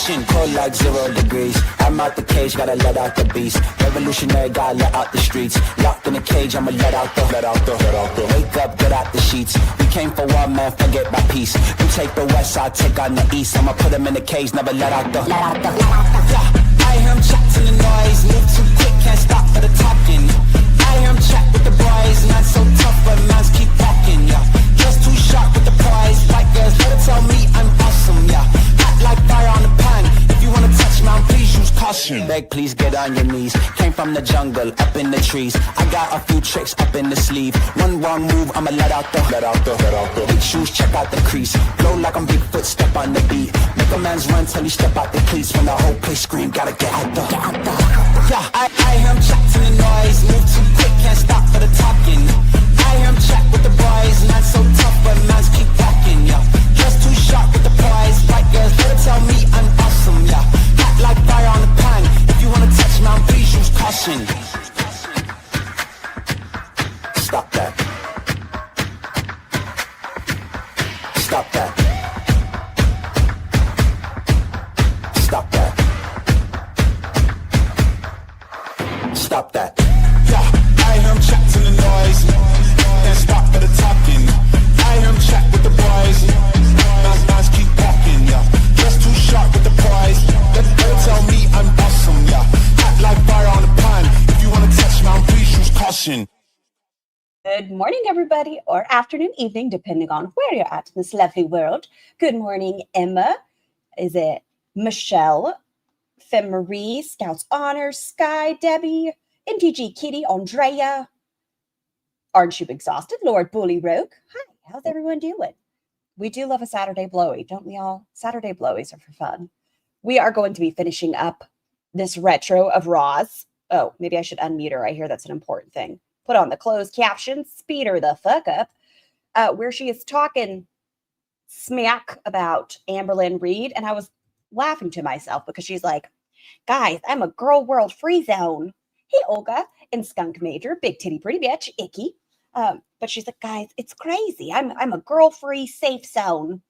caution, cold like 0 degrees. I'm out the cage, gotta let out the beast. Revolutionary, gotta let out the streets. Locked in a cage, I'ma let out the. Wake up, get out the sheets. We came for one man, forget my peace. You take the west, I'll take on the east. I'ma put him in the cage, never let out the. Yeah, I hear him chat to the noise. Move too quick, can't stop for the talking. I hear him chat with the boys. Not so tough, but minds keep walking, yeah. Just too sharp with the prize. White girls, let her tell me I'm awesome, yeah. Hot like fire on the pan. If you wanna touch me, please use caution. Beg, please get on your knees. Came from the jungle, up in the trees. I got a few tricks up in the sleeve. One wrong move, I'ma let out the. Big shoes, check out the crease. Blow like I'm Bigfoot, step on the beat. Make a man's run till he step out the cleats. When the whole place scream, gotta get out the. Yeah, I hear him chat to the noise. Move too quick, can't stop for the talking. I hear him chat with the boys. Not so tough, but minds keep walking, yeah. Just too sharp with the prize. White girls, let her tell me I'm awesome, yeah. Hot like fire on the pan. If you wanna touch me, please use caution. Stop that. Stop that. Stop that. Stop that. Yeah, I hear him chat to the noise. Then stop for the talking. I hear him chat with the boys. Nice keep walking, yeah. Just too sharp with the prize. Let her tell me I'm awesome, yeah. Hot like fire on the pan. If you wanna touch me, please use caution. Good morning, everybody, or afternoon, evening, depending on where you're at in this lovely world. Good morning, Emma. Is it Michelle? Femme Marie, Scouts Honor, Sky, Debbie, MTG Kitty, Andrea. Aren't you exhausted, Lord Bully Rogue? Hi, how's everyone doing? We do love a Saturday blowy, don't we all? Saturday blowies are for fun. We are going to be finishing up this retro of Roz. Oh, maybe I should unmute her. I hear that's an important thing. Put on the closed caption, speed her the fuck up, where she is talking smack about Amberlynn Reed. And I was laughing to myself because she's like, guys, I'm a girl world free zone. Hey, Olga and Skunk Major, big titty pretty bitch, icky. But she's like, guys, it's crazy. I'm a girl free safe zone.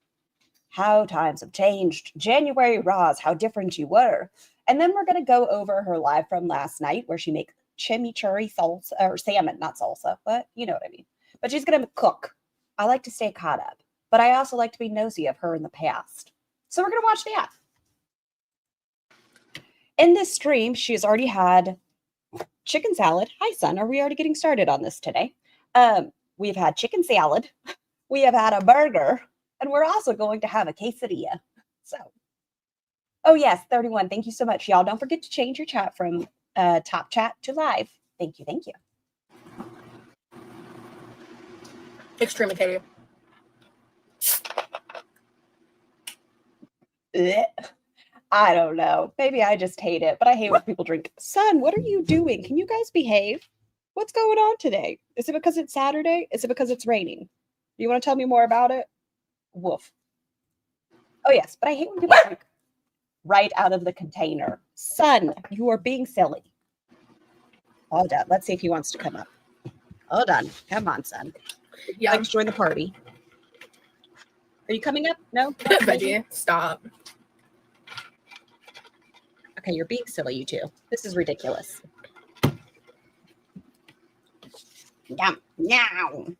How times have changed. January Roz, how different you were. And then we're going to go over her live from last night where she makes chimichurri salsa, or salmon, not salsa, but you know what I mean. But she's going to cook. I like to stay caught up, but I also like to be nosy of her in the past. So we're going to watch that. In this stream, she has already had chicken salad. Hi, son. Are we already getting started on this today? We've had chicken salad. We have had a burger. And we're also going to have a quesadilla. So, oh yes, 31. Thank you so much, y'all. Don't forget to change your chat from top chat to live. Thank you. Thank you. Extremely Katie. I don't know. Maybe I just hate it, but I hate when people drink. Son, what are you doing? Can you guys behave? What's going on today? Is it because it's Saturday? Is it because it's raining? Do you want to tell me more about it? Woof. Oh, yes, but I hate when people drink right out of the container. Son, you are being silly. Hold on. Let's see if he wants to come up. Hold on. Come on, son. Yeah. Like to join the party. Are you coming up? No? Veggie, stop. Okay, you're being silly, you two. This is ridiculous. Yum, yum.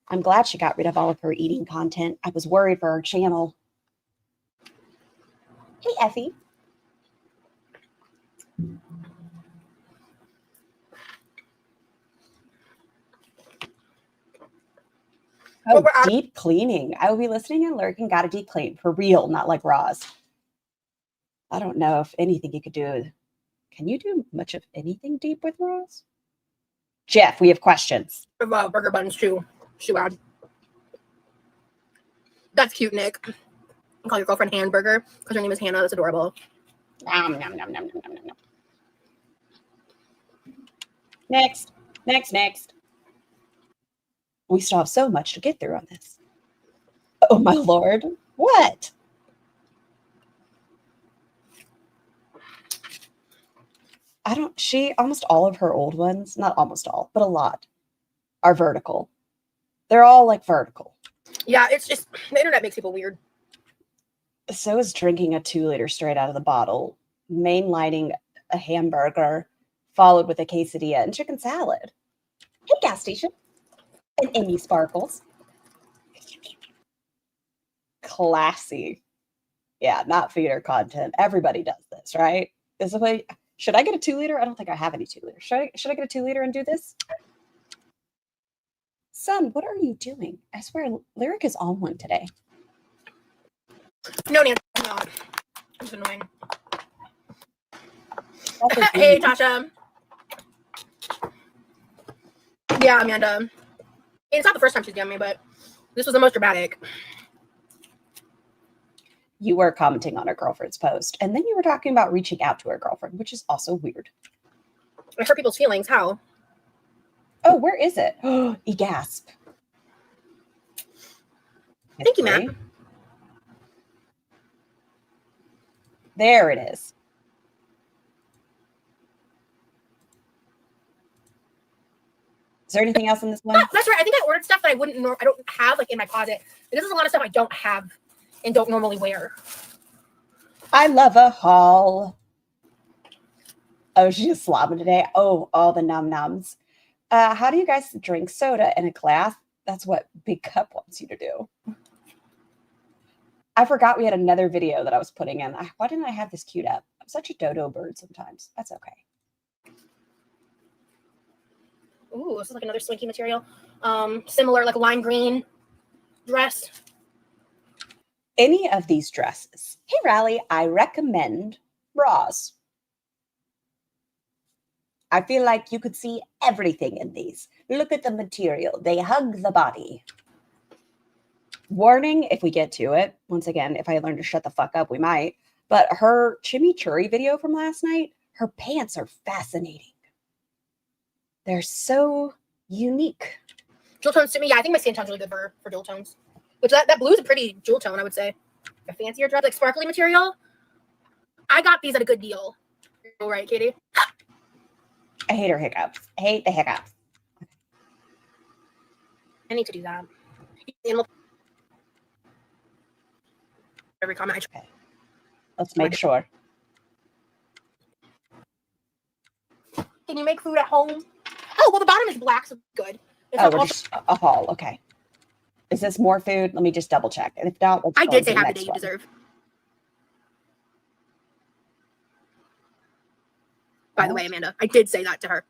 I'm glad she got rid of all of her eating content. I was worried for her channel. Hey, Effie. Oh, deep cleaning. I will be listening and lurking. Got a deep clean. For real, not like Roz. I don't know if anything you could do. Can you do much of anything deep with Roz? Jeff, we have questions. Burger buns too. Shoe ad. That's cute, Nick. Call your girlfriend Hamburger because her name is Hannah. That's adorable. Nom, nom, nom, nom, nom, nom, nom. Next. We still have so much to get through on this. Oh, my Lord. What? Almost all of her old ones, not almost all, but a lot, are vertical. They're all like vertical. Yeah, it's just, the internet makes people weird. So is drinking a 2-liter straight out of the bottle, mainlining a hamburger, followed with a quesadilla and chicken salad. Hey, gas station. And Amy Sparkles. Classy. Yeah, not feeder content. Everybody does this, right? Is the way. Should I get a 2-liter? I don't think I have any 2-liter. Should I get a 2-liter and do this? Son, what are you doing? I swear, Lyric is on one today. No, Nancy, I'm not. I'm just annoying. That's Hey, Tasha. Yeah, Amanda. It's not the first time she's DM'd me, but this was the most dramatic. You were commenting on her girlfriend's post, and then you were talking about reaching out to her girlfriend, which is also weird. I hurt people's feelings. How? Oh, where is it? Oh, gasp. Thank you, Matt. There it is. Is there anything else in this one? Oh, that's right. I think I ordered stuff that I don't have like in my closet. This is a lot of stuff I don't have and don't normally wear. I love a haul. Oh, she's just slobbing today. Oh, all the num-nums. How do you guys drink soda in a glass? That's what Big Cup wants you to do. I forgot we had another video that I was putting in. Why didn't I have this queued up? I'm such a dodo bird sometimes. That's okay. Ooh, this is like another swanky material. Similar, like lime green dress. Any of these dresses. Hey, Rally, I recommend bras. I feel like you could see everything in these. Look at the material. They hug the body. Warning, if we get to it. Once again, if I learn to shut the fuck up, we might. But her Chimichurri video from last night, her pants are fascinating. They're so unique. Jewel tones to me, yeah, I think my skin tone's really good for jewel tones. Which that blue is a pretty jewel tone, I would say. A fancier dress, like sparkly material. I got these at a good deal. All right, Katie? I hate her hiccups. I hate the hiccups. I need to do that. Every comment. Okay. Let's make sure. Can you make food at home? Oh, well, the bottom is black, so good. It's Oh, we're just a haul. Okay. Is this more food? Let me just double check. And if not, I did say have the day you deserve. By the way, Amanda, I did say that to her.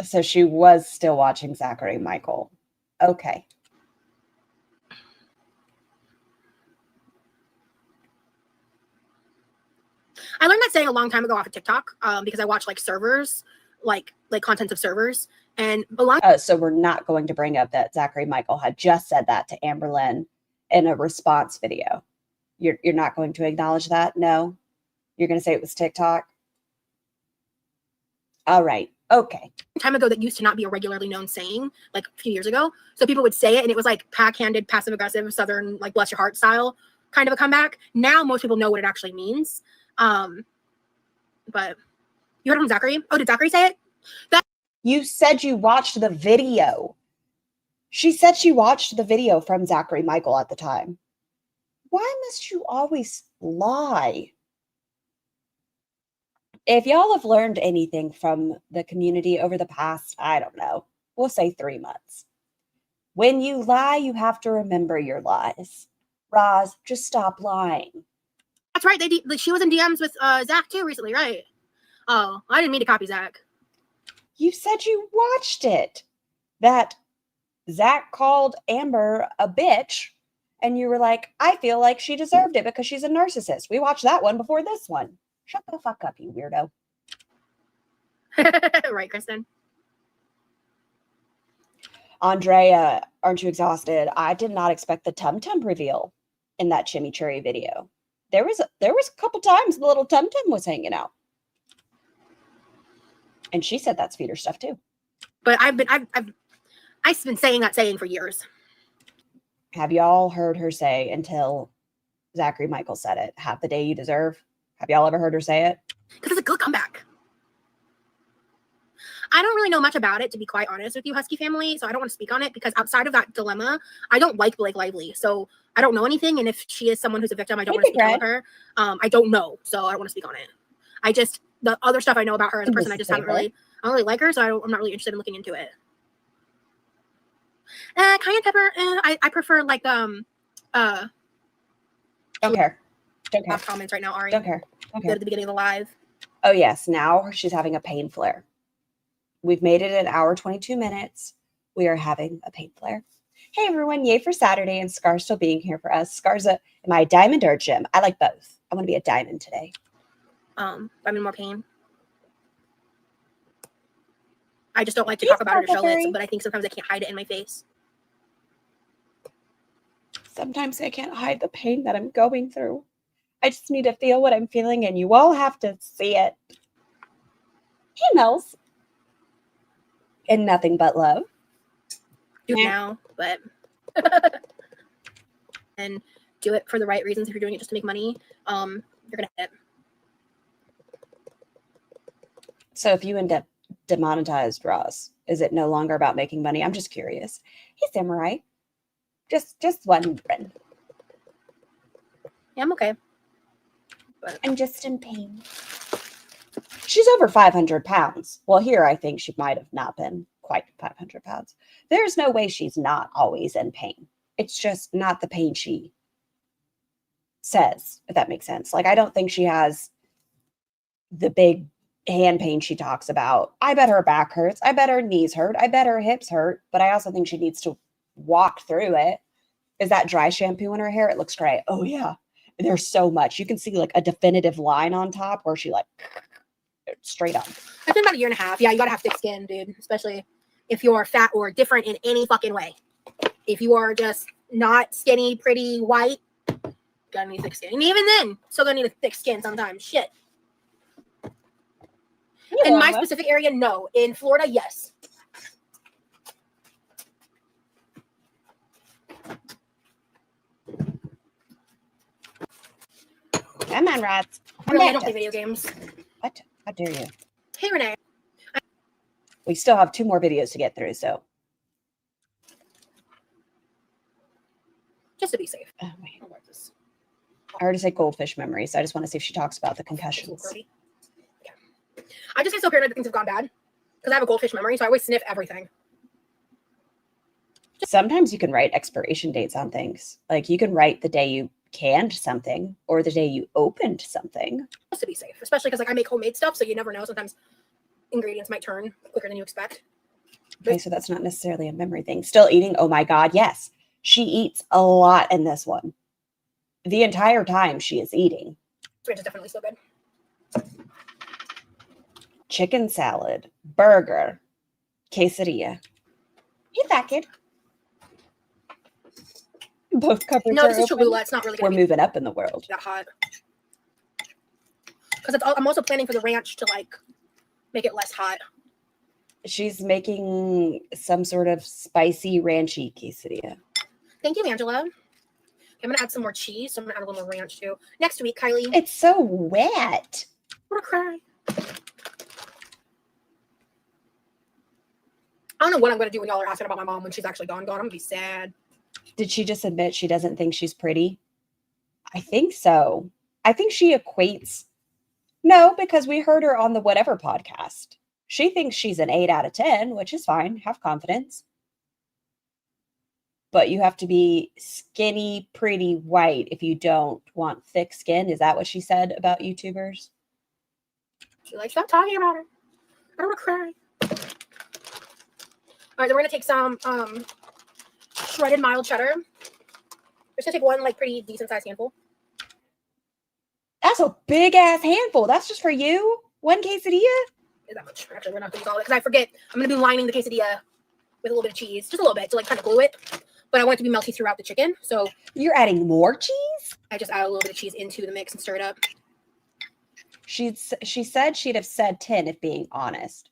So she was still watching Zachary Michael. Okay. I learned that saying a long time ago off of TikTok because I watch like servers, like contents of servers. And a lot. So we're not going to bring up that Zachary Michael had just said that to Amberlynn in a response video. You're not going to acknowledge that? No? You're going to say it was TikTok? All right. Okay. Time ago that used to not be a regularly known saying, like a few years ago. So people would say it and it was like pack-handed, passive-aggressive, Southern, like bless your heart style kind of a comeback. Now most people know what it actually means. But you heard from Zachary? Oh, did Zachary say it? You said you watched the video. She said she watched the video from Zachary Michael at the time. Why must you always lie? If y'all have learned anything from the community over the past, I don't know, we'll say 3 months. When you lie, you have to remember your lies. Roz, just stop lying. That's right. She was in DMs with Zach too recently, right? Oh, I didn't mean to copy Zach. You said you watched it. That Zach called Amber a bitch, and you were like, I feel like she deserved it because she's a narcissist. We watched that one before this one. Shut the fuck up, you weirdo. Right, Kristen. Andrea, aren't you exhausted? I did not expect the tum-tum reveal in that Chimichurri video. There was a couple times the little tum-tum was hanging out. And she said that's feeder stuff too. But I've been saying that saying for years. Have y'all heard her say until Zachary Michael said it? Have the day you deserve. Have y'all ever heard her say it? Because it's a good comeback. I don't really know much about it, to be quite honest with you, Husky family. So I don't want to speak on it because outside of that dilemma, I don't like Blake Lively. So I don't know anything. And if she is someone who's a victim, I don't want to speak on her. I don't know. So I don't want to speak on it. The other stuff I know about her as a person, I don't really like her. So I'm not really interested in looking into it. Cayenne pepper, I prefer like, don't care. Comments right now, Ari. Don't care. At the beginning of the live. Oh, yes. Now she's having a pain flare. We've made it an hour, 22 minutes. We are having a pain flare. Hey, everyone. Yay for Saturday and Scar still being here for us. Scar's am I a diamond or a gem? I like both. I want to be a diamond today. I'm in more pain. I just don't like to talk about it or show it, but I think sometimes I can't hide it in my face. Sometimes I can't hide the pain that I'm going through. I just need to feel what I'm feeling, and you all have to see it. Hey, Mel's. And nothing but love. Do it now, but and do it for the right reasons. If you're doing it just to make money, you're gonna hit it. So if you end up demonetized, Ross, is it no longer about making money? I'm just curious. Hey, Samurai. Just wondering. Yeah, I'm okay. But I'm just in pain. She's over 500 pounds. Well, here I think she might have not been quite 500 pounds. There's no way she's not always in pain. It's just not the pain she says, if that makes sense. Like, I don't think she has the big hand pain she talks about. I bet her back hurts. I bet her knees hurt. I bet her hips hurt. But I also think she needs to walk through it. Is that dry shampoo in her hair? It looks great. Oh, yeah. There's so much. You can see like a definitive line on top where she like straight up. It's been about a year and a half. Yeah, you gotta have thick skin, dude. Especially if you're fat or different in any fucking way. If you are just not skinny, pretty, white, you gotta need thick skin. And even then, still gonna need a thick skin sometimes. Shit. In my specific area, no. In Florida, yes. Come on, rats. I don't play video games. What? How dare you? Hey, Renee. We still have 2 more videos to get through, so. Just to be safe. Oh, wait. I already said goldfish memory, so I just want to see if she talks about the concussions. Okay. I just get so paranoid that things have gone bad because I have a goldfish memory, so I always sniff everything. Sometimes you can write expiration dates on things. Like you can write the day you canned something or the day you opened something. Just to be safe, especially because like I make homemade stuff, so you never know. Sometimes ingredients might turn quicker than you expect. Okay, so that's not necessarily a memory thing. Still eating? Oh my God, yes. She eats a lot in this one. The entire time she is eating. Ranch is definitely so good. Chicken salad, burger, quesadilla. Hey, fat kid. Both cupboards No, this are is open. Cholula. It's not really. We're moving up in the world. That hot. Because I'm also planning for the ranch to like make it less hot. She's making some sort of spicy ranchy quesadilla. Thank you, Angela. I'm gonna add some more cheese. So I'm gonna add a little more ranch too. Next week, Kylie. It's so wet. I'm gonna cry. I don't know what I'm gonna do when y'all are asking about my mom when she's actually gone. I'm gonna be sad. Did she just admit she doesn't think she's pretty? I think so. I think she equates. No, because we heard her on the whatever podcast. She thinks she's an 8 out of 10, which is fine. Have confidence. But you have to be skinny, pretty, white if you don't want thick skin. Is that what she said about YouTubers? She's like, stop talking about her. I don't want to cry. All right, then we're gonna take some shredded mild cheddar. We're just gonna take one like pretty decent sized handful. That's a big ass handful. That's just for you? One quesadilla? Is that much? Actually, we're not gonna use all of it because I forget. I'm gonna be lining the quesadilla with a little bit of cheese, just a little bit to like kind of glue it. But I want it to be melty throughout the chicken, so You're adding more cheese? I just add a little bit of cheese into the mix and stir it up. She said she'd have said 10 if being honest.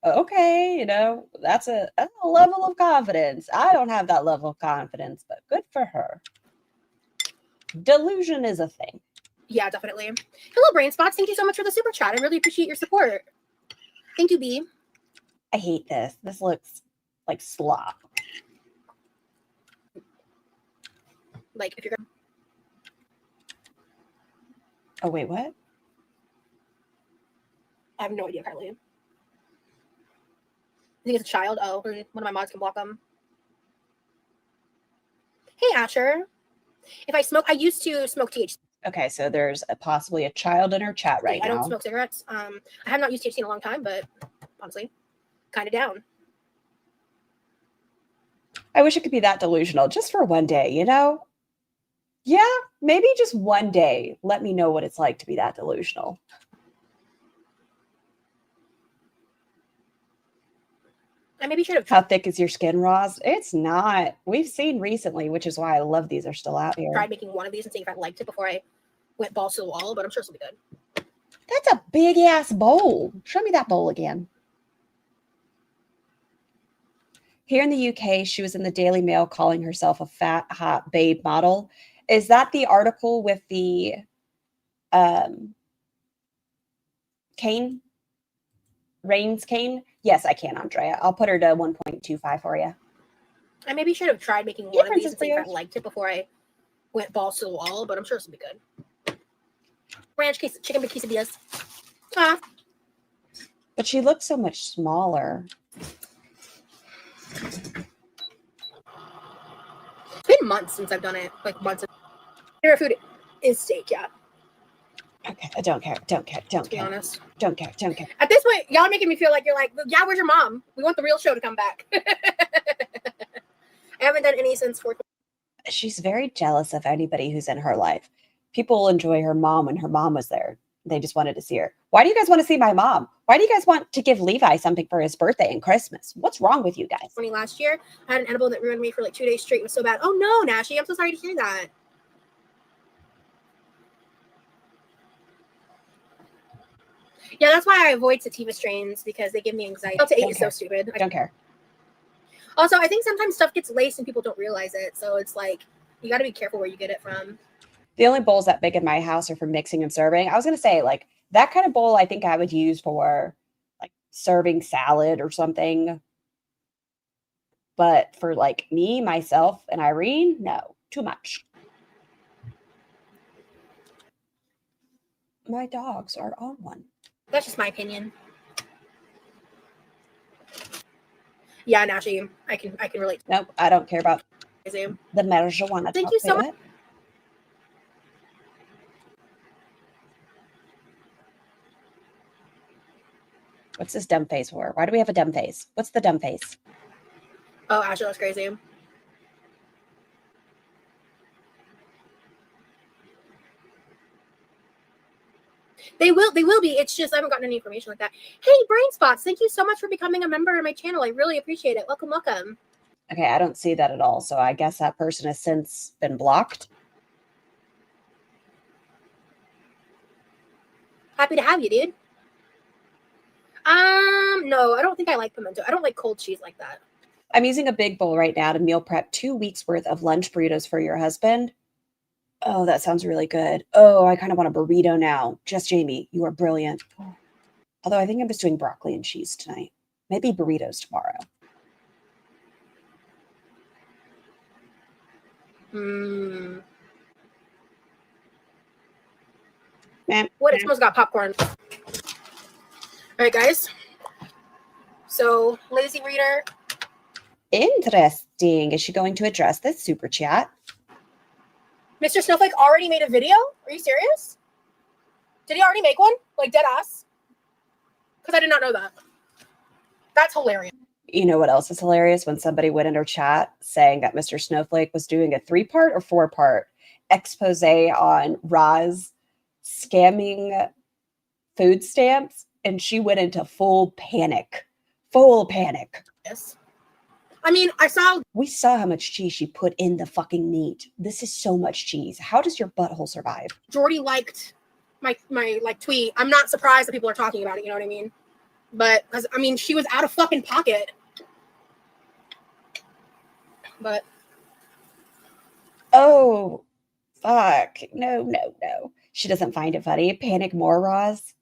Okay, you know, that's a level of confidence. I don't have that level of confidence, but good for her. Delusion is a thing. Yeah, definitely. Hello, Brain Spots. Thank you so much for the super chat. I really appreciate your support. Thank you, B. I hate this. This looks like slop. Like, if you're... Oh, wait, what? I have no idea, Carly. I think it's a child. Oh, one of my mods can block them. Hey, Asher. If I smoke, I used to smoke THC. Okay, so there's possibly a child in her chat right now. I don't smoke cigarettes. I have not used THC in a long time, but honestly, kind of down. I wish it could be that delusional just for one day, you know? Yeah, maybe just one day. Let me know what it's like to be that delusional. I maybe should have. How thick is your skin, Roz? It's not. We've seen recently, which is why I love these are still out here. Tried making one of these and seeing if I liked it before I went balls to the wall, but I'm sure this will be good. That's a big ass bowl. Show me that bowl again. Here in the UK, she was in the Daily Mail calling herself a fat, hot babe model. Is that the article with the cane? Reigns cane? Yes, I can, Andrea. I'll put her to 1.25 for you. I maybe should have tried making one of these and seeing if I liked it before I went balls to the wall, but I'm sure this will be good. Ranch chicken quesadillas. Ah. But she looks so much smaller. It's been months since I've done it. Like months. Favorite food is steak, yeah. Okay, I don't care. Don't care. Don't to be care. honest. Don't care. Don't care. At this point, y'all making me feel like you're like, yeah, where's your mom? We want the real show to come back. I haven't done any since 4th. She's very jealous of anybody who's in her life. People enjoy her mom when her mom was there. They just wanted to see her. Why do you guys want to see my mom? Why do you guys want to give Levi something for his birthday and Christmas? What's wrong with you guys? Last year, I had an edible that ruined me for like 2 days straight. It was so bad. Oh no, Nashi, I'm so sorry to hear that. Yeah, that's why I avoid sativa strains because they give me anxiety. Delta 8 is so stupid. I don't care. Also, I think sometimes stuff gets laced and people don't realize it. So it's like, you got to be careful where you get it from. The only bowls that big in my house are for mixing and serving. I was going to say, like, that kind of bowl I think I would use for, like, serving salad or something. But for, like, me, myself, and Irene, no. Too much. My dogs are on one. That's just my opinion. Yeah, Nashi, I can relate. Nope, I don't care about the marijuana. Thank you so much. What's this dumb face for? Why do we have a dumb face? What's the dumb face? Oh, Ashley, that's crazy. They will be. It's just I haven't gotten any information like that. Hey, Brain Spots, thank you so much for becoming a member of my channel. I really appreciate it. Welcome, welcome. Okay, I don't see that at all. So I guess that person has since been blocked. Happy to have you, dude. No, I don't think I like pimento. I don't like cold cheese like that. I'm using a big bowl right now to meal prep 2 weeks worth of lunch burritos for your husband. Oh, that sounds really good. Oh, I kind of want a burrito now. Just Jamie, you are brilliant. Although I think I'm just doing broccoli and cheese tonight. Maybe burritos tomorrow. What? It smells got popcorn. All right, guys. So, lazy reader. Interesting. Is she going to address this super chat? Mr. Snowflake already made a video? Are you serious? Did he already make one? Like dead ass? Because I did not know that. That's hilarious. You know what else is hilarious? When somebody went in her chat saying that Mr. Snowflake was doing a 3-part or 4-part expose on Roz scamming food stamps, and she went into full panic. Full panic. Yes. I mean, we saw how much cheese she put in the fucking meat. This is so much cheese. How does your butthole survive? Jordy liked my like tweet. I'm not surprised that people are talking about it, you know what I mean? But because I mean, she was out of fucking pocket. But oh, fuck. No. She doesn't find it funny. Panic more, Roz.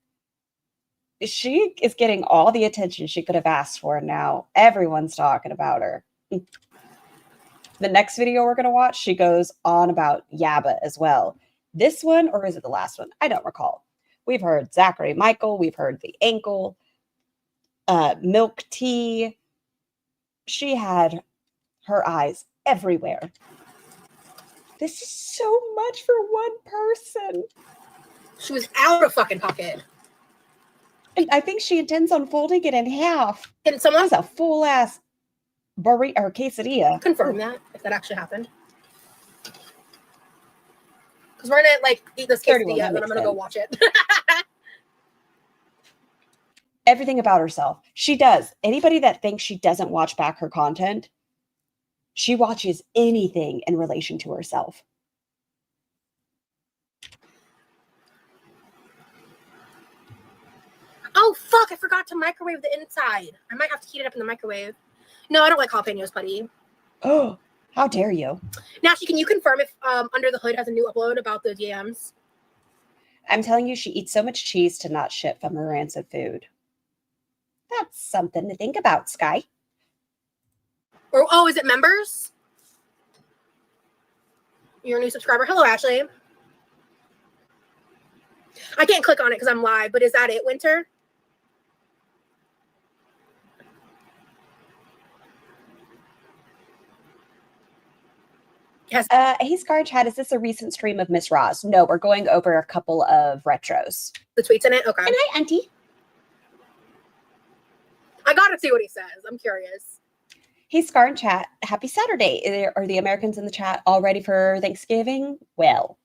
She is getting all the attention she could have asked for now. Everyone's talking about her. The next video we're going to watch, she goes on about Yaba as well. This one, or is it the last one? I don't recall. We've heard Zachary Michael. We've heard the ankle, milk tea. She had her eyes everywhere. This is so much for one person. She was out of fucking pocket. And I think she intends on folding it in half. Can someone That's a full ass burrito or quesadilla. confirm that if that actually happened? Because we're gonna like eat this quesadilla and then I'm gonna go watch it. Everything about herself. She does. Anybody that thinks she doesn't watch back her content, she watches anything in relation to herself. Oh, fuck. I forgot to microwave the inside. I might have to heat it up in the microwave. No, I don't like jalapenos, buddy. Oh, how dare you? Nashi, can you confirm if Under the Hood has a new upload about the DMs? I'm telling you, she eats so much cheese to not shit from her rancid food. That's something to think about, Sky. Or, oh, is it members? You're a new subscriber. Hello, Ashley. I can't click on it because I'm live, but is that it, Winter? Yes. Hey, Scar Chat, is this a recent stream of Miss Roz? No, we're going over a couple of retros. The tweets in it? Okay. And hi, Auntie. I gotta see what he says. I'm curious. Hey, Scar in chat, happy Saturday. Are the Americans in the chat all ready for Thanksgiving? Well,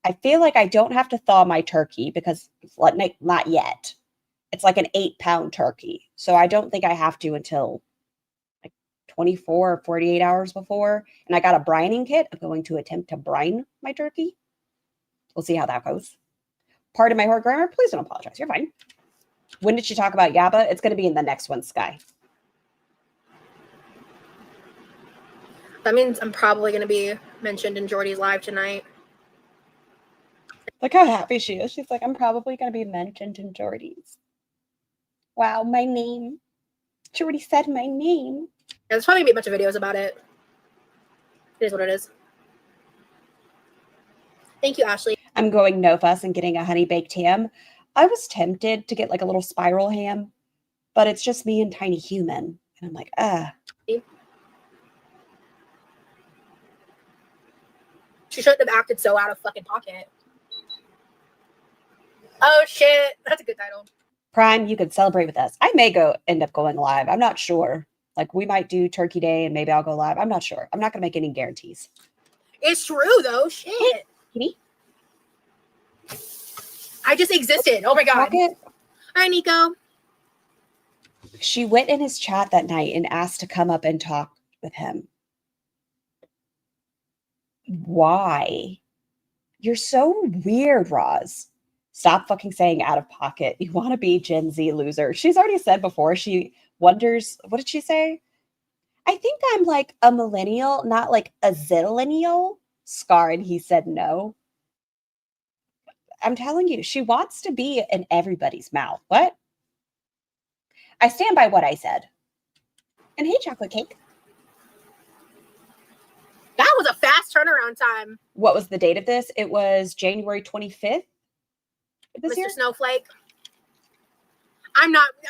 I feel like I don't have to thaw my turkey because it's like, not yet. It's like an 8-pound turkey. So I don't think I have to until like 24 or 48 hours before. And I got a brining kit. I'm going to attempt to brine my turkey. We'll see how that goes. Pardon my horrid grammar. Please don't apologize. You're fine. When did she talk about Yaba? It's going to be in the next one, Sky. That means I'm probably going to be mentioned in Jordy's live tonight. Look how happy she is. She's like, I'm probably going to be mentioned in Jordy's. Wow, my name. Jordy said my name. Yeah, there's probably going to be a bunch of videos about it. It is what it is. Thank you, Ashley. I'm going no fuss and getting a honey baked ham. I was tempted to get like a little spiral ham, but it's just me and Tiny Human. And I'm like, She shouldn't have acted so out of fucking pocket. Oh, shit. That's a good title. Prime, you could celebrate with us. I may end up going live. I'm not sure. Like, we might do Turkey Day and maybe I'll go live. I'm not sure. I'm not going to make any guarantees. It's true, though. Shit. Hey, kitty. I just existed. Oh, my God. Pocket. All right, Nico. She went in his chat that night and asked to come up and talk with him. Why? You're so weird, Roz. Stop fucking saying out of pocket. You want to be Gen Z loser. She's already said before, she wonders, what did she say? I think I'm like a millennial, not like a zillennial. Scar, and he said no. I'm telling you, she wants to be in everybody's mouth. What? I stand by what I said. And hey, chocolate cake. That was a fast turnaround time. What was the date of this? It was January 25th. Mr. Snowflake.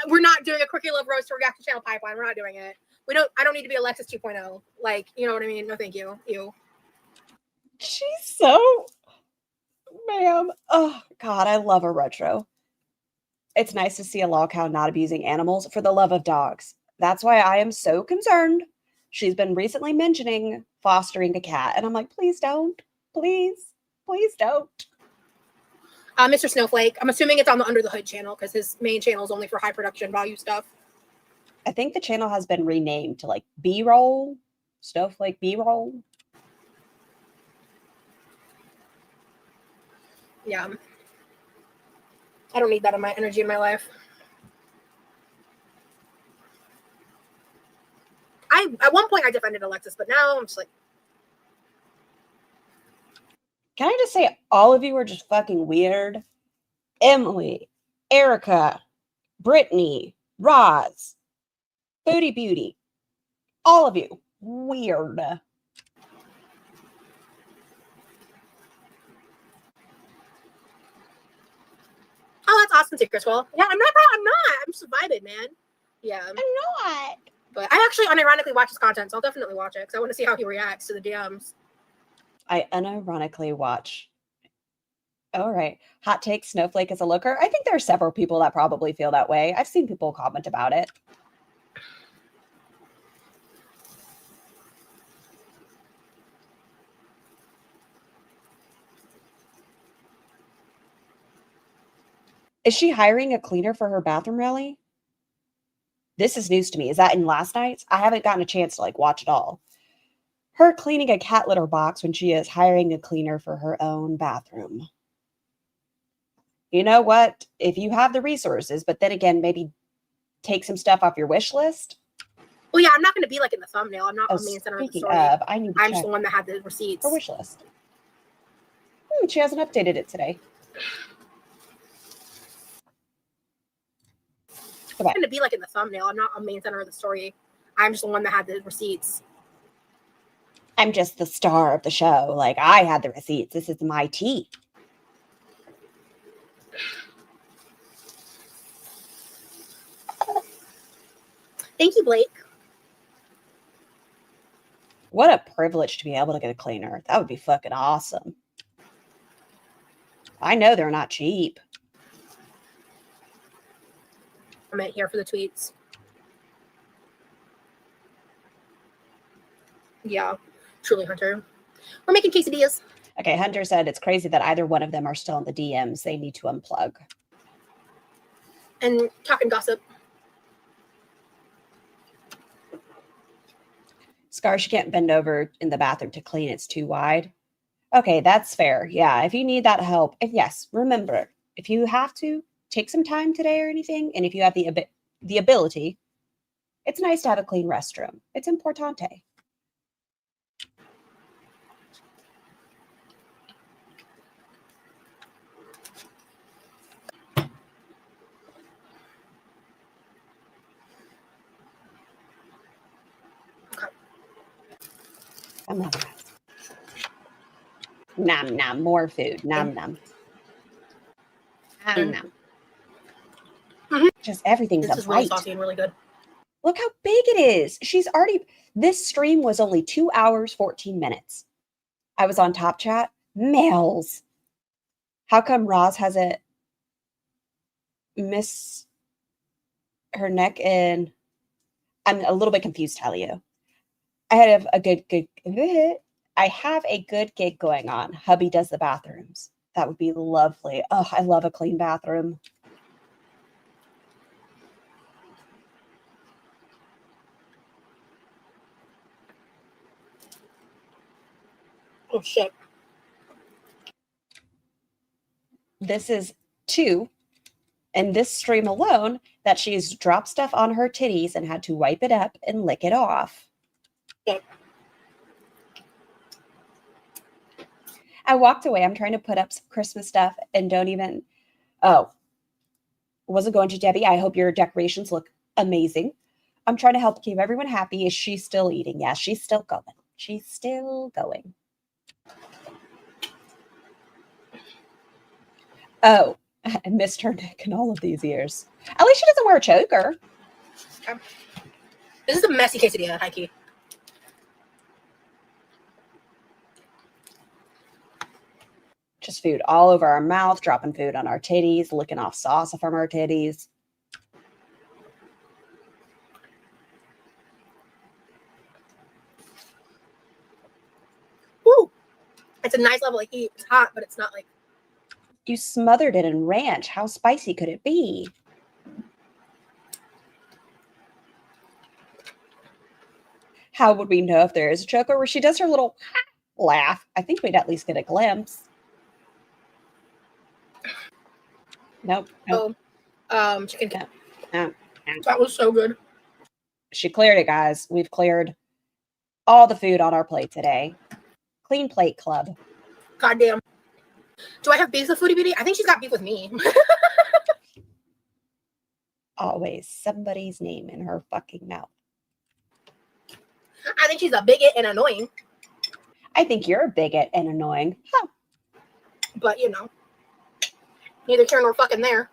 We're not doing a QuirkyloveRosee reaction channel pipeline. We're not doing it. I don't need to be Alexis 2.0. Like, you know what I mean? No, thank you. She's so, ma'am. Oh, God, I love a retro. It's nice to see a lol cow not abusing animals for the love of dogs. That's why I am so concerned. She's been recently mentioning fostering a cat. And I'm like, please don't. Please don't. Mr. Snowflake. I'm assuming it's on the Under the Hood channel because his main channel is only for high production value stuff. I think the channel has been renamed to like B-roll. Snowflake B-roll. Yeah. I don't need that in my energy in my life. At one point I defended Alexis, but now I'm just like. Can I just say all of you are just fucking weird? Emily, Erica, Brittany, Roz, Foodie Beauty, all of you, weird. Oh, that's awesome, Criswell. Yeah, I'm not. I'm just vibing, man. Yeah. I'm not. But I actually unironically watch his content, so I'll definitely watch it because I want to see how he reacts to the DMs. I unironically watch. All right. Hot take, Snowflake is a looker. I think there are several people that probably feel that way. I've seen people comment about it. Is she hiring a cleaner for her bathroom rally? This is news to me. Is that in last night's? I haven't gotten a chance to watch it all. Her cleaning a cat litter box when she is hiring a cleaner for her own bathroom. You know what? If you have the resources, but then again, maybe take some stuff off your wish list. Well, yeah, I'm not going to be in the thumbnail. I'm not the main center of the story. I'm just the one that had the receipts. Her wish list. She hasn't updated it today. I'm going to be in the thumbnail. I'm not a main center of the story. I'm just the one that had the receipts. I'm just the star of the show. I had the receipts. This is my tea. Thank you, Blake. What a privilege to be able to get a cleaner. That would be fucking awesome. I know they're not cheap. I'm here for the tweets. Yeah, truly, Hunter. We're making quesadillas. Okay, Hunter said it's crazy that either one of them are still in the DMs. They need to unplug. And talking gossip. Scar, she can't bend over in the bathroom to clean. It's too wide. Okay, that's fair. Yeah, if you need that help. And yes, remember, if you have to, take some time today or anything, and if you have the ability, it's nice to have a clean restroom. It's importante. Come on. Nom nom, more food. Nom nom. Nom nom. Just everything's this is really saucy and really good. Look how big it is. This stream was only 2 hours, 14 minutes. I was on Top Chat. Males. How come Roz hasn't missed her neck in? I'm a little bit confused, Talia. I have a good gig going on. Hubby does the bathrooms. That would be lovely. Oh, I love a clean bathroom. Oh, shit. This is 2, in this stream alone, that she's dropped stuff on her titties and had to wipe it up and lick it off. Yeah. I walked away. I'm trying to put up some Christmas stuff and don't even... Oh. Wasn't going to, Debbie. I hope your decorations look amazing. I'm trying to help keep everyone happy. Is she still eating? Yeah, she's still going. She's still going. Oh, I missed her neck in all of these years. At least she doesn't wear a choker. This is a messy quesadilla, Heike. Just food all over our mouth, dropping food on our titties, licking off sauce from our titties. Woo! It's a nice level of heat. It's hot, but it's not like... You smothered it in ranch. How spicy could it be? How would we know if there is a choker where she does her little laugh? I think we'd at least get a glimpse. Nope. Chicken cat. No. That was so good. She cleared it, guys. We've cleared all the food on our plate today. Clean plate club. Goddamn. Do I have beef with Foodie Beauty? I think she's got beef with me. always somebody's name in her fucking mouth. I think she's a bigot and annoying. I think you're a bigot and annoying. Huh. But, you know, neither here nor fucking there.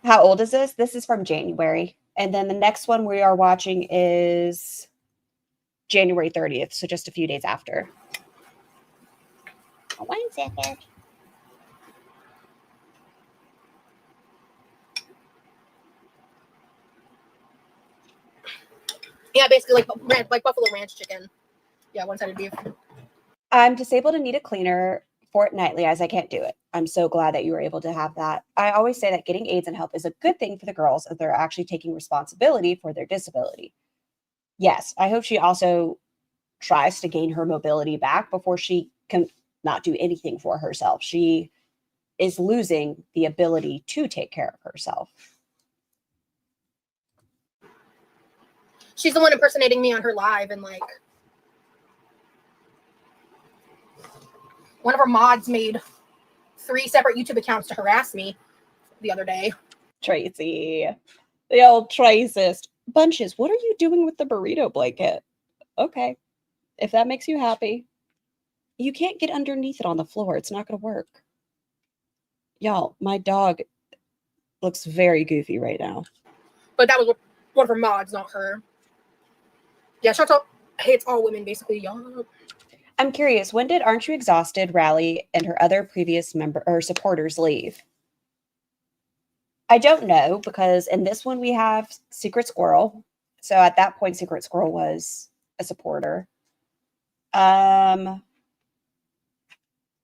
How old is this? This is from January. And then the next one we are watching is January 30th. So just a few days after. 1 second. Yeah, basically like Buffalo Ranch chicken. Yeah, one-sided beef. I'm disabled and need a cleaner fortnightly as I can't do it. I'm so glad that you were able to have that. I always say that getting aids and help is a good thing for the girls if they're actually taking responsibility for their disability. Yes, I hope she also tries to gain her mobility back before she can not do anything for herself. She is losing the ability to take care of herself. She's the one impersonating me on her live, and like one of her mods made 3 separate YouTube accounts to harass me the other day. Tracy, the old Tracist. Bunches, what are you doing with the burrito blanket? Okay, if that makes you happy. You can't get underneath it on the floor. It's not going to work. Y'all, my dog looks very goofy right now. But that was one of her mods, not her. Yeah, shut up. Hates all women, basically, y'all. I'm curious, when did Aren't You Exhausted rally and her other previous member or supporters leave? I don't know, because in this one we have Secret Squirrel. So at that point, Secret Squirrel was a supporter. I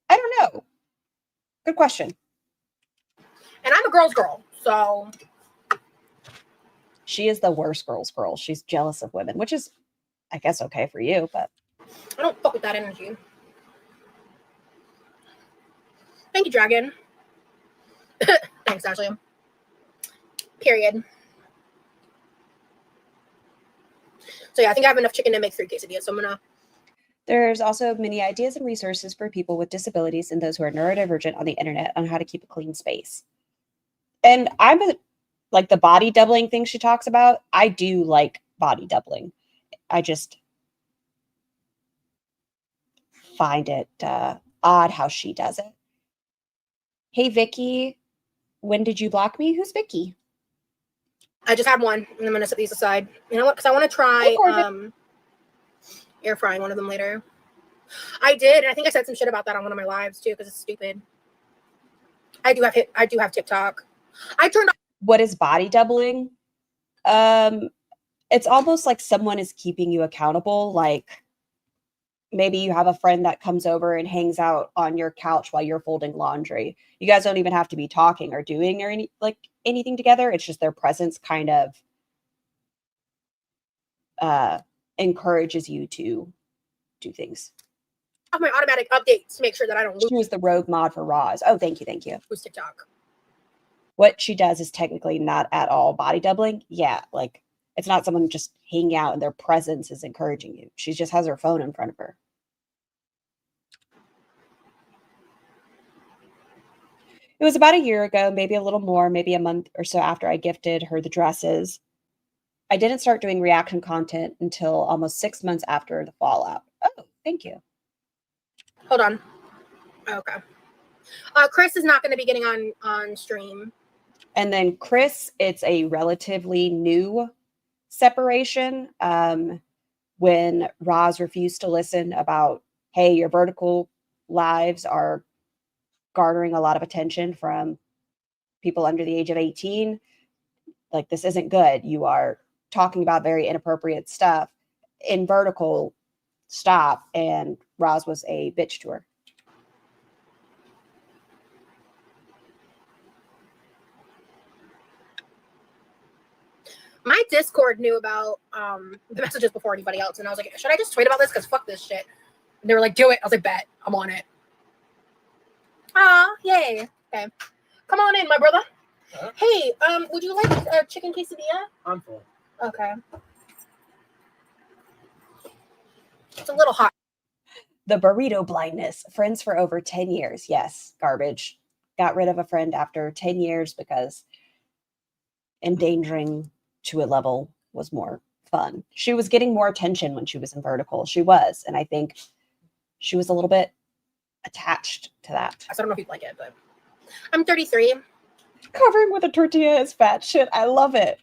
don't know. Good question. And I'm a girl's girl, so She is the worst girl's girl. She's jealous of women, which is, I guess, okay for you, but I don't fuck with that energy. Thank you, Dragon. Thanks, Ashley. Period. So yeah, I think I have enough chicken to make 3 quesadillas, so I'm gonna... There's also many ideas and resources for people with disabilities and those who are neurodivergent on the internet on how to keep a clean space. And like the body doubling thing she talks about, I do like body doubling. I just find it odd how she does it. Hey, Vicky, when did you block me? Who's Vicky? I just had one, and I'm gonna set these aside. You know what? Because I want to try air frying one of them later. I did, and I think I said some shit about that on one of my lives too, because it's stupid. I do have TikTok. I turned on. What is body doubling? It's almost like someone is keeping you accountable. Like maybe you have a friend that comes over and hangs out on your couch while you're folding laundry. You guys don't even have to be talking or doing or anything together. It's just their presence kind of encourages you to do things. Off my automatic updates to make sure that I don't lose. She was the rogue mod for Roz. Oh, thank you. Who's TikTok? What she does is technically not at all body doubling. Yeah, like it's not someone just hanging out and their presence is encouraging you. She just has her phone in front of her. It was about a year ago, maybe a little more, maybe a month or so after I gifted her the dresses. I didn't start doing reaction content until almost 6 months after the fallout. Oh, thank you. Hold on. Okay. Chris is not going to be getting on stream. And then Chris, it's a relatively new separation. When Roz refused to listen about, hey, your vertical lives are garnering a lot of attention from people under the age of 18. Like, this isn't good. You are talking about very inappropriate stuff. In vertical, stop. And Roz was a bitch to her. My Discord knew about the messages before anybody else, and I was like, should I just tweet about this? Because fuck this shit. And they were like, do it. I was like, bet. I'm on it. Aw, yay. Okay. Come on in, my brother. Huh? Hey, would you like a chicken quesadilla? I'm full. Okay. It's a little hot. The burrito blindness. Friends for over 10 years. Yes, garbage. Got rid of a friend after 10 years because endangering to a level was more fun. She was getting more attention when she was in vertical. She was. And I think she was a little bit attached to that. I don't know if you'd like it, but I'm 33. Covering with a tortilla is fat shit. I love it.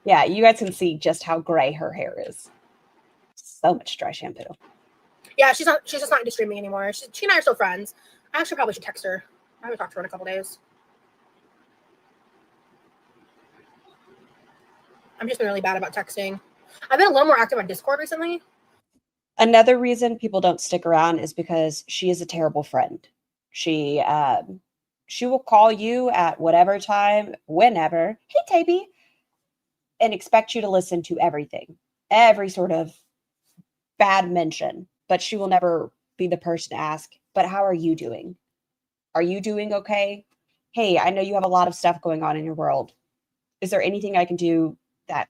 Yeah, you guys can see just how gray her hair is. So much dry shampoo. Yeah, she's just not into streaming anymore. She and I are still friends. I actually probably should text her. I haven't talked to her in a couple days. I'm just been really bad about texting. I've been a little more active on Discord recently. Another reason people don't stick around is because she is a terrible friend. She will call you at whatever time, whenever, hey Tabby, and expect you to listen to everything, every sort of bad mention, but she will never be the person to ask, but how are you doing? Are you doing okay? Hey, I know you have a lot of stuff going on in your world. Is there anything I can do that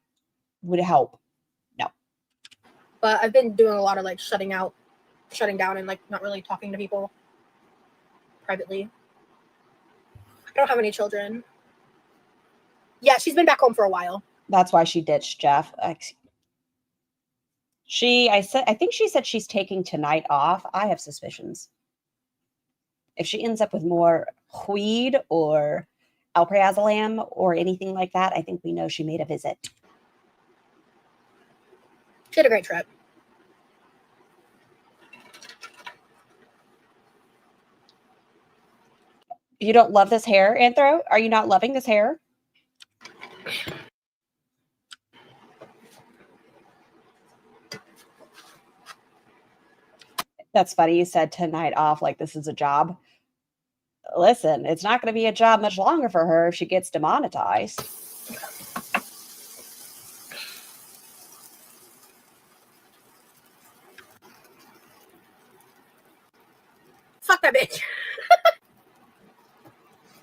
would help? No. But I've been doing a lot of like shutting down and like not really talking to people privately. I don't have any children. Yeah, she's been back home for a while. That's why she ditched Jeff. I think she said she's taking tonight off. I have suspicions. If she ends up with more weed or alprazolam or anything like that, I think we know she made a visit. She had a great trip. You don't love this hair, Anthro? Are you not loving this hair? That's funny. You said tonight off like this is a job. Listen, it's not going to be a job much longer for her if she gets demonetized. Fuck that bitch.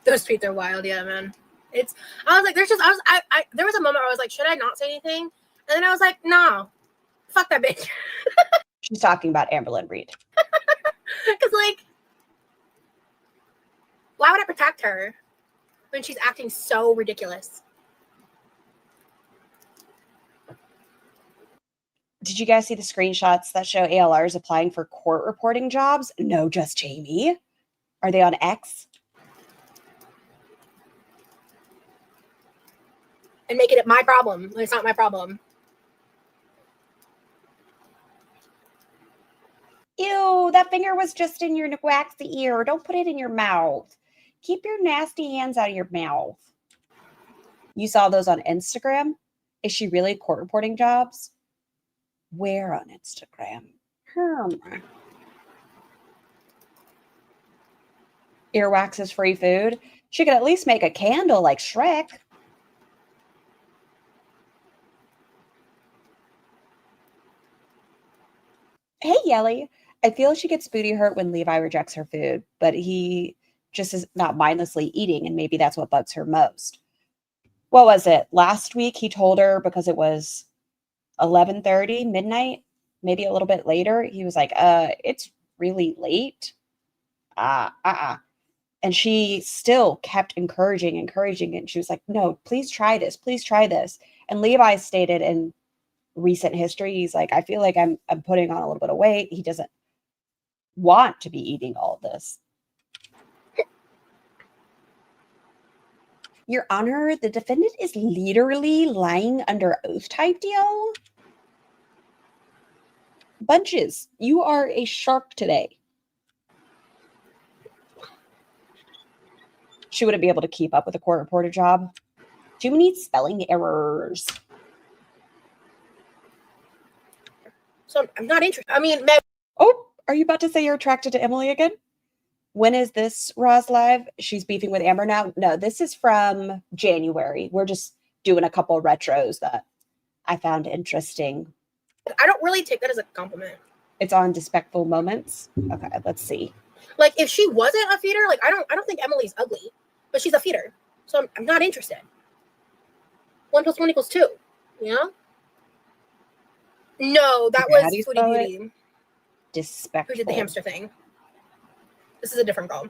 Those tweets are wild, yeah, man. I was like, there was a moment where I was like, should I not say anything? And then I was like, no, fuck that bitch. She's talking about Amberlynn Reed. Because, like, why would I protect her when she's acting so ridiculous? Did you guys see the screenshots that show ALRs applying for court reporting jobs? No, just Jamie. Are they on X? And making it my problem when it's not my problem. Ew, that finger was just in your waxy ear. Don't put it in your mouth. Keep your nasty hands out of your mouth. You saw those on Instagram? Is she really court reporting jobs? Where on Instagram? Earwax is free food. She could at least make a candle like Shrek. Hey, Yelly. I feel she gets booty hurt when Levi rejects her food, but he just is not mindlessly eating, and maybe that's what bugs her most. What was it? Last week he told her because it was 11:30, midnight, maybe a little bit later. He was like, it's really late. And she still kept encouraging. And she was like, no, please try this. Please try this. And Levi stated in recent history, he's like, I feel like I'm putting on a little bit of weight. He doesn't want to be eating all of this. Your Honor, the defendant is literally lying under oath type deal. Bunches, you are a shark today. She wouldn't be able to keep up with a court reporter job. Too many spelling errors. So I'm not interested. I mean, oh, are you about to say you're attracted to Emily again? When is this Roz live? She's beefing with Amber now. No, this is from January. We're just doing a couple retros that I found interesting. I don't really take that as a compliment. It's on Despectful Moments. Okay, let's see. Like, if she wasn't a feeder, like I don't think Emily's ugly, but she's a feeder, so I'm not interested. 1 + 1 = 2. You know? No, that was Sweetie Beauty. Despectful. Who did the hamster thing? This is a different girl.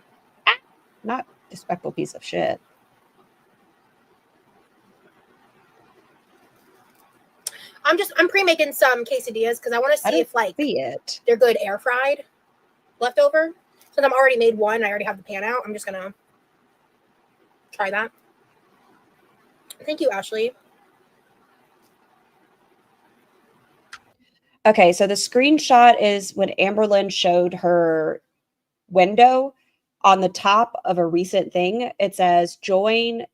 Not disrespectful piece of shit. I'm pre-making some quesadillas because I want to see if like they're good air fried leftover. Since I'm already made one, I already have the pan out. I'm just gonna try that. Thank you, Ashley. Okay, so the screenshot is when Amberlynn showed her window on the top of a recent thing. It says join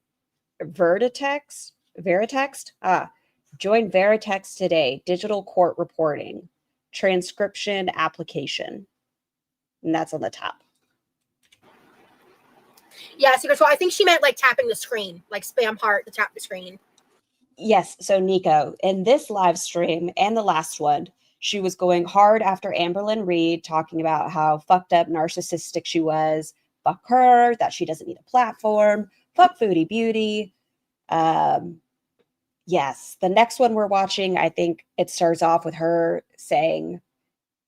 Veritext. Join Veritext today. Digital court reporting. Transcription application. And that's on the top. Yeah, Secret Soul. I think she meant like tapping the screen, like spam heart to tap the screen. Yes. So Nico, in this live stream and the last one, she was going hard after Amberlynn Reed, talking about how fucked up narcissistic she was. Fuck her, that she doesn't need a platform. Fuck Foodie Beauty. Yes. The next one we're watching, I think it starts off with her saying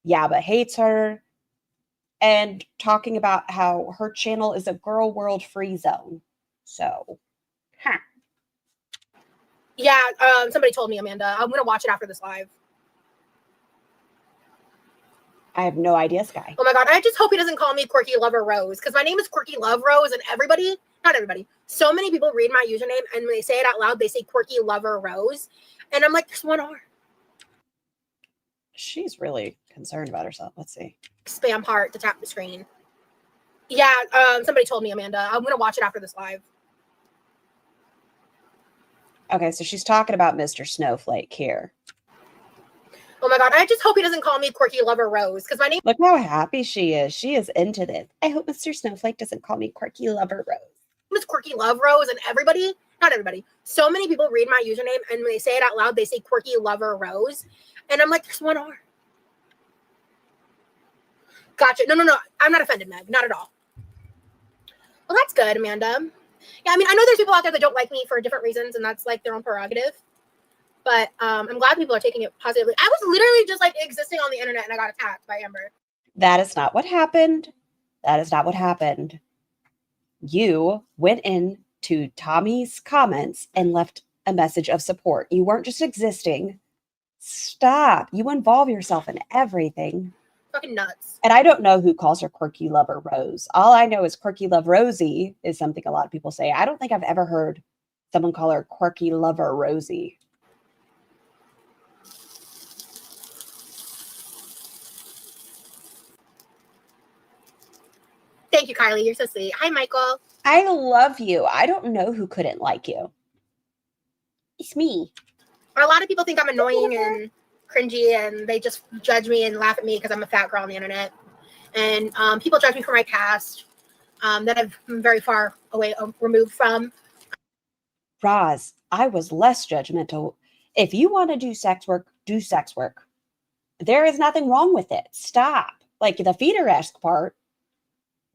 Yaba hates her and talking about how her channel is a Gorlworld free zone. So, Yeah, somebody told me, Amanda. I'm gonna watch it after this live. I have no idea, Sky. Oh my god, I just hope he doesn't call me Quirky Lover Rose because my name is Quirky Love Rose, and not everybody, so many people read my username and when they say it out loud, they say Quirky Lover Rose, and I'm like, there's one R. She's really concerned about herself. Let's see. Spam heart to tap the screen. Yeah, somebody told me, Amanda. I'm gonna watch it after this live. Okay, so she's talking about Mr. Snowflake here. Oh my god, I just hope he doesn't call me Quirky Lover Rose because my name. Look how happy she is. She is into this. I hope Mr. Snowflake doesn't call me Quirky Lover Rose. Is Quirky Love Rose, and not everybody, so many people read my username and when they say it out loud, they say Quirky Lover Rose, and I'm like, there's one R. Gotcha. No. I'm not offended, Meg. Not at all. Well, that's good, Amanda. Yeah, I mean, I know there's people out there that don't like me for different reasons, and that's like their own prerogative. But I'm glad people are taking it positively. I was literally just like existing on the internet and I got attacked by Amber. That is not what happened. That is not what happened. You went into Tommy's comments and left a message of support. You weren't just existing. Stop. You involve yourself in everything. Fucking nuts. And I don't know who calls her Quirky Lover Rose. All I know is QuirkyloveRosee is something a lot of people say. I don't think I've ever heard someone call her Quirky Lover Rosie. Thank you, Kylie. You're so sweet. Hi, Michael. I love you. I don't know who couldn't like you. It's me. A lot of people think I'm annoying and cringy, and they just judge me and laugh at me because I'm a fat girl on the internet. And people judge me for my past that I'm very far away removed from. Roz, I was less judgmental. If you want to do sex work, do sex work. There is nothing wrong with it. Stop. Like the feeder-esque part.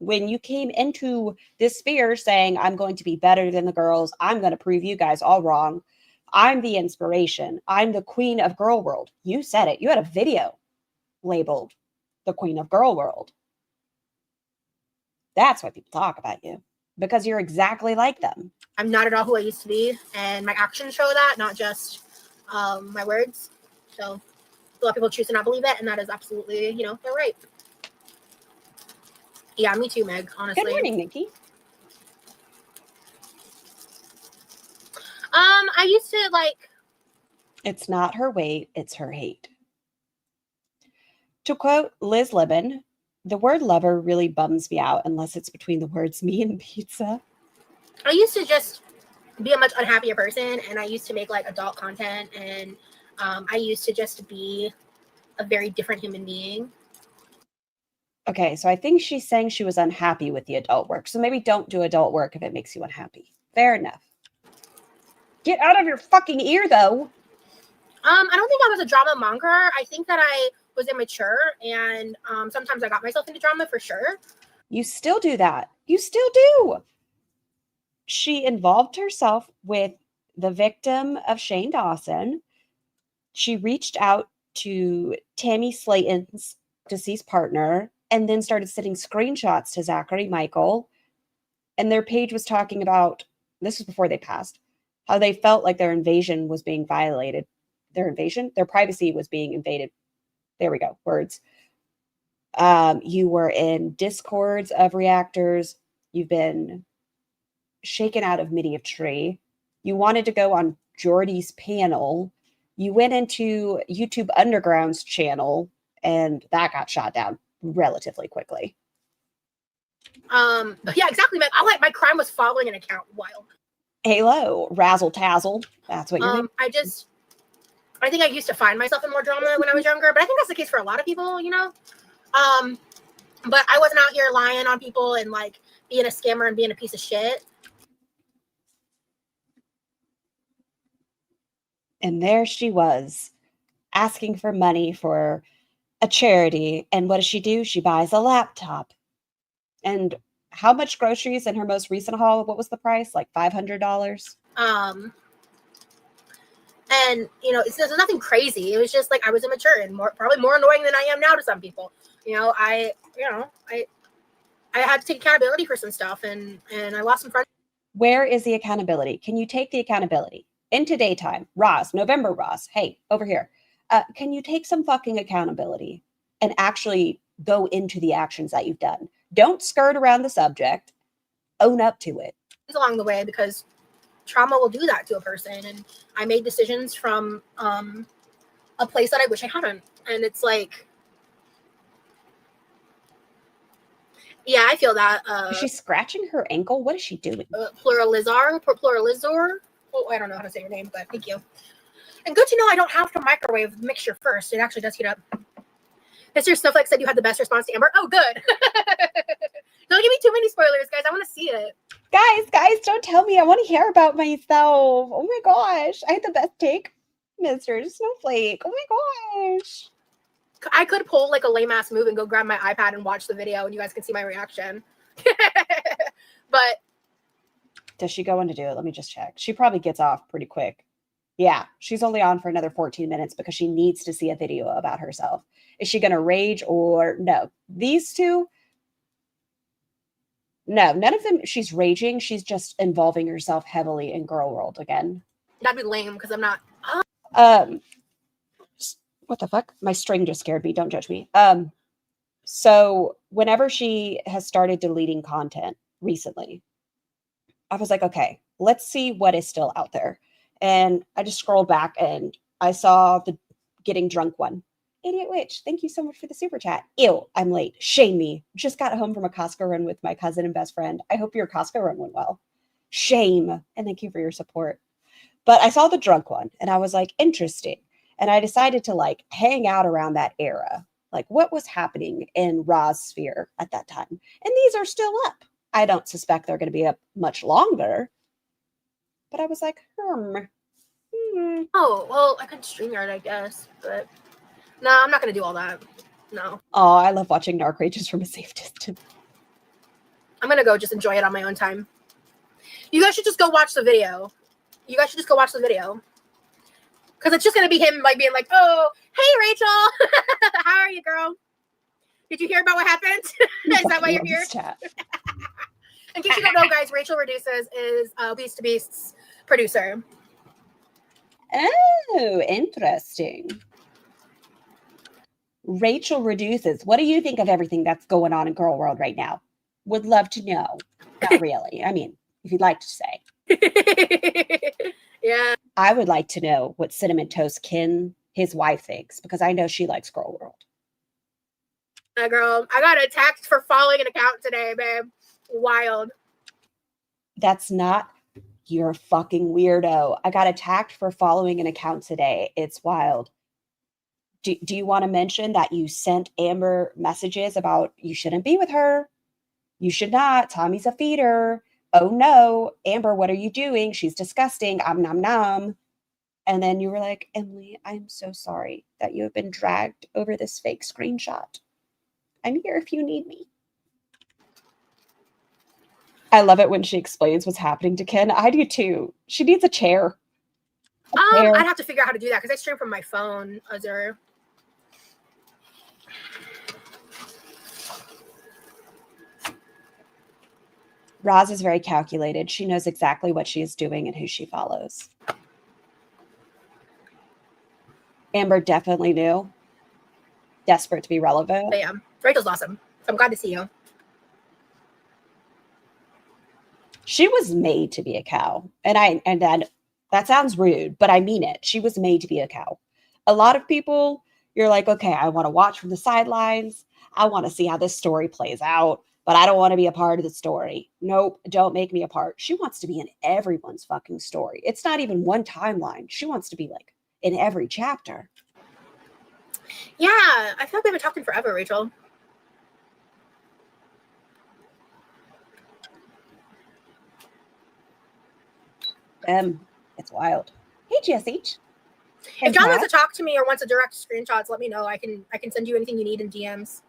When you came into this sphere saying, I'm going to be better than the girls, I'm going to prove you guys all wrong. I'm the inspiration. I'm the queen of Gorlworld. You said it. You had a video labeled the queen of Gorlworld. That's why people talk about you, because you're exactly like them. I'm not at all who I used to be, and my actions show that, not just my words. So a lot of people choose to not believe it, and that is absolutely, they're right. Yeah, me too, Meg, honestly. Good morning, Nikki. I used to It's not her weight, it's her hate. To quote Liz Libin, the word lover really bums me out unless it's between the words me and pizza. I used to just be a much unhappier person, and I used to make adult content, and I used to just be a very different human being. Okay, so I think she's saying she was unhappy with the adult work. So maybe don't do adult work if it makes you unhappy. Fair enough. Get out of your fucking ear, though. I don't think I was a drama monger. I think that I was immature, and sometimes I got myself into drama for sure. You still do that. You still do. She involved herself with the victim of Shane Dawson. She reached out to Tammy Slayton's deceased partner and then started sending screenshots to Zachary Michael. And their page was talking about, this was before they passed, how they felt like their invasion was being violated. Their privacy was being invaded. There we go, words. You were in discords of reactors. You've been shaken out of Chimichurri. You wanted to go on Jordy's panel. You went into YouTube Underground's channel, and that got shot down relatively quickly. Yeah, exactly, man. My crime was following an account. Wild. Halo, razzle tazzle. That's what you're doing. I think I used to find myself in more drama when I was younger, but I think that's the case for a lot of people, you know? But I wasn't out here lying on people and like being a scammer and being a piece of shit. And there she was, asking for money for a charity. And what does she do? She buys a laptop. And how much groceries in her most recent haul? What was the price? Like $500? And, you know, there's nothing crazy. It was just like I was immature and probably more annoying than I am now to some people. You know, I had to take accountability for some stuff and I lost some friends. Where is the accountability? Can you take the accountability? Into daytime, Roz, November Roz, hey, over here. Can you take some fucking accountability and actually go into the actions that you've done? Don't skirt around the subject. Own up to it. Along the way, because trauma will do that to a person. And I made decisions from a place that I wish I hadn't. And it's like, yeah, I feel that. Is she scratching her ankle? What is she doing? Pluralizor. Oh, I don't know how to say your name, but thank you. And good to know I don't have to microwave the mixture first. It actually does heat up. Mr. Snowflake said you had the best response to Amber. Oh, good. Don't give me too many spoilers, guys. I want to see it. Guys, don't tell me. I want to hear about myself. Oh my gosh. I had the best take, Mr. Snowflake. Oh my gosh. I could pull like a lame ass move and go grab my iPad and watch the video and you guys can see my reaction. But does she go in to do it? Let me just check. She probably gets off pretty quick. Yeah, she's only on for another 14 minutes because she needs to see a video about herself. Is she going to rage or no? These two, no, none of them. She's raging. She's just involving herself heavily in Gorlworld again. That'd be lame because I'm not. What the fuck? My string just scared me. Don't judge me. So whenever she has started deleting content recently, I was like, okay, let's see what is still out there. And I just scrolled back and I saw the getting drunk one. Idiot Witch, thank you so much for the super chat. Ew, I'm late. Shame me. Just got home from a Costco run with my cousin and best friend. I hope your Costco run went well. Shame. And thank you for your support. But I saw the drunk one and I was like, interesting. And I decided to like hang out around that era. Like what was happening in Ra's sphere at that time. And these are still up. I don't suspect they're going to be up much longer. But I was like, Oh, well, I could StreamYard, I guess. But no, I'm not going to do all that. No. Oh, I love watching Narc Rages from a safe distance. I'm going to go just enjoy it on my own time. You guys should just go watch the video. Because it's just going to be him like being like, oh, hey, Rachel. How are you, girl? Did you hear about what happened? Is that why you're here? In case you don't know, guys, Rachel Reduces is Beast to Beast's producer. Oh, interesting. Rachel Reduces. What do you think of everything that's going on in Gorlworld right now? Would love to know. Not really. I mean, if you'd like to say. Yeah. I would like to know what Cinnamon Toast Kin, his wife, thinks, because I know she likes Gorlworld. Girl, I got attacked for following an account today, babe. Wild. That's not you're a fucking weirdo. I got attacked for following an account today. It's wild. Do you want to mention that you sent Amber messages about you shouldn't be with her? You should not. Tommy's a feeder. Oh no, Amber, what are you doing? She's disgusting. Nom nom. And then you were like, Emily, I'm so sorry that you have been dragged over this fake screenshot. I'm here if you need me. I love it when she explains what's happening to Ken. I do too. She needs a chair. I'd have to figure out how to do that because I stream from my phone. Roz is very calculated. She knows exactly what she is doing and who she follows. Amber definitely knew. Desperate to be relevant. But yeah, Rachel's awesome. So I'm glad to see you. She was made to be a cow. And that sounds rude, but I mean it. She was made to be a cow. A lot of people, you're like, okay, I want to watch from the sidelines. I want to see how this story plays out, but I don't want to be a part of the story. Nope, don't make me a part. She wants to be in everyone's fucking story. It's not even one timeline. She wants to be like in every chapter. Yeah, I feel like we haven't talked in forever, Rachel. It's wild. Hey, GSH. If John wants to talk to me or wants to direct screenshots, let me know. I can send you anything you need in DMs.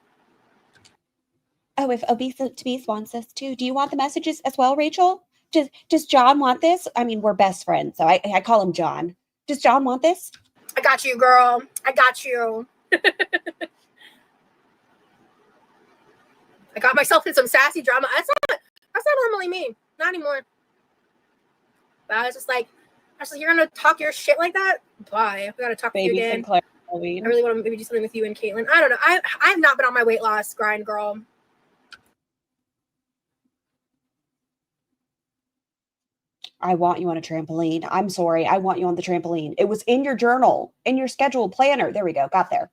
Oh, if Obese wants this too. Do you want the messages as well, Rachel? Does John want this? I mean, we're best friends, so I call him John. Does John want this? I got you, girl. I got you. I got myself in some sassy drama. That's not normally me. Not anymore. But I was just like, you're gonna talk your shit like that? Bye. We gotta talk to you again. I really want to maybe do something with you and Caitlin. I don't know. I've not been on my weight loss grind, girl. I want you on a trampoline. I'm sorry. I want you on the trampoline. It was in your journal, in your schedule planner. There we go. Got there.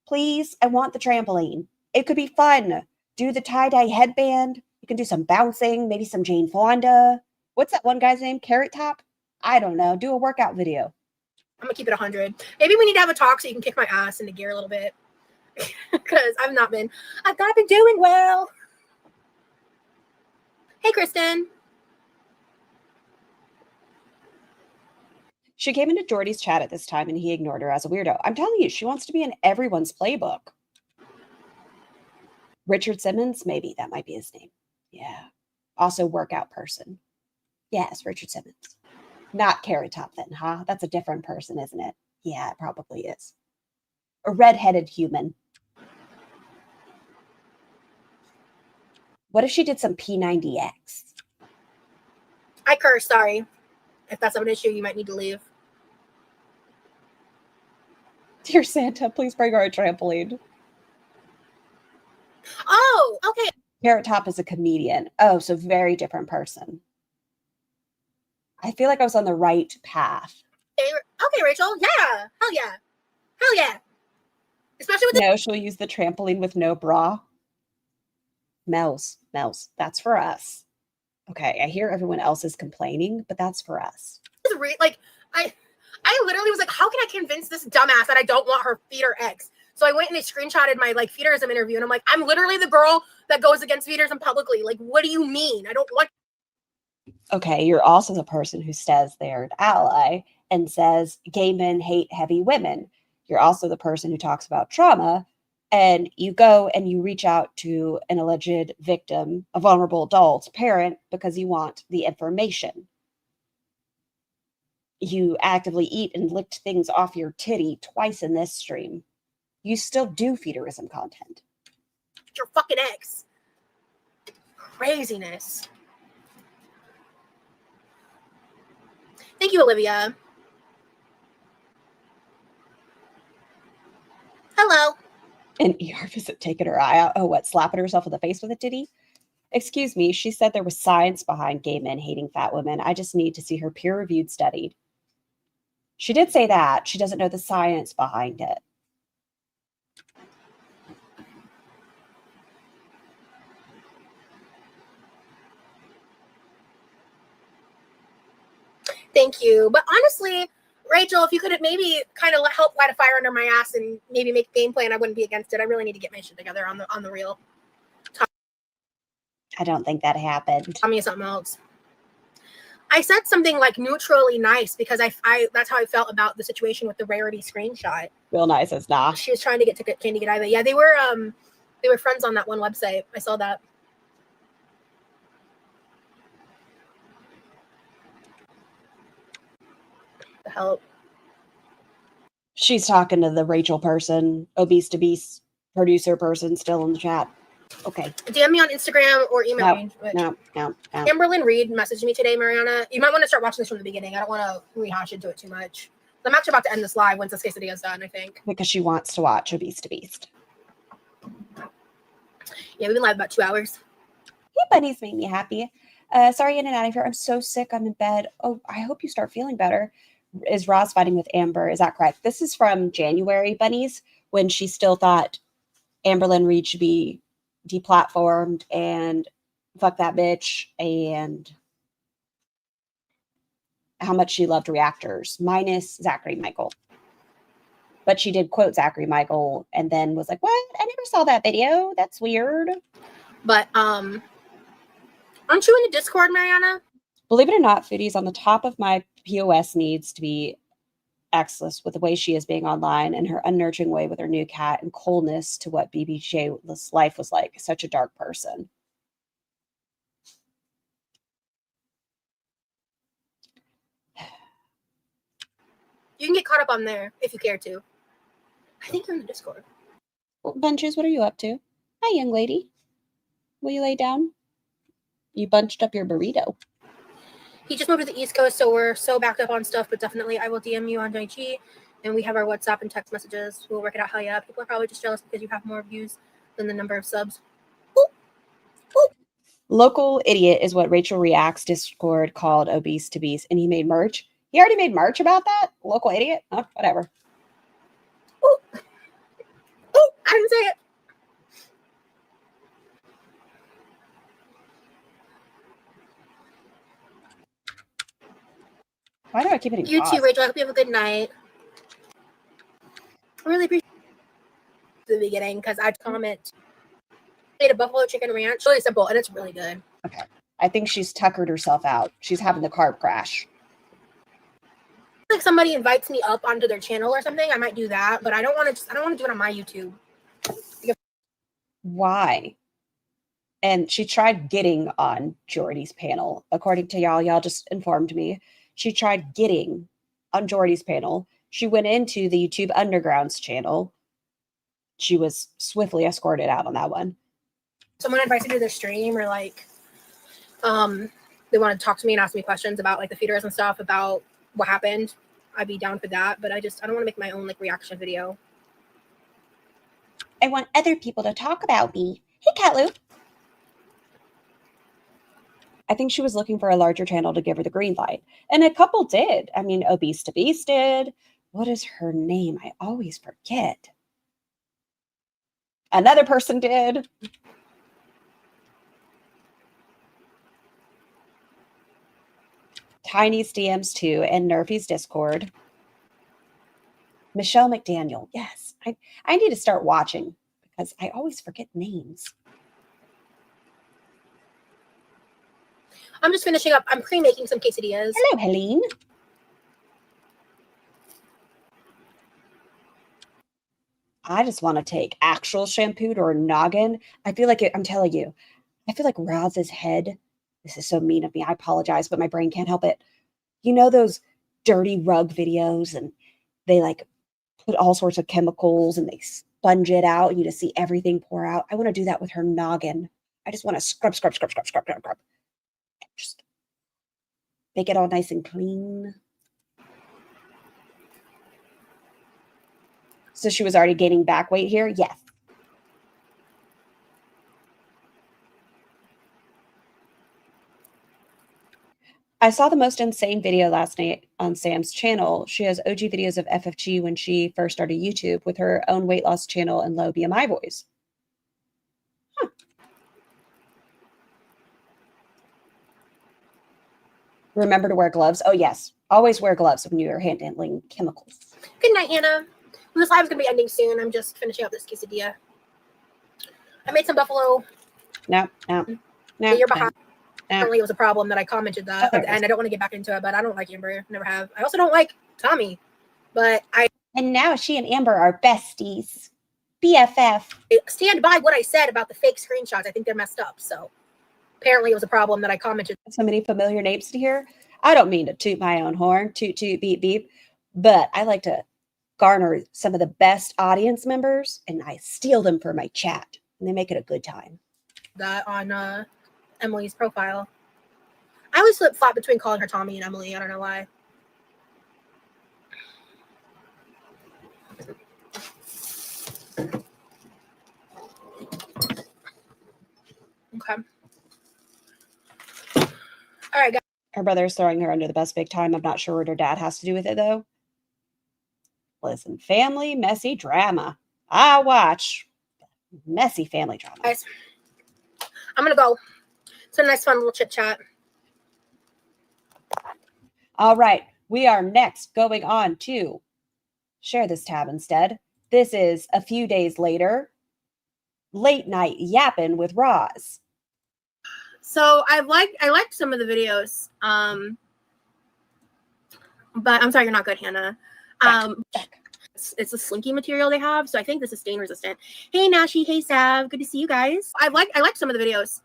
Please, I want the trampoline. It could be fun. Do the tie-dye headband. You can do some bouncing, maybe some Jane Fonda. What's that one guy's name? Carrot Top? I don't know. Do a workout video. I'm going to keep it 100. Maybe we need to have a talk so you can kick my ass into gear a little bit. Because I've not been doing well. Hey, Kristen. She came into Jordy's chat at this time and he ignored her as a weirdo. I'm telling you, she wants to be in everyone's playbook. Richard Simmons, maybe that might be his name. Yeah. Also workout person. Yes, Richard Simmons. Not Carrot Top then, huh? That's a different person, isn't it? Yeah, it probably is. A redheaded human. What if she did some P90X? I curse, sorry. If that's an issue, you might need to leave. Dear Santa, please bring her a trampoline. Oh, okay. Carrot Top is a comedian. Oh, so very different person. I feel like I was on the right path. Okay, Rachel. Yeah. Hell yeah. Hell yeah. Especially with No, she'll use the trampoline with no bra. Mel's. That's for us. Okay, I hear everyone else is complaining, but that's for us. Like, I literally was like, how can I convince this dumbass that I don't want her feeder eggs? So I went and I screenshotted my like feederism interview, and I'm like, I'm literally the girl that goes against feederism publicly. Like, what do you mean? I don't want. Okay, you're also the person who says they're an ally and says gay men hate heavy women. You're also the person who talks about trauma, and you go and you reach out to an alleged victim, a vulnerable adult parent, because you want the information. You actively eat and licked things off your titty twice in this stream. You still do feederism content. Your fucking eggs. Craziness. Thank you, Olivia. Hello. An ER visit taking her eye out. Oh, what? Slapping herself in the face with a titty? Excuse me. She said there was science behind gay men hating fat women. I just need to see her peer-reviewed study. She did say that. She doesn't know the science behind it. Thank you. But honestly, Rachel, if you could maybe kind of help light a fire under my ass and maybe make a game plan, I wouldn't be against it. I really need to get my shit together on the real. I don't think that happened. Tell me something else. I said something like neutrally nice because I that's how I felt about the situation with the rarity screenshot. Real nice as nah. She was trying to get to Candy Godiva. Yeah, they were friends on that one website. I saw that. The help. She's talking to the Rachel person, obese to beast producer person still in the chat. Okay. DM me on Instagram or email me. No. Amberlynn Reed messaged me today, Mariana. You might want to start watching this from the beginning. I don't want to rehash into it too much. I'm actually about to end this live once this quesadilla is done, I think. Because she wants to watch Obese to Beast. Yeah, we've been live about 2 hours. Hey, bunnies made me happy. Sorry, in and out of here. I'm so sick. I'm in bed. Oh, I hope you start feeling better. Is Roz fighting with Amber? Is that correct? This is from January, bunnies, when she still thought Amberlynn Reed should be deplatformed and fuck that bitch and how much she loved reactors, minus Zachary Michael. But she did quote Zachary Michael and then was like, what? I never saw that video. That's weird. But aren't you in the Discord, Mariana? Believe it or not, Foodie's on the top of my POS needs to be excellent with the way she is being online and her unnurturing way with her new cat and coldness to what BBJ's life was like. Such a dark person. You can get caught up on there if you care to. I think you're in the Discord. Well, Bunches, what are you up to? Hi, young lady. Will you lay down? You bunched up your burrito. He just moved to the East Coast, so we're so backed up on stuff, but definitely I will DM you on IG, and we have our WhatsApp and text messages. We'll work it out. Hell yeah. People are probably just jealous because you have more views than the number of subs. Ooh. Ooh. Local idiot is what Rachel Reacts Discord called Obese to Beast, and he made merch. He already made merch about that? Local idiot? Huh? Whatever. Ooh. Ooh, I didn't say it. Why do I keep hitting You pause? too, Rachel. I hope you have a good night. I really appreciate the beginning because I'd comment. Made a buffalo chicken ranch. Really simple, and it's really good. Okay. I think she's tuckered herself out. She's having the carb crash. Like somebody invites me up onto their channel or something, I might do that, but I don't want to do it on my YouTube. Why? And she tried getting on Jordy's panel. According to y'all just informed me. She tried getting on Jordy's panel. She went into the YouTube Underground's channel. She was swiftly escorted out on that one. Someone invites me to their stream or like they want to talk to me and ask me questions about like the feeders and stuff about what happened. I'd be down for that, but I don't want to make my own like reaction video. I want other people to talk about me. Hey, Catloo. I think she was looking for a larger channel to give her the green light. And a couple did. I mean, Obese to Beast did. What is her name? I always forget. Another person did. Tiny's DMs too, and Nerfy's Discord. Michelle McDaniel. Yes. I need to start watching because I always forget names. I'm just finishing up. I'm pre-making some quesadillas. Hello, Helene. I just want to take actual shampoo to her noggin. I feel like I'm telling you, I feel like Roz's head. This is so mean of me. I apologize, but my brain can't help it. You know those dirty rug videos and they like put all sorts of chemicals and they sponge it out and you just see everything pour out. I want to do that with her noggin. I just want to scrub. Just make it all nice and clean. So she was already gaining back weight here? Yes. I saw the most insane video last night on Sam's channel. She has OG videos of FFG when she first started YouTube with her own weight loss channel and low BMI boys. Huh. Remember to wear gloves. Oh, yes. Always wear gloves when you're handling chemicals. Good night, Hannah. This live's going to be ending soon. I'm just finishing up this quesadilla. I made some buffalo. No. You're behind. Apparently, it was a problem that I commented that, and I don't want to get back into it, but I don't like Amber. Never have. I also don't like Tommy, but And now she and Amber are besties. BFF. I stand by what I said about the fake screenshots. I think they're messed up, so apparently it was a problem that I commented. So many familiar names to hear. I don't mean to toot my own horn, toot, toot, beep, beep, but I like to garner some of the best audience members, and I steal them for my chat. and they make it a good time. That on Emily's profile. I always flip flop between calling her Tommy and Emily. I don't know why. Okay. All right, guys. Her brother's throwing her under the bus big time. I'm not sure what her dad has to do with it, though. Listen, family, messy drama. I watch messy family drama. Guys, I'm going to go. It's a nice, fun little chit-chat. All right. We are next going on to share this tab instead. This is a few days later. Late night yapping with Roz. So I liked some of the videos. But I'm sorry, you're not good, Hannah. It's a slinky material they have, so I think this is stain resistant. Hey Nashi, hey Sav, good to see you guys. I liked some of the videos.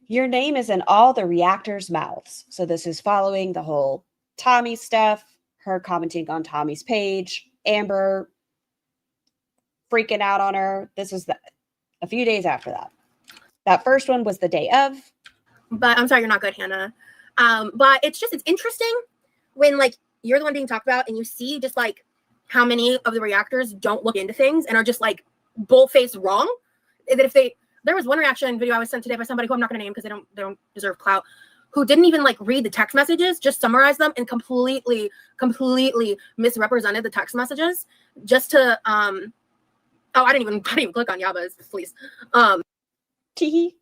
Your name is in all the reactors' mouths. So this is following the whole Tommy stuff, her commenting on Tommy's page, Amber freaking out on her. This was a few days after that. That first one was the day of. But I'm sorry, you're not good, Hannah. But it's interesting when like you're the one being talked about and you see just like how many of the reactors don't look into things and are just like bull-faced wrong. That there was one reaction video I was sent today by somebody who I'm not going to name because they don't deserve clout, who didn't even like read the text messages, just summarized them and completely misrepresented the text messages just to I didn't even click on Yaba's, please. Teehee.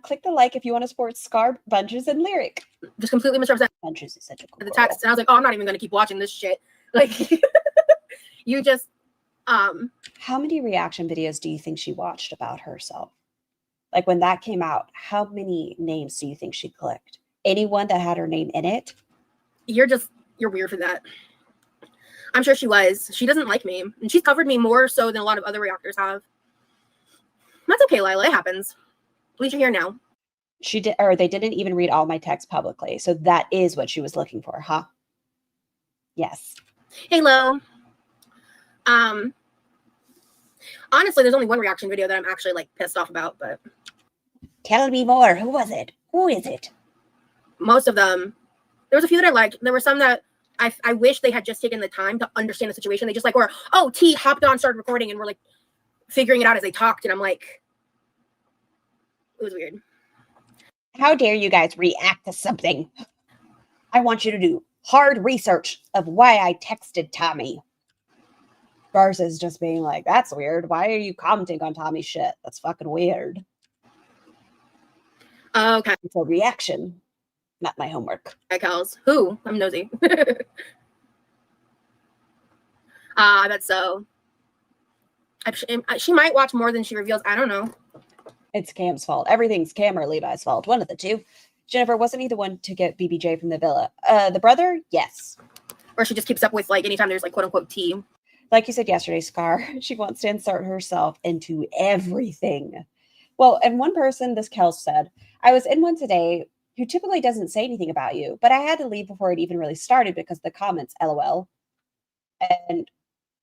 Click the like if you want to support Scar, Bunches, and Lyric. Just completely misrepresent Bunches is such a cool the text. And I was like, oh, I'm not even going to keep watching this shit. Like, you just, How many reaction videos do you think she watched about herself? Like when that came out, how many names do you think she clicked? Anyone that had her name in it? You're weird for that. I'm sure she was. She doesn't like me. And she's covered me more so than a lot of other reactors have. That's okay, Lila. It happens. At least you're here now. They didn't even read all my texts publicly. So that is what she was looking for, huh? Yes. Hey, Lo. Honestly, there's only one reaction video that I'm actually like pissed off about, but tell me more. Who was it? Who is it? Most of them. There was a few that I liked. There were some that I wish they had just taken the time to understand the situation. They just like were, oh, T hopped on, started recording, and we're like figuring it out as they talked. And I'm like, it was weird. How dare you guys react to something? I want you to do hard research of why I texted Tommy. Versus just being like, that's weird. Why are you commenting on Tommy's shit? That's fucking weird. Okay. It's a reaction, not my homework. Hi, Kels. Who? I'm nosy. I bet so. She might watch more than she reveals. I don't know. It's Cam's fault. Everything's Cam or Levi's fault. One of the two. Jennifer, wasn't he the one to get BBJ from the villa? The brother? Yes. Or she just keeps up with, like, anytime there's, like, quote-unquote tea. Like you said yesterday, Scar, she wants to insert herself into everything. Well, and one person, this Kels said, I was in one today who typically doesn't say anything about you, but I had to leave before it even really started because the comments, LOL. And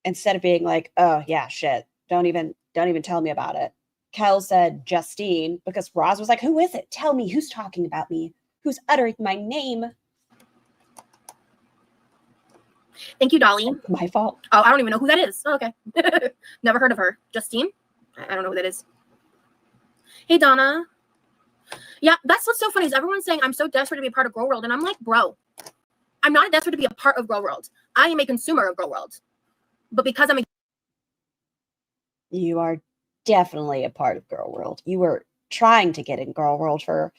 instead of being like, oh, yeah, shit, don't even tell me about it. Kel said Justine because Roz was like, who is it? Tell me who's talking about me, who's uttering my name. Thank you, Dolly. My fault. Oh, I don't even know who that is. Oh, okay. Never heard of her. Justine? I don't know who that is. Hey, Donna. Yeah, that's what's so funny is everyone's saying I'm so desperate to be a part of Gorlworld. And I'm like, bro, I'm not desperate to be a part of Gorlworld. I am a consumer of Gorlworld. But because I'm a... You are definitely a part of Gorlworld. You were trying to get in Gorlworld for,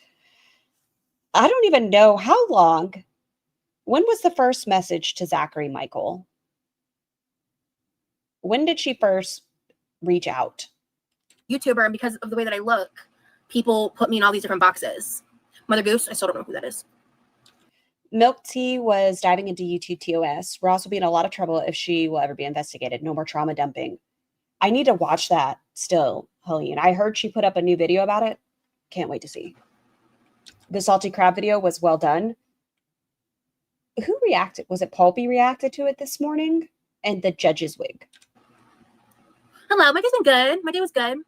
I don't even know how long. When was the first message to Zachary Michael? When did she first reach out? YouTuber, and because of the way that I look, people put me in all these different boxes. Mother Goose, I still don't know who that is. Milk Tea was diving into YouTube TOS. Ross will be in a lot of trouble if she will ever be investigated. No more trauma dumping. I need to watch that still, Helene. I heard she put up a new video about it. Can't wait to see. The salty crab video was well done. Who reacted? Was it Pulpy reacted to it this morning? And the judge's wig. Hello, my day's been good. My day was good.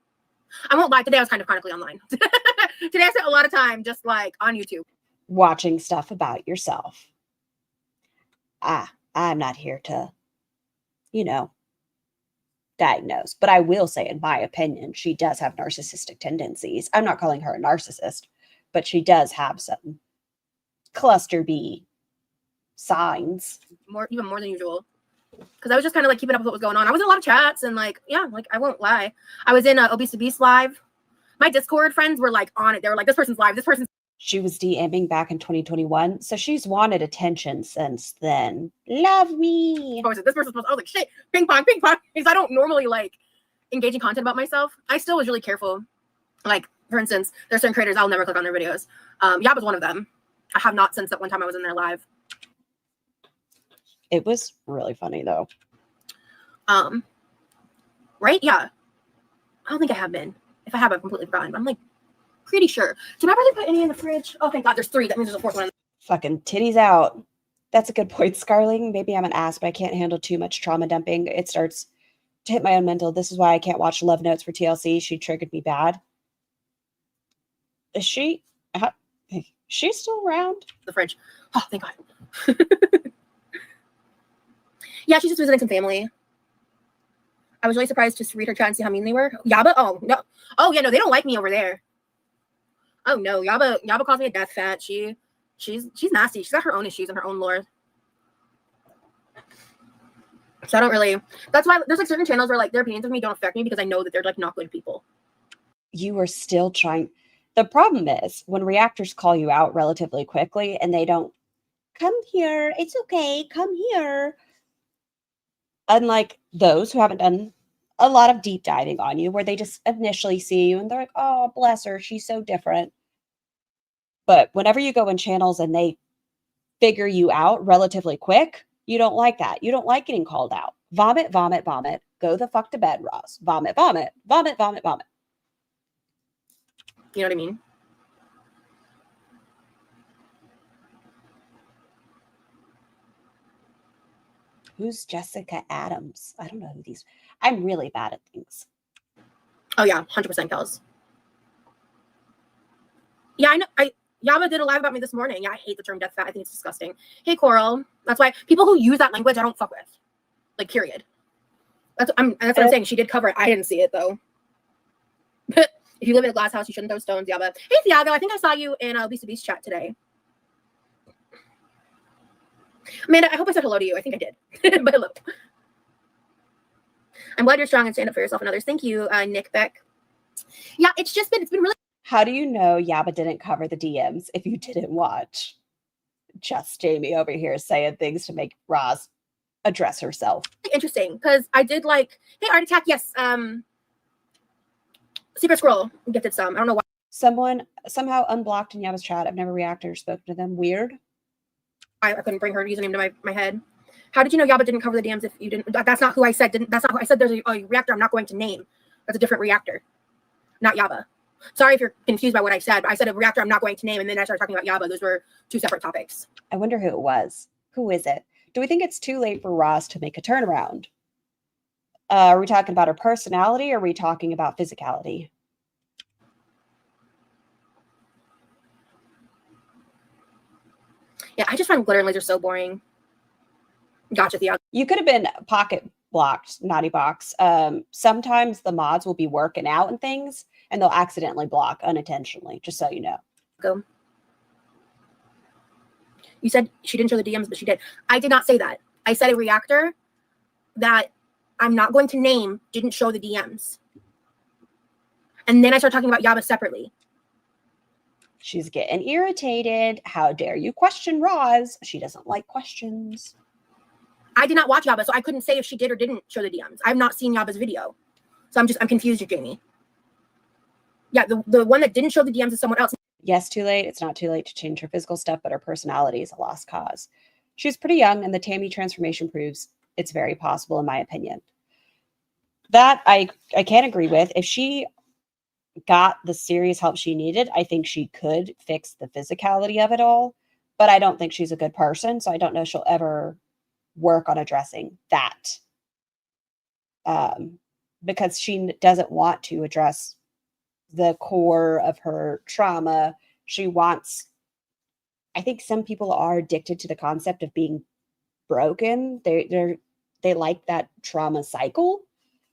I won't lie. Today I was kind of chronically online. Today I spent a lot of time just like on YouTube. Watching stuff about yourself. I'm not here to, diagnose, but I will say, in my opinion, she does have narcissistic tendencies. I'm not calling her a narcissist, but she does have some cluster B signs. Even more than usual. Because I was just kind of like keeping up with what was going on. I was in a lot of chats and like, yeah, like I won't lie. I was in Obese to Beast live. My Discord friends were like on it. They were like, this person's live. This person's. She was DMing back in 2021. So she's wanted attention since then. Love me. This person's supposed. I was like, shit, ping pong. Because I don't normally like engage in content about myself. I still was really careful. Like, for instance, there's certain creators I'll never click on their videos. Yab was one of them. I have not since that one time I was in there live. It was really funny though. Right? Yeah. I don't think I have been. If I have, I've completely forgotten. But I'm like pretty sure. Did my brother put any in the fridge? Oh, thank God. There's 3. That means there's a 4th one. Fucking titties out. That's a good point, Scarling. Maybe I'm an ass, but I can't handle too much trauma dumping. It starts to hit my own mental. This is why I can't watch Love Notes for TLC. She triggered me bad. Is she? She's still around? The fridge. Oh, thank God. Yeah, she's just visiting some family. I was really surprised just to read her chat and see how mean they were. Yaba? Oh, no. Oh, yeah, no, they don't like me over there. Oh, no. Yaba calls me a death fat. She's nasty. She's got her own issues and her own lore. So I don't really... That's why there's like certain channels where like their opinions of me don't affect me because I know that they're like not good people. You are still trying... The problem is when reactors call you out relatively quickly and they don't come here. It's okay. Come here. Unlike those who haven't done a lot of deep diving on you, where they just initially see you and they're like, oh, bless her, she's so different. But whenever you go in channels and they figure you out relatively quick, you don't like that. You don't like getting called out. Vomit, vomit, vomit. Go the fuck to bed, Ross. Vomit, vomit, vomit, vomit, vomit. You know what I mean? Who's Jessica Adams? I don't know who these... I'm really bad at things. Oh, yeah. 100% Kels. Yeah, I know. Yaba did a live about me this morning. Yeah, I hate the term death fat. I think it's disgusting. Hey, Coral. That's why people who use that language, I don't fuck with. Like, period. That's what I'm saying. She did cover it. I didn't see it, though. If you live in a glass house, you shouldn't throw stones, Yaba. Hey, Thiago. I think I saw you in Obese to Beast chat today. Amanda, I hope I said hello to you. I think I did. But hello. I'm glad you're strong and stand up for yourself and others. Thank you, Nick Beck. Yeah, it's been really... How do you know Yaba didn't cover the DMs if you didn't watch? Just Jamie over here saying things to make Roz address herself. Interesting, because I did like, hey, Art Attack, yes. Secret Scroll gifted some. I don't know why. Someone somehow unblocked in Yaba's chat. I've never reacted or spoken to them. Weird. I couldn't bring her username to my head. How did you know Yaba didn't cover the DMs if you didn't? That's not who I said. That's not who I said. There's a reactor I'm not going to name. That's a different reactor, not Yaba. Sorry if you're confused by what I said. But I said a reactor I'm not going to name, and then I started talking about Yaba. Those were 2 separate topics. I wonder who it was. Who is it? Do we think it's too late for Roz to make a turnaround? Are we talking about her personality or are we talking about physicality? Yeah, I just find glitter and laser so boring. Gotcha, Theo. You could have been pocket blocked, Naughty Box. Sometimes the mods will be working out and things, and they'll accidentally block unintentionally, just so you know. Go. You said she didn't show the DMs, but she did. I did not say that. I said a reactor that I'm not going to name didn't show the DMs. And then I started talking about Yaba separately. She's getting irritated. How dare you question Roz? She doesn't like questions. I did not watch Yaba, so I couldn't say if she did or didn't show the DMs. I've not seen Yaba's video. So I'm confused, Jamie. Yeah, the one that didn't show the DMs is someone else. Yes, too late. It's not too late to change her physical stuff, but her personality is a lost cause. She's pretty young, and the Tammy transformation proves it's very possible, in my opinion. That I can't agree with. If she got the serious help she needed, I think she could fix the physicality of it all. But I don't think she's a good person, so I don't know if she'll ever work on addressing that. because she doesn't want to address the core of her trauma. She wants, I think some people are addicted to the concept of being broken. They like that trauma cycle.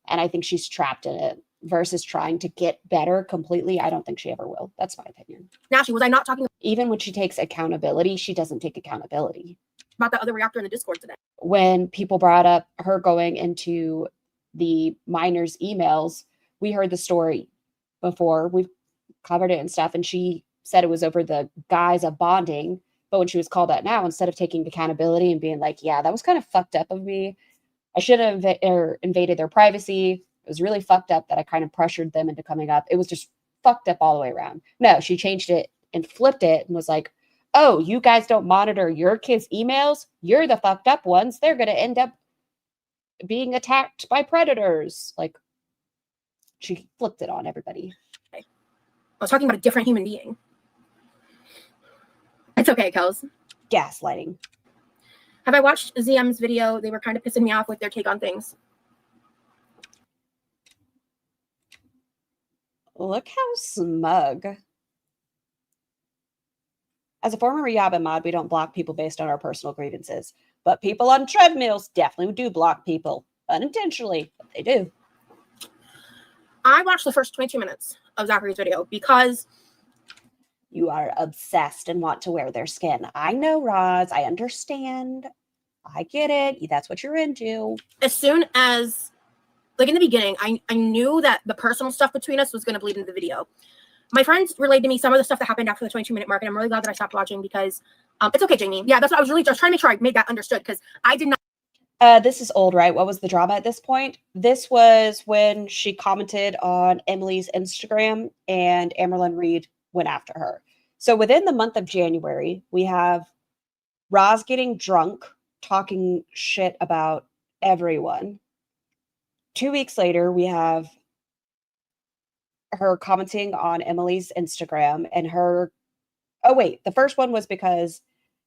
And I think she's trapped in it versus trying to get better completely. I don't think she ever will. That's my opinion. Now, was I not talking even when she takes accountability, she doesn't take accountability. About the other reactor in the Discord today? When people brought up her going into the minors' emails, we heard the story before. We've covered it and stuff. And she said it was over the guise of bonding. But when she was called out now, instead of taking accountability and being like, yeah, that was kind of fucked up of me. I should have invaded their privacy. It was really fucked up that I kind of pressured them into coming up. It was just fucked up all the way around. No, she changed it and flipped it and was like, oh, you guys don't monitor your kids' emails? You're the fucked up ones. They're going to end up being attacked by predators. Like, she flipped it on everybody. I was talking about a different human being. It's okay, Kels. Gaslighting. Have I watched ZM's video? They were kind of pissing me off with their take on things. Look how smug. As a former Yaba mod, we don't block people based on our personal grievances. But people on treadmills definitely do block people. Unintentionally, but they do. I watched the first 22 minutes of Zachary's video because you are obsessed and want to wear their skin. I know, Roz. I understand. I get it. That's what you're into. As soon as, like in the beginning, I knew that the personal stuff between us was going to bleed into the video. My friends relayed to me some of the stuff that happened after the 22-minute mark, and I'm really glad that I stopped watching because it's okay, Jamie. Yeah, that's what I was trying to make sure I made that understood because I did not. This is old, right? What was the drama at this point? This was when she commented on Emily's Instagram and Amberlynn Reed went after her. So within the month of January, we have Roz getting drunk, talking shit about everyone. 2 weeks later, we have her commenting on Emily's Instagram and her... Oh, wait. The first one was because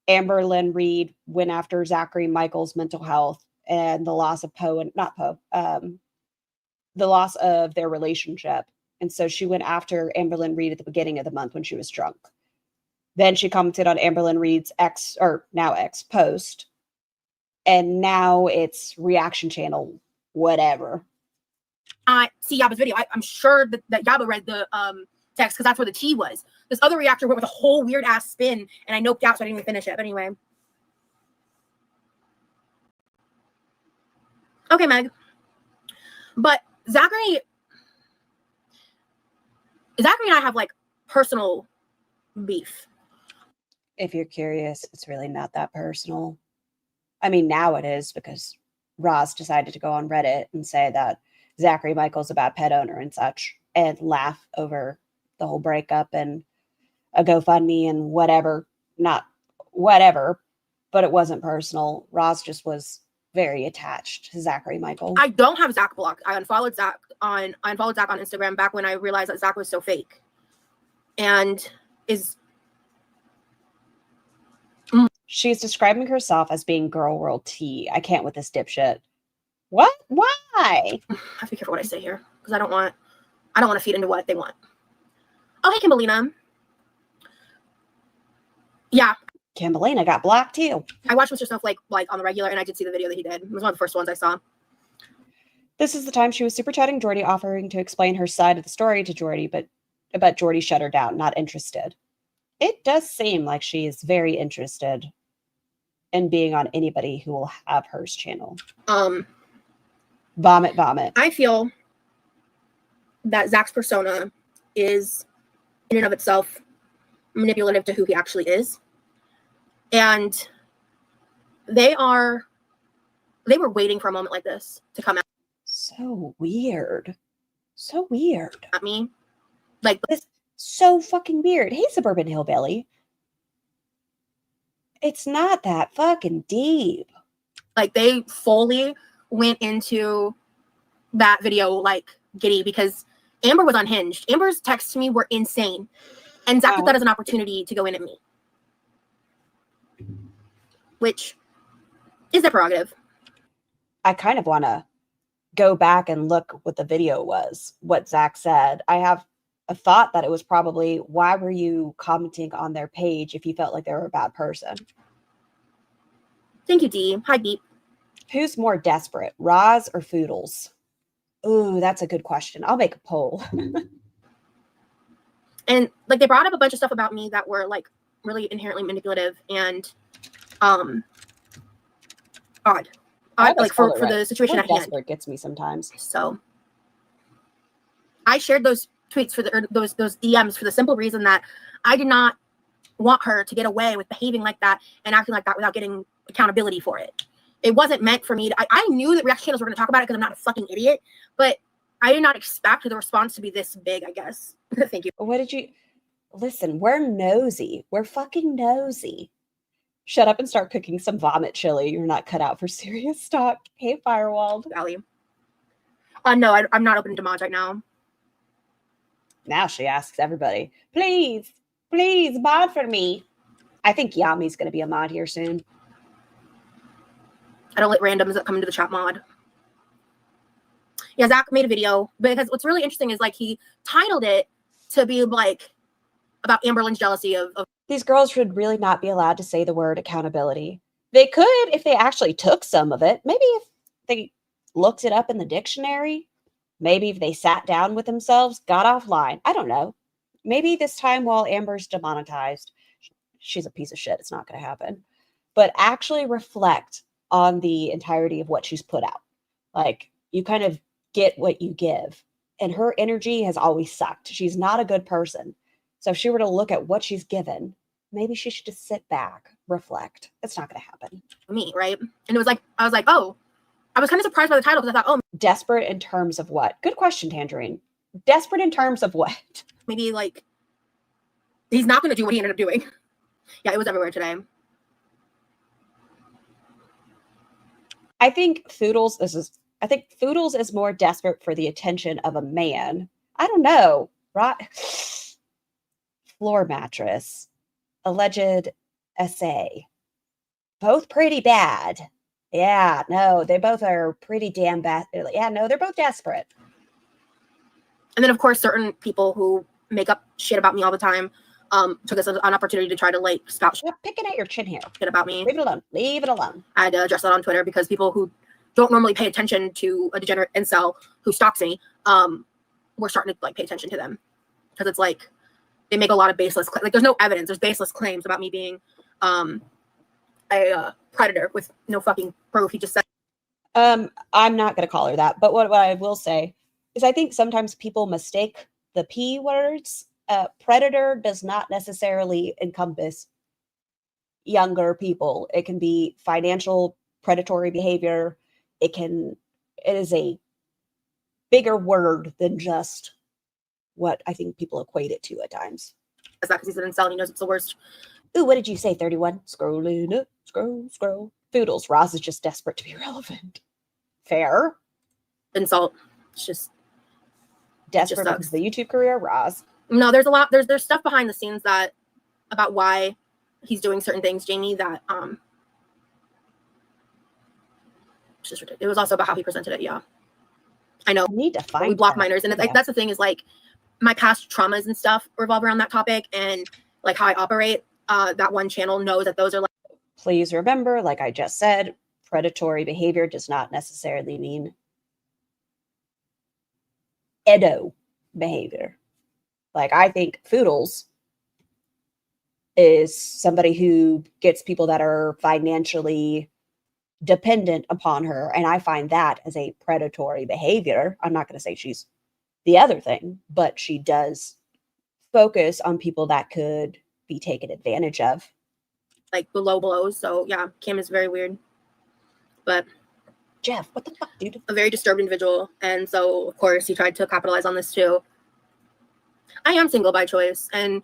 Amberlynn Reed went after Zachary Michael's mental health and the loss of Poe and... Not Poe. The loss of their relationship. And so she went after Amberlynn Reed at the beginning of the month when she was drunk. Then she commented on Amberlynn Reed's now ex post. And now it's reaction channel, whatever. See Yaba's video. I'm sure that Yaba read the text because that's where the tea was. This other reactor went with a whole weird ass spin and I noped out so I didn't even finish it. But anyway. Okay, Meg. But Zachary and I have like personal beef. If you're curious, it's really not that personal. I mean, now it is because Roz decided to go on Reddit and say that Zachary Michael's a bad pet owner and such and laugh over the whole breakup and a GoFundMe and whatever. Not whatever, but it wasn't personal. Roz just was very attached to Zachary Michael. I don't have Zach blocked. I unfollowed Zach on Instagram back when I realized that Zach was so fake. And she's describing herself as being Gorlworld T. I can't with this dipshit. What? Why? I have to be careful what I say here because I don't want to feed into what they want. Oh, hey, Kimberlina. Yeah. Kimberlina got blocked too. I watched Mr. Snowflake like on the regular, and I did see the video that he did. It was one of the first ones I saw. This is the time she was super chatting Jordy, offering to explain her side of the story to Jordy, but Jordy shut her down, not interested. It does seem like she is very interested in being on anybody who will have hers channel. Vomit. I feel that Zach's persona is in and of itself manipulative to who he actually is. And they were waiting for a moment like this to come out. So weird. At me. Like this, so fucking weird. Hey, Suburban Hillbilly. It's not that fucking deep. Like they fully went into that video like giddy because Amber was unhinged. Amber's texts to me were insane. And Zach took that as an opportunity to go in at me. Which is their prerogative. I kind of want to go back and look what the video was, what Zach said. I have a thought that it was probably, why were you commenting on their page if you felt like they were a bad person? Thank you, D. Hi, Beep. Who's more desperate, Roz or Foodles? Ooh, that's a good question. I'll make a poll. And like they brought up a bunch of stuff about me that were like really inherently manipulative and odd like for the situation at hand. Desperate gets me sometimes. So I shared those tweets for those DMs for the simple reason that I did not want her to get away with behaving like that and acting like that without getting accountability for it. It wasn't meant for me to, I knew that reaction channels were going to talk about it because I'm not a fucking idiot, but I did not expect the response to be this big, I guess. Thank you. What did you... Listen, we're nosy. We're fucking nosy. Shut up and start cooking some vomit chili. You're not cut out for serious talk. Hey, Firewall. Valley. No, I'm not open to mods right now. Now she asks everybody, please mod for me. I think Yami's going to be a mod here soon. I don't let randoms that come into the chat mod. Yeah, Zach made a video because what's really interesting is like he titled it to be like about Amberlynn's jealousy of these girls should really not be allowed to say the word accountability. They could if they actually took some of it. Maybe if they looked it up in the dictionary. Maybe if they sat down with themselves, got offline. I don't know. Maybe this time while Amber's demonetized, she's a piece of shit. It's not going to happen. But actually reflect on the entirety of what she's put out. Like, you kind of get what you give. And her energy has always sucked. She's not a good person. So if she were to look at what she's given, maybe she should just sit back, reflect. It's not going to happen. Me, right? And it was like, I was like, oh, I was kind of surprised by the title because I thought, oh. Desperate in terms of what? Good question, Tangerine. Desperate in terms of what? Maybe like, he's not going to do what he ended up doing. Yeah, it was everywhere today. I think Foodles is more desperate for the attention of a man. I don't know. Floor mattress. Alleged essay. Both pretty bad. Yeah, no, they both are pretty damn bad. Yeah, no, they're both desperate. And then, of course, certain people who make up shit about me all the time took this as an opportunity to try to like spout shit. Picking at your chin here. Shit about me. Leave it alone. Leave it alone. I had to address that on Twitter because people who don't normally pay attention to a degenerate incel who stalks me, we're starting to like pay attention to them because it's like they make a lot of baseless like there's no evidence. There's baseless claims about me being a predator with no fucking proof. He just said. I'm not going to call her that, but what I will say is I think sometimes people mistake the P words. Predator does not necessarily encompass younger people. It can be financial predatory behavior. It is a bigger word than just what I think people equate it to at times. Is that because he's an incel and he knows it's the worst? Ooh, what did you say, 31? Scrolling up, scroll. Foodles. Roz is just desperate to be relevant. Fair. Insult. It's just desperate because of the YouTube career, Roz. No, there's a lot. There's stuff behind the scenes that about why he's doing certain things, Jamie. That it's just ridiculous. It was also about how he presented it. Yeah, I know. I need to find. We block minors, and it's like that's the thing is like my past traumas and stuff revolve around that topic, and like how I operate. That one channel knows that those are like. Please remember, like I just said, predatory behavior does not necessarily mean edo behavior. Like, I think Foodles is somebody who gets people that are financially dependent upon her. And I find that as a predatory behavior. I'm not going to say she's the other thing, but she does focus on people that could be taken advantage of. Like the low blows. So, yeah, Kim is very weird. But Jeff, what the fuck, dude? A very disturbed individual. And so, of course, he tried to capitalize on this too. I am single by choice, and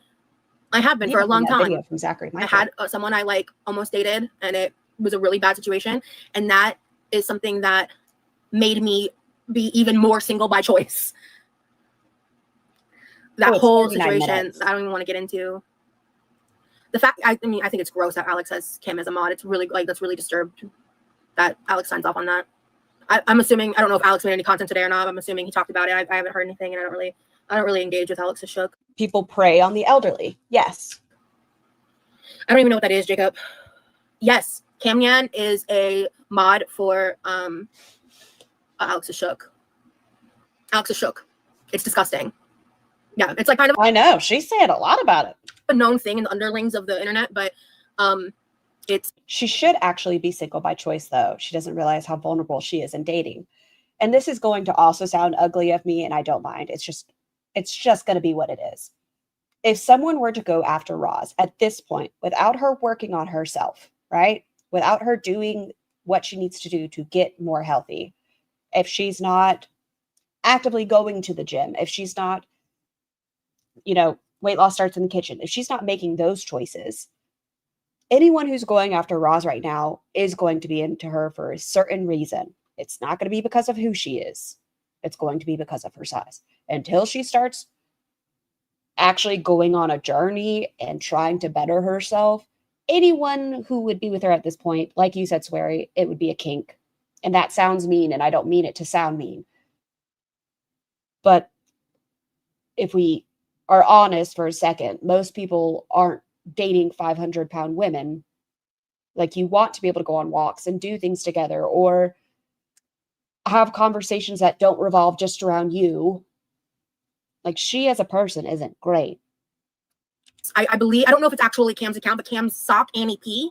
I have been for a long time. From Zachary, I had someone I like almost dated, and it was a really bad situation. And that is something that made me be even more single by choice. That whole situation, I don't even want to get into. The fact, I mean, I think it's gross that Alex has Kim as a mod. It's really like that's really disturbed that Alex signs off on that. I'm assuming, I don't know if Alex made any content today or not. I'm assuming he talked about it. I haven't heard anything, and I don't really engage with Alex's shook. People prey on the elderly. Yes. I don't even know what that is, Jacob. Yes, Camnyan is a mod for Alex's shook. Alex's shook. It's disgusting. Yeah, it's like kind of. I know she's saying a lot about it. A known thing in the underlings of the internet, but she should actually be single by choice, though. She doesn't realize how vulnerable she is in dating. And this is going to also sound ugly of me, and I don't mind. It's just going to be what it is. If someone were to go after Roz at this point, without her working on herself, right? Without her doing what she needs to do to get more healthy, if she's not actively going to the gym, if she's not, weight loss starts in the kitchen, if she's not making those choices, anyone who's going after Roz right now is going to be into her for a certain reason. It's not going to be because of who she is. It's going to be because of her size. Until she starts actually going on a journey and trying to better herself, anyone who would be with her at this point, like you said, Swery, it would be a kink. And that sounds mean, and I don't mean it to sound mean. But if we are honest for a second, most people aren't dating 500-pound women. Like, you want to be able to go on walks and do things together, or have conversations that don't revolve just around you. Like, she as a person isn't great. I believe, I don't know if it's actually Cam's account, but Cam's sock Annie P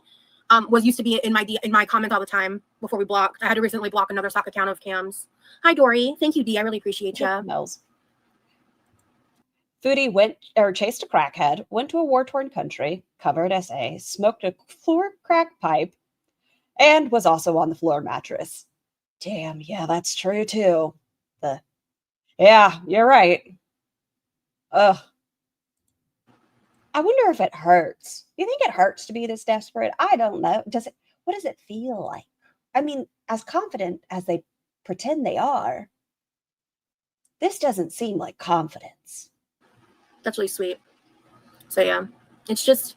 was used to be in my comments all the time before we blocked. I had to recently block another sock account of Cam's. Hi Dory, thank you D, I really appreciate you. Mel's. Foodie chased a crackhead, went to a war-torn country, covered SA, smoked a floor crack pipe, and was also on the floor mattress. Damn, yeah, that's true too. Yeah, you're right. Ugh. I wonder if it hurts. You think it hurts to be this desperate? I don't know. What does it feel like? I mean, as confident as they pretend they are, this doesn't seem like confidence. That's really sweet. So yeah, it's just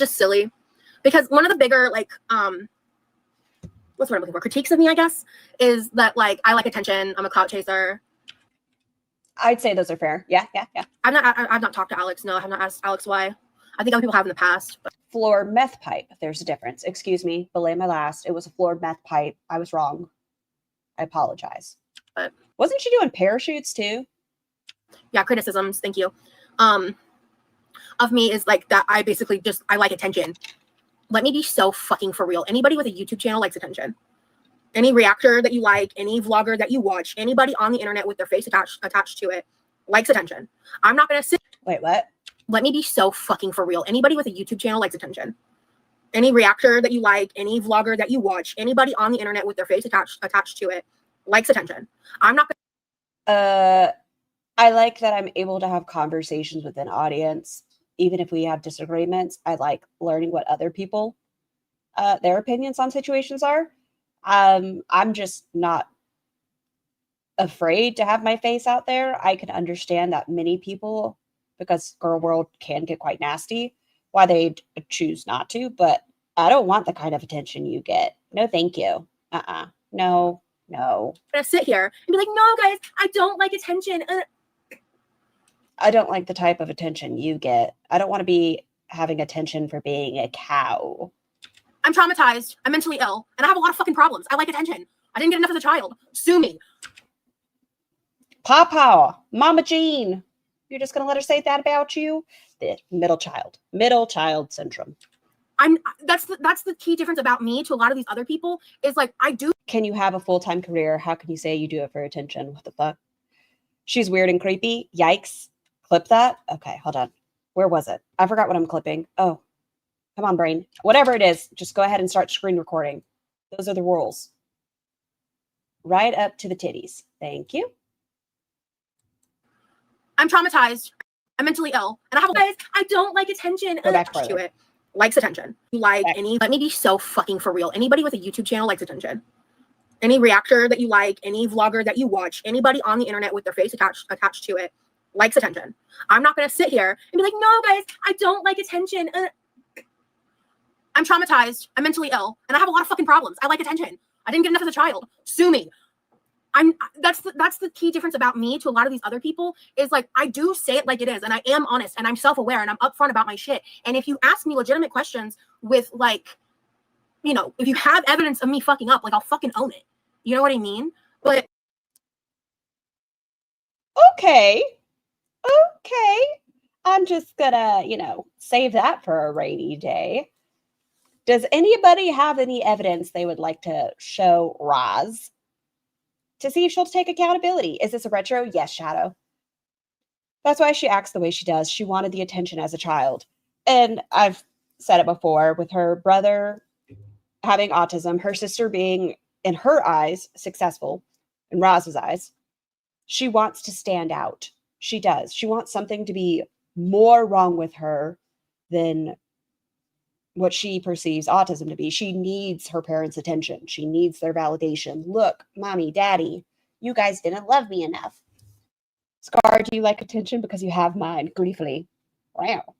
silly, because one of the bigger, like, what's what I'm looking for? Critiques of me, I guess, is that, like, I like attention. I'm a clout chaser. I'd say those are fair. Yeah. I've not talked to Alex. No, I have not asked Alex why. I think other people have in the past. But. Floor meth pipe. There's a difference. Excuse me. Belay my last. It was a floor meth pipe. I was wrong. I apologize. But wasn't she doing parachutes too? Yeah, criticisms. Thank you. Of me is like that. I basically I like attention. Let me be so fucking for real. Anybody with a YouTube channel likes attention. Any reactor that you like, any vlogger that you watch, anybody on the internet with their face attached to it likes attention. I'm not going to sit. Wait, what? Let me be so fucking for real. Anybody with a YouTube channel likes attention. Any reactor that you like, any vlogger that you watch, anybody on the internet with their face attached to it likes attention. I'm not going to. I like that I'm able to have conversations with an audience, even if we have disagreements. I like learning what other people, their opinions on situations are. I'm just not afraid to have my face out there. I can understand that many people, because Gorlworld can get quite nasty, why they choose not to, but I don't want the kind of attention you get. No, thank you. No. I'm gonna sit here and be like, no, guys, I don't like attention. I don't like the type of attention you get. I don't want to be having attention for being a cow. I'm traumatized. I'm mentally ill. And I have a lot of fucking problems. I like attention. I didn't get enough as a child. Sue me. Pawpaw. Mama Jean. You're just going to let her say that about you? The middle child syndrome. That's the key difference about me to a lot of these other people is, like, I do. Can you have a full-time career? How can you say you do it for attention? What the fuck? She's weird and creepy. Yikes. Clip that. Okay, hold on. Where was it? I forgot what I'm clipping. Oh, come on, brain. Whatever it is, just go ahead and start screen recording. Those are the rules. Right up to the titties. Thank you. I'm traumatized. I'm mentally ill. And I have guys, I don't like attention. Go back to it. Likes attention. Like back. Let me be so fucking for real. Anybody with a YouTube channel likes attention. Any reactor that you like, any vlogger that you watch, anybody on the internet with their face attached to it likes attention. I'm not going to sit here and be like, no, guys, I don't like attention. I'm traumatized. I'm mentally ill. And I have a lot of fucking problems. I like attention. I didn't get enough as a child. Sue me. That's the key difference about me to a lot of these other people is like, I do say it like it is, and I am honest, and I'm self-aware, and I'm upfront about my shit. And if you ask me legitimate questions with like, you know, if you have evidence of me fucking up, like I'll fucking own it. You know what I mean? But okay, I'm just gonna, you know, save that for a rainy day. Does anybody have any evidence they would like to show Roz to see if she'll take accountability? Is this a retro? Yes, Shadow. That's why she acts the way she does. She wanted the attention as a child. And I've said it before, with her brother having autism, her sister being, in her eyes, successful, in Roz's eyes, she wants to stand out. She does. She wants something to be more wrong with her than what she perceives autism to be. She needs her parents' attention. She needs their validation. Look, mommy, daddy, you guys didn't love me enough. Scar, do you like attention? Because you have mine, gleefully. Wow.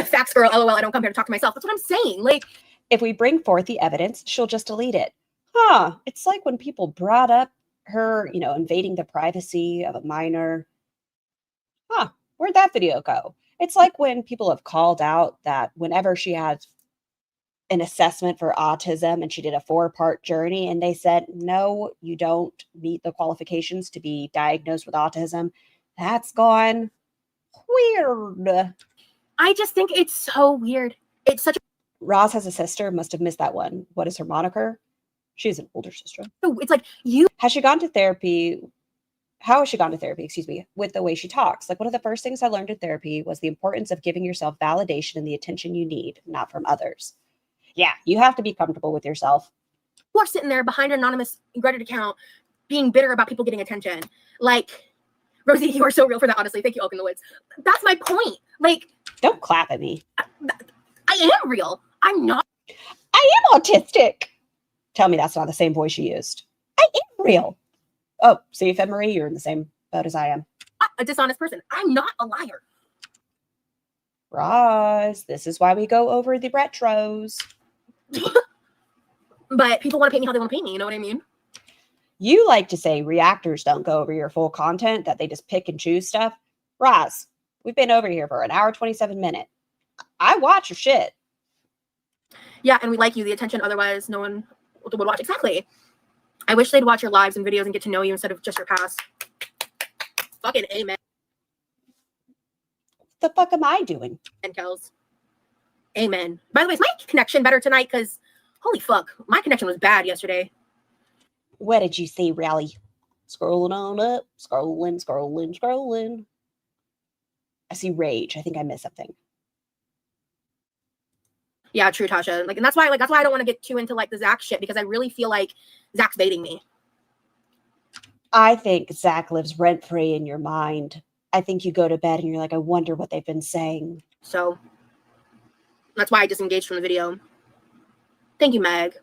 facts girl, LOL, I don't come here to talk to myself. That's what I'm saying. Like, if we bring forth the evidence, she'll just delete it. Huh. It's like when people brought up her, you know, invading the privacy of a minor. Huh. Where'd that video go? It's like when people have called out that whenever she had an assessment for autism and she did a 4-part journey and they said, no, you don't meet the qualifications to be diagnosed with autism. That's gone weird. I just think it's so weird. It's such a Roz has a sister, must have missed that one. What is her moniker? She's an older sister. it's like you Has she gone to therapy? How has she gone to therapy, excuse me, with the way she talks? Like, one of the first things I learned in therapy was the importance of giving yourself validation and the attention you need, not from others. Yeah, you have to be comfortable with yourself. are sitting there behind an anonymous Reddit account being bitter about people getting attention. Like, Rosie, you are so real for that, honestly. Thank you, Oak in the Woods. That's my point. Like, Don't clap at me. I am real. I'm not. I am autistic. Tell me that's not the same voice you used. I am real. Oh, see, Marie, you're in the same boat as I am. A dishonest person. I'm not a liar. Roz, this is why we go over the retros. But people want to paint me how they want to paint me. You know what I mean? You like to say reactors don't go over your full content, that they just pick and choose stuff. Roz, we've been over here for an hour, 27 minutes. I watch your shit. Yeah, and we like you. The attention, otherwise no one would watch. Exactly. I wish they'd watch your lives and videos and get to know you instead of just your past. Fucking amen. What the fuck am I doing? And Kels. Amen. By the way, is my connection better tonight? Because holy fuck, my connection was bad yesterday. What did you see, Rally? Scrolling on up, scrolling. I see rage. I think I missed something. Yeah, true, Tasha. Like, and that's why I don't want to get too into like the Zach shit, because I really feel like Zach's baiting me. I think Zach lives rent-free in your mind. I think you go to bed and you're like, I wonder what they've been saying. So that's why I disengaged from the video. Thank you, Meg.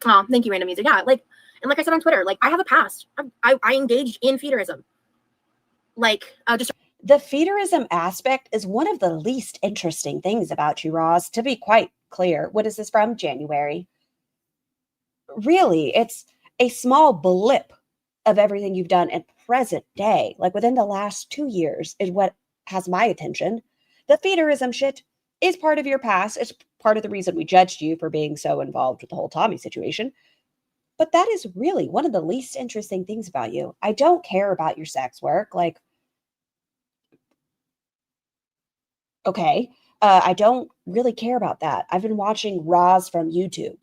Oh, thank you, Random Music. Yeah, like, and like I said on Twitter, like, I have a past. I engaged in feederism. Like, just the feederism aspect is one of the least interesting things about you, Roz, to be quite clear. What is this from? January. Really, it's a small blip of everything you've done in present day. Like, within the last 2 years is what has my attention. The feederism shit is part of your past. It's part of the reason we judged you for being so involved with the whole Tommy situation. But that is really one of the least interesting things about you. I don't care about your sex work. Like, okay, I don't really care about that. I've been watching Roz from YouTube.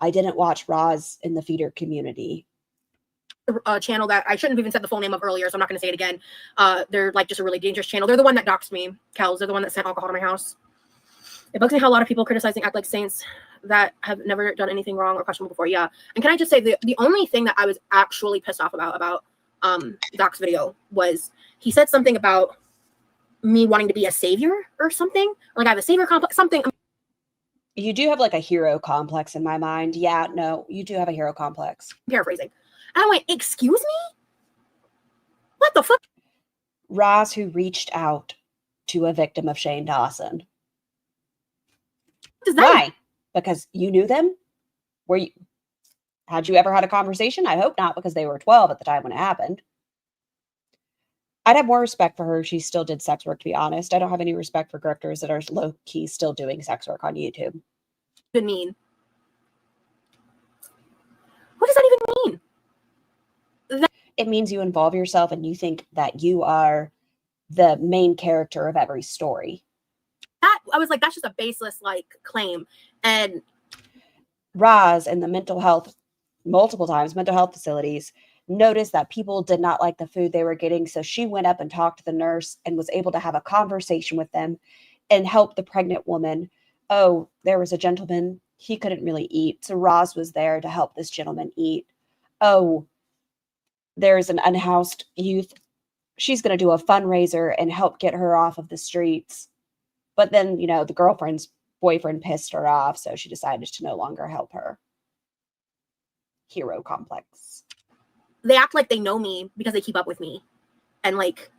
I didn't watch Roz in the feeder community. a channel that I shouldn't have even said the full name of earlier, so I'm not going to say it again. They're like just a really dangerous channel. They're the one that doxed me, Kels. They're the one that sent alcohol to my house. It bugs me how a lot of people criticizing act like saints that have never done anything wrong or questionable before. Yeah. And can I just say the only thing that I was actually pissed off about Doc's video was he said something about me wanting to be a savior or something. Like I have a savior complex, something. You do have like a hero complex in my mind. Yeah, no, you do have a hero complex. Paraphrasing. And I went, excuse me? What the fuck? Roz, who reached out to a victim of Shane Dawson. Does that Why? Because you knew them? Had you ever had a conversation? I hope not, because they were 12 at the time when it happened. I'd have more respect for her if she still did sex work, to be honest. I don't have any respect for grifters that are low-key still doing sex work on YouTube. Even mean? What does that even mean? It means you involve yourself and you think that you are the main character of every story. I was like, that's just a baseless like claim. And Roz and the mental health facilities noticed that people did not like the food they were getting. So she went up and talked to the nurse and was able to have a conversation with them and help the pregnant woman. Oh, there was a gentleman. He couldn't really eat. So Roz was there to help this gentleman eat. Oh, there's an unhoused youth. She's going to do a fundraiser and help get her off of the streets. But then, the girlfriend's boyfriend pissed her off. So she decided to no longer help her. Hero complex. They act like they know me because they keep up with me. And like,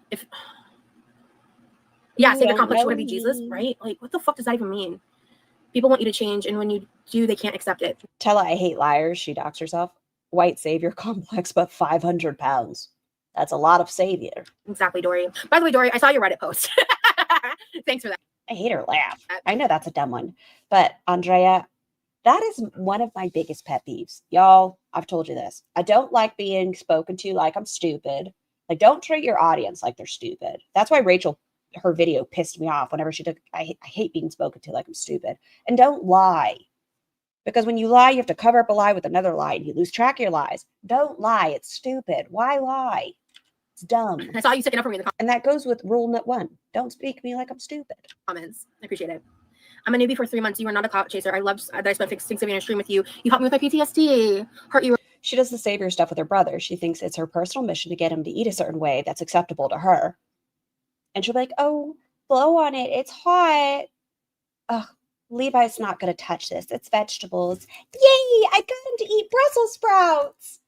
savior complex, would it be Jesus, right? Like, what the fuck does that even mean? People want you to change, and when you do, they can't accept it. Tell her I hate liars. She docks herself. White savior complex, but 500 pounds. That's a lot of savior. Exactly, Dory. By the way, Dory, I saw your Reddit post. Thanks for that. I hate her laugh. I know that's a dumb one. But Andrea, that is one of my biggest pet peeves. Y'all, I've told you this. I don't like being spoken to like I'm stupid. Like, don't treat your audience like they're stupid. That's why Rachel, her video pissed me off whenever she took, I hate being spoken to like I'm stupid. And don't lie. Because when you lie, you have to cover up a lie with another lie and you lose track of your lies. Don't lie. It's stupid. Why lie? It's dumb. I saw you sticking up for me in the And that goes with rule 1. Don't speak to me like I'm stupid. comments. I appreciate it. I'm a newbie for 3 months. You are not a clout chaser. I loved that I spent Thanksgiving on a stream with you. You helped me with my PTSD. Hurt you. She does the savior stuff with her brother. She thinks it's her personal mission to get him to eat a certain way that's acceptable to her. And she'll be like, oh, blow on it. It's hot. Ugh, Levi's not going to touch this. It's vegetables. Yay, I got him to eat Brussels sprouts.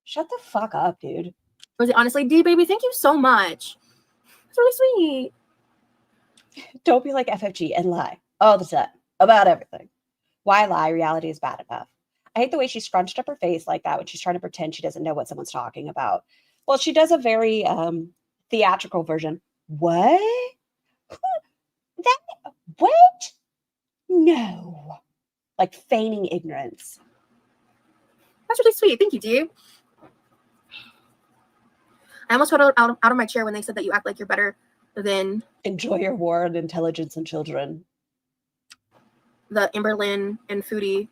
Shut the fuck up, dude. Was it honestly, D baby? Thank you so much. It's really sweet. Don't be like FFG and lie all the time about everything. Why lie? Reality is bad enough. I hate the way she scrunched up her face like that when she's trying to pretend she doesn't know what someone's talking about. Well, she does a very theatrical version. What? What? No. Like feigning ignorance. That's really sweet. Thank you, D. I almost fell out of my chair when they said that you act like you're better than Enjoy your war on intelligence and children. the Amberlynn and Foodie,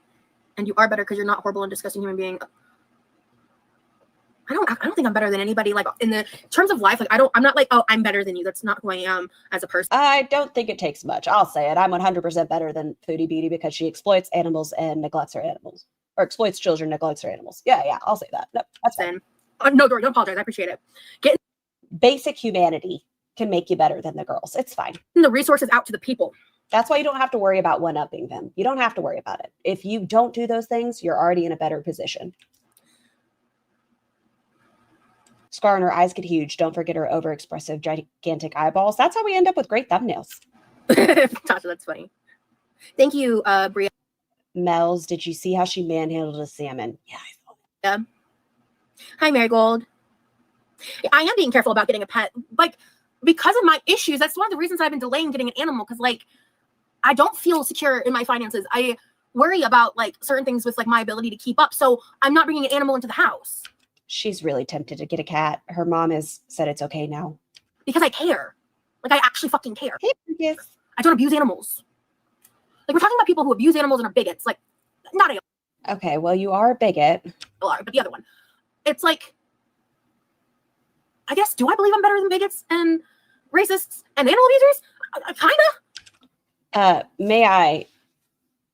and you are better because you're not horrible and disgusting human being. I don't think I'm better than anybody. Like in the terms of life, like I'm not like, oh, I'm better than you. That's not who I am as a person. I don't think it takes much. I'll say it. I'm 100% better than Foodie Beauty because she exploits animals and neglects her animals. Or exploits children, neglects her animals. Yeah, I'll say that. No, that's fine. No, Dory, don't apologize. I appreciate it. Basic humanity can make you better than the girls. It's fine. The resources out to the people. That's why you don't have to worry about one-upping them. You don't have to worry about it. If you don't do those things, you're already in a better position. Scar and her eyes get huge. Don't forget her overexpressive, gigantic eyeballs. That's how we end up with great thumbnails. Tasha, that's funny. Thank you, Bria. Mel's, did you see how she manhandled a salmon? Yeah, I saw Yeah. Hi, Marigold. I am being careful about getting a pet. Like, because of my issues, that's one of the reasons I've been delaying getting an animal. Because, like, I don't feel secure in my finances. I worry about, like, certain things with, like, my ability to keep up. So I'm not bringing an animal into the house. She's really tempted to get a cat. Her mom has said it's okay now. Because I care. Like, I actually fucking care. Hey, yes. I don't abuse animals. Like, we're talking about people who abuse animals and are bigots. Like, not a Okay, well, you are a bigot. but the other one. It's like, I guess, do I believe I'm better than bigots and racists and animal abusers? Kinda. May I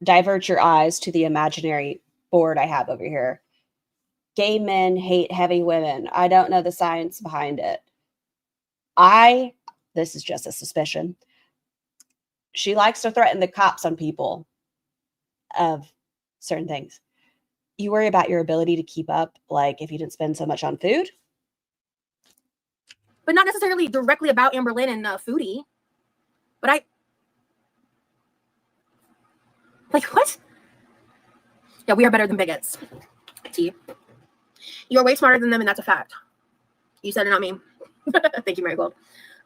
divert your eyes to the imaginary board I have over here? Gay men hate heavy women. I don't know the science behind it. This is just a suspicion. She likes to threaten the cops on people of certain things. You worry about your ability to keep up, like if you didn't spend so much on food? But not necessarily directly about Amberlynn and Foodie. But like, what? Yeah, we are better than bigots. T. You're way smarter than them, and that's a fact. You said it, not me. Thank you, Marigold.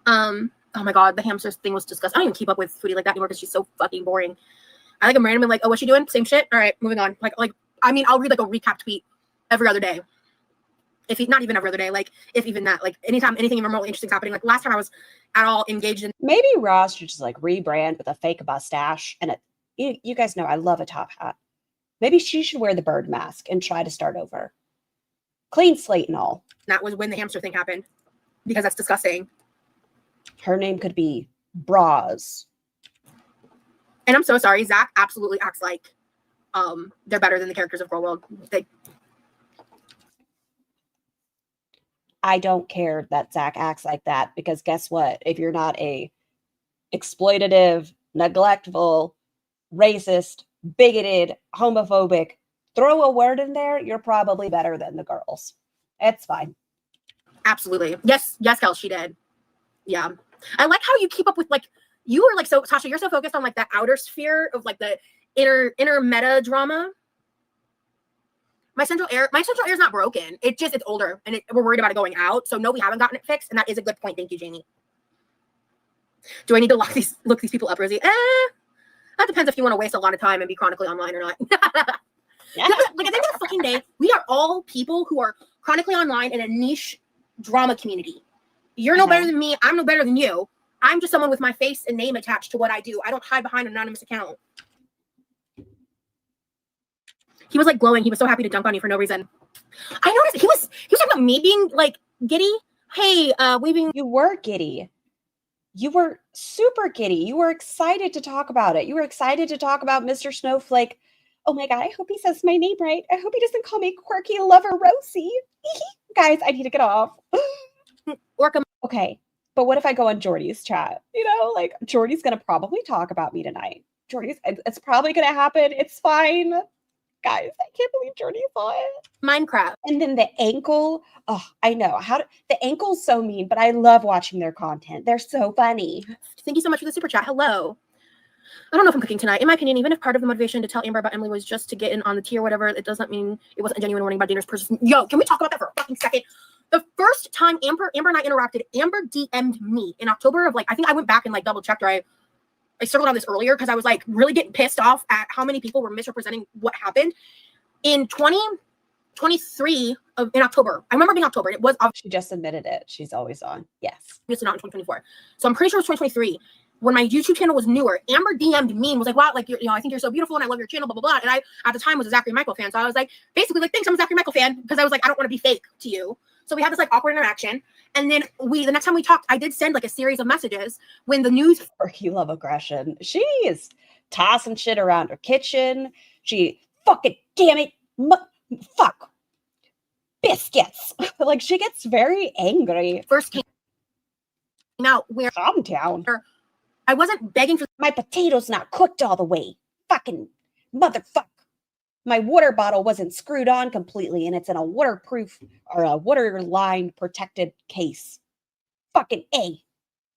Oh my god, the hamster thing was disgusting. I don't even keep up with Foodie like that anymore because she's so fucking boring. I like, I'm randomly like, oh, what's she doing? Same shit. All right, moving on. Like, I mean, I'll read like a recap tweet every other day. Not even every other day, like if even that, like anytime anything remotely interesting is happening. Like last time I was at all engaged in. Maybe Ross should just like rebrand with a fake mustache and you guys know I love a top hat. Maybe she should wear the bird mask and try to start over. Clean slate and all. That was when the hamster thing happened, because that's disgusting. Her name could be Bras. And I'm so sorry, Zach absolutely acts like they're better than the characters of Gorlworld. I don't care that Zach acts like that, because guess what? If you're not a exploitative, neglectful, racist, bigoted, homophobic, throw a word in there, you're probably better than the girls. It's fine. Absolutely. Yes, Kel, she did. Yeah. I like how you keep up with, like, you are like, so Tasha, you're so focused on like that outer sphere of like the inner meta drama. My central air is not broken. It's older, and we're worried about it going out. So no, we haven't gotten it fixed, and that is a good point. Thank you, Jamie. Do I need to look these people up, Rosie? That depends if you want to waste a lot of time and be chronically online or not. Yeah. Like at the end of the fucking day, we are all people who are chronically online in a niche drama community. You're no better than me. I'm no better than you. I'm just someone with my face and name attached to what I do. I don't hide behind an anonymous account. He was like glowing. He was so happy to dunk on you for no reason. I noticed he was talking about me being like giddy. Hey, You were giddy. You were super giddy. You were excited to talk about it. You were excited to talk about Mr. Snowflake. Oh my god, I hope he says my name right. I hope he doesn't call me QuirkyloveRosee. Guys, I need to get off. Okay, but what if I go on Jordy's chat? You know, like Jordy's gonna probably talk about me tonight. It's probably gonna happen. It's fine. Guys, I can't believe Jordy saw it. Minecraft. And then the ankle. Oh, I know. The ankle's so mean, but I love watching their content. They're so funny. Thank you so much for the super chat. Hello. I don't know if I'm cooking tonight. In my opinion, even if part of the motivation to tell Amber about Emily was just to get in on the tea or whatever, it doesn't mean it wasn't a genuine warning about dangerous person. Yo, can we talk about that for a fucking second? The first time Amber and I interacted, Amber DM'd me in October of like, I think I went back and like double checked, or I circled on this earlier because I was like really getting pissed off at how many people were misrepresenting what happened in 2023 in October. I remember being October. It was She just admitted it. She's always on. Yes. Obviously not in 2024. So I'm pretty sure it was 2023 when my YouTube channel was newer. Amber DM'd me and was like, wow, like, you know, I think you're so beautiful and I love your channel, blah, blah, blah. And I, at the time, was a Zachary Michael fan. So I was like, basically like, thanks, I'm a Zachary Michael fan, because I was like, I don't want to be fake to you. So we had this like awkward interaction. And then the next time we talked, I did send like a series of messages when the news. Quirky love aggression. She is tossing shit around her kitchen. She fucking, damn it. Fuck. Biscuits. Like she gets very angry. First came out where. Calm down. I wasn't begging for. My potatoes not cooked all the way. Fucking motherfucker. My water bottle wasn't screwed on completely, and it's in a waterproof or a water-lined protected case. Fucking A.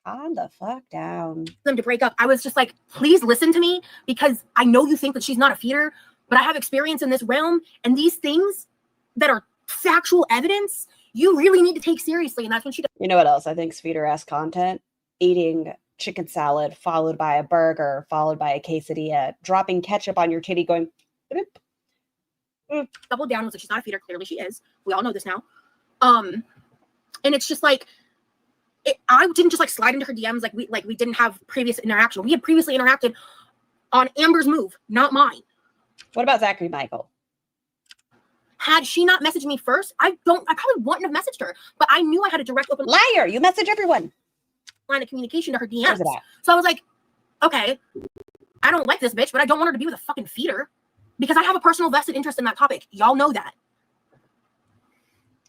Calm the fuck down. Them to break up. I was just like, please listen to me, because I know you think that she's not a feeder, but I have experience in this realm, and these things that are factual evidence, you really need to take seriously. And that's when she. You know what else I think's feeder-ass content? Eating chicken salad, followed by a burger, followed by a quesadilla, dropping ketchup on your titty, going. Double down was like, she's not a feeder. Clearly she is. We all know this now. And it's just like, I didn't just like slide into her DMs like we didn't have previous interaction. We had previously interacted on Amber's move, not mine. What about Zachary Michael? Had she not messaged me first, I probably wouldn't have messaged her. But I knew I had a direct open Liar! You message everyone. line of communication to her DMs. Where's it at? So I was like, okay, I don't like this bitch, but I don't want her to be with a fucking feeder, because I have a personal vested interest in that topic. Y'all know that.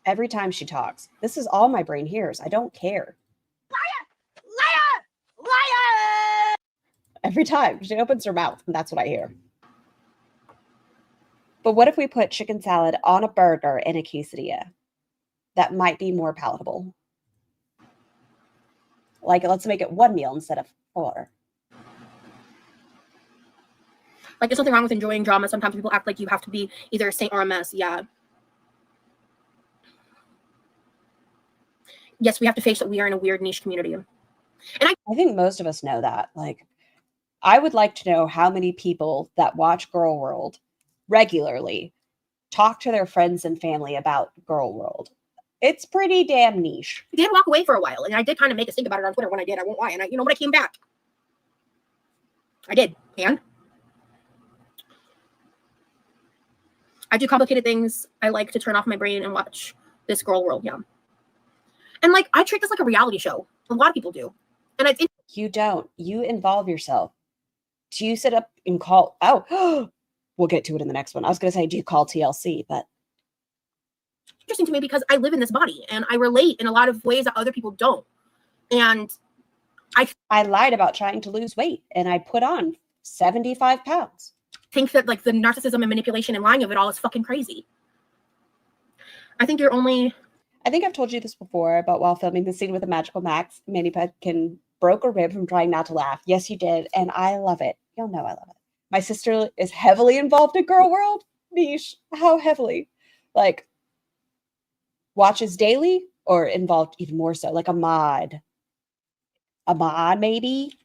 Every time she talks, this is all my brain hears. I don't care. Liar! Liar! Liar! Every time she opens her mouth, and that's what I hear. But what if we put chicken salad on a burger and a quesadilla? That might be more palatable. Like, let's make it one meal instead of 4. Like, there's nothing wrong with enjoying drama. Sometimes people act like you have to be either a saint or a mess. Yeah. Yes, we have to face that we are in a weird niche community. And I think most of us know that. Like, I would like to know how many people that watch Gorlworld regularly talk to their friends and family about Gorlworld. It's pretty damn niche. I did walk away for a while, and I did kind of make a stink about it on Twitter when I did. I won't lie. And you know what? I came back. I did. And I do complicated things. I like to turn off my brain and watch this Gorlworld. Yeah. And like, I treat this like a reality show. A lot of people do. And you don't. You involve yourself. Do you sit up and call? Oh, we'll get to it in the next one. I was going to say, do you call TLC? But interesting to me because I live in this body and I relate in a lot of ways that other people don't. And I lied about trying to lose weight and I put on 75 pounds. Think that like the narcissism and manipulation and lying of it all is fucking crazy. I think I've told you this before about while filming the scene with the Magical Max, Manny Petkin broke a rib from trying not to laugh. Yes, you did. And I love it. You'll know I love it. My sister is heavily involved in Gorlworld. Niche. How heavily? Like, watches daily or involved even more so? Like a mod. A mod, maybe?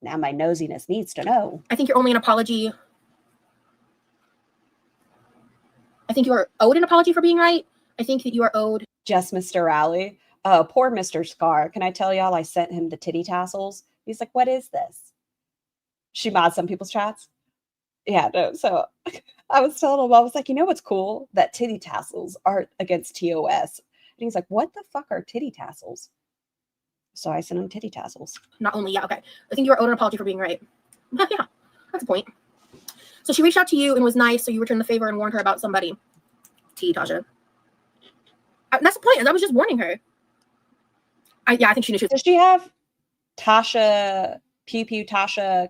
Now my nosiness needs to know. I think you're only an apology. I think you are owed an apology for being right. I think that you are owed. Just Mr. Rowley. Oh, poor Mr. Scar. Can I tell y'all I sent him the titty tassels? He's like, what is this? She mods some people's chats. Yeah, no. So I was telling him, I was like, you know what's cool? That titty tassels aren't against TOS. And he's like, what the fuck are titty tassels? So I sent him titty tassels. Not only, yeah, okay. I think you are owed an apology for being right. Yeah, that's a point. So she reached out to you and was nice, so you returned the favor and warned her about somebody. Tasha. That's the point. I was just warning her. I think she knew she was. Does she have Tasha, Pew Pew Tasha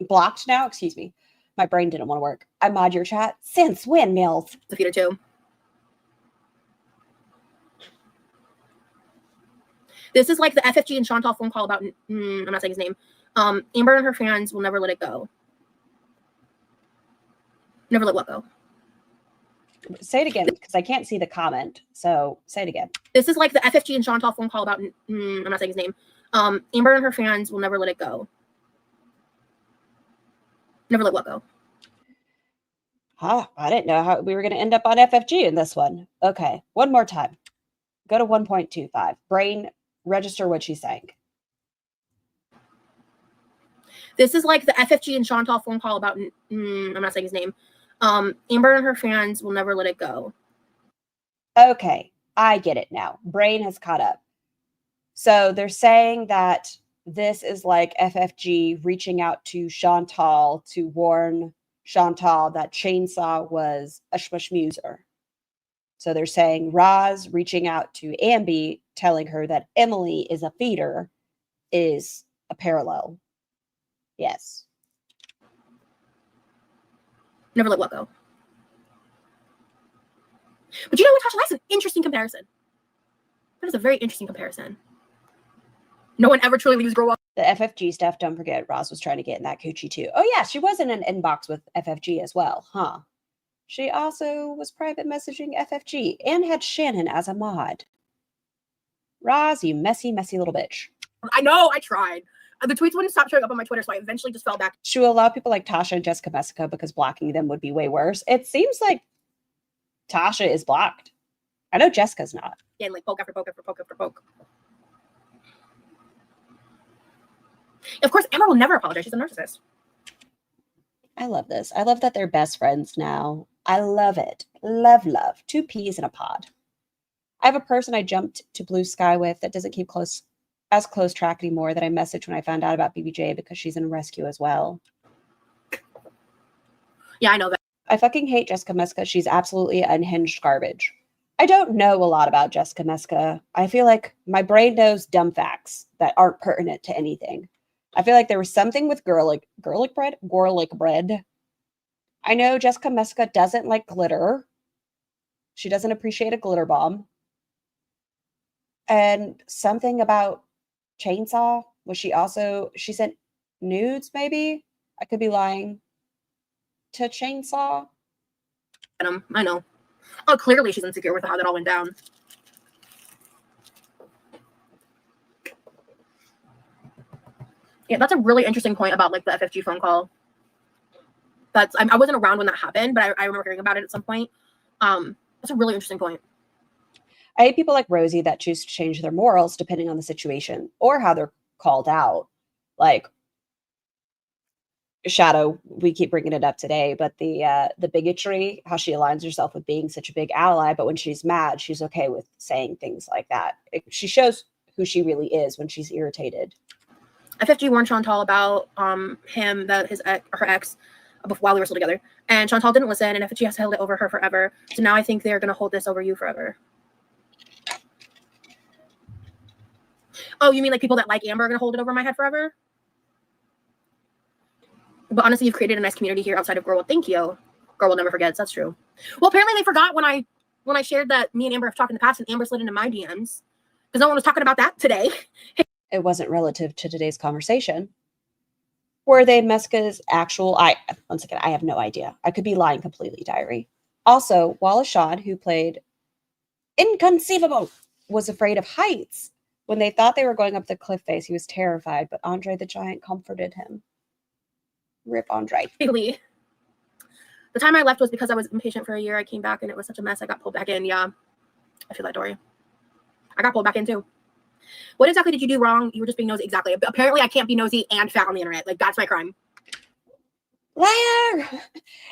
blocked now? Excuse me. My brain didn't want to work. I mod your chat. Since when, Mills? Defeated too. This is like the FFG and Chantal phone call about, I'm not saying his name. Amber and her fans will never let it go. Never let what go? Say it again, because I can't see the comment. So say it again. This is like the FFG and Chantal phone call about, I'm not saying his name. Amber and her fans will never let it go. Never let what go? Huh, I didn't know how we were going to end up on FFG in this one. Okay, one more time. Go to 1.25. Brain, register what she's saying. This is like the FFG and Chantal phone call about, I'm not saying his name. Amber and her fans will never let it go. Okay, I get it now. Brain has caught up. So they're saying that this is like FFG reaching out to Chantal to warn Chantal that Chainsaw was a schmuser. So they're saying Roz reaching out to Ambi, telling her that Emily is a feeder, is a parallel. Yes. Never let what go? But you know what, Tasha? That's an interesting comparison. That is a very interesting comparison. No one ever truly leaves Gorlworld. The FFG stuff, don't forget, Roz was trying to get in that coochie too. Oh yeah, she was in an inbox with FFG as well, huh? She also was private messaging FFG and had Shannon as a mod. Roz, you messy, messy little bitch. I know, I tried. The tweets wouldn't stop showing up on my Twitter, so I eventually just fell back. She will allow people like Tasha and Jessica Messica because blocking them would be way worse. It seems like Tasha is blocked. I know Jessica's not. Yeah, and like poke after poke after poke after poke. Of course, Amber will never apologize. She's a narcissist. I love this. I love that they're best friends now. I love it. Love, love. 2 peas in a pod. I have a person I jumped to Blue Sky with that doesn't keep close track anymore that I messaged when I found out about BBJ because she's in rescue as well. Yeah, I know that. I fucking hate Jessica Messica. She's absolutely unhinged garbage. I don't know a lot about Jessica Messica. I feel like my brain knows dumb facts that aren't pertinent to anything. I feel like there was something with garlic bread. I know Jessica Messica doesn't like glitter. She doesn't appreciate a glitter bomb. And something about Chainsaw. Was she sent nudes, maybe? I could be lying. To Chainsaw? I know. Oh, clearly she's insecure with how that all went down. Yeah, that's a really interesting point about like the FFG phone call. I wasn't around when that happened, but I remember hearing about it at some point. That's a really interesting point. I hate people like Rosie that choose to change their morals depending on the situation or how they're called out. Like Shadow, we keep bringing it up today, but the bigotry, how she aligns herself with being such a big ally, but when she's mad, she's okay with saying things like that. She shows who she really is when she's irritated. FFG warned Chantal about him, her ex, while they were still together, and Chantal didn't listen, and FFG has held it over her forever. So now I think they're gonna hold this over you forever. Oh, you mean like people that like Amber are gonna hold it over my head forever? But honestly, you've created a nice community here outside of Gorlworld. Thank you. Gorlworld never forgets. That's true. Well, apparently they forgot when I shared that me and Amber have talked in the past, and Amber slid into my DMs because no one was talking about that today. It wasn't relative to today's conversation. Were they Meska's actual? Once again, I have no idea. I could be lying completely, diary. Also, Wallace Shawn, who played Inconceivable, was afraid of heights. When they thought they were going up the cliff face, he was terrified, but Andre the Giant comforted him. Rip Andre. Really. The time I left was because I was impatient for a year. I came back and it was such a mess. I got pulled back in. Yeah, I feel that, Dory. I got pulled back in too. What exactly did you do wrong? You were just being nosy. Exactly. Apparently I can't be nosy and fat on the internet. Like, that's my crime. Liar!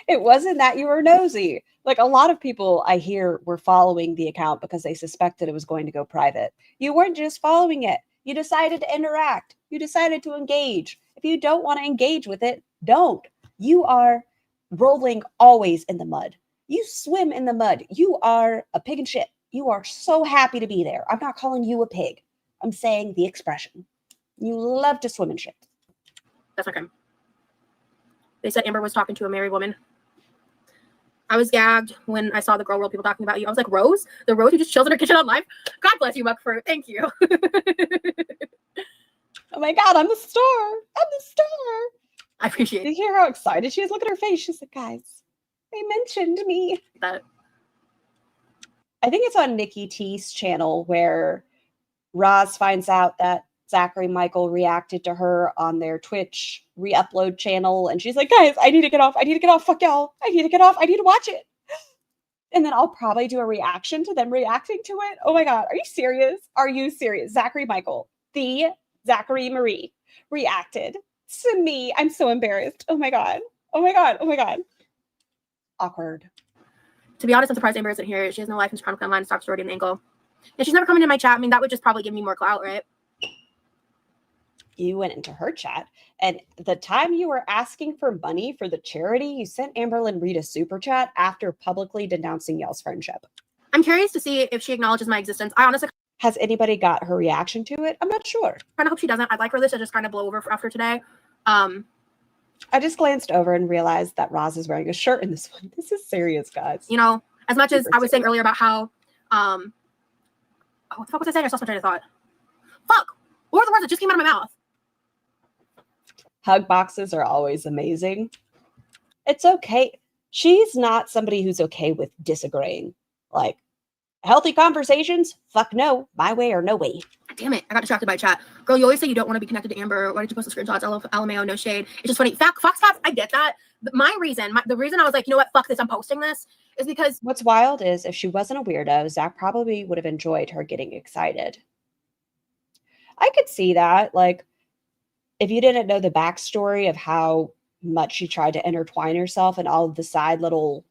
It wasn't that you were nosy. Like, a lot of people I hear were following the account because they suspected it was going to go private. You weren't just following it. You decided to interact. You decided to engage. If you don't want to engage with it, don't. You are rolling always in the mud. You swim in the mud. You are a pig in shit. You are so happy to be there. I'm not calling you a pig. I'm saying the expression. You love to swim in shit. That's my crime. They said Amber was talking to a married woman. I was gagged when I saw the Gorlworld people talking about you. I was like, Rose? The Rose who just chills in her kitchen on live? God bless you, Muckfruit. Thank you. Oh my God, I'm the star. I'm the star. I appreciate it. You hear how excited she is? Look at her face. She's like, guys, they mentioned me. That. I think it's on Nikki T's channel where Roz finds out that Zachary Michael reacted to her on their Twitch re-upload channel. And she's like, guys, I need to get off. I need to get off. Fuck y'all. I need to get off. I need to watch it. And then I'll probably do a reaction to them reacting to it. Oh my God. Are you serious? Are you serious? Zachary Michael, the Zachary Marie, reacted to me. I'm so embarrassed. Oh my God. Oh my God. Oh my God. Awkward. To be honest, I'm surprised Amber isn't here. She has no life in Chronicle Online, Stock Sorority, and Angle. And she's never come into my chat. I mean, that would just probably give me more clout, right? You went into her chat, and the time you were asking for money for the charity, you sent Amberlyn Reed a super chat after publicly denouncing y'all's friendship. I'm curious to see if she acknowledges my existence. I honestly... Has anybody got her reaction to it? I'm not sure. I kind of hope she doesn't. I'd like for this to just kind of blow over after today. I just glanced over and realized that Roz is wearing a shirt in this one. This is serious, guys. You know, as much as I was saying earlier about how... what the fuck was I saying? I lost my train of thought. Fuck! What were the words that just came out of my mouth? Hug boxes are always amazing. It's okay. She's not somebody who's okay with disagreeing. Like, healthy conversations? Fuck no. My way or no way. Damn it. I got distracted by chat. Girl, you always say you don't want to be connected to Amber. Why did you post the screenshots? LMAO, no shade. It's just funny. Fox Cats, I get that. The reason I was like, you know what? Fuck this. I'm posting this is because... What's wild is if she wasn't a weirdo, Zach probably would have enjoyed her getting excited. I could see that. Like, if you didn't know the backstory of how much she tried to intertwine herself and all of the side little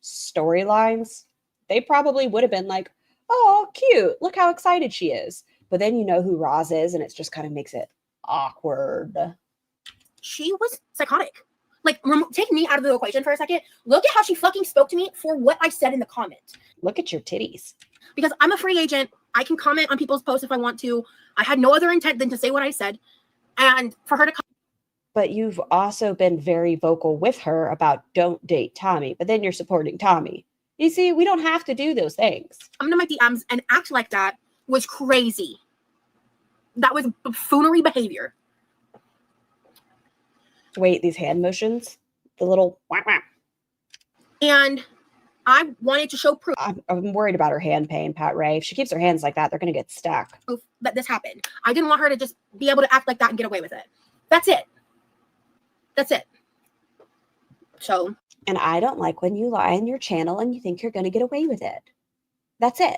storylines, they probably would have been like, oh, cute. Look how excited she is. But then you know who Roz is, and it just kind of makes it awkward. She was psychotic. Like, take me out of the equation for a second. Look at how she fucking spoke to me for what I said in the comment. Look at your titties. Because I'm a free agent. I can comment on people's posts if I want to. I had no other intent than to say what I said. And for her to come. But you've also been very vocal with her about don't date Tommy, but then you're supporting Tommy. You see, we don't have to do those things. Come to my DMs and act like that was crazy. That was buffoonery behavior. Wait, these hand motions, the little wah, wah. And I wanted to show proof. I'm worried about her hand pain, Pat Ray. If she keeps her hands like that, they're going to get stuck. That this happened. I didn't want her to just be able to act like that and get away with it. That's it. That's it. So. And I don't like when you lie on your channel and you think you're going to get away with it. That's it.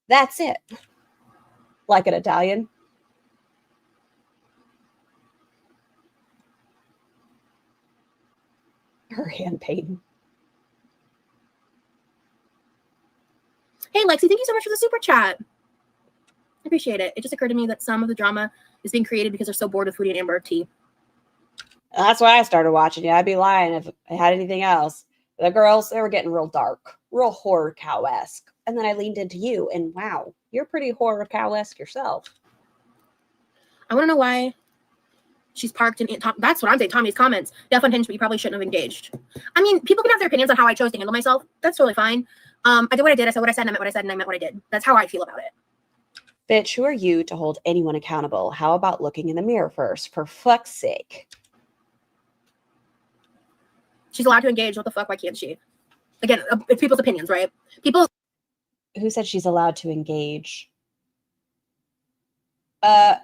That's it. Like an Italian. Her hand pain. Hey, Lexi, thank you so much for the super chat. I appreciate it. It just occurred to me that some of the drama is being created because they're so bored with Foodie and Amber tea. That's why I started watching it. I'd be lying if I had anything else. The girls, they were getting real dark, real horror cow-esque. And then I leaned into you, and wow, you're pretty horror cow-esque yourself. I want to know why she's parked in Tom. That's what I'm saying. Tommy's comments. Deaf unhinged, but you probably shouldn't have engaged. I mean, people can have their opinions on how I chose to handle myself. That's totally fine. I did what I did. I said what I said, and I meant what I said, and I meant what I did. That's how I feel about it. Bitch, who are you to hold anyone accountable? How about looking in the mirror first? For fuck's sake. She's allowed to engage. What the fuck? Why can't she? Again, it's people's opinions, right? People. Who said she's allowed to engage? Why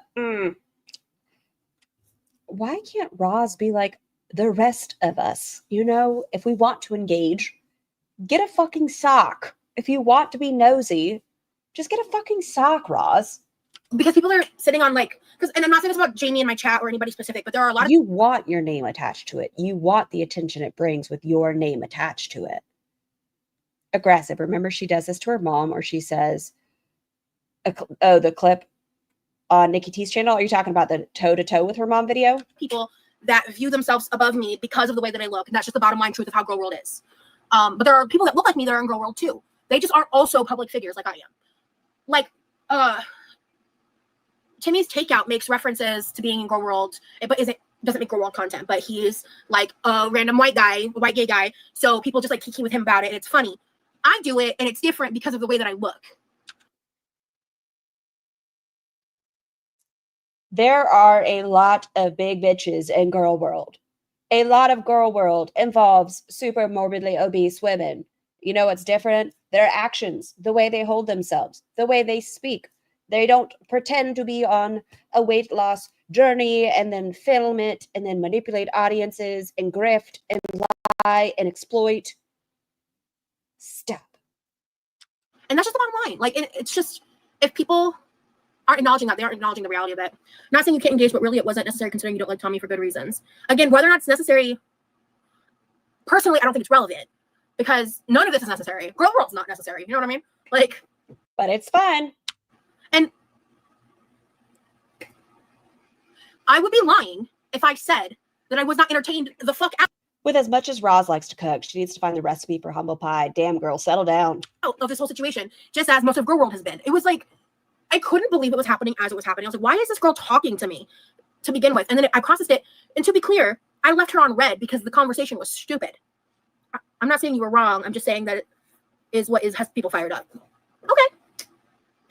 can't Roz be like the rest of us? You know, if we want to engage, get a fucking sock. If you want to be nosy, just get a fucking sock, Roz. Because people are sitting on like, and I'm not saying this about Jamie in my chat or anybody specific, but there are a lot of. You want your name attached to it. You want the attention it brings with your name attached to it. Aggressive. Remember, she does this to her mom, or she says, the clip on Nikki T's channel. Are you talking about the toe-to-toe with her mom video? People that view themselves above me because of the way that I look. And that's just the bottom line truth of how Gorlworld is. But there are people that look like me that are in Gorlworld too. They just aren't also public figures like I am. Like, Timmy's Takeout makes references to being in Gorlworld, but doesn't make Gorlworld content, but he's like a random white gay guy. So people just like kiki with him about it, and it's funny. I do it, and it's different because of the way that I look. There are a lot of big bitches in Gorlworld. A lot of Gorlworld involves super morbidly obese women. You know what's different? Their actions, the way they hold themselves, the way they speak. They don't pretend to be on a weight loss journey and then film it and then manipulate audiences and grift and lie and exploit. Stop. And that's just the bottom line. Like, it's just, if people aren't acknowledging that, they aren't acknowledging the reality of it. I'm not saying you can't engage, but really it wasn't necessary considering you don't like Tommy for good reasons. Again, whether or not it's necessary, personally, I don't think it's relevant because none of this is necessary. Gorlworld's not necessary. You know what I mean? Like, but it's fun. And I would be lying if I said that I was not entertained the fuck out. With as much as Roz likes to cook, she needs to find the recipe for humble pie. Damn, girl, settle down. Of this whole situation, just as most of Gorlworld has been. It was like, I couldn't believe it was happening as it was happening. I was like, why is this girl talking to me to begin with? And then I processed it. And to be clear, I left her on red because the conversation was stupid. I'm not saying you were wrong. I'm just saying that it is what has people fired up. Okay.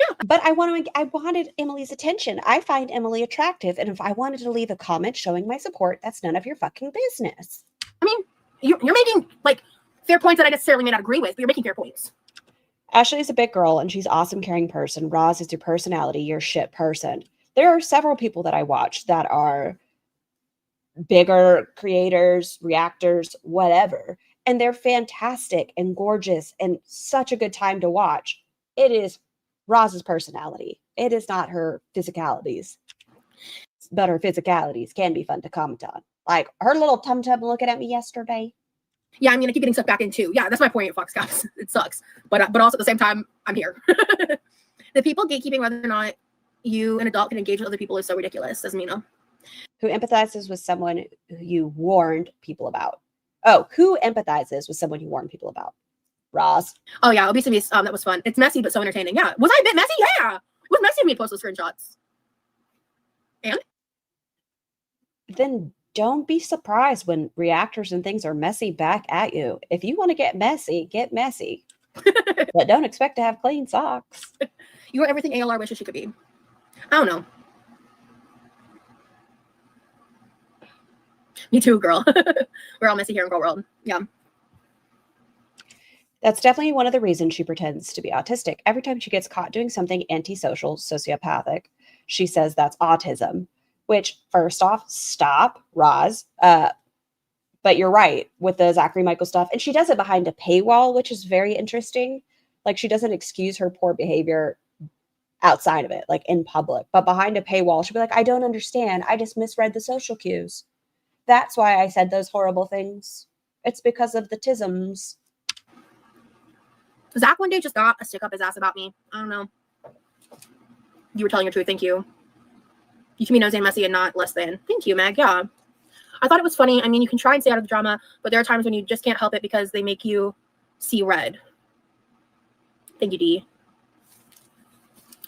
Yeah. But I wanted Emily's attention. I find Emily attractive. And if I wanted to leave a comment showing my support, that's none of your fucking business. I mean, you're making like fair points that I necessarily may not agree with, but you're making fair points. Ashley's a big girl and she's an awesome, caring person. Roz is your personality, your shit person. There are several people that I watch that are bigger creators, reactors, whatever. And they're fantastic and gorgeous and such a good time to watch. It is Roz's personality. It is not her physicalities. But her physicalities can be fun to comment on. Like her little tum-tum looking at me yesterday. Yeah, I'm gonna keep getting sucked back into. Yeah, that's my point, Fox Cops. It sucks, but also at the same time, I'm here. The people gatekeeping whether or not you, an adult, can engage with other people is so ridiculous, says Mina. Who empathizes with someone who you warned people about? Oh, who empathizes with someone you warned people about? Roz. Oh yeah, obesity. That was fun. It's messy, but so entertaining. Yeah, was I a bit messy? Yeah, it was messy of me to post those screenshots. And then don't be surprised when reactors and things are messy back at you. If you want to get messy, get messy. But don't expect to have clean socks. You are everything ALR wishes she could be. I don't know. Me too, girl. We're all messy here in Gorlworld. Yeah. That's definitely one of the reasons she pretends to be autistic. Every time she gets caught doing something antisocial, sociopathic, she says that's autism, which, first off, stop, Roz. But you're right with the Zachary Michael stuff. And she does it behind a paywall, which is very interesting. Like, she doesn't excuse her poor behavior outside of it, like in public. But behind a paywall, she'll be like, I don't understand. I just misread the social cues. That's why I said those horrible things. It's because of the tisms. Zach one day just got a stick up his ass about me. I don't know. You were telling your truth. Thank you. You can be nosy and messy and not less than. Thank you, Meg. Yeah. I thought it was funny. I mean, you can try and stay out of the drama, but there are times when you just can't help it because they make you see red. Thank you, Dee.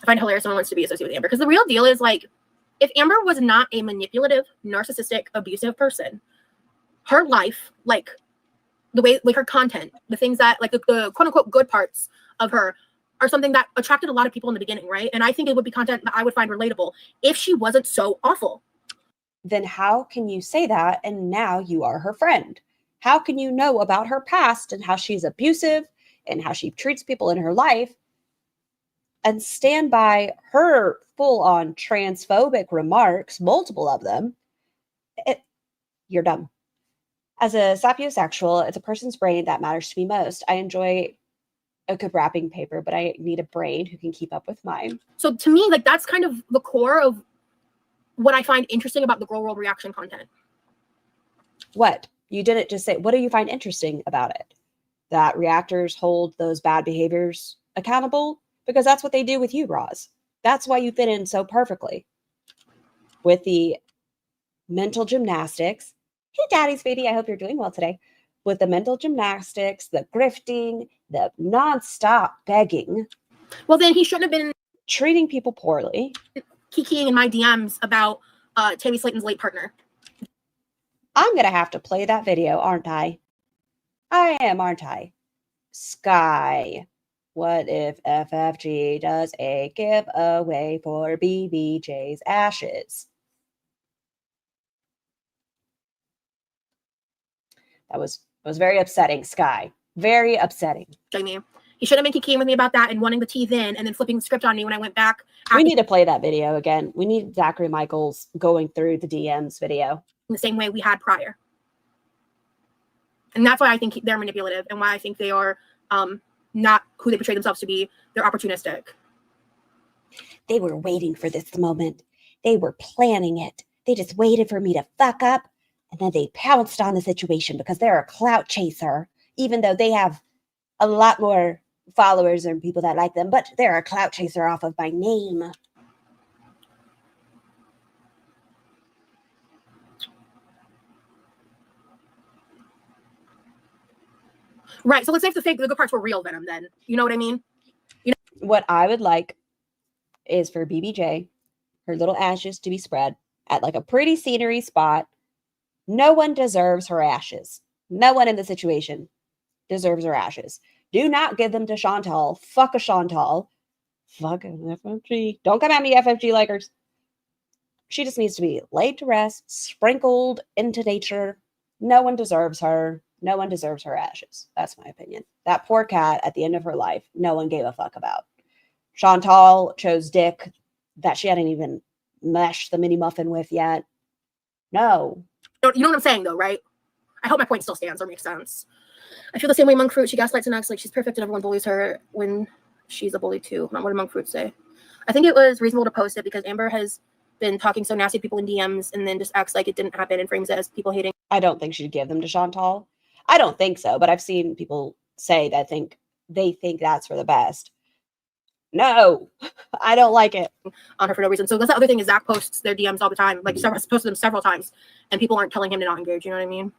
I find it hilarious someone wants to be associated with Amber, because the real deal is, like, if Amber was not a manipulative, narcissistic, abusive person, her life, like, the way, like, her content, the things that, like, the quote-unquote good parts of her are something that attracted a lot of people in the beginning, right? And I think it would be content that I would find relatable if she wasn't so awful. Then how can you say that and now you are her friend? How can you know about her past and how she's abusive and how she treats people in her life and stand by her full-on transphobic remarks, multiple of them? You're dumb. As a sapiosexual, it's a person's brain that matters to me most. I enjoy a good wrapping paper, but I need a brain who can keep up with mine. So to me, like, that's kind of the core of what I find interesting about the Gorlworld reaction content. What? You didn't just say, what do you find interesting about it? That reactors hold those bad behaviors accountable? Because that's what they do with you, Roz. That's why you fit in so perfectly. With the mental gymnastics. Hey, Daddy, sweetie, I hope you're doing well today. With the mental gymnastics, the grifting, the nonstop begging. Well, then he shouldn't have been treating people poorly. Kikiing in my DMs about Tammy Slayton's late partner. I'm going to have to play that video, aren't I? I am, aren't I? Sky. What if FFG does a giveaway for BBJ's ashes? That was very upsetting, Sky. Very upsetting. Jamie. He should have been kikiing with me about that and wanting the tea then and then flipping the script on me when I went back. We need to play that video again. We need Zachary Michaels going through the DMs video. In the same way we had prior. And that's why I think they're manipulative and why I think they are not who they portray themselves to be. They're opportunistic. They were waiting for this moment. They were planning it. They just waited for me to fuck up, and then they pounced on the situation because they're a clout chaser, even though they have a lot more followers and people that like them, but they're a clout chaser off of my name. Right. So let's say if the good parts were real Venom then. You know what I mean? You know what I would like is for BBJ, her little ashes to be spread at like a pretty scenery spot. No one deserves her ashes. No one in the situation deserves her ashes. Do not give them to Chantal. Fuck a Chantal. Fuck an FFG. Don't come at me, FFG likers. She just needs to be laid to rest, sprinkled into nature. No one deserves her. No one deserves her ashes. That's my opinion. That poor cat at the end of her life, no one gave a fuck about. Chantal chose dick that she hadn't even meshed the mini muffin with yet. No. You know what I'm saying, though, right? I hope my point still stands or makes sense. I feel the same way Monk Fruit. She gaslights and acts like she's perfect and everyone bullies her when she's a bully too. Not what did Monk Fruit say? I think it was reasonable to post it because Amber has been talking so nasty to people in DMs and then just acts like it didn't happen and frames it as people hating. I don't think she'd give them to Chantal. I don't think so, but I've seen people say that they think that's for the best. No, I don't like it. On her for no reason. So that's the other thing is Zach posts their DMs all the time. Like, he's posted them several times and people aren't telling him to not engage. You know what I mean?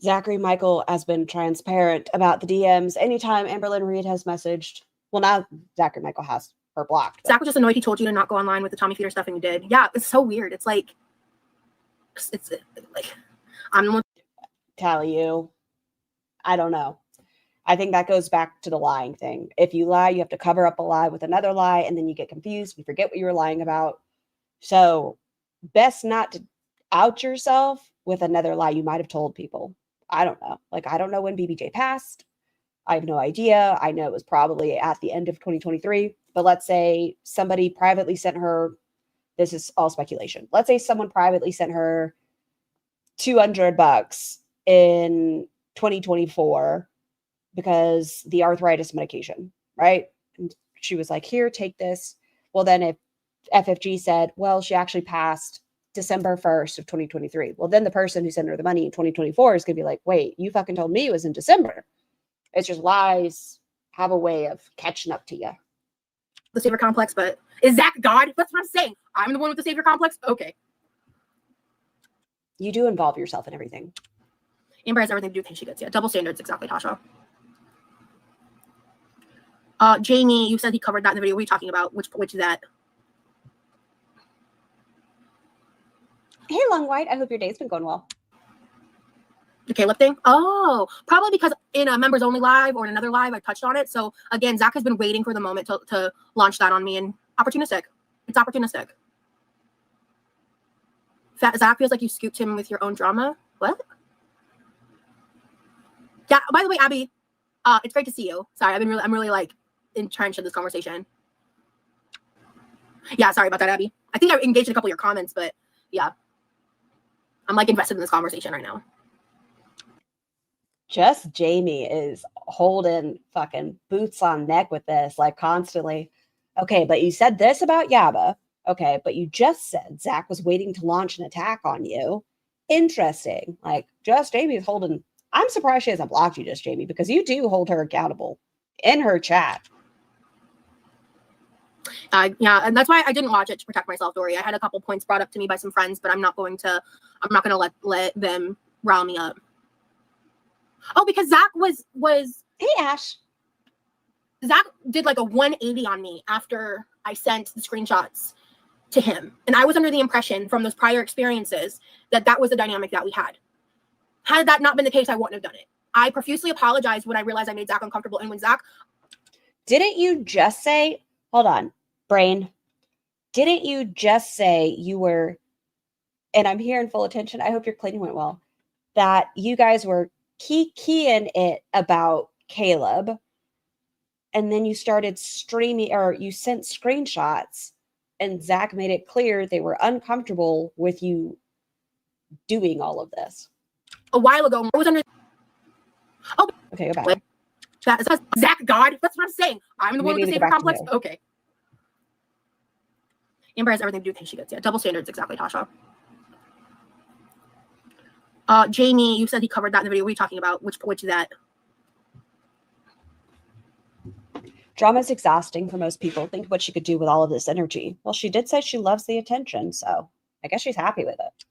Zachary Michael has been transparent about the DMs. Anytime Amberlynn Reed has messaged, well, now Zachary Michael has her blocked. But. Zach was just annoyed he told you to not go online with the Tommy Feeder stuff and you did. Yeah, it's so weird. It's like, I'm the one. Tell you, I don't know. I think that goes back to the lying thing. If you lie, you have to cover up a lie with another lie, and then you get confused. You forget what you were lying about. So best not to. out yourself with another lie you might have told people. I don't know. Like, I don't know when BBJ passed. I have no idea. I know it was probably at the end of 2023, but let's say somebody privately sent her, this is all speculation. Let's say someone privately sent her $200 in 2024 because the arthritis medication, right? And she was like, here, take this. Well, then if FFG said, well, she actually passed December 1st of 2023. Well, then the person who sent her the money in 2024 is going to be like, wait, you fucking told me it was in December. It's just lies have a way of catching up to you. The savior complex, but is Zach God? That's what I'm saying. I'm the one with the savior complex? Okay. You do involve yourself in everything. Amber has everything to do with who she gets. Yeah, double standards, exactly, Tasha. Jamie, you said he covered that in the video. What are you talking about? Which is that? Hey, Long White. I hope your day's been going well. The Caleb thing? Oh, probably because in a members only live or in another live, I touched on it. So again, Zach has been waiting for the moment to launch that on me, and opportunistic. It's opportunistic. Zach feels like you scooped him with your own drama. What? Yeah. By the way, Abby, it's great to see you. Sorry, I'm really like entrenched in this conversation. Yeah, sorry about that, Abby. I think I engaged in a couple of your comments, but yeah, I'm like invested in this conversation right now. Just Jamie is holding fucking boots on neck with this, like constantly. Okay, but you said this about Yaba. Okay, but you just said Zach was waiting to launch an attack on you. Interesting. Like, just Jamie is holding. I'm surprised she hasn't blocked you, just Jamie, because you do hold her accountable in her chat. Yeah, and that's why I didn't watch it to protect myself, Dory. I had a couple points brought up to me by some friends, but I'm not going to let them rile me up. Oh, because Zach was Hey, Ash. Zach did like a 180 on me after I sent the screenshots to him. And I was under the impression from those prior experiences that was the dynamic that we had. Had that not been the case, I wouldn't have done it. I profusely apologized when I realized I made Zach uncomfortable. And when Zach... Didn't you just say, hold on, brain. Didn't you just say you were, and I'm here in full attention, I hope your cleaning went well, that you guys were keying it about Caleb, and then you started streaming, or you sent screenshots, and Zach made it clear they were uncomfortable with you doing all of this? A while ago, I was under... Oh, okay, go back. That's Zach God. That's what I'm saying. I'm the one with the savior complex. Okay. Amber has everything to do with who she gets. Yeah, double standards, exactly, Tasha. Jamie, you said he covered that in the video. What are you talking about? Which is that? Drama is exhausting for most people. Think of what she could do with all of this energy. Well, she did say she loves the attention, so I guess she's happy with it.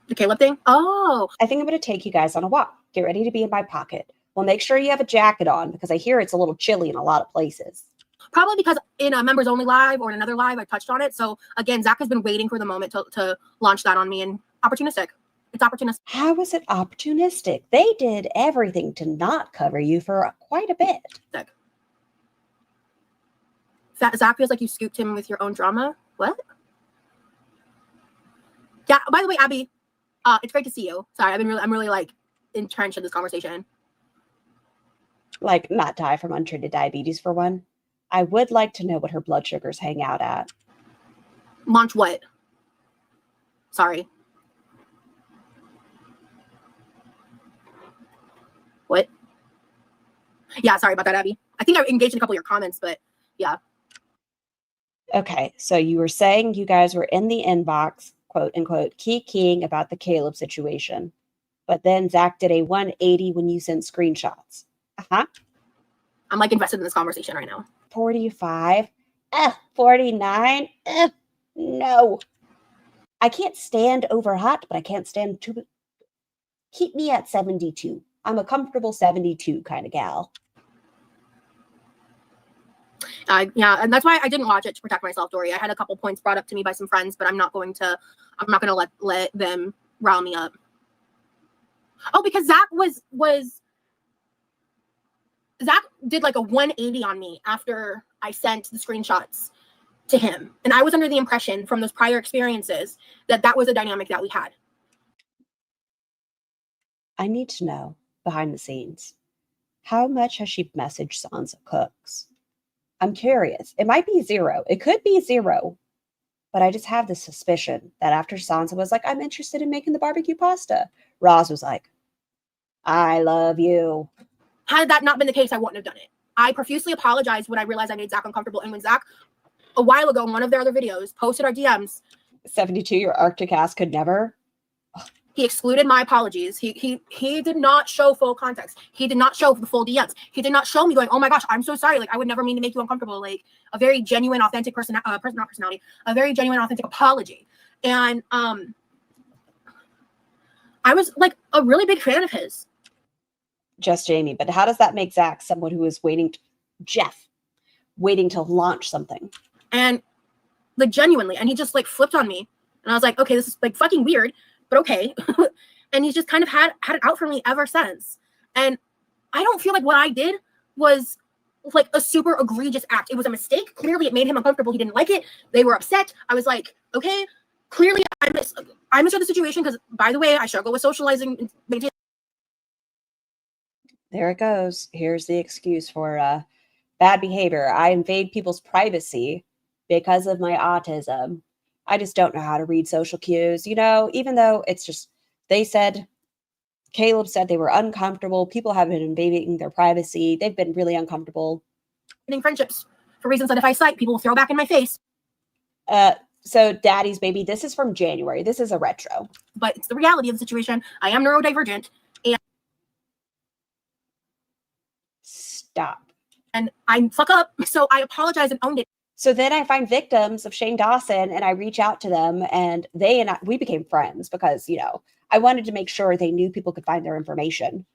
The Caleb thing? Oh. I think I'm going to take you guys on a walk. Get ready to be in my pocket. Well, make sure you have a jacket on because I hear it's a little chilly in a lot of places. Probably because in a members only live or in another live, I touched on it. So again, Zach has been waiting for the moment to launch that on me, and opportunistic. It's opportunistic. How is it opportunistic? They did everything to not cover you for quite a bit. Zach feels like you scooped him with your own drama. What? Yeah. By the way, Abby, it's great to see you. Sorry, I'm really like entrenched in this conversation. Like, not die from untreated diabetes for one. I would like to know what her blood sugars hang out at. Launch what? Sorry. What? Yeah, sorry about that, Abby. I think I engaged in a couple of your comments, but yeah. Okay, so you were saying you guys were in the inbox, quote unquote, keying about the Caleb situation. But then Zach did a 180 when you sent screenshots. Uh-huh. I'm like invested in this conversation right now. 45. 49. No. I can't stand over hot, but I can't stand too. Keep me at 72. I'm a comfortable 72 kind of gal. Yeah, and that's why I didn't watch it to protect myself, Dory. I had a couple points brought up to me by some friends, but I'm not going to let them rile me up. Oh, because Zach Zach did like a 180 on me after I sent the screenshots to him. And I was under the impression from those prior experiences that that was a dynamic that we had. I need to know, behind the scenes, how much has she messaged Sansa Cooks? I'm curious. It might be 0. It could be 0. But I just have this suspicion that after Sansa was like, I'm interested in making the barbecue pasta, Roz was like, I love you. Had that not been the case, I wouldn't have done it. I profusely apologized when I realized I made Zach uncomfortable. And when Zach, a while ago, in one of their other videos, posted our DMs, 72, your Arctic ass could never. he excluded my apologies. He did not show full context. He did not show the full DMs. He did not show me going, oh my gosh, I'm so sorry. Like, I would never mean to make you uncomfortable. Like, a very genuine, authentic a very genuine, authentic apology. And I was like a really big fan of his. Just Jamie. But how does that make Zach someone who is waiting to launch something? And like genuinely, and he just like flipped on me. And I was like, okay, this is like fucking weird, but okay. And he's just kind of had it out for me ever since. And I don't feel like what I did was like a super egregious act. It was a mistake. Clearly it made him uncomfortable. He didn't like it. They were upset. I was like, okay, clearly I misread the situation because, by the way, I struggle with socializing. There it goes. Here's the excuse for bad behavior. I invade people's privacy because of my autism. I just don't know how to read social cues, you know, even though it's just, Caleb said they were uncomfortable. People have been invading their privacy. They've been really uncomfortable. Friendships for reasons that if I cite, people will throw back in my face. So Daddy's Baby, this is from January. This is a retro. But it's the reality of the situation. I am neurodivergent. And stop. And I fuck up. So I apologize and owned it. So then I find victims of Shane Dawson and I reach out to them, and we became friends because, you know, I wanted to make sure they knew people could find their information.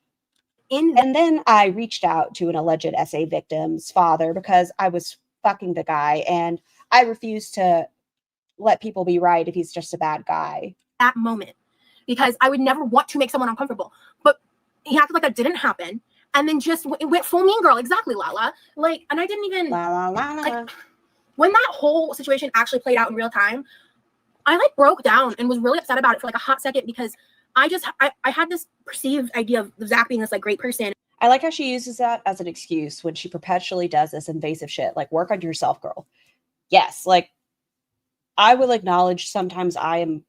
And then I reached out to an alleged SA victim's father because I was fucking the guy, and I refused to let people be right if he's just a bad guy. That moment, because I would never want to make someone uncomfortable, but he acted like that didn't happen, and then just went full mean girl. Exactly, Lala. Like, and I didn't even like when that whole situation actually played out in real time. I like broke down and was really upset about it for like a hot second because I had this perceived idea of Zach being this like great person. I like how she uses that as an excuse when she perpetually does this invasive shit. Like, work on yourself, girl. Yes, like, I will acknowledge sometimes I am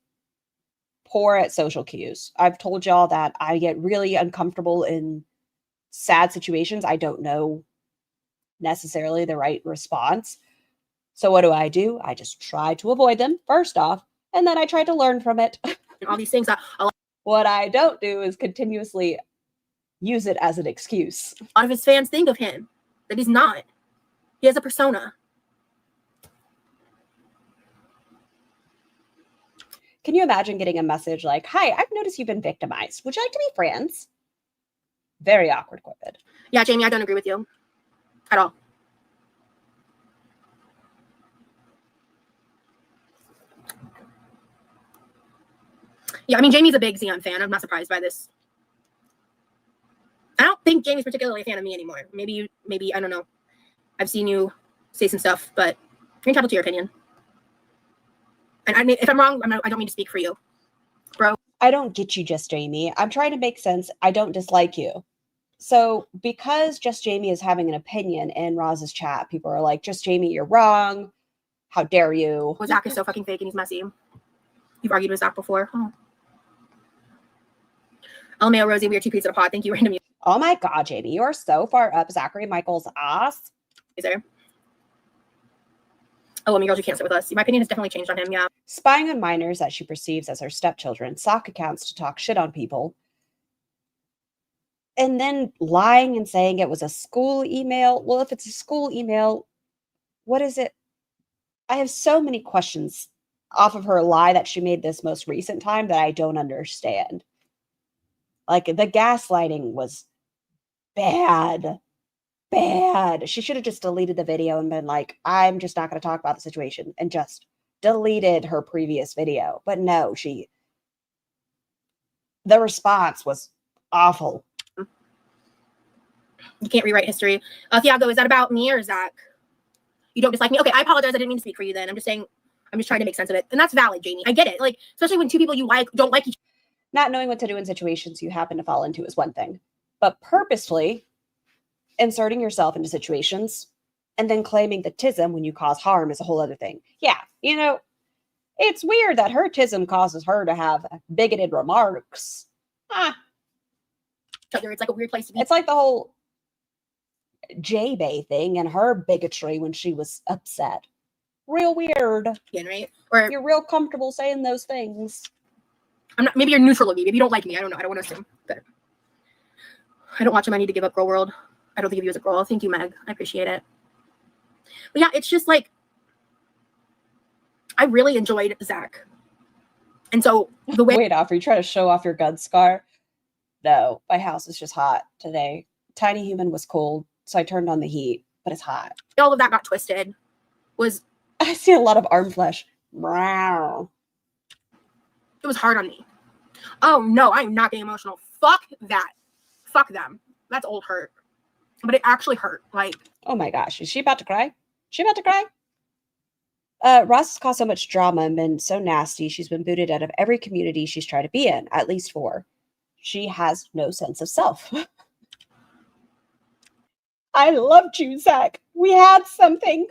poor at social cues. I've told y'all that I get really uncomfortable in sad situations. I don't know necessarily the right response. So what do? I just try to avoid them, first off, and then I try to learn from it. And all these things that what I don't do is continuously use it as an excuse. A lot of his fans think of him, that he's not. He has a persona. Can you imagine getting a message like, hi, I've noticed you've been victimized. Would you like to be friends? Very awkward, Corbett. Yeah, Jamie, I don't agree with you at all. Yeah, I mean, Jamie's a big Xeon fan. I'm not surprised by this. I don't think Jamie's particularly a fan of me anymore. Maybe, I don't know. I've seen you say some stuff, but you're entitled to your opinion. And I mean, if I'm wrong, I don't mean to speak for you, bro. I don't get you, Just Jamie. I'm trying to make sense. I don't dislike you. So because Just Jamie is having an opinion in Roz's chat, people are like, Just Jamie, you're wrong. How dare you? Well, Zach is so fucking fake and he's messy. You've argued with Zach before. Oh. LMAO, Rosie, we are 2 peas in a pod. Thank you, random. Oh my God, Jamie, you are so far up Zachary Michael's ass. Is there? Oh, girls, you can't sit with us. My opinion has definitely changed on him, yeah. Spying on minors that she perceives as her stepchildren, sock accounts to talk shit on people, and then lying and saying it was a school email. Well, if it's a school email, what is it? I have so many questions off of her lie that she made this most recent time that I don't understand. Like, the gaslighting was bad. She should have just deleted the video and been like, I'm just not going to talk about the situation, and just deleted her previous video. But no, the response was awful. You can't rewrite history. Thiago, is that about me or Zach? You don't dislike me. Okay, I apologize. I didn't mean to speak for you then. I'm just saying, I'm just trying to make sense of it. And that's valid, Jamie. I get it. Like, especially when two people you like don't like each other. Not knowing what to do in situations you happen to fall into is one thing, but purposefully inserting yourself into situations and then claiming that tism when you cause harm is a whole other thing. Yeah, you know, it's weird that her tism causes her to have bigoted remarks. It's like a weird place to be. It's like the whole J-Bay thing and her bigotry when she was upset. Real weird. Right? Or you're real comfortable saying those things. I'm not. Maybe you're neutral with me. Maybe you don't like me. I don't know. I don't want to assume. But I don't watch him. I need to give up Gorlworld. I don't think of you as a girl. Thank you, Meg. I appreciate it. But yeah, it's just like I really enjoyed Zach, and so the way. Wait, off. Are you trying to show off your gun scar? No, my house is just hot today. Tiny Human was cold, so I turned on the heat, but it's hot. All of that got twisted. Was I see a lot of arm flesh. Wow. It was hard on me. Oh no, I'm not getting emotional. Fuck that. Fuck them. That's old hurt. But it actually hurt. Like, oh my gosh, is she about to cry? She about to cry? Ross has caused so much drama and been so nasty. She's been booted out of every community she's tried to be in, at least 4. She has no sense of self. I loved you, Zach. We had something.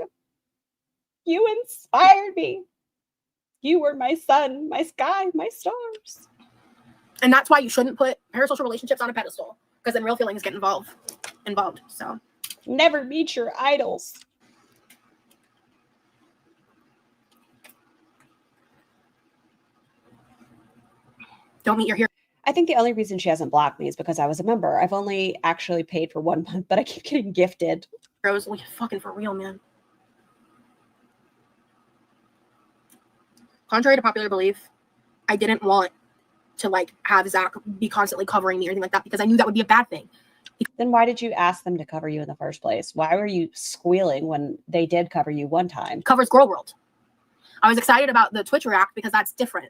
You inspired me. You were my sun, my sky, my stars. And that's why you shouldn't put parasocial relationships on a pedestal, because then real feelings get involved. So never meet your idols. Don't meet your hero. I think the only reason she hasn't blocked me is because I was a member. I've only actually paid for 1 month, but I keep getting gifted. Heroes, like, fucking for real, man. Contrary to popular belief, I didn't want to like have Zach be constantly covering me or anything like that because I knew that would be a bad thing. Then why did you ask them to cover you in the first place? Why were you squealing when they did cover you one time? Covers Gorlworld. I was excited about the Twitch react because that's different.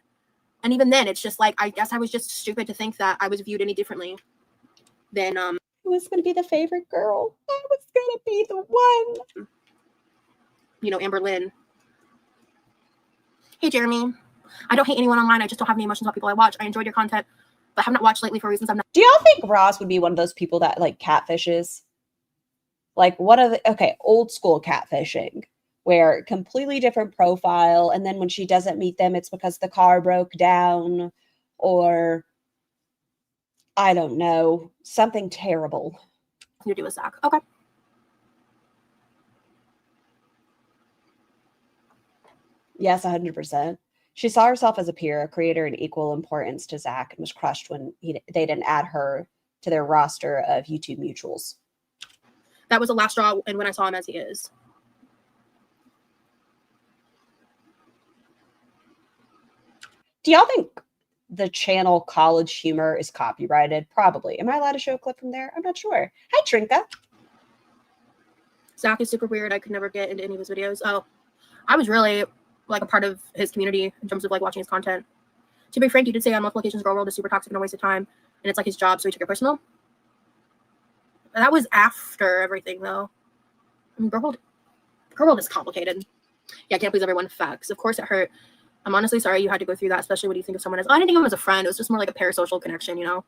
And even then, it's just like, I guess I was just stupid to think that I was viewed any differently than Who was going to be the favorite girl? I was going to be the one. You know, Amber Lynn. Hey, Jeremy. I don't hate anyone online. I just don't have any emotions about people I watch. I enjoyed your content, but have not watched lately for reasons I'm not. Do y'all think Ross would be one of those people that like catfishes? Like one of the, old school catfishing, where completely different profile. And then when she doesn't meet them, it's because the car broke down or I don't know, something terrible. You do with Zach. Okay. Yes, 100%. She saw herself as a peer, a creator in equal importance to Zach, and was crushed when they didn't add her to their roster of YouTube mutuals. That was the last straw, and when I saw him as he is. Do y'all think the channel College Humor is copyrighted? Probably. Am I allowed to show a clip from there? I'm not sure. Hi, Trinka. Zach is super weird. I could never get into any of his videos. Oh, I was really like a part of his community in terms of like watching his content. To be frank, you did say on multiple occasions Gorlworld is super toxic and a waste of time, and it's like his job, so he took it personal. That was after everything, though. I mean, Gorlworld is complicated. Yeah, I can't please everyone. Facts. Of course, it hurt. I'm honestly sorry you had to go through that, especially when you think of someone as. Oh, I didn't think of him as a friend. It was just more like a parasocial connection, you know.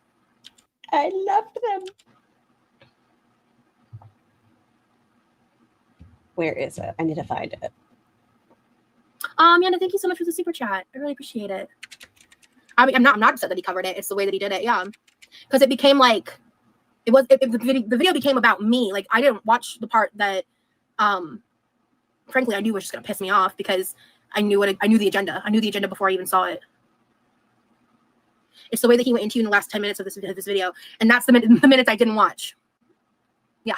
I loved them. Where is it? I need to find it. Yana, thank you so much for the super chat. I really appreciate it. I mean, I'm not upset that he covered it. It's the way that he did it, yeah. Because it became like, the video became about me. Like, I didn't watch the part that, frankly, I knew was just gonna piss me off because I knew the agenda. I knew the agenda before I even saw it. It's the way that he went into in the last 10 minutes of this video, and that's the minutes I didn't watch. Yeah.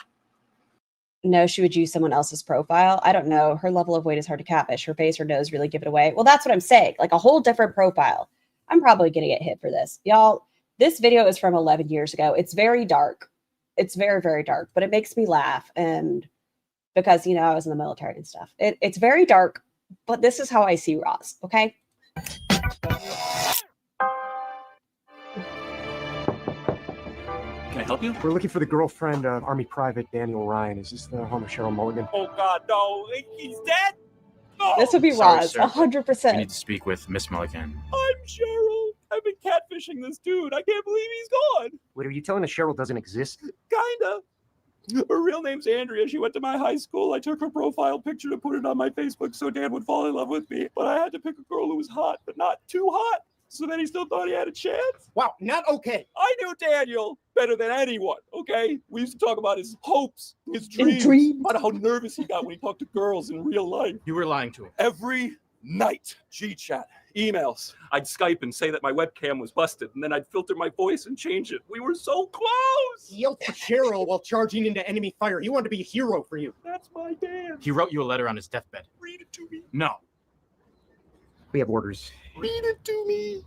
No, she would use someone else's profile. I don't know. Her level of weight is hard to catfish. Her face or nose really give it away. Well, that's what I'm saying. Like a whole different profile. I'm probably going to get hit for this. Y'all, this video is from 11 years ago. It's very dark. It's very, very dark, but it makes me laugh. And because, you know, I was in the military and stuff. It's very dark, but this is how I see Ross, okay? I help you? We're looking for the girlfriend of Army Private Daniel Ryan. Is this the home of Cheryl Mulligan? Oh, God, no. He's dead? No. This would be Sorry, Roz, sir, but 100%. We need to speak with Miss Mulligan. I'm Cheryl. I've been catfishing this dude. I can't believe he's gone. Wait, are you telling us Cheryl doesn't exist? Kinda. Her real name's Andrea. She went to my high school. I took her profile picture to put it on my Facebook so Dan would fall in love with me. But I had to pick a girl who was hot, but not too hot. So then he still thought he had a chance. Wow, not okay. I knew Daniel better than anyone, okay? We used to talk about his hopes, his dreams, about how nervous he got when he talked to girls in real life. You were lying to him. Every night, G-chat, emails. I'd Skype and say that my webcam was busted, and then I'd filter my voice and change it. We were so close! He yelled for Cheryl while charging into enemy fire. He wanted to be a hero for you. That's my Dan. He wrote you a letter on his deathbed. Read it to me. No. We have orders. Read it to me.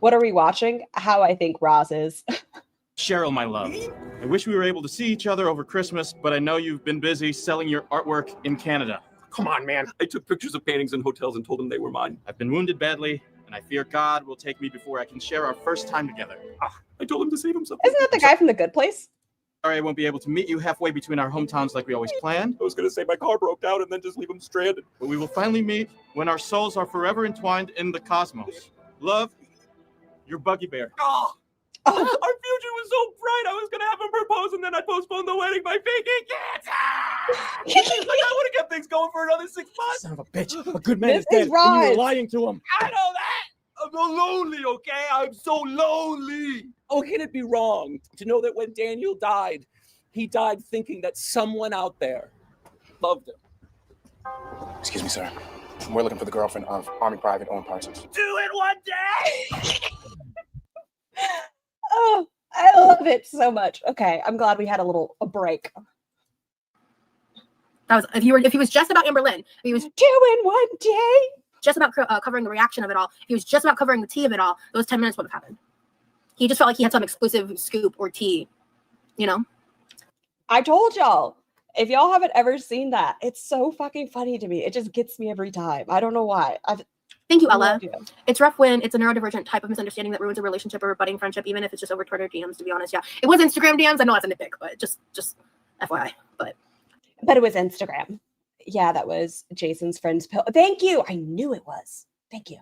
What are we watching? How I think Roz is. Cheryl, my love. I wish we were able to see each other over Christmas, but I know you've been busy selling your artwork in Canada. Come on, man. I took pictures of paintings in hotels and told them they were mine. I've been wounded badly, and I fear God will take me before I can share our first time together. I told him to save himself. Isn't that the guy from The Good Place? Sorry I won't be able to meet you halfway between our hometowns like we always planned, I was going to say my car broke down and then just leave him stranded. but we will finally meet when our souls are forever entwined in the cosmos. Love, your Buggy Bear. Oh, Oh, our future was so bright. I was going to have him propose and then I postponed the wedding by faking cancer. Like I would have kept things going for another 6 months. Son of a bitch. A good man This is dead, is and you were Roz. lying to him. I know that. I'm so lonely, okay? I'm so lonely. Oh, can it be wrong to know that when Daniel died, he died thinking that someone out there loved him? Excuse me, sir. We're looking for the girlfriend of Army Private Owen Parsons. Do it one day. oh, I love it so much. Okay, I'm glad we had a break. That was if he was just about Amber Lynn, if he was Doing one day. just about covering the reaction of it all, if he was just about covering the tea of it all, those 10 minutes would have happened. He just felt like he had some exclusive scoop or tea, you know? I told y'all. If y'all haven't ever seen that, it's so fucking funny to me. It just gets me every time. I don't know why. Thank you, Ella. Love you. It's rough when it's a neurodivergent type of misunderstanding that ruins a relationship or a budding friendship, even if it's just over Twitter DMs, to be honest. Yeah. It was Instagram DMs. I know that's a nitpick, but just FYI. But But it was Instagram. Yeah, that was Jason's friend's pill. Thank you. I knew it was. Thank you.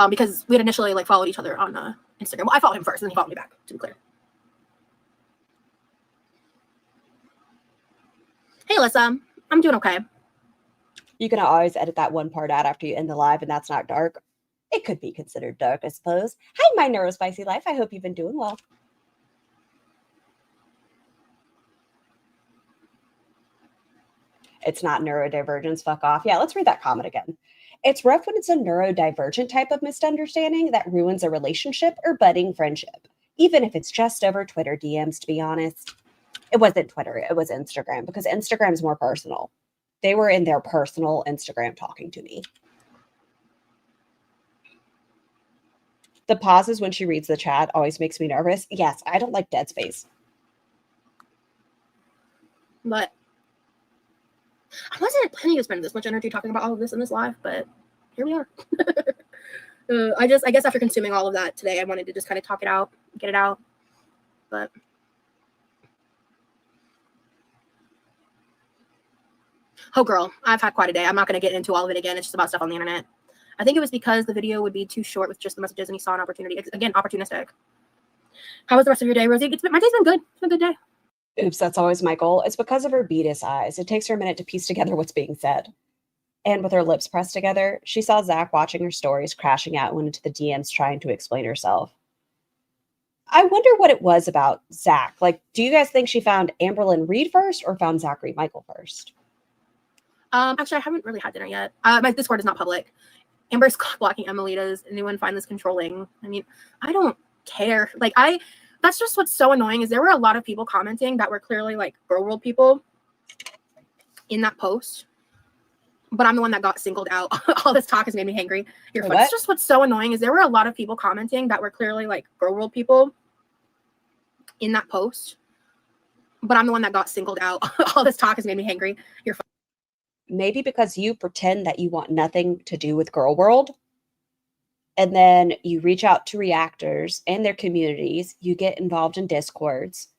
because we had initially like followed each other on Instagram. Well, I followed him first, and then he followed me back, to be clear. Hey, Alyssa. I'm doing okay. You can always edit that one part out after you end the live, and that's not dark. It could be considered dark, I suppose. Hi, my neurospicy life. I hope you've been doing well. It's not neurodivergence. Fuck off. Yeah, let's read that comment again. It's rough when it's a neurodivergent type of misunderstanding that ruins a relationship or budding friendship, even if it's just over Twitter DMs, to be honest. It wasn't Twitter. It was Instagram, because Instagram's more personal. They were in their personal Instagram talking to me. The pauses when she reads the chat always makes me nervous. Yes, I don't like dead space. But I wasn't planning to spend this much energy talking about all of this in this live, but here we are. I guess after consuming all of that today, I wanted to just kind of talk it out, get it out. But oh, girl, I've had quite a day. I'm not going to get into all of it again. It's just about stuff on the internet. I think it was because the video would be too short with just the messages, and he saw an opportunity. Again, opportunistic. How was the rest of your day, Rosie? My day's been good. It's been a good day. Oops, that's always my goal. It's because of her beatus eyes. It takes her a minute to piece together what's being said. And with her lips pressed together, she saw Zach watching her stories, crashing out, went into the DMs trying to explain herself. I wonder what it was about Zach. Like, do you guys think she found Amberlynn Reed first or found Zachary Michael first? Actually, I haven't really had dinner yet. My Discord is not public. Amber's blocking Emily. Does anyone find this controlling? I mean, I don't care. That's just what's so annoying is there were a lot of people commenting that were clearly like Gorlworld people in that post. But I'm the one that got singled out. All this talk has made me angry. That's just what's so annoying is there were a lot of people commenting that were clearly like Gorlworld people in that post. But I'm the one that got singled out. All this talk has made me angry. You're fine. Maybe because you pretend that you want nothing to do with Gorlworld, And then you reach out to reactors and their communities. You get involved in discords.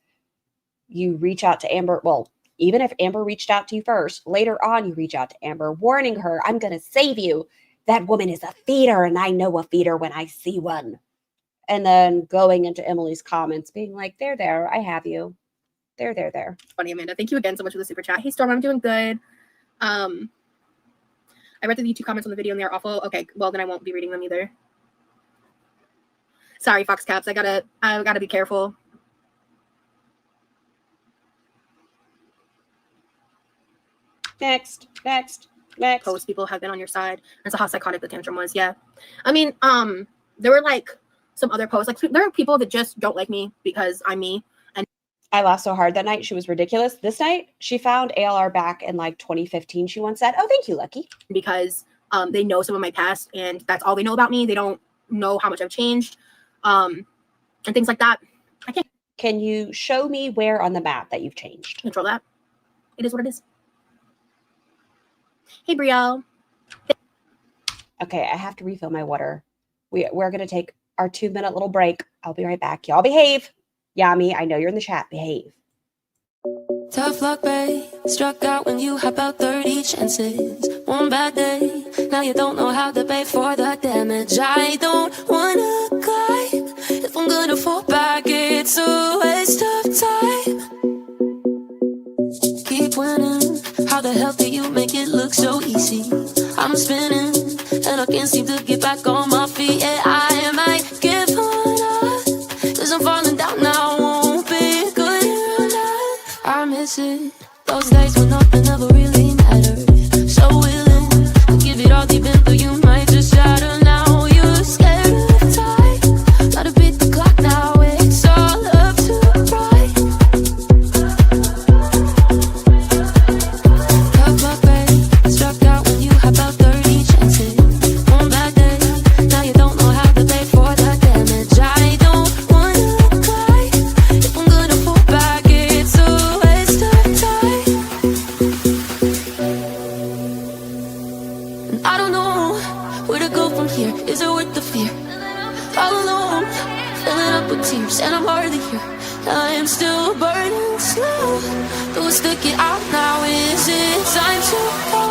You reach out to Amber. Well, even if Amber reached out to you first, later on you reach out to Amber, warning her, I'm going to save you. That woman is a feeder, and I know a feeder when I see one. And then going into Emily's comments, being like, there, I have you. There. Funny, Amanda. Thank you again so much for the super chat. Hey, Storm, I'm doing good. I read the YouTube comments on the video, and they're awful. Okay, well, then I won't be reading them either. Sorry, Fox Caps. I gotta be careful. Next. Post people have been on your side. That's how psychotic the tantrum was. Yeah. I mean, there were like some other posts. Like there are people that just don't like me because I'm me. And I laughed so hard that night. She was ridiculous. This night, she found ALR back in like 2015. She once said, oh, thank you, Lucky. Because they know some of my past, and that's all they know about me. They don't know how much I've changed. And things like that. I can't. Can you show me where on the map that you've changed? Control that. It is what it is. Hey, Brielle. Okay, I have to refill my water. We're going to take our 2-minute little break. I'll be right back. Y'all behave. Yami, I know you're in the chat. Behave. Tough luck, babe. Struck out when you had about 30 chances. One bad day, now you don't know how to pay for the damage. I don't wanna climb. If I'm gonna fall back, it's a waste of time. Keep winning. How the hell do you make it look so easy? I'm spinning, and I can't seem to get back on my feet. Yeah, I might give up, 'cause I'm falling down now. Won't be good enough. I miss it. Those days when nothing ever really mattered. So willing to give it all deep into you, might just shatter now. You're scared of time. Gotta beat the clock now. It's all up to right. Tough luck, babe. Struck out when you had about 30 chances. One bad day, now you don't know how to pay for the damage. I don't wanna cry. If I'm gonna fall back, it's a waste of time. And I don't know where to go from here. Is it worth the fear? All alone, filling up with tears, and I'm hardly here. I am still burning slow. Do I stick it out now? Is it time to go?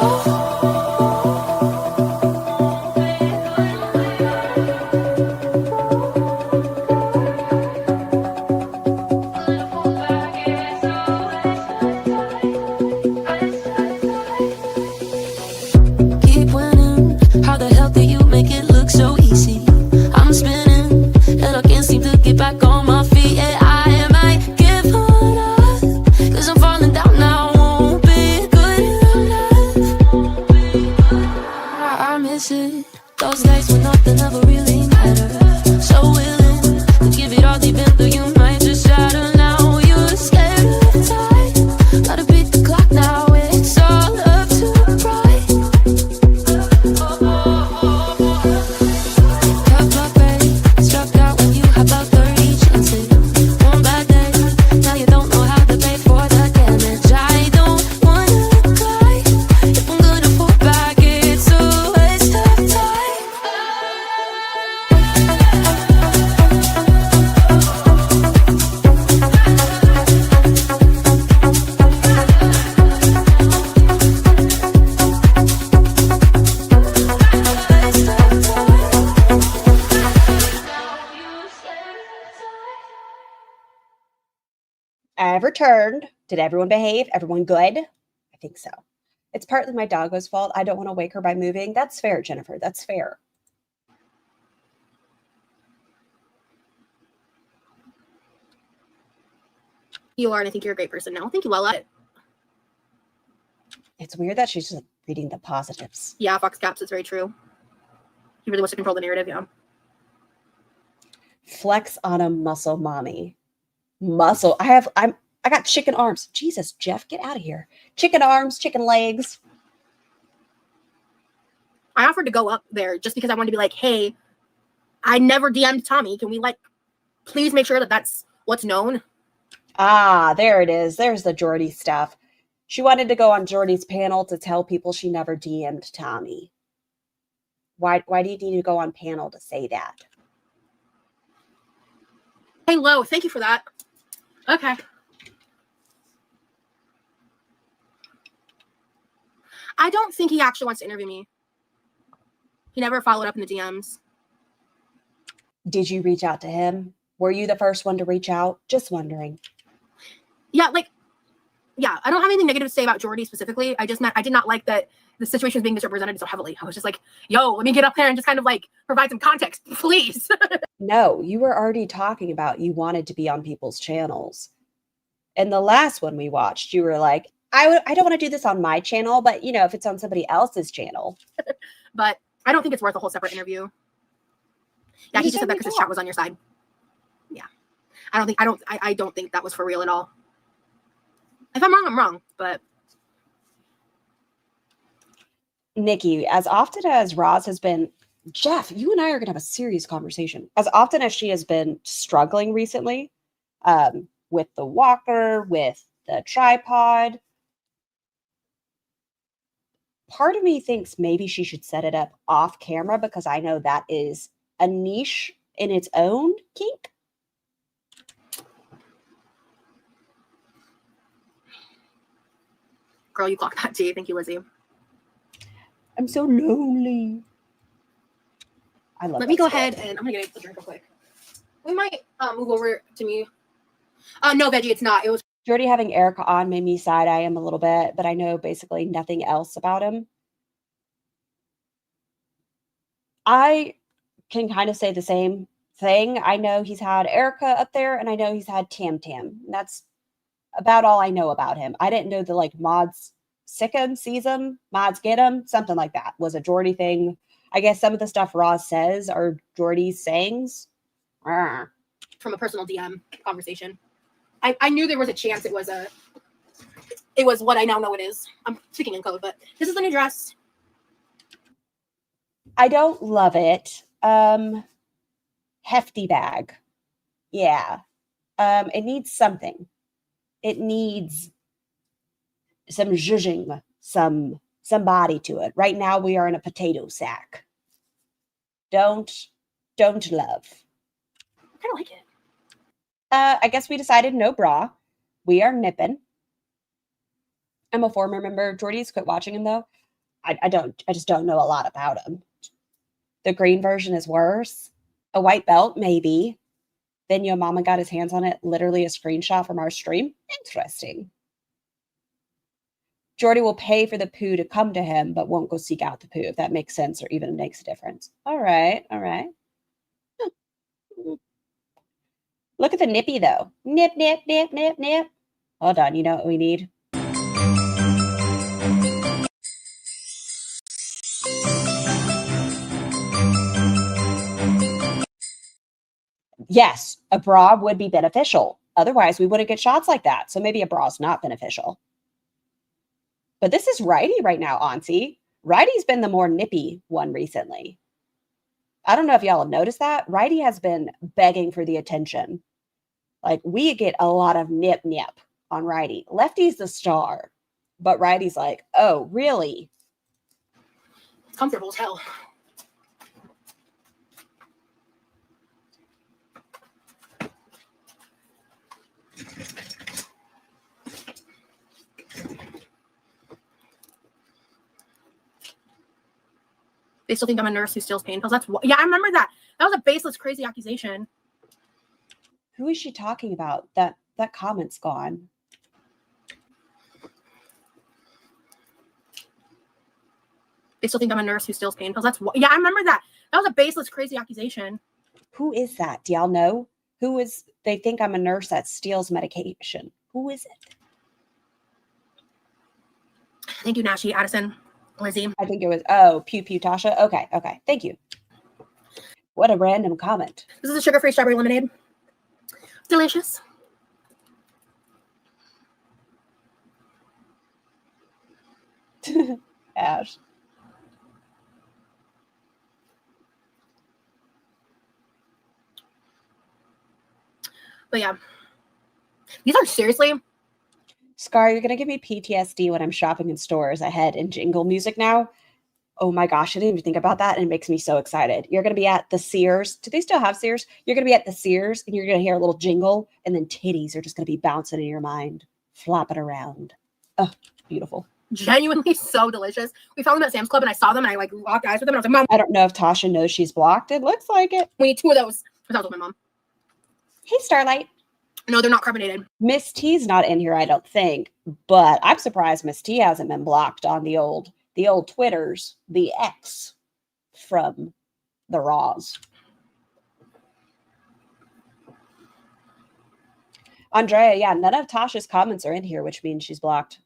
Keep winning. How the hell do you make it look so easy? I'm spinning, and I can't seem to get back on my feet. Yeah, I might give up, 'cause I'm falling down now. Won't be good enough. I miss it. Those days when nothing ever really mattered. So willing to give it all deep into you, might just shatter now. You're scared of time. Gotta beat the clock now. It's all up to right. Tough luck, babe. Struck out when you had about 30 chances. One bad day, now you don't know how to pay for the damage. I don't wanna cry. If I'm gonna fall back, it's a waste of time. I've returned. Did everyone behave? Everyone good? I think so. It's partly my doggo's fault. I don't want to wake her by moving. That's fair, Jennifer. That's fair. You are, and I think you're a great person now. Thank you, Lala. It's weird that she's just reading the positives. Yeah, Fox Caps, it's very true. He really wants to control the narrative, yeah. Flex on a muscle, mommy. Muscle. I got chicken arms. Jesus, Jeff, get out of here. Chicken arms, chicken legs. I offered to go up there just because I wanted to be like, hey, I never DM'd Tommy. Can we, like, please make sure that that's what's known? Ah, there it is. There's the Jordy stuff. She wanted to go on Jordy's panel to tell people she never DM'd Tommy. Why do you need to go on panel to say that? Hey, Lo, thank you for that. Okay. I don't think he actually wants to interview me. He never followed up in the DMs. Did you reach out to him? Were you the first one to reach out? Just wondering. Yeah, I don't have anything negative to say about Jordy specifically. I did not like that the situation was being misrepresented so heavily. I was just like, yo, let me get up there and just kind of like provide some context, please. No, you were already talking about you wanted to be on people's channels. And the last one we watched, you were like, I don't want to do this on my channel, but you know, if it's on somebody else's channel. But I don't think it's worth a whole separate interview. Yeah, he just said that because his chat was on your side. Yeah. I don't think that was for real at all. If I'm wrong, I'm wrong, but Nikki, as often as Roz has been, Jeff, you and I are going to have a serious conversation. As often as she has been struggling recently with the walker, with the tripod, part of me thinks maybe she should set it up off camera because I know that is a niche in its own kink. girl, you clocked that T. Thank you, Lizzie. I'm so lonely. I love. Let me go ahead and I'm gonna get a drink real quick. We might move over to me. No, Veggie, it's not. It was Jordy having Erica on made me side-eye him a little bit, but I know basically nothing else about him. I can kind of say the same thing. I know he's had Erica up there, and I know he's had Tam Tam. That's about all I know about him. I didn't know the like mods sick him, seize him, mods get him, something like that was a Jordy thing. I guess some of the stuff Roz says are Jordy's sayings. From a personal DM conversation. I knew there was a chance it was what I now know it is. I'm speaking in code, but this is the new dress. I don't love it. Hefty bag. Yeah. It needs something. It needs some zhuzhing, some body to it. Right now we are in a potato sack. Don't love. I kind of like it. I guess we decided no bra. We are nipping. I'm a former member of Jordy's. Quit watching him though. I just don't know a lot about him. The green version is worse. A white belt, maybe. Then your mama got his hands on it. Literally a screenshot from our stream. Interesting. Jordy will pay for the poo to come to him, but won't go seek out the poo, if that makes sense or even makes a difference. All right. Look at the nippy, though. Nip, nip, nip, nip, nip. Hold on. You know what we need? Yes, a bra would be beneficial. Otherwise, we wouldn't get shots like that. So maybe a bra is not beneficial. But this is Righty right now, Auntie. Righty's been the more nippy one recently. I don't know if y'all have noticed that. Righty has been begging for the attention. Like, we get a lot of nip on Righty. Lefty's the star. But Righty's like, oh, really? It's comfortable as hell. They still think I'm a nurse who steals pain pills. Yeah, I remember that. That was a baseless, crazy accusation. Who is she talking about? That comment's gone. They still think I'm a nurse who steals pain pills. Yeah, I remember that. That was a baseless, crazy accusation. Who is that? Do y'all know? Who is? They think I'm a nurse that steals medication. Who is it? Thank you, Nashi, Addison, Lizzie. I think it was, Pew Pew Tasha. Okay. Thank you. What a random comment. This is a sugar-free strawberry lemonade. Delicious. Ash. But yeah. These are seriously... Scar, you're going to give me PTSD when I'm shopping in stores ahead in jingle music now. Oh my gosh, I didn't even think about that, and it makes me so excited. You're going to be at the Sears. Do they still have Sears? You're going to be at the Sears, and you're going to hear a little jingle, and then titties are just going to be bouncing in your mind, flopping around. Oh, beautiful. Genuinely so delicious. We found them at Sam's Club, and I saw them, and I like locked eyes with them, and I was like, Mom, I don't know if Tasha knows she's blocked. It looks like it. we need 2 of those. I was with my mom. Hey, Starlight. No, they're not carbonated. Miss T's not in here, I don't think, but I'm surprised Miss T hasn't been blocked on the old Twitters, the X from the Raws. Andrea, yeah, none of Tasha's comments are in here, which means she's blocked.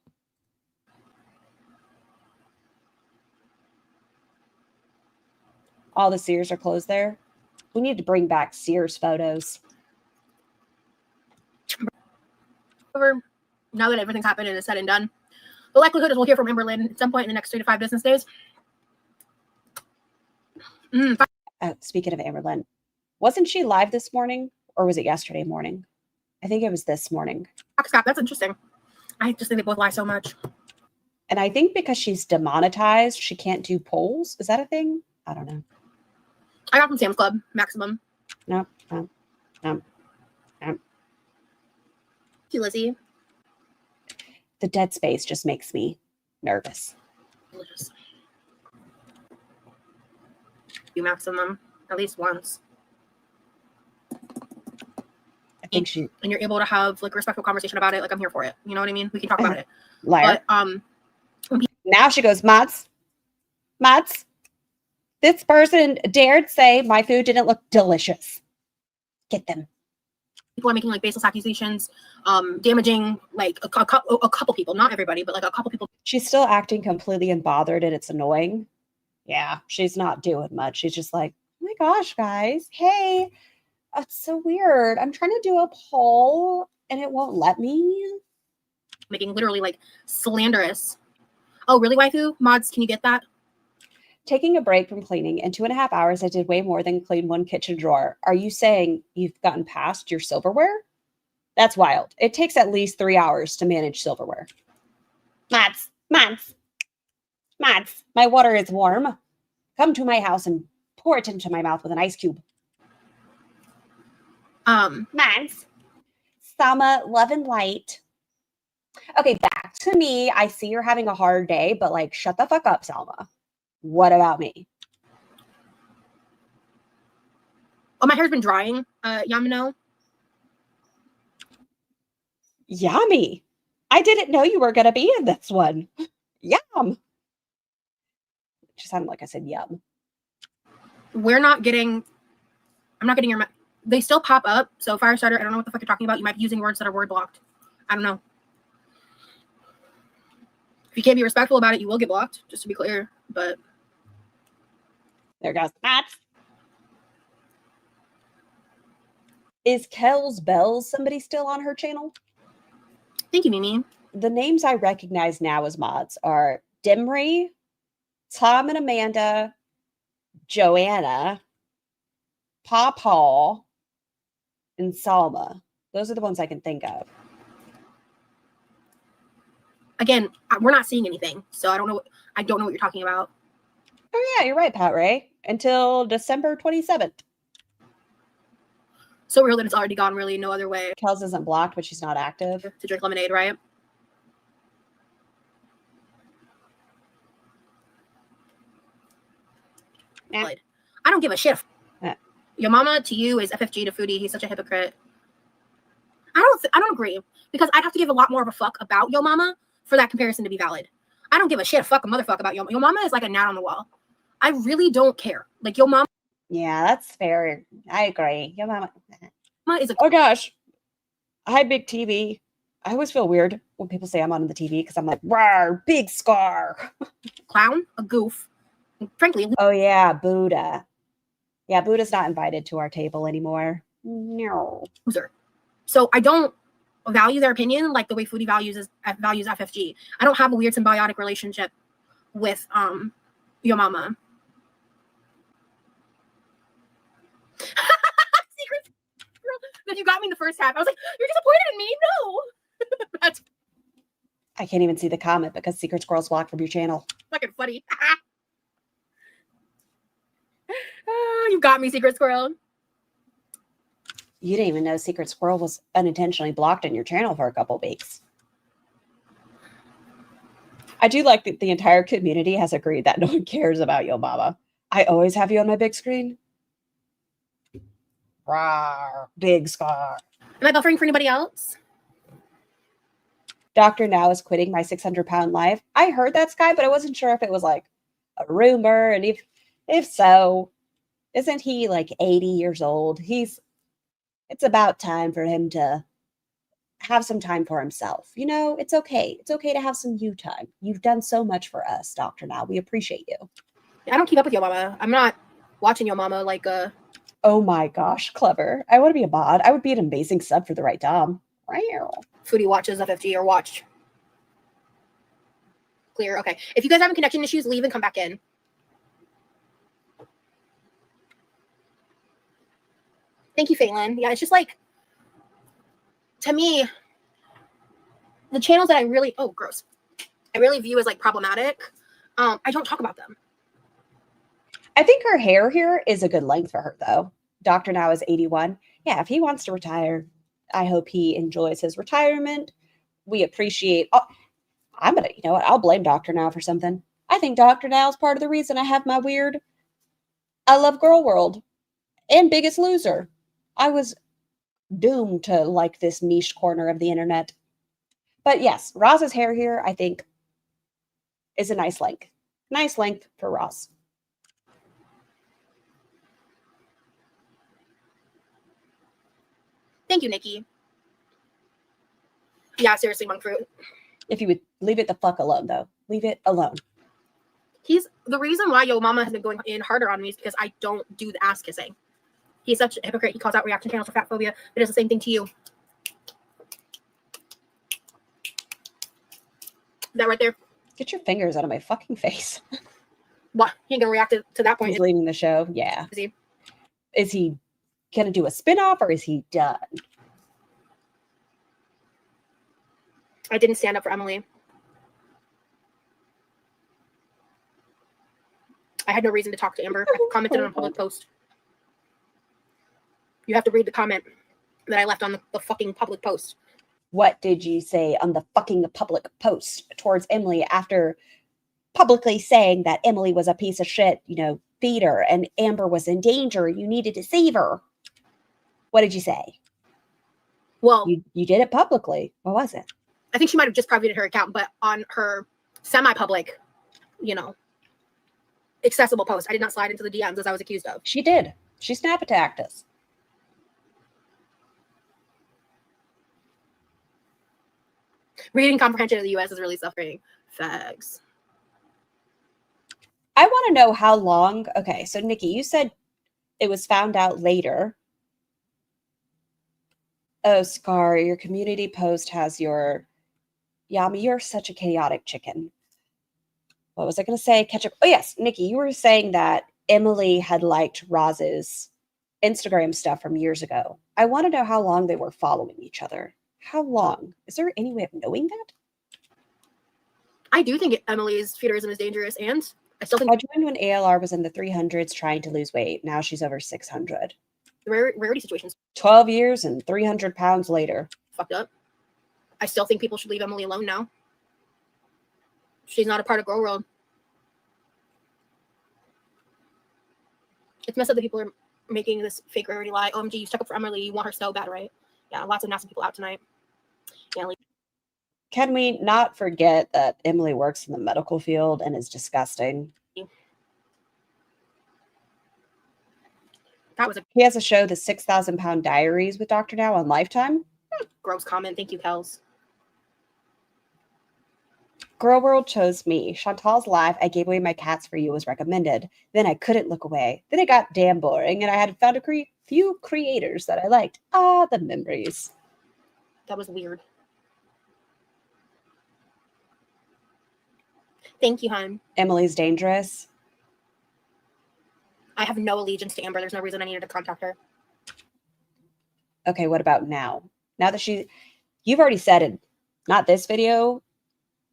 All the Sears are closed there. We need to bring back Sears photos. However, now that everything's happened and is said and done, the likelihood is we'll hear from Amberlynn at some point in the next 3 to 5 business days. Speaking of Amberlynn, wasn't she live this morning, or was it yesterday morning? I think it was this morning. Scott, that's interesting. I just think they both lie so much. And I think because she's demonetized, she can't do polls. Is that a thing? I don't know. I got from Sam's Club, maximum. No. Hey, Lizzie. The dead space just makes me nervous. Delicious. You maximum at least once. I think she. And you're able to have like a respectful conversation about it. Like, I'm here for it. You know what I mean? We can talk about it. Liar. But now she goes, Mats. This person dared say my food didn't look delicious. Get them. people are making like baseless accusations, damaging like a couple people, not everybody, but like a couple people. She's still acting completely unbothered, and it's annoying. Yeah, she's not doing much. She's just like, oh my gosh, guys, hey, it's so weird. I'm trying to do a poll, and it won't let me. Making literally like slanderous. Oh, really, waifu? Mods, can you get that? Taking a break from cleaning. In 2.5 hours, I did way more than clean one kitchen drawer. Are you saying you've gotten past your silverware? That's wild. It takes at least 3 hours to manage silverware. Mads, my water is warm. Come to my house and pour it into my mouth with an ice cube. Mads, Sama, love and light. Okay, back to me. I see you're having a hard day, but like, shut the fuck up, Salma. What about me? Oh, my hair's been drying, Yamino. Yummy. I didn't know you were going to be in this one. Yum. It just sounded like I said yum. I'm not getting your... They still pop up. So Firestarter, I don't know what the fuck you're talking about. You might be using words that are word blocked. I don't know. If you can't be respectful about it, you will get blocked, just to be clear. But... There goes Matt. Is Kells Bells somebody still on her channel? Thank you, Mimi. The names I recognize now as mods are Dimri, Tom and Amanda, Joanna, Pawpaw, and Salma. Those are the ones I can think of. Again, we're not seeing anything, so I don't know what you're talking about. Oh yeah, you're right, Pat Ray. Until December 27th. So real that it's already gone, really no other way. Kells isn't blocked, but she's not active. To drink lemonade, right? Yeah. I don't give a shit. Yeah. Your mama to you is FFG to Foodie. He's such a hypocrite. I don't agree, because I'd have to give a lot more of a fuck about Yo Mama for that comparison to be valid. I don't give a shit, a motherfucker about Yo Mama is like a gnat on the wall. I really don't care. Like Yo Mama. Yeah, that's fair. I agree. Yo Mama is a... Oh gosh. Hi, Big TV. I always feel weird when people say I'm on the TV because I'm like, rawr, big scar. Clown, a goof. And frankly. Oh yeah, Buddha. Yeah, Buddha's not invited to our table anymore. No. Loser. So I don't value their opinion like the way Foodie values FFG. I don't have a weird symbiotic relationship with Yo Mama. Secret girl, that you got me in the first half. I was like, you're disappointed in me? No. That's I can't even see the comment because Secret Squirrel's blocked from your channel. fucking funny. You got me, Secret Squirrel. You didn't even know Secret Squirrel was unintentionally blocked in your channel for a couple weeks. I do like that the entire community has agreed that no one cares about Yo Mama. I always have you on my big screen. Rawr, big scar. Am I buffering for anybody else? Dr. Now is quitting my 600-pound life. I heard that, Sky, but I wasn't sure if it was like a rumor. And if so, isn't he like 80 years old? It's about time for him to have some time for himself. You know, it's okay. It's okay to have some you time. You've done so much for us, Dr. Now. We appreciate you. I don't keep up with Yo Mama. I'm not watching Yo Mama like a... Oh my gosh, clever. I want to be a mod. I would be an amazing sub for the right Dom. Foodie watches FFG or watched. Clear. Okay. If you guys are having connection issues, leave and come back in. Thank you, Phelan. Yeah, it's just like, to me, the channels that I really, oh, gross. I really view as like problematic. I don't talk about them. I think her hair here is a good length for her, though. Dr. Now is 81. Yeah, if he wants to retire, I hope he enjoys his retirement. We appreciate... I'm going to... You know what? I'll blame Dr. Now for something. I think Dr. Now is part of the reason I have my weird... I love Gorlworld and Biggest Loser. I was doomed to like this niche corner of the internet. But yes, Roz's hair here, I think, is a nice length. Nice length for Roz. Thank you, Nikki. Yeah, seriously, monk fruit. If you would leave it the fuck alone, though. Leave it alone. He's the reason why Yo Mama has been going in harder on me is because I don't do the ass kissing. He's such a hypocrite. He calls out reaction channels for fat phobia. It does the same thing to you. That right there. Get your fingers out of my fucking face. What? He ain't gonna react to that point. He's leaving the show. Yeah. Is he? Is he gonna do a spinoff or is he done? I didn't stand up for Emily. I had no reason to talk to Amber. I commented on a public post. You have to read the comment that I left on the fucking public post. What did you say on the fucking public post towards Emily after publicly saying that Emily was a piece of shit, you know, feeder, and Amber was in danger? You needed to save her. What did you say? Well, you did it publicly. What was it? I think she might have just privated her account, but on her semi-public, you know, accessible post, I did not slide into the DMs as I was accused of. She did. She snap attacked us. Reading comprehension in the U.S. is really suffering. Fags. I want to know how long. Okay, so Nikki, you said it was found out later. Oh, Scar, your community post has your... Yami, you're such a chaotic chicken. What was I going to say? Ketchup. Oh, yes, Nikki, you were saying that Emily had liked Roz's Instagram stuff from years ago. I want to know how long they were following each other. How long? Is there any way of knowing that? I do think Emily's feudalism is dangerous, and I still think... I joined when ALR was in the 300s trying to lose weight. Now she's over 600. Rarity situations. 12 years and 300 pounds later. Fucked up. I still think people should leave Emily alone now. She's not a part of Gorlworld. It's messed up that people are making this fake rarity lie. OMG, you stuck up for Emily. You want her so bad, right? Yeah, lots of nasty people out tonight. Yeah, like... Can we not forget that Emily works in the medical field and is disgusting? That was a... He has a show, The 6,000 Pound Diaries with Dr. Now on Lifetime. Gross comment. Thank you, Kels. Gorlworld chose me. Chantal's live, I gave away my cats for you, was recommended. Then I couldn't look away. Then it got damn boring, and I had found a few creators that I liked. Ah, the memories. That was weird. Thank you, hon. Emily's dangerous. I have no allegiance to Amber. There's no reason I needed to contact her. Okay, what about now? Now that you've already said it, not this video,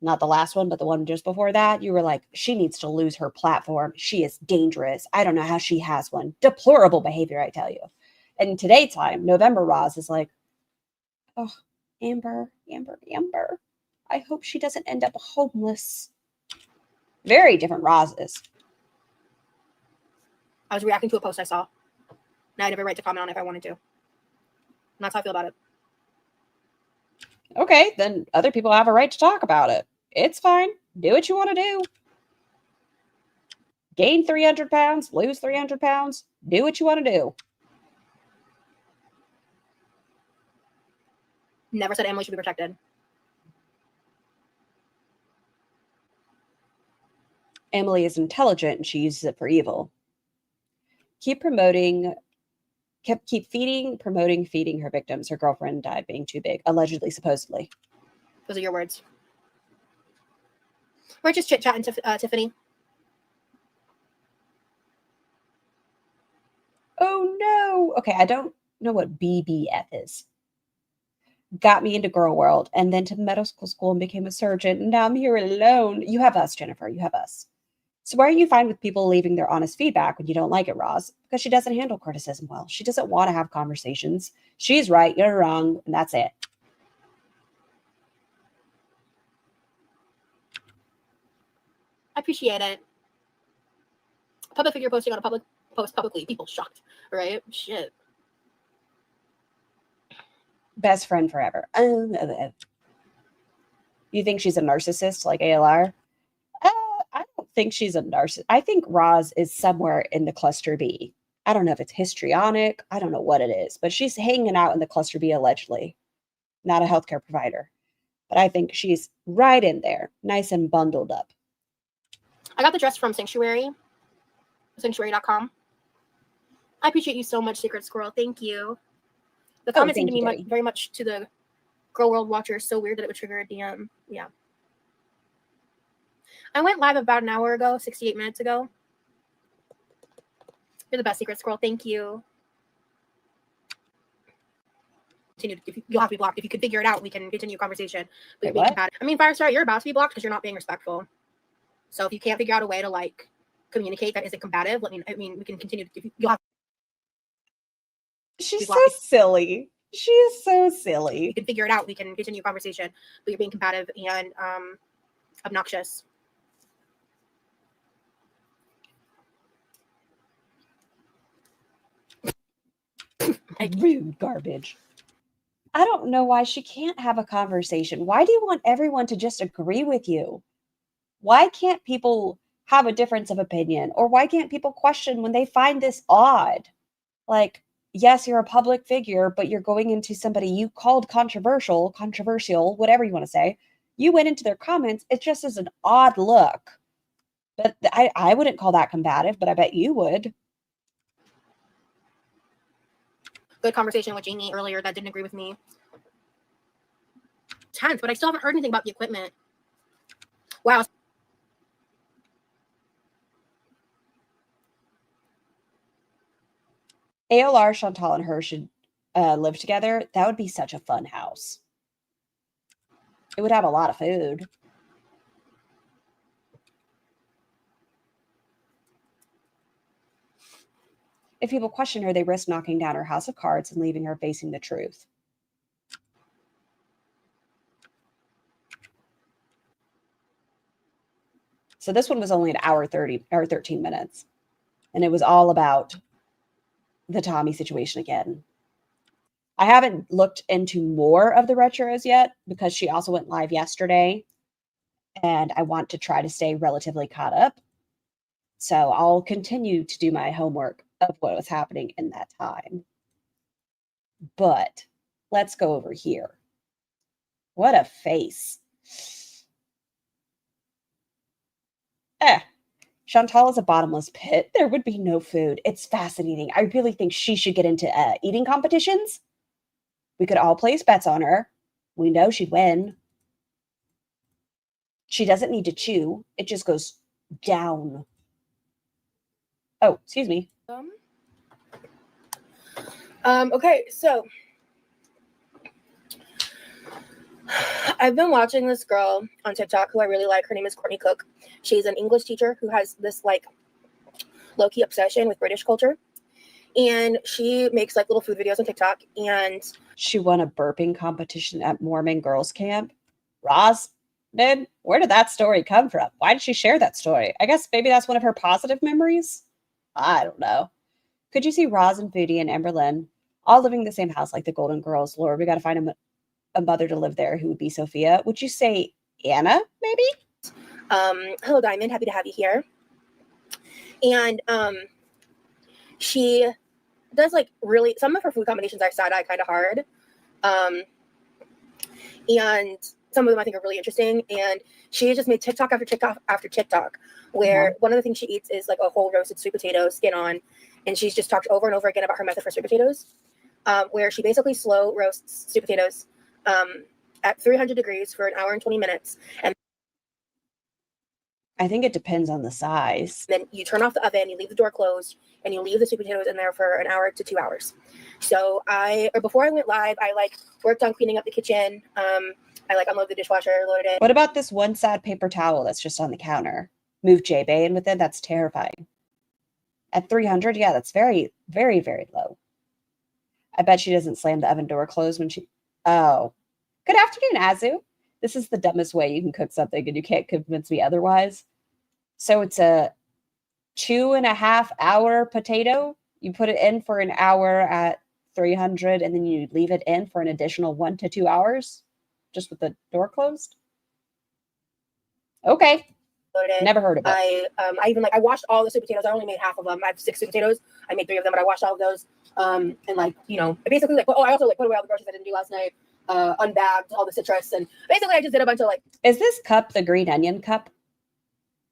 not the last one, but the one just before that, you were like, she needs to lose her platform. She is dangerous. I don't know how she has one. Deplorable behavior, I tell you. And today's time, November Roz is like, oh, Amber. I hope she doesn't end up homeless. Very different Rozes. I was reacting to a post I saw. And I had every right to comment on it if I wanted to. And that's how I feel about it. Okay, then other people have a right to talk about it. It's fine. Do what you want to do. Gain 300 pounds, lose 300 pounds. Do what you want to do. Never said Emily should be protected. Emily is intelligent and she uses it for evil. Keep feeding her victims. Her girlfriend died being too big, allegedly, supposedly. Those are your words. We're just chit-chatting, Tiffany. Oh, no. Okay, I don't know what BBF is. Got me into Gorlworld and then to medical school and became a surgeon. And now I'm here alone. You have us, Jennifer. You have us. So why are you fine with people leaving their honest feedback when you don't like it, Roz? Because she doesn't handle criticism well. She doesn't want to have conversations. She's right, you're wrong, and that's it. I appreciate it. Public figure posting on a public post publicly. People shocked, right? Shit. Best friend forever. You think she's a narcissist like ALR? I don't think she's a narcissist. I think Roz is somewhere in the cluster B. I don't know if it's histrionic. I don't know what it is, but she's hanging out in the cluster B allegedly. Not a healthcare provider. But I think she's right in there, nice and bundled up. I got the dress from Sanctuary.com. I appreciate you so much, Secret Squirrel. Thank you. The comment seemed to me very much to the Gorlworld watcher. So weird that it would trigger a DM. Yeah. I went live about an hour ago, 68 minutes ago. You're the best, Secret Squirrel. Thank you. You'll have to be blocked. If you could figure it out, we can continue a conversation. But Wait, I mean, Firestar, you're about to be blocked because you're not being respectful. So if you can't figure out a way to like communicate that isn't combative, we can continue. She's so silly. She is so silly. You can figure it out. We can continue a conversation, but you're being combative and obnoxious. Rude garbage. I don't know why she can't have a conversation. Why do you want everyone to just agree with you? Why can't people have a difference of opinion? Or why can't people question when they find this odd? Like, yes, you're a public figure, but you're going into somebody you called controversial, whatever you want to say. You went into their comments. It just is an odd look. But I wouldn't call that combative, but I bet you would. Good conversation with Jamie earlier that didn't agree with me. Tense, but I still haven't heard anything about the equipment. Wow. ALR, Chantal, and her should live together. That would be such a fun house. It would have a lot of food. If people question her, they risk knocking down her house of cards and leaving her facing the truth. So this one was only an hour 30 or 13 minutes. And it was all about the Tommy situation again. I haven't looked into more of the retros yet because she also went live yesterday. And I want to try to stay relatively caught up. So I'll continue to do my homework of what was happening in that time. But let's go over here. What a face. Chantal is a bottomless pit. There would be no food. It's fascinating. I really think she should get into eating competitions. We could all place bets on her. We know she'd win. She doesn't need to chew. It just goes down. Oh, excuse me. Okay, so I've been watching this girl on TikTok who I really like. Her name is Courtney Cook. She's an English teacher who has this like low-key obsession with British culture. And she makes like little food videos on TikTok. And she won a burping competition at Mormon girls camp. Roz, man, where did that story come from? Why did she share that story? I guess maybe that's one of her positive memories. I don't know. Could you see Roz and Foodie and Amberlynn all living in the same house like the Golden Girls? Lord, we got to find a mother to live there who would be Sophia. Would you say Anna, maybe? Hello, Diamond. Happy to have you here. And she does like really, some of her food combinations I side-eye kind of hard. And some of them I think are really interesting. And she just made TikTok after TikTok after TikTok, where one of the things she eats is like a whole roasted sweet potato, skin on. And she's just talked over and over again about her method for sweet potatoes, where she basically slow roasts sweet potatoes at 300 degrees for an hour and 20 minutes. And I think it depends on the size. then you turn off the oven, you leave the door closed, and you leave the sweet potatoes in there for an hour to 2 hours. So before I went live, I like worked on cleaning up the kitchen. I like unloaded the dishwasher, loaded it. What about this one sad paper towel that's just on the counter? Move J-Bay in with it? That's terrifying. At 300, yeah, that's very, very, very low. I bet she doesn't slam the oven door closed when she... Oh. Good afternoon, Azu. This is the dumbest way you can cook something and you can't convince me otherwise. So it's a 2.5 hour potato. You put it in for an hour at 300 and then you leave it in for an additional 1 to 2 hours just with the door closed. Okay. Never heard of it. I washed all the sweet potatoes. I only made half of them. I have 6 sweet potatoes. I made 3 of them, but I washed all of those. And like, you know, basically like, I also like put away all the groceries I didn't do last night. Unbagged all the citrus, and basically I just did a bunch of like. Is this cup the green onion cup?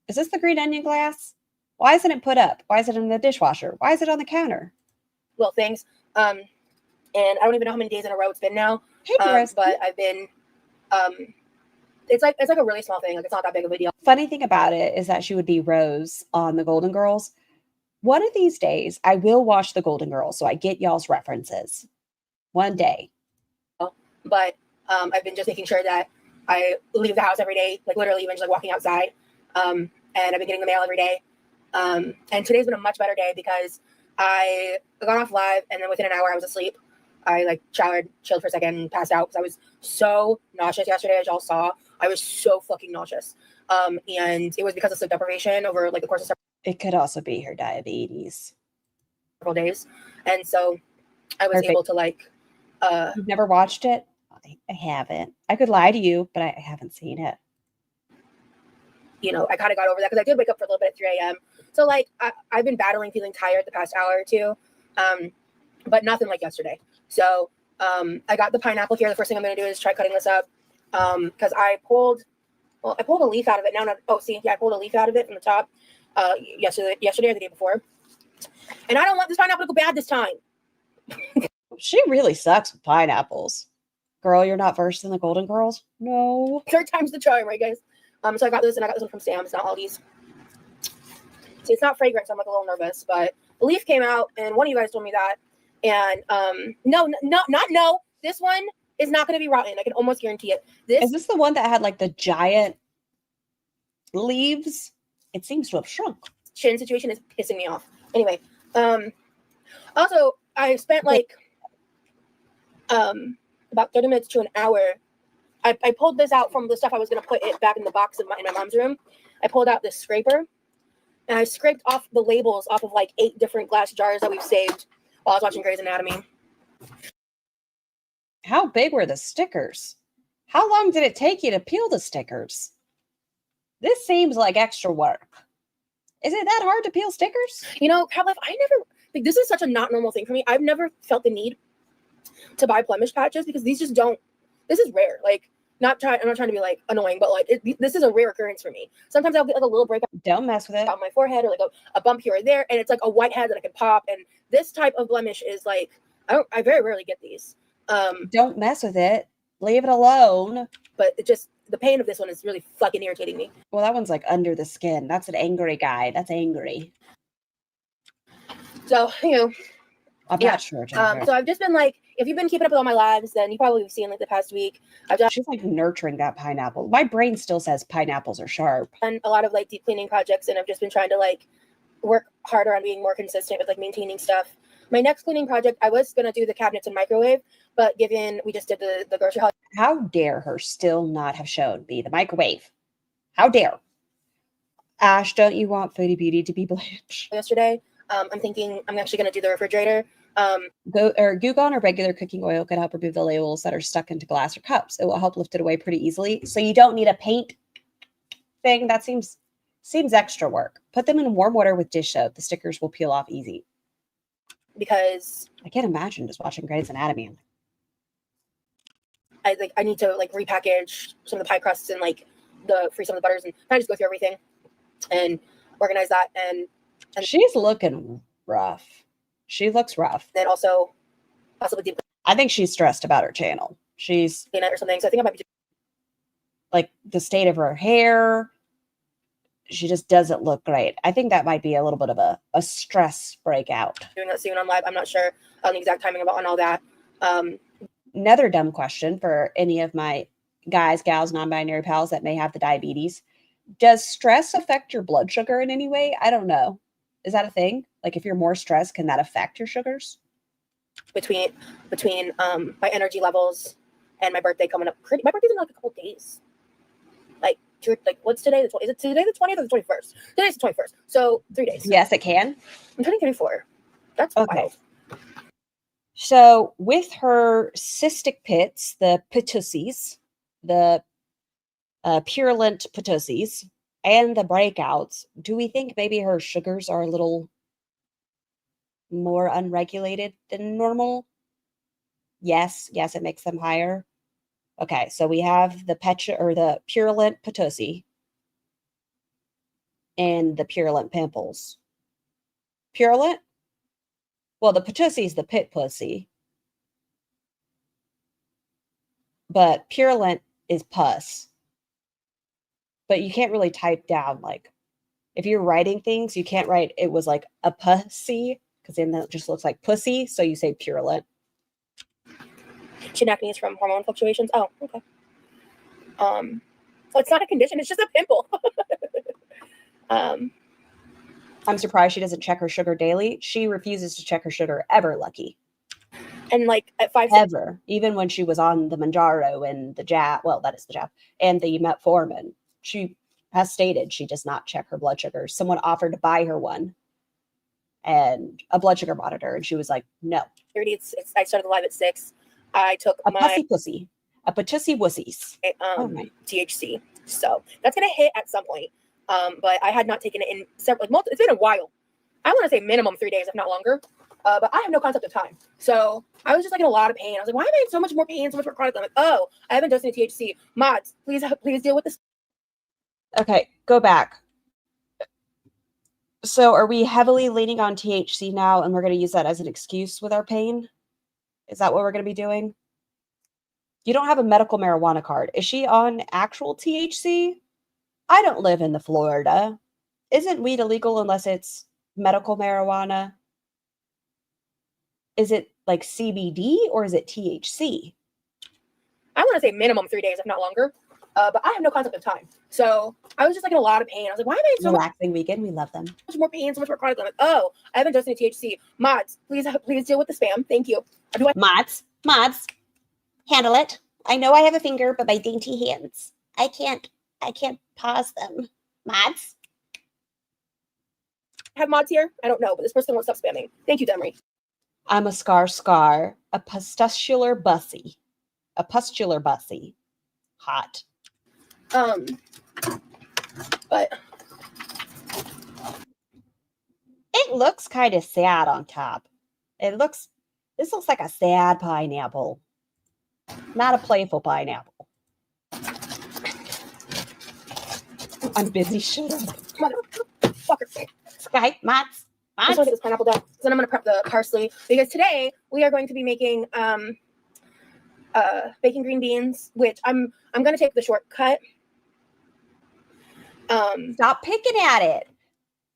Is this the green onion glass? Why isn't it put up? Why is it in the dishwasher? Why is it on the counter? Little things. And I don't even know how many days in a row it's been now. Hey, but I've been. It's like a really small thing. Like it's not that big of a deal. Funny thing about it is that she would be Rose on the Golden Girls. One of these days, I will watch the Golden Girls, so I get y'all's references. One day. But I've been just making sure that I leave the house every day, like literally even just like walking outside. And I've been getting the mail every day. And today's been a much better day because I got off live and then within an hour I was asleep. I like showered, chilled for a second, and passed out because I was so nauseous yesterday, as y'all saw. I was so fucking nauseous. And it was because of sleep deprivation over like the course of It could also be her diabetes. several days. And so I was able to like You've never watched it? I haven't. I could lie to you, but I haven't seen it. You know, I kind of got over that because I did wake up for a little bit at 3 a.m. So like I've been battling feeling tired the past hour or two, but nothing like yesterday. So I got the pineapple here. The first thing I'm going to do is try cutting this up because I pulled a leaf out of it. I pulled a leaf out of it from the top yesterday or the day before. And I don't want this pineapple to go bad this time. She really sucks with pineapples. Girl, you're not versed in the Golden Girls? No. 3rd time's the charm, right, guys? So I got this, and I got this one from Sam's, not Aldi's. See, it's not fragrant, so I'm like a little nervous, but the leaf came out, and one of you guys told me that. And no, this one is not going to be rotten. I can almost guarantee it. Is this the one that had like the giant leaves? It seems to have shrunk. Chin situation is pissing me off. Anyway, also I spent like about 30 minutes to an hour. I pulled this out from the stuff I was going to put it back in the box in my mom's room. I pulled out this scraper and I scraped off the labels off of like 8 different glass jars that we've saved while I was watching Grey's Anatomy. How big were the stickers? How long did it take you to peel the stickers? This seems like extra work. Is it that hard to peel stickers? You know, Crab Life, I never, like, this is such a not normal thing for me. I've never felt the need to buy blemish patches because these just don't, this is rare. Like, I'm not trying to be like annoying, but like this is a rare occurrence for me. Sometimes I'll get like a little break. Don't mess with it. On my forehead or like a bump here or there, and it's like a whitehead that I can pop. And this type of blemish is like, I very rarely get these. Don't mess with it. Leave it alone. But it just, the pain of this one is really fucking irritating me. Well, that one's like under the skin. That's an angry guy. That's angry. So, you know. I'm not sure. So I've just been like, if you've been keeping up with all my lives, then you probably have seen like the past week. She's like nurturing that pineapple. My brain still says pineapples are sharp. Done a lot of like deep cleaning projects, and I've just been trying to like work harder on being more consistent with like maintaining stuff. My next cleaning project, I was gonna do the cabinets and microwave, but given we just did the grocery haul. How dare her still not have shown me the microwave? How dare? Ash, don't you want Foodie Beauty to be Blanche? Yesterday, I'm thinking I'm actually gonna do the refrigerator. Goo-Gone or regular cooking oil can help remove the labels that are stuck into glass or cups. It will help lift it away pretty easily. So you don't need a paint thing. That seems extra work. Put them in warm water with dish soap. The stickers will peel off easy. Because I can't imagine just watching Grey's Anatomy. I need to like repackage some of the pie crusts and like free some of the butters and kind of just go through everything and organize that. And she's looking rough. She looks rough. Then also possibly deep. I think she's stressed about her channel. She's clean it or something. So I think I might be like the state of her hair. She just doesn't look great. I think that might be a little bit of a stress breakout. doing that soon on live. I'm not sure on the exact timing on all that. Another dumb question for any of my guys, gals, non-binary pals that may have the diabetes. Does stress affect your blood sugar in any way? I don't know. Is that a thing? Like if you're more stressed, can that affect your sugars? Between my energy levels and my birthday coming up. My birthday's in like a couple days. What's today? Is it today the 20th or the 21st? Today's the 21st. So 3 days. Yes, it can. I'm turning 34. That's okay. Wild. So with her cystic pits, the pitussies, the purulent pitussies, and the breakouts, do we think maybe her sugars are a little more unregulated than normal? Yes, it makes them higher. Okay, so we have the purulent pitossie and the purulent pimples. Purulent? Well, the pitossie is the pit pussy. But purulent is pus. But you can't really type down, like, if you're writing things, you can't write it was like a pussy, because then that just looks like pussy, so you say purulent. Chin acne is from hormone fluctuations. Oh, okay. So it's not a condition, it's just a pimple. I'm surprised she doesn't check her sugar daily. She refuses to check her sugar ever, Lucky. And like at 5 ever, even when she was on the Manjaro and the jab, well, that is the jab, and the metformin, she has stated she does not check her blood sugar. Someone offered to buy her one and a blood sugar monitor, and she was like, no. 30, I started the live at 6. I took a pussy, a patussie wussies. THC. So that's gonna hit at some point. But I had not taken it in several, like it's been a while. I want to say minimum 3 days, if not longer. But I have no concept of time. So I was just like in a lot of pain. I was like, why am I in so much more pain, so much more chronic? I'm like, oh, I haven't dosed any THC. Mods, please deal with this. Okay, go back. So are we heavily leaning on THC now, and we're going to use that as an excuse with our pain? Is that what we're going to be doing? You don't have a medical marijuana card. Is she on actual THC? I don't live in the Florida. Isn't weed illegal unless it's medical marijuana? Is it like CBD or is it THC? I want to say minimum 3 days, if not longer. But I have no concept of time. So I was just like in a lot of pain. I was like, why am I in so relaxing weekend? We love them. Much more pain, so much more chronic. I'm like, oh, I haven't dosed any THC. Mods, please deal with the spam. Thank you. Mods, handle it. I know I have a finger, but my dainty hands. I can't pause them. Mods? Have mods here? I don't know, but this person won't stop spamming. Thank you, Demery. I'm a scar, a pustular bussy. A pustular bussy. Hot. But it looks kind of sad on top. This looks like a sad pineapple. Not a playful pineapple. I'm busy. Shut up. Motherfucker. Sky, Mats. I just want to get this pineapple down. So then I'm going to prep the parsley because today we are going to be making bacon green beans, which I'm going to take the shortcut. Stop picking at it.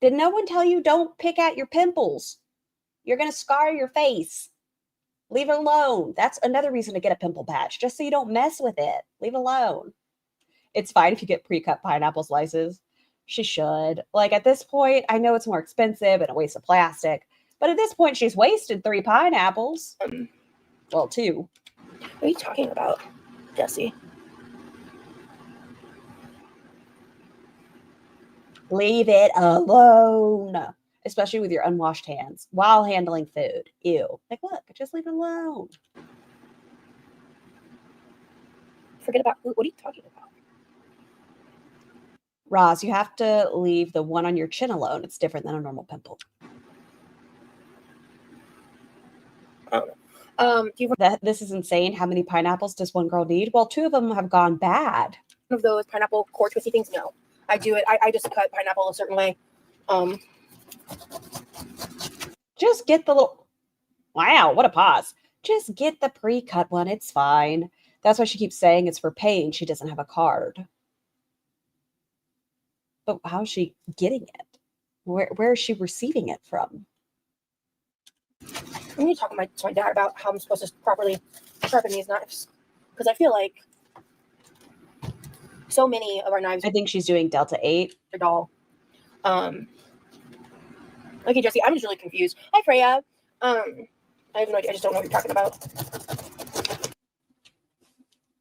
Did no one tell you don't pick at your pimples? You're going to scar your face. Leave it alone. That's another reason to get a pimple patch, just so you don't mess with it. Leave it alone. It's fine if you get pre-cut pineapple slices. She should. Like, at this point, I know it's more expensive and a waste of plastic, but at this point, she's wasted 3 pineapples. Well, 2. What are you talking about, Jesse? Leave it alone. Especially with your unwashed hands while handling food. Ew. Like, look, just leave it alone. Forget about, what are you talking about? Roz, you have to leave the one on your chin alone. It's different than a normal pimple. This is insane. How many pineapples does one girl need? Well, 2 of them have gone bad. One of those pineapple core twisty things? No. I do it. I just cut pineapple a certain way. Just get the little... Wow, what a pause. Just get the pre-cut one. It's fine. That's why she keeps saying it's for paying. She doesn't have a card. But how's she getting it? Where is she receiving it from? I need to talk to my dad about how I'm supposed to properly sharpen these knives. Because I feel like so many of our knives... I think she's doing Delta 8. Are dull. Okay, Jesse, I'm just really confused. Hi, Freya. I have no idea. I just don't know what you're talking about.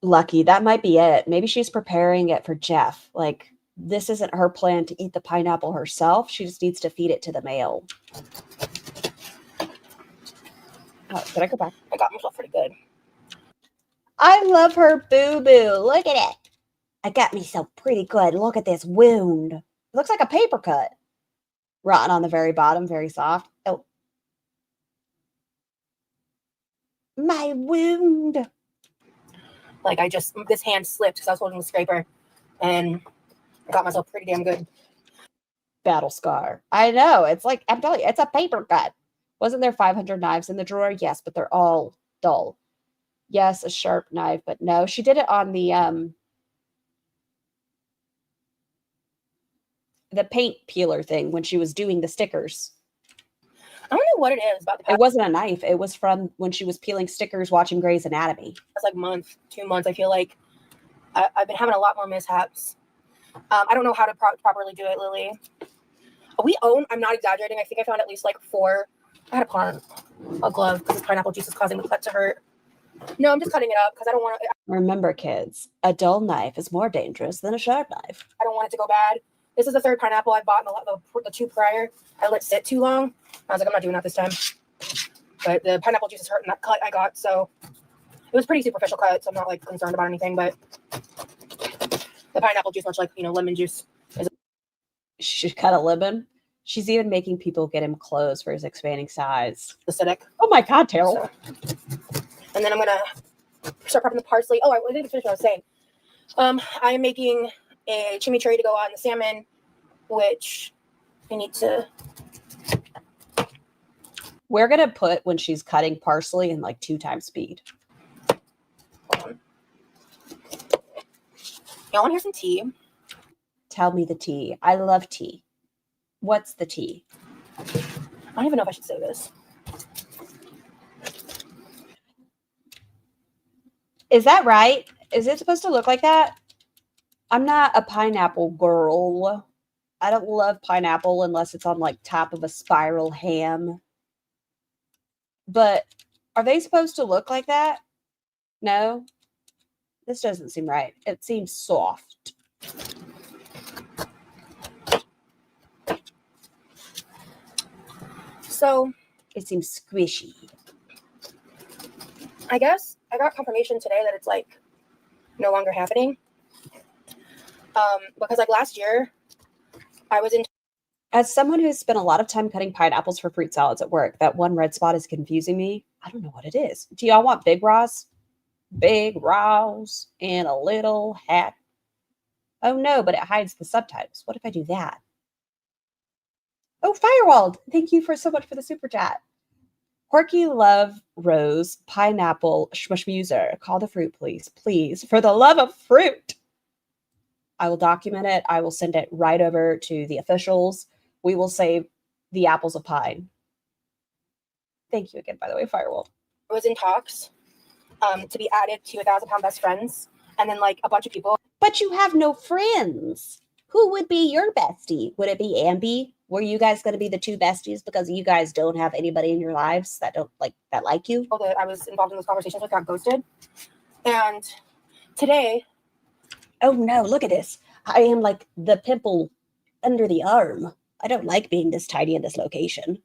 Lucky, that might be it. Maybe she's preparing it for Jeff. Like, this isn't her plan to eat the pineapple herself. She just needs to feed it to the male. Oh, did I go back? I got myself pretty good. I love her boo-boo. Look at it. I got myself pretty good. Look at this wound. It looks like a paper cut. Rotten on the very bottom, very soft. Oh. My wound. Like, this hand slipped because I was holding the scraper. And I got myself pretty damn good. Battle scar. I know. It's like, I'm telling you, it's a paper cut. Wasn't there 500 knives in the drawer? Yes, but they're all dull. Yes, a sharp knife, but no. She did it on the paint peeler thing when she was doing the stickers. I don't know what it is about the... It wasn't a knife. It was from when she was peeling stickers watching Grey's Anatomy. It's like month, 2 months. I feel like I've been having a lot more mishaps. I don't know how to properly do it, Lily. I'm not exaggerating. I think I found at least like 4. I had to put on a glove because the pineapple juice is causing the cut to hurt. No, I'm just cutting it up because I don't want to... Remember, kids, a dull knife is more dangerous than a sharp knife. I don't want it to go bad. This is the 3rd pineapple I bought in the 2 prior. I let it sit too long. I was like, I'm not doing that this time. But the pineapple juice is hurting that cut I got, so it was pretty superficial cut, so I'm not like concerned about anything. But the pineapple juice, much like lemon juice, is... She cut a lemon. She's even making people get him clothes for his expanding size. acidic. Oh my God, Terrell! So, and then I'm gonna start prepping the parsley. Oh, I didn't finish what I was saying. I am making a chimichurri to go on the salmon, which I need to... We're going to put when she's cutting parsley in like 2 times speed. Hold on. Y'all want to hear some tea? Tell me the tea. I love tea. What's the tea? I don't even know if I should say this. Is that right? Is it supposed to look like that? I'm not a pineapple girl. I don't love pineapple unless it's on like top of a spiral ham. But are they supposed to look like that? No? This doesn't seem right. It seems soft. So it seems squishy. I guess I got confirmation today that it's like no longer happening. Because like last year, I was in... As someone who's spent a lot of time cutting pineapples for fruit salads at work, that one red spot is confusing me. I don't know what it is. Do y'all want big raws? Big raws and a little hat. Oh no, but it hides the subtitles. What if I do that? Oh, Firewald, thank you so much for the super chat. QuirkyloveRosee, pineapple, schmuser. Call the fruit, please. Please, for the love of fruit. I will document it. I will send it right over to the officials. We will save the apples of pine. Thank you again, by the way, Firewall. was in talks to be added to 1,000-pound best friends, and then like a bunch of people. But you have no friends. Who would be your bestie? Would it be Ambi? Were you guys going to be the two besties because you guys don't have anybody in your lives that like you? That I was involved in those conversations with got ghosted. And today, oh no, look at this. I am like the pimple under the arm. I don't like being this tiny in this location.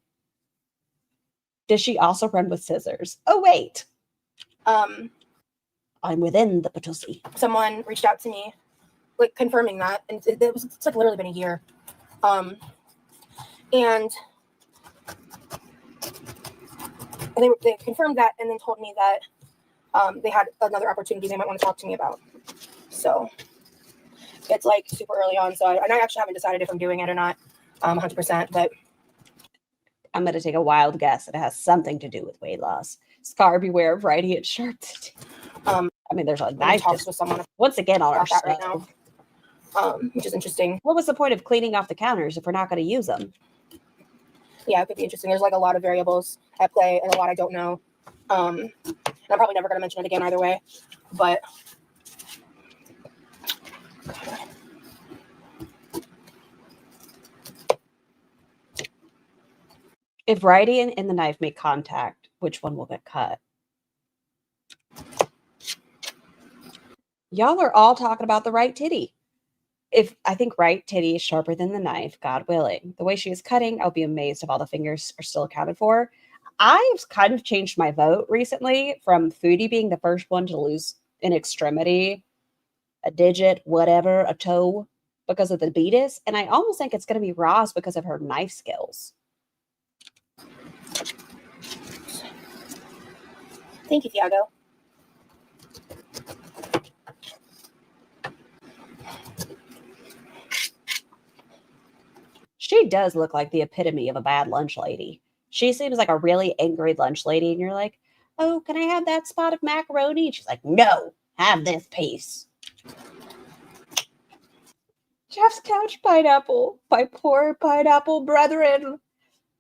Does she also run with scissors? Oh wait. I'm within the Potosi. Someone reached out to me, like confirming that, and it's like literally been a year. And they confirmed that, and then told me that they had another opportunity they might want to talk to me about. So it's like super early on. So I actually haven't decided if I'm doing it or not, 100%. But I'm going to take a wild guess that it has something to do with weight loss. Scar, beware of variety and sharp. I mean, there's a knife talks with someone once again on our that right now, which is interesting. What was the point of cleaning off the counters if we're not going to use them? Yeah, it could be interesting. There's like a lot of variables at play and a lot I don't know. And I'm probably never going to mention it again either way. But if variety and the knife make contact, which one will get cut? Y'all are all talking about the right titty. If I think right titty is sharper than the knife, God willing. The way she is cutting, I'll be amazed if all the fingers are still accounted for. I've kind of changed my vote recently from Foodie being the first one to lose an extremity, a digit, whatever, a toe, because of the beatus. And I almost think it's going to be Roz because of her knife skills. thank you, Thiago. She does look like the epitome of a bad lunch lady. She seems like a really angry lunch lady, and you're like, oh, can I have that spot of macaroni? And she's like, no, have this piece. Jeff's couch pineapple, my poor pineapple brethren.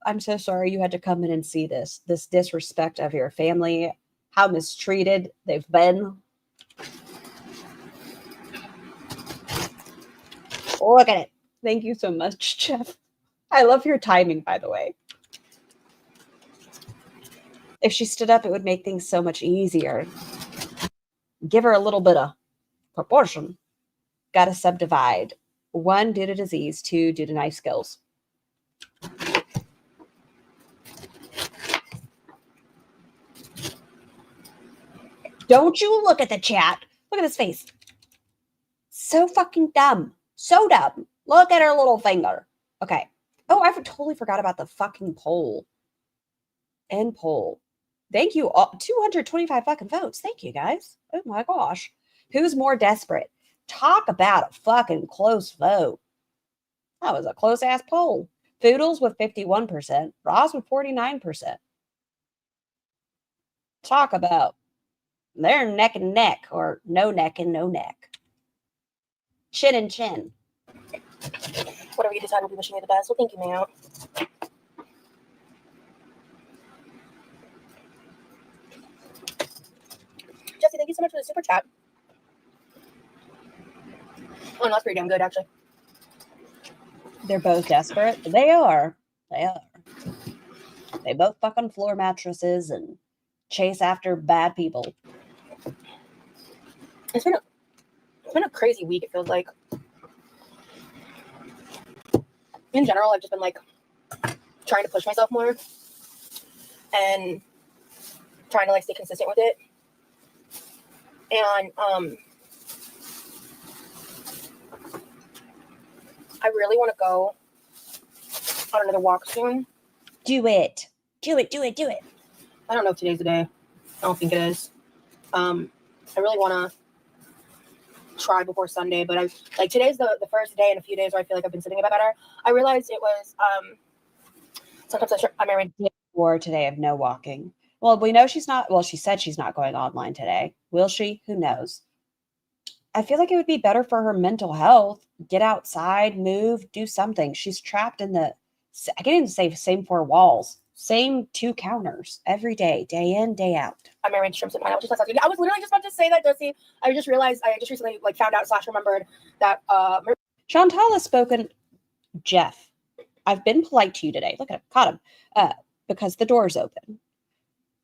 I'm so sorry you had to come in and see this disrespect of your family, how mistreated they've been. Look at it. Thank you so much, Jeff. I love your timing, by the way. If she stood up, it would make things so much easier. Give her a little bit of proportion. Got to subdivide. 1, due to disease. 2, due to knife skills. Don't you look at the chat. Look at his face. So fucking dumb. So dumb. Look at her little finger. Okay. Oh, I totally forgot about the fucking poll. End poll. Thank you all. 225 fucking votes. Thank you, guys. Oh my gosh. Who's more desperate? Talk about a fucking close vote. That was a close ass poll. Foodles with 51%. Roz with 49%. Talk about they're neck and neck, or no neck and no neck. Chin and chin. Whatever you decide will be wishing you the best. Well, thank you, ma'am. Jesse, thank you so much for the super chat. Oh, that's pretty damn good, actually. They're both desperate. They are. They are. They both fuck on floor mattresses and chase after bad people. It's been a crazy week, it feels like. In general, I've just been like trying to push myself more and trying to like stay consistent with it. And I really want to go on another walk soon. Do it. Do it. Do it. Do it. I don't know if today's the day. I don't think it is. I really want to try before Sunday, but I like today's the first day in a few days where I feel like I've been sitting a bit better. I realized it was sometimes I'm already or today of no walking. Well, we know she's not. Well, she said she's not going online today. Will she? Who knows? I feel like it would be better for her mental health. Get outside, move, do something. She's trapped in the. I can't even say same four walls. Same 2 counters every day, day in, day out. I married shrimps and pineapple. I was literally just about to say that, Josie. I just realized, I just recently like found out / remembered that Chantal has spoken. Jeff, I've been polite to you today. Look at him, caught him, because the door's open.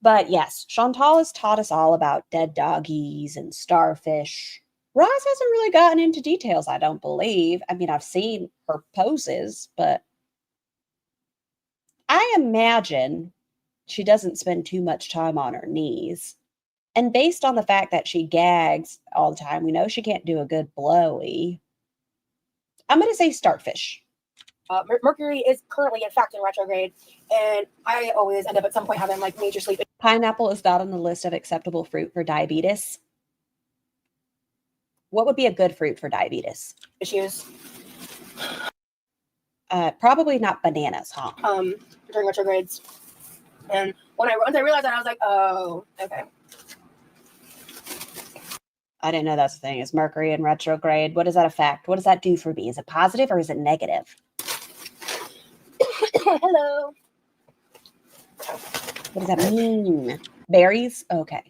But yes, Chantal has taught us all about dead doggies and starfish. Roz hasn't really gotten into details, I don't believe. I mean, I've seen her poses, but I imagine she doesn't spend too much time on her knees. And based on the fact that she gags all the time, we know she can't do a good blowy. I'm going to say starfish. Mercury is currently, in fact, in retrograde, and I always end up at some point having like major sleep Pineapple is not on the list of acceptable fruit for diabetes. What would be a good fruit for diabetes? issues Probably not bananas, huh? During retrogrades. And once I realized that, I was like, oh, okay. I didn't know that's the thing. Is Mercury in retrograde? What does that affect? What does that do for me? Is it positive or is it negative? Hello. What does that mean? Berries? Okay.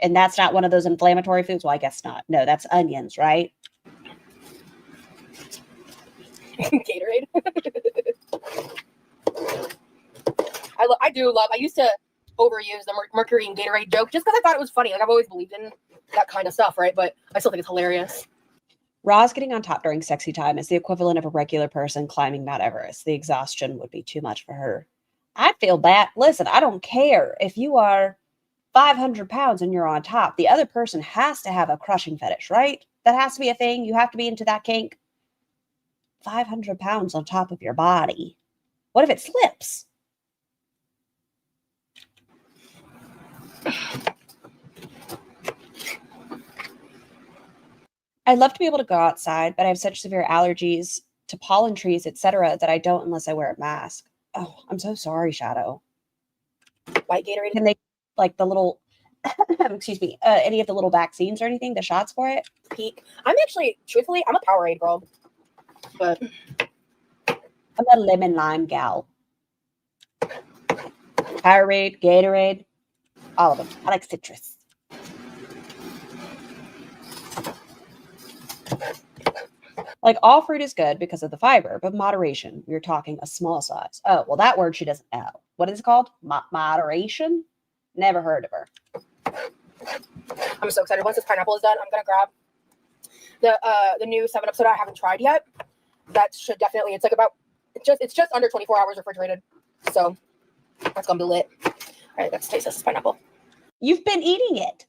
And that's not one of those inflammatory foods? Well, I guess not. No, that's onions, right? Gatorade. I used to overuse the Mercury and Gatorade joke just because I thought it was funny. Like, I've always believed in that kind of stuff, right? But I still think it's hilarious. Roz getting on top during sexy time is the equivalent of a regular person climbing Mount Everest. The exhaustion would be too much for her. I feel bad. Listen, I don't care if you are 500 pounds and you're on top. The other person has to have a crushing fetish, right? That has to be a thing. You have to be into that kink. 500 pounds on top of your body. What if it slips? I'd love to be able to go outside, but I have such severe allergies to pollen trees, etc., that I don't unless I wear a mask. Oh, I'm so sorry, Shadow. White Gatorade. Can they, like the little, excuse me, any of the little vaccines or anything, the shots for it? Peak. I'm actually, truthfully, I'm a Powerade girl. But I'm a lemon lime gal. Powerade, Gatorade, all of them. I like citrus. Like, all fruit is good because of the fiber, but moderation. We're talking a small size. Oh, well, that word she doesn't know. What is it called? Moderation? Never heard of her. I'm so excited. Once this pineapple is done, I'm gonna grab the new 7-Up soda I haven't tried yet. That should definitely. It's like it's just under 24 hours refrigerated, so that's gonna be lit. All right, let's taste this pineapple. You've been eating it.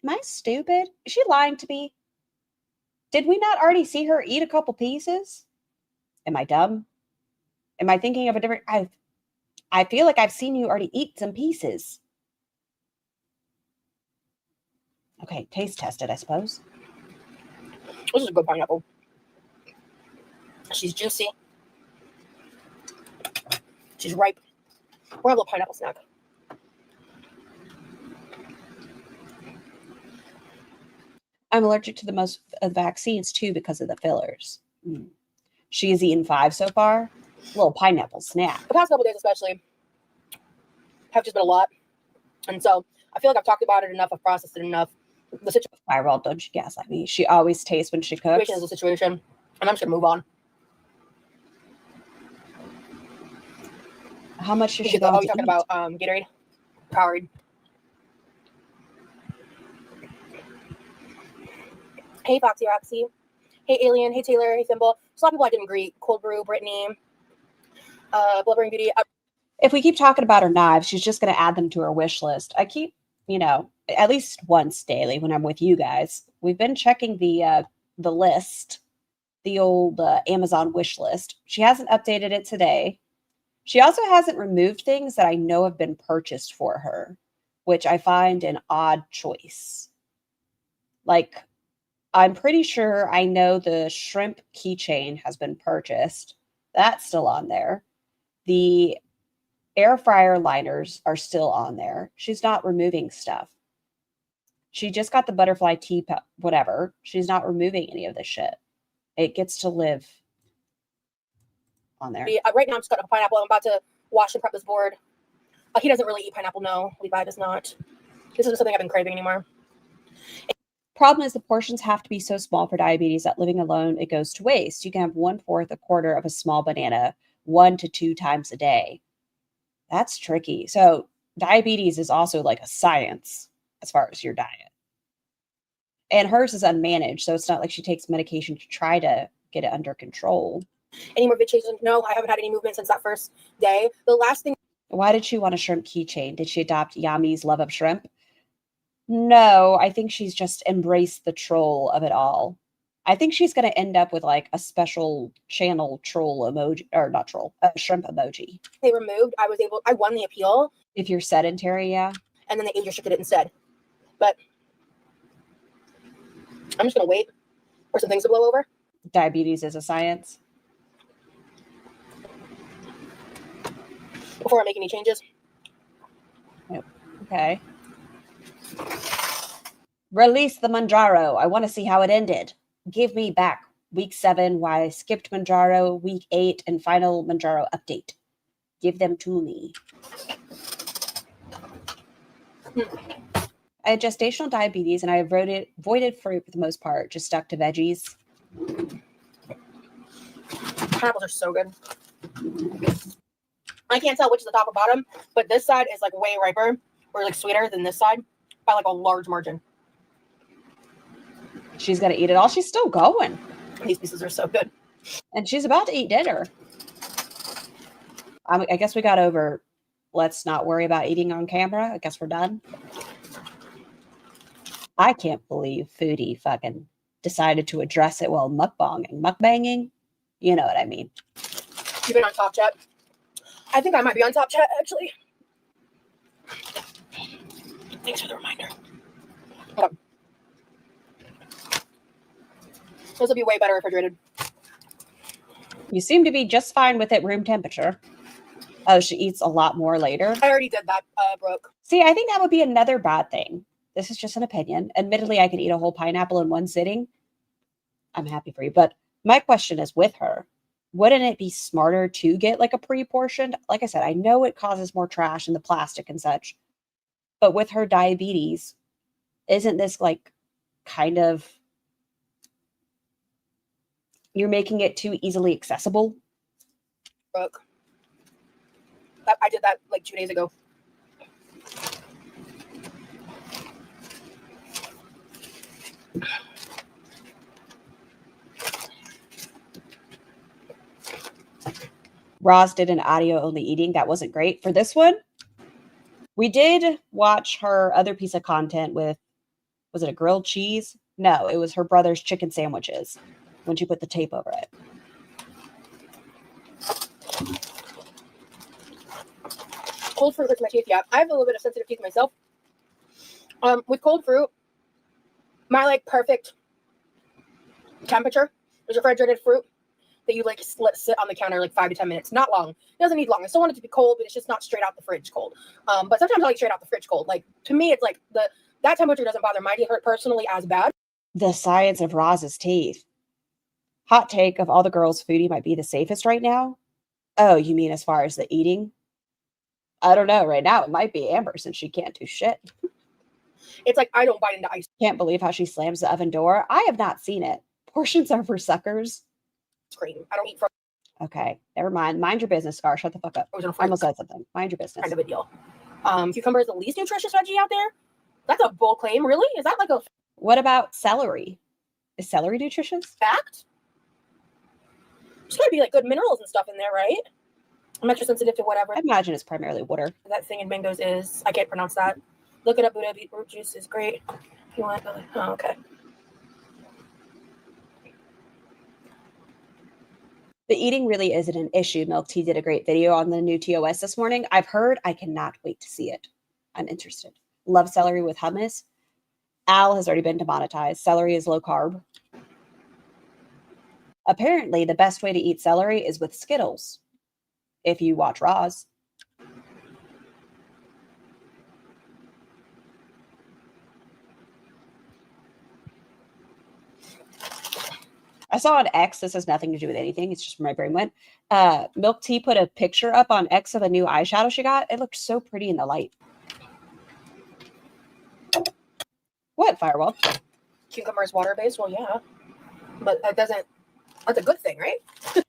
Am I stupid? Is she lying to me? Did we not already see her eat a couple pieces? Am I dumb? Am I thinking of a different... I feel like I've seen you already eat some pieces. Okay, taste test it, I suppose. This is a good pineapple. She's juicy. She's ripe. We're a little pineapple snack. I'm allergic to the most vaccines too because of the fillers. She has eaten 5 so far. A little pineapple snack. The past couple days especially have just been a lot. And so I feel like I've talked about it enough. I've processed it enough. The situation. Viral, don't you gaslight me. She always tastes when she cooks. Situation is a situation. And I'm just going to move on. How much is she going going to to talking eat? about Gatorade? Powerade. Hey, Foxy Roxy. Hey, Alien. Hey, Taylor. Hey, Thimble. Just a lot of people I didn't greet. Cold Brew, Brittany, Blubbering Beauty. If we keep talking about her knives, she's just going to add them to her wish list. I keep, at least once daily when I'm with you guys. We've been checking the list, the old Amazon wish list. She hasn't updated it today. She also hasn't removed things that I know have been purchased for her, which I find an odd choice. Like, I'm pretty sure I know the shrimp keychain has been purchased. That's still on there. The air fryer liners are still on there. She's not removing stuff. She just got the butterfly teapot, whatever. She's not removing any of this shit. It gets to live on there. Right now, I'm just cutting up a pineapple. I'm about to wash and prep this board. He doesn't really eat pineapple. No, Levi does not. This isn't something I've been craving anymore. Problem is the portions have to be so small for diabetes that living alone, it goes to waste. You can have 1/4, a quarter of a small banana 1 to 2 times a day. That's tricky. So diabetes is also like a science as far as your diet. And hers is unmanaged, so it's not like she takes medication to try to get it under control. Any more vid changes? No, I haven't had any movement since that first day. The last thing. Why did she want a shrimp keychain? Did she adopt Yami's love of shrimp? No, I think she's just embraced the troll of it all. I think she's going to end up with like a special channel troll emoji, or not troll, a shrimp emoji. They removed, I won the appeal. If you're sedentary, yeah. And then they age restricted it instead. But I'm just going to wait for some things to blow over. Diabetes is a science. Before I make any changes. Yep. Okay. Release the Manjaro. I want to see how it ended. Give me back week 7, why I skipped Manjaro, week 8, and final Manjaro update. Give them to me. I had gestational diabetes and I avoided fruit for the most part, just stuck to veggies. Pineapples are so good. I can't tell which is the top or bottom, but this side is like way riper or like sweeter than this side by like a large margin. She's going to eat it all. She's still going. These pieces are so good. And she's about to eat dinner. I guess we got over, let's not worry about eating on camera. I guess we're done. I can't believe Foodie fucking decided to address it while mukbanging. You know what I mean. You've been on Top Chat. I think I might be on Top Chat, actually. Thanks for the reminder. Okay. This will be way better refrigerated. You seem to be just fine with it room temperature. Oh, she eats a lot more later. I already did that, Brooke. See, I think that would be another bad thing. This is just an opinion. Admittedly, I could eat a whole pineapple in one sitting. I'm happy for you. But my question is with her, wouldn't it be smarter to get like a pre-portioned? Like I said, I know it causes more trash in the plastic and such. But with her diabetes, isn't this like kind of, you're making it too easily accessible? Brooke. I did that like 2 days ago. Roz did an audio only eating. That wasn't great. For this one, we did watch her other piece of content with, was it a grilled cheese? No, it was her brother's chicken sandwiches when she put the tape over it. Cold fruit hurts my teeth. Yeah, I have a little bit of sensitive teeth myself. With cold fruit, my like perfect temperature is refrigerated fruit that you like let sit on the counter like 5 to 10 minutes. Not long. It doesn't need long. I still want it to be cold, but it's just not straight out the fridge cold. But sometimes I like straight out the fridge cold. Like to me, it's like that temperature doesn't bother my teeth personally as bad. The science of Roz's teeth. Hot take of all the girls, Foodie might be the safest right now. Oh, you mean as far as the eating? I don't know. Right now, it might be Amber since she can't do shit. It's like I don't bite into ice Can't believe how she slams the oven door. I have not seen it. Portions are for suckers. cream. I don't eat frozen. Okay, never mind. Mind your business, Scar. Shut the fuck up. I almost said something. Mind your business. Kind of a deal. Cucumber is the least nutritious veggie out there. That's a bold claim. Really? Is that like a What about celery? Is celery nutritious? fact? There's gotta be like good minerals and stuff in there, right? I'm extra sensitive to whatever I imagine it's primarily water. that thing in mangoes is. I can't pronounce that. Look it up. Buddha beetroot juice is great. If you want. Oh, okay. The eating really isn't an issue. Milk Tea did a great video on the new TOS this morning. I've heard. I cannot wait to see it. I'm interested. Love celery with hummus. Al has already been demonetized. Celery is low carb. Apparently, the best way to eat celery is with Skittles. If you watch Roz. I saw on X, this has nothing to do with anything. It's just where my brain went. Milk Tea put a picture up on X of a new eyeshadow she got. It looked so pretty in the light. What, Firewall? Cucumber is water-based? Well, yeah. But that's a good thing, right?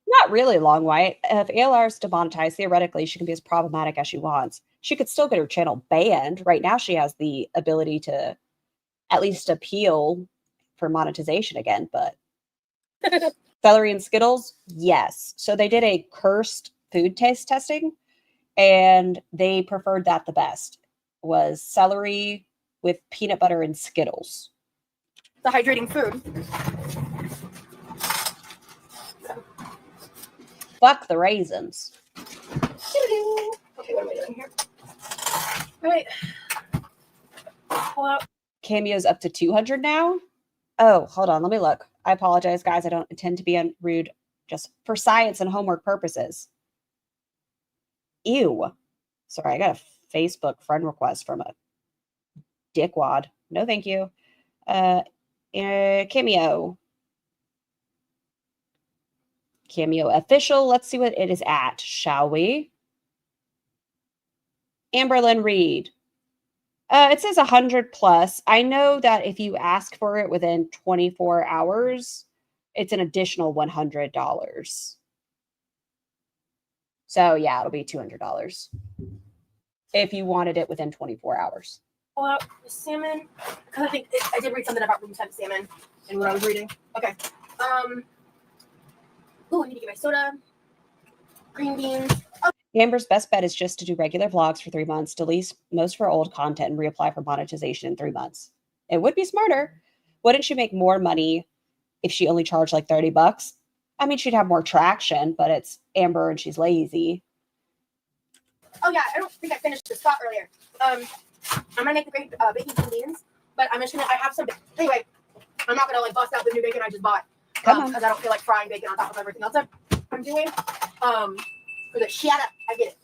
Not really, Long White. If ALR is demonetized, theoretically, she can be as problematic as she wants. She could still get her channel banned. Right now, she has the ability to at least appeal for monetization again, but celery and Skittles, yes. So they did a cursed food taste testing, and they preferred that the best was celery with peanut butter and Skittles. The hydrating food. Fuck the raisins. Okay, what am I doing here? All right. Pull out. Cameo's up to 200 now. Oh, hold on. Let me look. I apologize, guys. I don't intend to be rude. Just for science and homework purposes. Ew. Sorry, I got a Facebook friend request from a dickwad. No, thank you. Cameo. Cameo official. Let's see what it is at, shall we? Amberlyn Reed. It says 100 plus. I know that if you ask for it within 24 hours, it's an additional $100. So yeah, it'll be $200 if you wanted it within 24 hours. Pull out the salmon because I think I did read something about room temp salmon in what I was reading. Okay. Oh, I need to get my soda. Green beans. Oh. Amber's best bet is just to do regular vlogs for 3 months, delete most of her old content, and reapply for monetization in 3 months. It would be smarter. Wouldn't she make more money if she only charged like $30? I mean, she'd have more traction, but it's Amber and she's lazy. Oh yeah, I don't think I finished the spot earlier. I'm gonna make the great bacon green beans, but I'm just gonna. I have some. Anyway, I'm not gonna like bust out the new bacon I just bought because I don't feel like frying bacon on top of everything else I'm doing. For the shut up, I get it.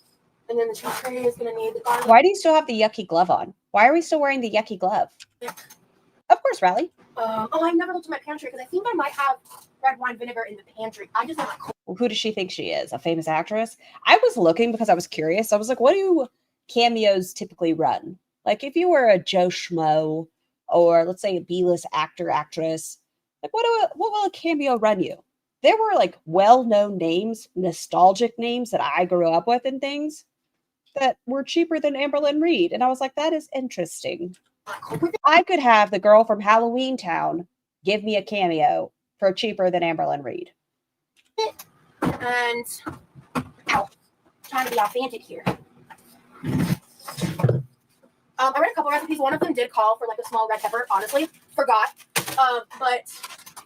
And then the chimichurri is gonna need the garlic. Why do you still have the yucky glove on? Why are we still wearing the yucky glove? Yeah. Of course, Riley. I never looked in my pantry because I think I might have red wine vinegar in the pantry. I just like. Who does she think she is? A famous actress? I was looking because I was curious. I was like, what do cameos typically run? Like, if you were a Joe Schmo or let's say a B-list actor, actress, like what will a cameo run you? There were like well-known names, nostalgic names that I grew up with and things that were cheaper than Amberlyn Reed. And I was like, that is interesting. I could have the girl from Halloween Town give me a cameo for cheaper than Amberlyn Reed. And ow, trying to be authentic here. I read a couple recipes. One of them did call for like a small red pepper. Honestly, forgot. But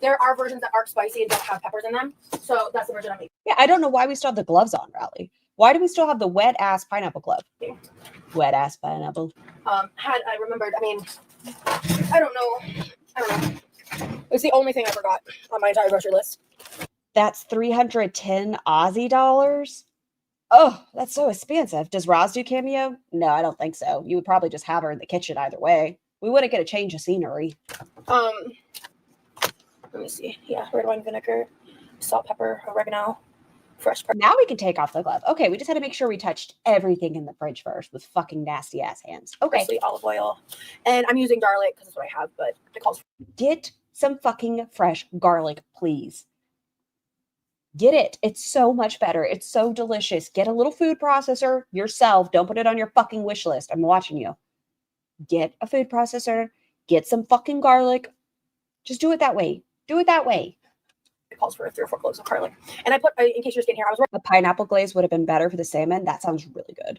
there are versions that aren't spicy and don't have peppers in them. So that's the version I'm making. Yeah, I don't know why we still have the gloves on, Riley. Why do we still have the wet ass pineapple glove? Wet ass pineapple. Had I remembered, I mean, I don't know. It's the only thing I forgot on my entire grocery list. That's 310 Aussie dollars. Oh, that's so expensive. Does Roz do cameo? No, I don't think so. You would probably just have her in the kitchen either way. We wouldn't get a change of scenery. Let me see. Yeah, red wine vinegar, salt, pepper, oregano, fresh pepper. Now we can take off the glove. Okay, we just had to make sure we touched everything in the fridge first with fucking nasty ass hands. Okay. Sweet olive oil. And I'm using garlic because that's what I have, but it calls for. Get some fucking fresh garlic, please. Get it. It's so much better. It's so delicious. Get a little food processor yourself. Don't put it on your fucking wish list. I'm watching you. Get a food processor. Get some fucking garlic. Just do it that way. Do it that way. It calls for 3 or 4 cloves of garlic. And I put, in case you're just getting here, I was A pineapple glaze would have been better for the salmon. That sounds really good.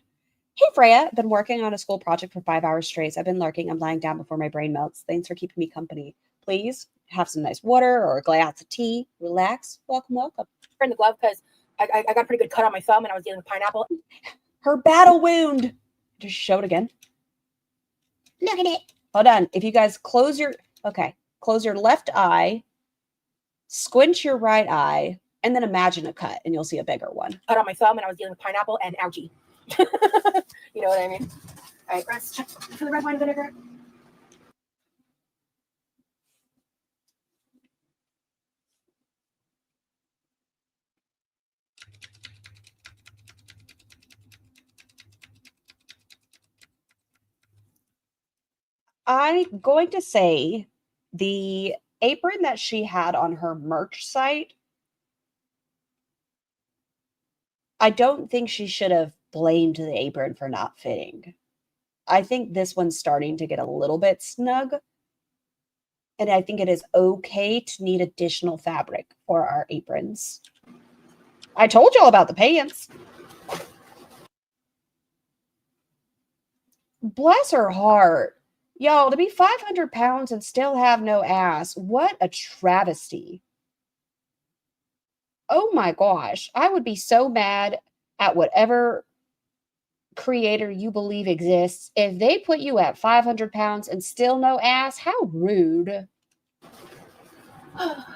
Hey, Freya. Been working on a school project for 5 hours straight. I've been lurking. I'm lying down before my brain melts. Thanks for keeping me company. Please have some nice water or a glass of tea. Relax. Welcome, welcome. in the glove because I got a pretty good cut on my thumb and I was dealing with pineapple. Her battle wound. Just show it again. Look at it. Hold on. If you guys close your left eye, squint your right eye, and then imagine a cut and you'll see a bigger one. Cut on my thumb and I was dealing with pineapple and ouchie. You know what I mean? All right, let's check for the red wine vinegar. I'm going to say the apron that she had on her merch site, I don't think she should have blamed the apron for not fitting. I think this one's starting to get a little bit snug. And I think it is okay to need additional fabric for our aprons. I told y'all about the pants. Bless her heart. Y'all, to be 500 pounds and still have no ass, what a travesty. Oh my gosh. I would be so mad at whatever creator you believe exists if they put you at 500 pounds and still no ass. How rude.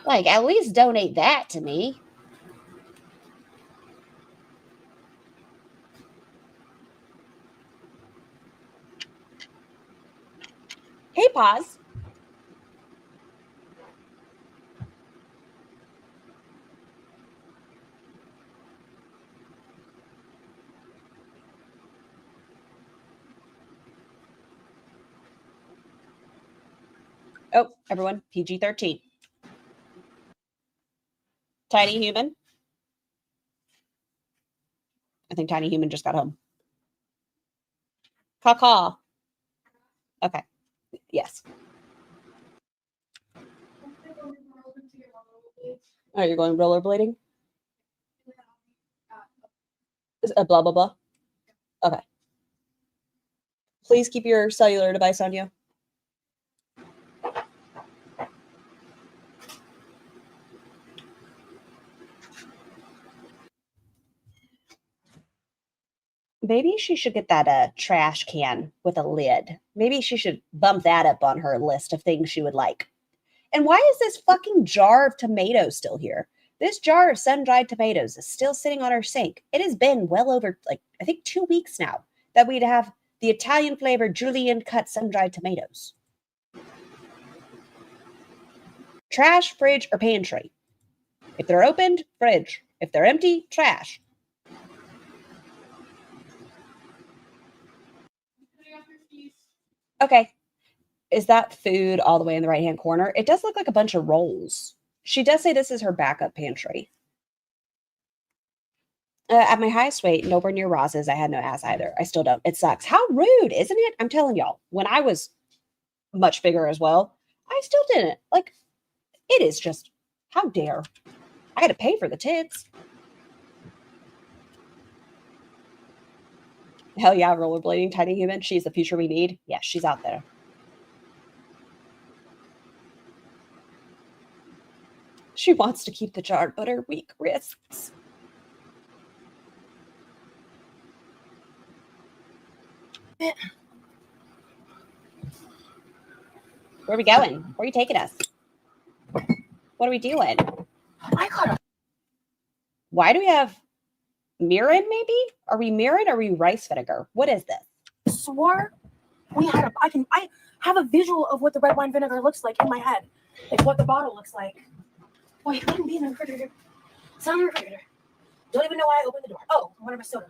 Like, at least donate that to me. Hey, pause. Oh, everyone, PG-13. Tiny Human. I think Tiny Human just got home. Caw-caw. Okay. Yes. Oh, you're going rollerblading? Blah, blah, blah. Okay. Please keep your cellular device on you. Maybe she should get that trash can with a lid. Maybe she should bump that up on her list of things she would like. And why is this fucking jar of tomatoes still here? This jar of sun-dried tomatoes is still sitting on our sink. It has been well over, I think 2 weeks now that we'd have the Italian-flavored julienne-cut sun-dried tomatoes. Trash, fridge, or pantry. If they're opened, fridge. If they're empty, trash. Okay. Is that food all the way in the right-hand corner? It does look like a bunch of rolls. She does say this is her backup pantry. At my highest weight, nowhere near Roz's, I had no ass either. I still don't. It sucks. How rude, isn't it? I'm telling y'all, when I was much bigger as well, I still didn't. Like, it is just, how dare. I had to pay for the tits. Hell yeah, rollerblading, Tiny Human. She's the future we need. Yeah, she's out there. She wants to keep the jar, but her weak wrists. Where are we going? Where are you taking us? What are we doing? Why do we have mirin, maybe? Are we mirin or are we rice vinegar? What is this? Swore we had I have a visual of what the red wine vinegar looks like in my head. Like what the bottle looks like. Wait, it wouldn't be in the refrigerator. It's not in the refrigerator. Don't even know why I opened the door. Oh, I wanted my soda.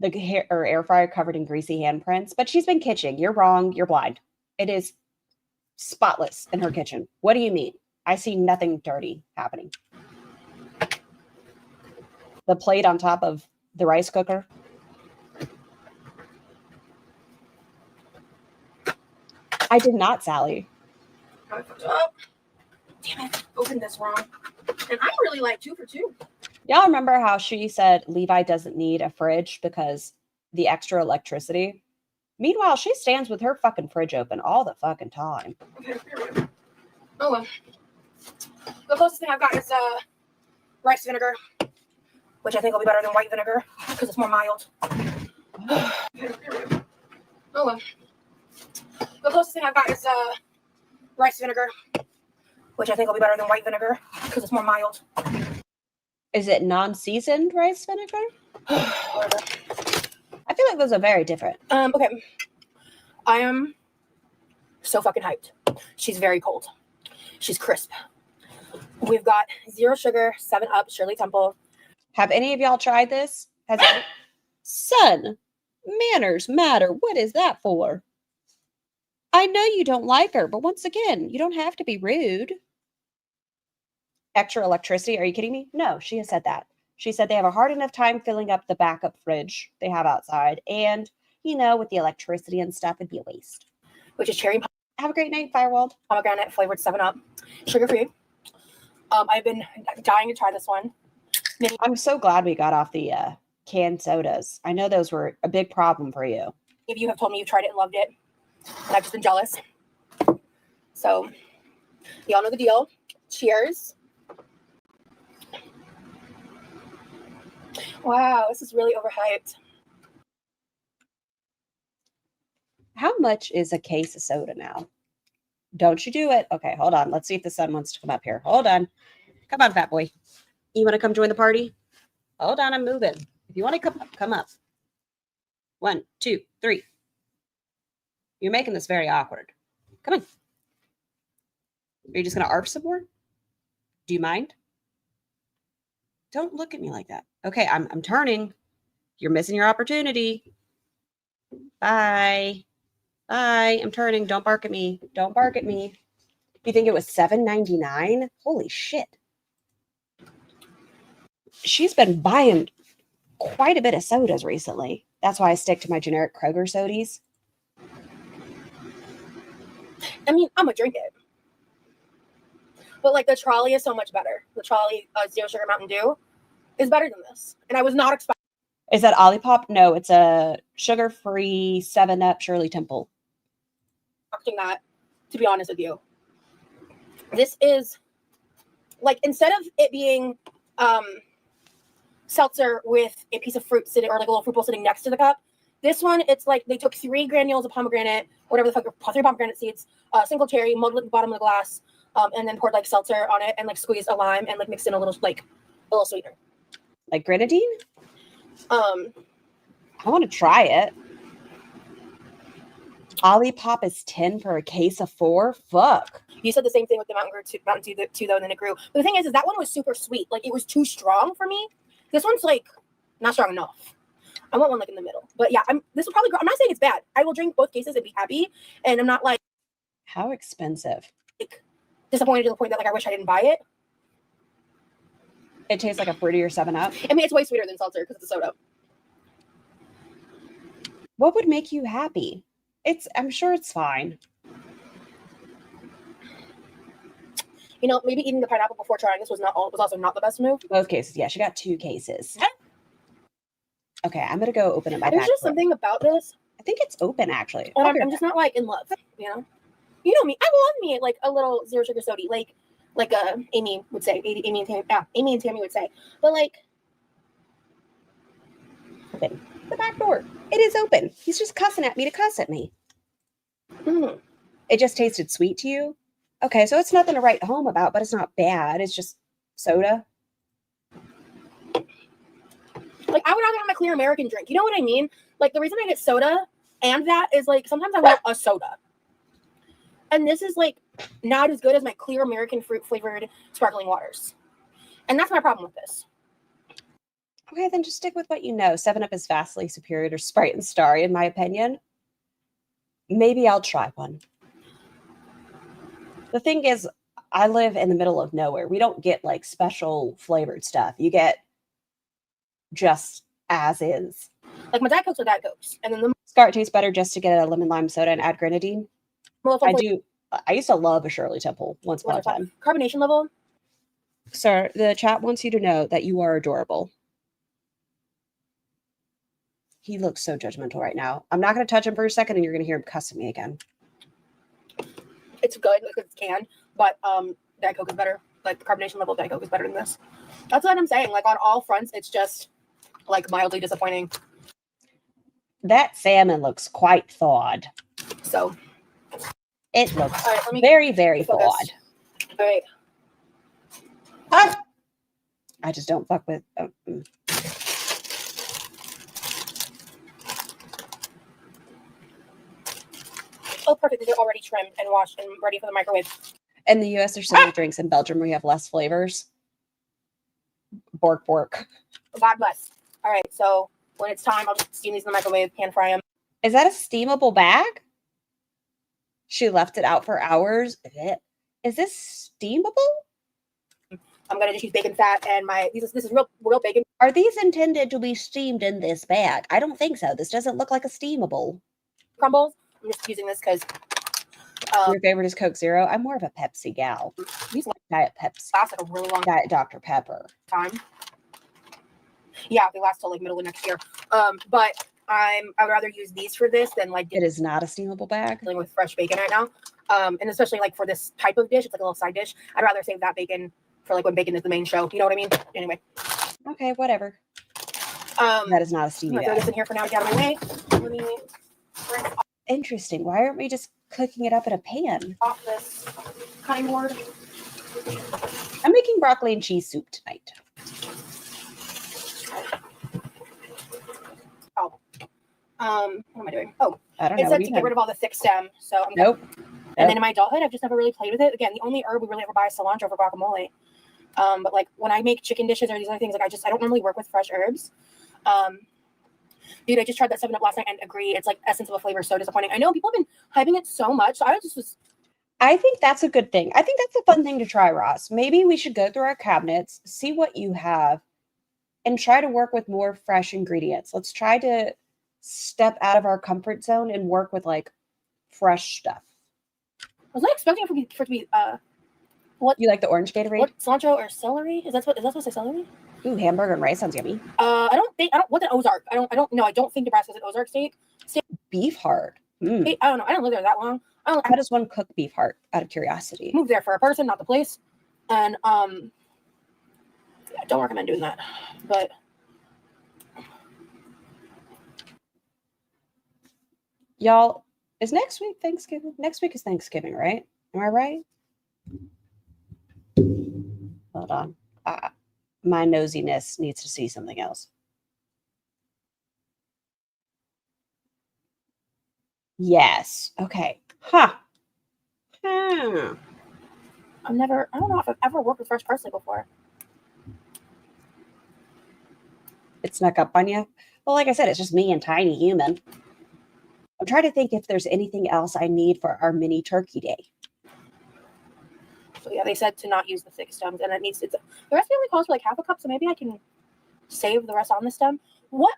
The air fryer covered in greasy handprints, but she's been kitching. You're wrong. You're blind. It is spotless in her kitchen. What do you mean? I see nothing dirty happening. The plate on top of the rice cooker. I did not, Sally. I fucked up. Damn it. Opened this wrong. And I'm really like 2 for 2. Y'all remember how she said Levi doesn't need a fridge because the extra electricity? Meanwhile, she stands with her fucking fridge open all the fucking time. Okay, oh well. The closest thing I've got is rice vinegar, which I think will be better than white vinegar because it's more mild. Oh well. The closest thing I've got is rice vinegar, which I think will be better than white vinegar because it's more mild. Is it non-seasoned rice vinegar? I feel like those are very different. Okay. I am so fucking hyped. She's very cold. She's crisp. We've got 0 sugar, 7-Up, Shirley Temple. Have any of y'all tried this? Son, manners matter. What is that for? I know you don't like her, but once again, you don't have to be rude. Extra electricity? Are you kidding me? No, she has said that. She said they have a hard enough time filling up the backup fridge they have outside. And, with the electricity and stuff, it'd be a waste. which is cherry Have a great night, Firewall. pomegranate flavored 7-Up, sugar-free. I've been dying to try this one. I'm so glad we got off the canned sodas. I know those were a big problem for you. If you have told me you tried it and loved it, and I've just been jealous. So, y'all know the deal. Cheers. Wow, this is really overhyped. How much is a case of soda now? Don't you do it. Okay, hold on. Let's see if the sun wants to come up here. Hold on. Come on, fat boy. You want to come join the party? Hold on, I'm moving. If you want to come up. 1, 2, 3. You're making this very awkward. Come on. Are you just going to ARP some more? Do you mind? Don't look at me like that. Okay, I'm turning. You're missing your opportunity. Bye. Bye. I'm turning. Don't bark at me. Don't bark at me. You think it was $7.99? Holy shit. She's been buying quite a bit of sodas recently. That's why I stick to my generic Kroger sodies. I mean, I'm gonna drink it. But like the trolley is so much better. The trolley Zero Sugar Mountain Dew is better than this. And I was not expecting. Is that Olipop? No, it's a sugar-free 7-Up Shirley Temple. That, to be honest with you. This is like, instead of it being seltzer with a piece of fruit sitting, or like a little fruit bowl sitting next to the cup, this one, it's like they took 3 granules of pomegranate, whatever the fuck, 3 pomegranate seeds, single cherry, muddled at the bottom of the glass, and then poured like seltzer on it and like squeezed a lime and like mixed in a little sweetener. Like grenadine? I want to try it. Olipop is 10 for a case of 4. Fuck. You said the same thing with the Mountain Dew too, though, and then it grew. But the thing is that one was super sweet. Like, it was too strong for me. This one's like not strong enough. I want one like in the middle. But yeah, this will probably grow. I'm not saying it's bad. I will drink both cases and be happy. And I'm not like, how expensive? Like, disappointed to the point that like I wish I didn't buy it. It tastes like a fruitier 7-Up. I mean, it's way sweeter than seltzer because it's a soda. What would make you happy? I'm sure it's fine. Maybe eating the pineapple before trying this was also not the best move. Both cases. Yeah, she got 2 cases. Okay, I'm gonna go open it. There's just something about this. I think it's open actually. And I'm just not like in love. You know me. I love me like a little Zero Sugar soda, like Amy would say. Amy and Tammy would say. But like, open the back door. It is open. He's just cussing at me to cuss at me. It just tasted sweet to you? Okay, so it's nothing to write home about, but it's not bad. It's just soda. Like, I would rather have my clear American drink. You know what I mean? Like, the reason I get soda and that is like sometimes I want a soda. And this is like not as good as my clear American fruit flavored sparkling waters. And that's my problem with this. Okay, then just stick with what you know. 7-Up is vastly superior to Sprite and Starry, in my opinion. Maybe I'll try one. The thing is, I live in the middle of nowhere. We don't get like special flavored stuff. You get just as is. Like my Diet Cokes are Diet Cokes. And then the Scar, it tastes better just to get a lemon lime soda and add grenadine. I used to love a Shirley Temple once upon a time. Carbonation level. Sir, the chat wants you to know that you are adorable. He looks so judgmental right now. I'm not going to touch him for a second and you're going to hear him cussing me again. It's good because it's canned, but Diet Coke is better. Like the carbonation level of Diet Coke is better than this. That's what I'm saying. Like on all fronts, it's just like mildly disappointing. That salmon looks quite thawed. So it looks very, very thawed. All right. I just don't fuck with. Oh, perfect. These are already trimmed and washed and ready for the microwave. In the US, there's so many drinks. In Belgium, we have less flavors. Bork, bork. God bless. All right. So when it's time, I'll just steam these in the microwave, pan fry them. Is that a steamable bag? She left it out for hours. Is this steamable? I'm gonna just use bacon fat and this is real bacon. Are these intended to be steamed in this bag? I don't think so. This doesn't look like a steamable. Crumbles. I'm just using this because your favorite is Coke Zero. I'm more of a Pepsi gal. These Diet Pepsi. last like a really long Diet Dr. Pepper. time. Yeah, they last till like middle of next year. But I'd rather use these for this than like It is not a steamable bag. dealing with fresh bacon right now. And especially like for this type of dish, it's like a little side dish. I'd rather save that bacon for like when bacon is the main show. You know what I mean? Anyway. Okay, whatever. That is not a I'm steamy gonna throw bag. this in here for now to get out of my way. Let me Interesting. Why aren't we just cooking it up in a pan? off this cutting board. I'm making broccoli and cheese soup tonight. What am I doing? Oh, I don't it know. said to get rid of all the thick stem. So I'm Nope. And then in my adulthood, I've just never really played with it. Again, the only herb we really ever buy is cilantro for guacamole. But like when I make chicken dishes or these other things, like I don't normally work with fresh herbs. Dude, I just tried that 7-Up last night and agree. It's like essence of a flavor so disappointing. I know people have been hyping it so much. So I think that's a good thing. I think that's a fun thing to try, Ross. Maybe we should go through our cabinets, see what you have, and try to work with more fresh ingredients. Let's try to step out of our comfort zone and work with like fresh stuff. was not expecting it for it to be what You like the orange Gatorade? what cilantro or celery? Is that supposed to say celery? Ooh, hamburger and rice sounds yummy. I don't what's an Ozark? I don't know. I don't think Nebraska's an Ozark steak. Beef heart. I don't know. I didn't live there that long. How does one cook beef heart out of curiosity? Moved there for a person, not the place. And yeah, don't recommend doing that. But Y'all, is next week Thanksgiving? Next week is Thanksgiving, right? Am I right? Hold on. My nosiness needs to see something else. Yes. Okay. Huh. I don't know if I've ever worked with fresh parsley before. It snuck up on you. Well, like I said, it's just me and tiny human. I'm trying to think if there's anything else I need for our mini turkey day. So yeah, they said to not use the thick stems, and the recipe only calls for like half a cup, so maybe I can save the rest on the stem. What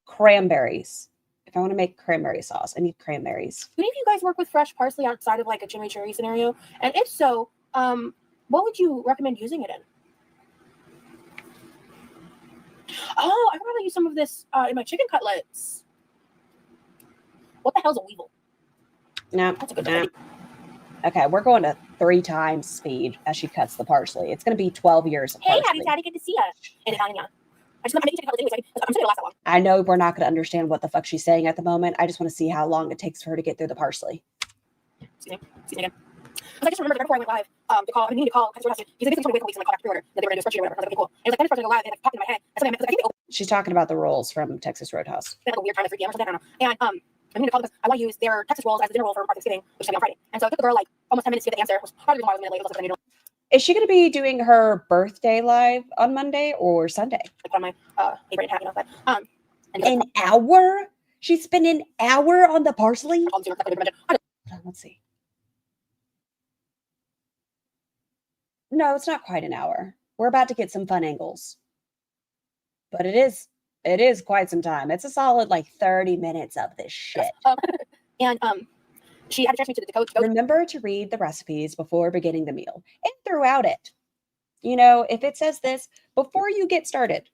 Cranberries. If I want to make cranberry sauce, I need cranberries. do any of you guys work with fresh parsley outside of like a chimichurri scenario? And if so, what would you recommend using it in? Oh, I could probably use some of this in my chicken cutlets. What the hell's a weevil? No, That's a good no. idea. Okay, we're going to 3 times speed as she cuts the parsley. It's going to be 12 years of Hey, parsley. Daddy, good to see you. In Italian. I just I'm making chicken cutlets anyway. I'm just gonna last that long. I know we're not going to understand what the fuck she's saying at the moment. I just want to see how long it takes for her to get through the parsley. Excuse me again. Because I just remembered right before I went live to call. I've been meaning to call because they basically told me to wait for weeks and like call back pre-order that they were going to do a spreadsheet or whatever. I was like, okay, cool. And it was like, when I live, they like popped in my head. And something I think they She's talking about the rolls from Texas Roadhouse. like a weird time at 3 p.m. or something. I don't know. And I'm meaning to call because I want to use their Texas rolls as the dinner roll for Thanksgiving, which is going to be on Friday. And so it took the girl like almost 10 minutes to get the answer. It was probably why I was a minute late. It was like Is she going to be doing her birthday live on Monday or Sunday? put on my apron and hat, you know. But An hour? She spent an hour on the parsley? Hold on, let's see. No, it's not quite an hour. We're about to get some fun angles. But it is quite some time. It's a solid like 30 minutes of this shit. And she had to transfer me to the coach. Remember to read the recipes before beginning the meal and throughout it. You know, if it says this, before you get started,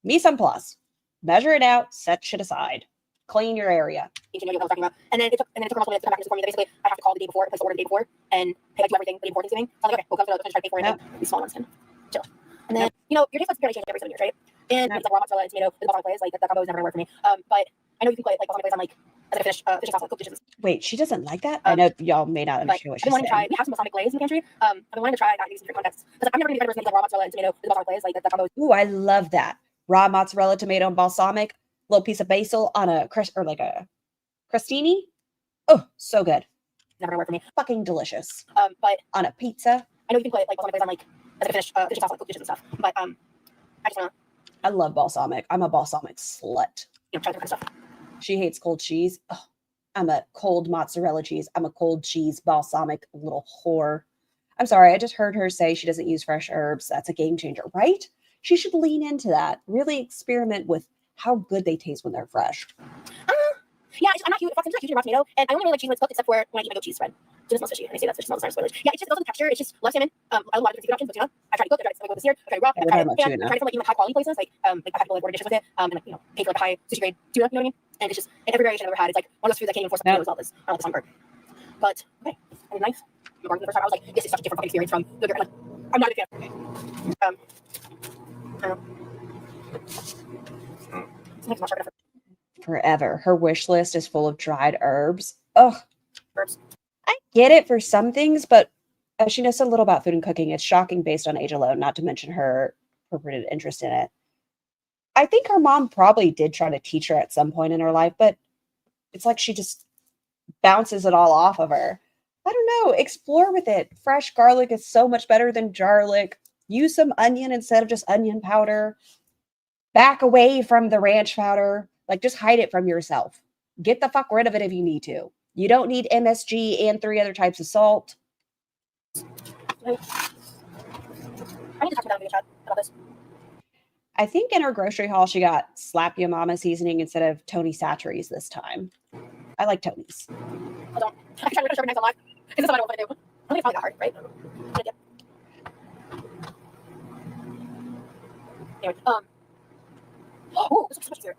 mise en place, measure it out, set shit aside, clean your area. You know what I was talking about. And then it took her multiple minutes to come back and inform me that basically I have to call the day before, place the order the day before, and pay like do everything the day before Thanksgiving. So I was like, okay, we'll come to the try to pay for it. Yep. These small ones can chill. And then your taste buds barely change every 7 years, right? And it's like raw mozzarella and tomato, the balsamic glaze, like that combo is never gonna work for me. But I know you can put like balsamic glaze on like as like a fish sauce, like cooked dishes. Wait, she doesn't like that? I know y'all may not But understand what I've been she's wanting to try. saying. We have some balsamic glaze in the pantry. I've been wanting to try using different contexts. Because I'm never gonna be a person like raw mozzarella and tomato with the balsamic glaze, like that combo. Ooh, I love that. Raw mozzarella, tomato, and balsamic, little piece of basil on a crostini. Oh, so good. Never gonna work for me. Fucking delicious. But On a pizza. I know you can put like balsamic glaze on like as like a fish sauce, like cooked dishes and stuff. But I just wanna I love balsamic. I'm a balsamic slut. try different stuff. She hates cold cheese. Oh, I'm a cold mozzarella cheese. I'm a cold cheese balsamic little whore. I'm sorry, I just heard her say she doesn't use fresh herbs. That's a game changer, right? She should lean into that. Really experiment with how good they taste when they're fresh. Yeah, I'm not huge. I'm not huge about tomato, and I only really like cheese when it's cooked, except for when I eat my goat cheese spread. It just smells fishy, and I say that fish smells spoilers. Yeah, it's also the texture. It's just love salmon. I love a lot of different seafood options, but tuna. I tried to cook. I tried to go this year. I tried raw. Yeah, I tried from like even high quality places, like I had to like order dishes with it, and like pay for like a high sushi grade tuna. You know what I mean? And it's just in every variation I've ever had. It's like one of those foods I can't even force myself to do as well as sunburn. But okay, I need a knife. I'm gardening the first time. I was like, this is such a different fucking experience from yogurt. Like, I'm not a big fan. It's not sure enough. Forever. Her wish list is full of dried herbs. Ugh. Herbs. I get it for some things, but she knows so little about food and cooking. It's shocking based on age alone, not to mention her purported interest in it. I think her mom probably did try to teach her at some point in her life, but it's like she just bounces it all off of her. I don't know. Explore with it. Fresh garlic is so much better than garlic. Use some onion instead of just onion powder. Back away from the ranch powder. Like, just hide it from yourself. Get the fuck rid of it if you need to. You don't need MSG and 3 other types of salt. I need to talk to that chat about this. I think in her grocery haul, she got Slap Ya Mama seasoning instead of Tony Chachere's this time. I like Tony's. I don't. I can try to show knives on live. Because this is what I don't want to do. I think it's probably that hard, right? Anyway, oh, this looks so much easier.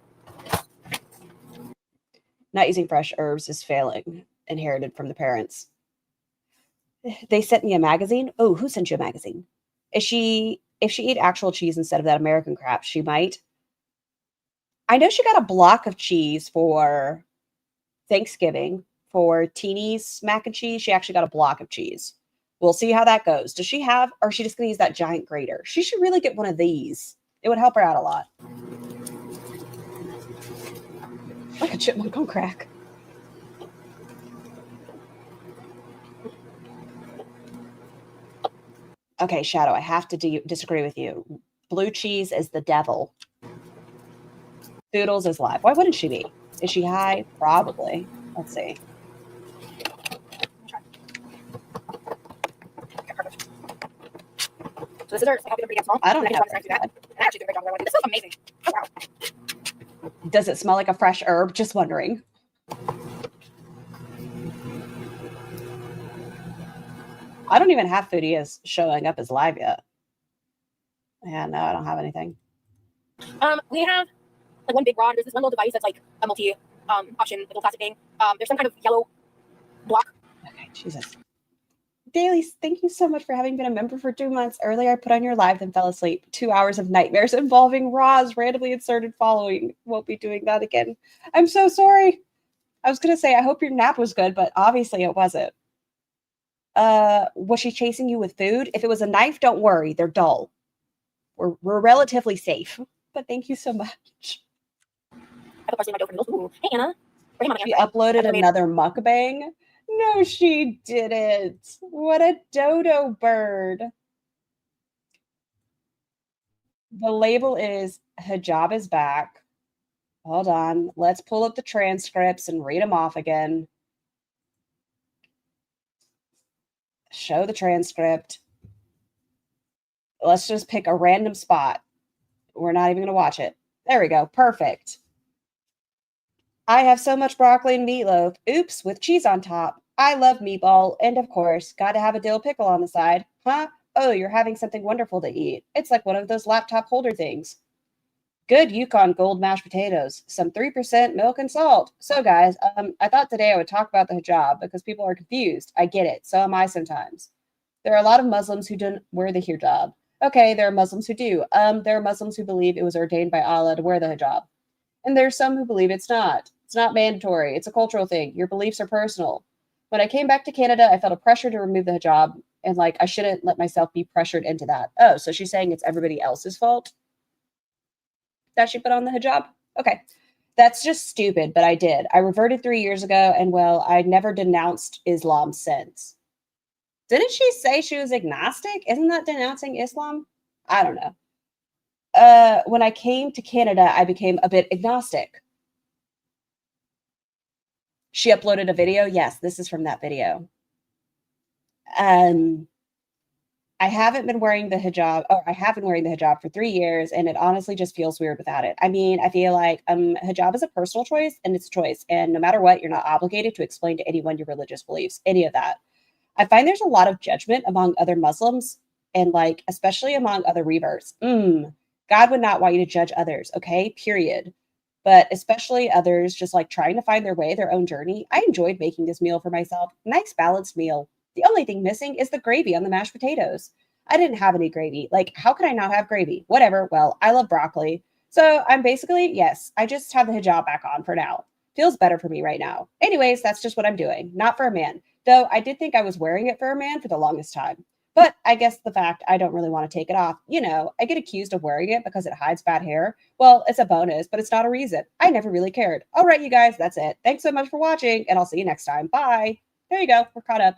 Not using fresh herbs is failing, inherited from the parents. They sent me a magazine. Oh, who sent you a magazine? If she ate actual cheese instead of that American crap, she might. I know she got a block of cheese for Thanksgiving for Teeny's mac and cheese. She actually got a block of cheese. We'll see how that goes. Does she have, or is she just going to use that giant grater? She should really get one of these. It would help her out a lot. Like a chipmunk on crack. Okay, Shadow, I have to disagree with you. Blue cheese is the devil. Doodles is live. Why wouldn't she be? Is she high? Probably. Let's see. So this is ours. Like, I'll be pretty small. I don't have that. I actually did a great job. This is amazing. Oh, wow. Does it smell like a fresh herb? Just wondering. I don't even have foodie as showing up as live yet. Yeah, no, I don't have anything. We have like one big rod. There's this one little device that's like a multi option, little plastic thing. There's some kind of yellow block. Okay, Jesus. Dailies, thank you so much for having been a member for 2 months. Earlier, I put on your live, then fell asleep. 2 hours of nightmares involving Roz randomly inserted following. Won't be doing that again. I'm so sorry. I was going to say, I hope your nap was good, but obviously it wasn't. Was she chasing you with food? If it was a knife, don't worry. They're dull. We're relatively safe. But thank you so much. I put parsley in my dough for noodles. Ooh. Hey, Anna. Bring him on She again. uploaded another mukbang. No, she didn't. What a dodo bird. The label is hijab is back. Hold on. Let's pull up the transcripts and read them off again. Show the transcript. Let's just pick a random spot. We're not even going to watch it. There we go. Perfect. I have so much broccoli and meatloaf. Oops, with cheese on top. I love meatball. And of course, got to have a dill pickle on the side. Huh? Oh, you're having something wonderful to eat. It's like one of those laptop holder things. Good Yukon Gold mashed potatoes. Some 3% milk and salt. So guys, I thought today I would talk about the hijab because people are confused. I get it. So am I sometimes. There are a lot of Muslims who don't wear the hijab. Okay, there are Muslims who do. There are Muslims who believe it was ordained by Allah to wear the hijab. And there's some who believe it's not. It's not mandatory. It's a cultural thing. Your beliefs are personal. When I came back to Canada, I felt a pressure to remove the hijab. And like, I shouldn't let myself be pressured into that. Oh, so she's saying it's everybody else's fault that she put on the hijab? Okay. That's just stupid, but I did. I reverted 3 years ago, and well, I never denounced Islam since. Didn't she say she was agnostic? Isn't that denouncing Islam? I don't know. When I came to Canada, I became a bit agnostic. She uploaded a video. Yes, this is from that video. I haven't been wearing the hijab. Oh, I have been wearing the hijab for 3 years, and it honestly just feels weird without it. I mean, I feel like hijab is a personal choice, and it's a choice. And no matter what, you're not obligated to explain to anyone your religious beliefs, any of that. I find there's a lot of judgment among other Muslims, and like, especially among other reverts. God would not want you to judge others, okay? Period. But especially others just like trying to find their way, their own journey. I enjoyed making this meal for myself. Nice balanced meal. The only thing missing is the gravy on the mashed potatoes. I didn't have any gravy. Like, how could I not have gravy? Whatever. Well, I love broccoli. So I'm basically, yes, I just have the hijab back on for now. Feels better for me right now. Anyways, that's just what I'm doing. Not for a man. Though I did think I was wearing it for a man for the longest time. But I guess the fact I don't really want to take it off, I get accused of wearing it because it hides bad hair. Well, it's a bonus, but it's not a reason. I never really cared. All right, you guys, that's it. Thanks so much for watching, and I'll see you next time. Bye. There you go. We're caught up.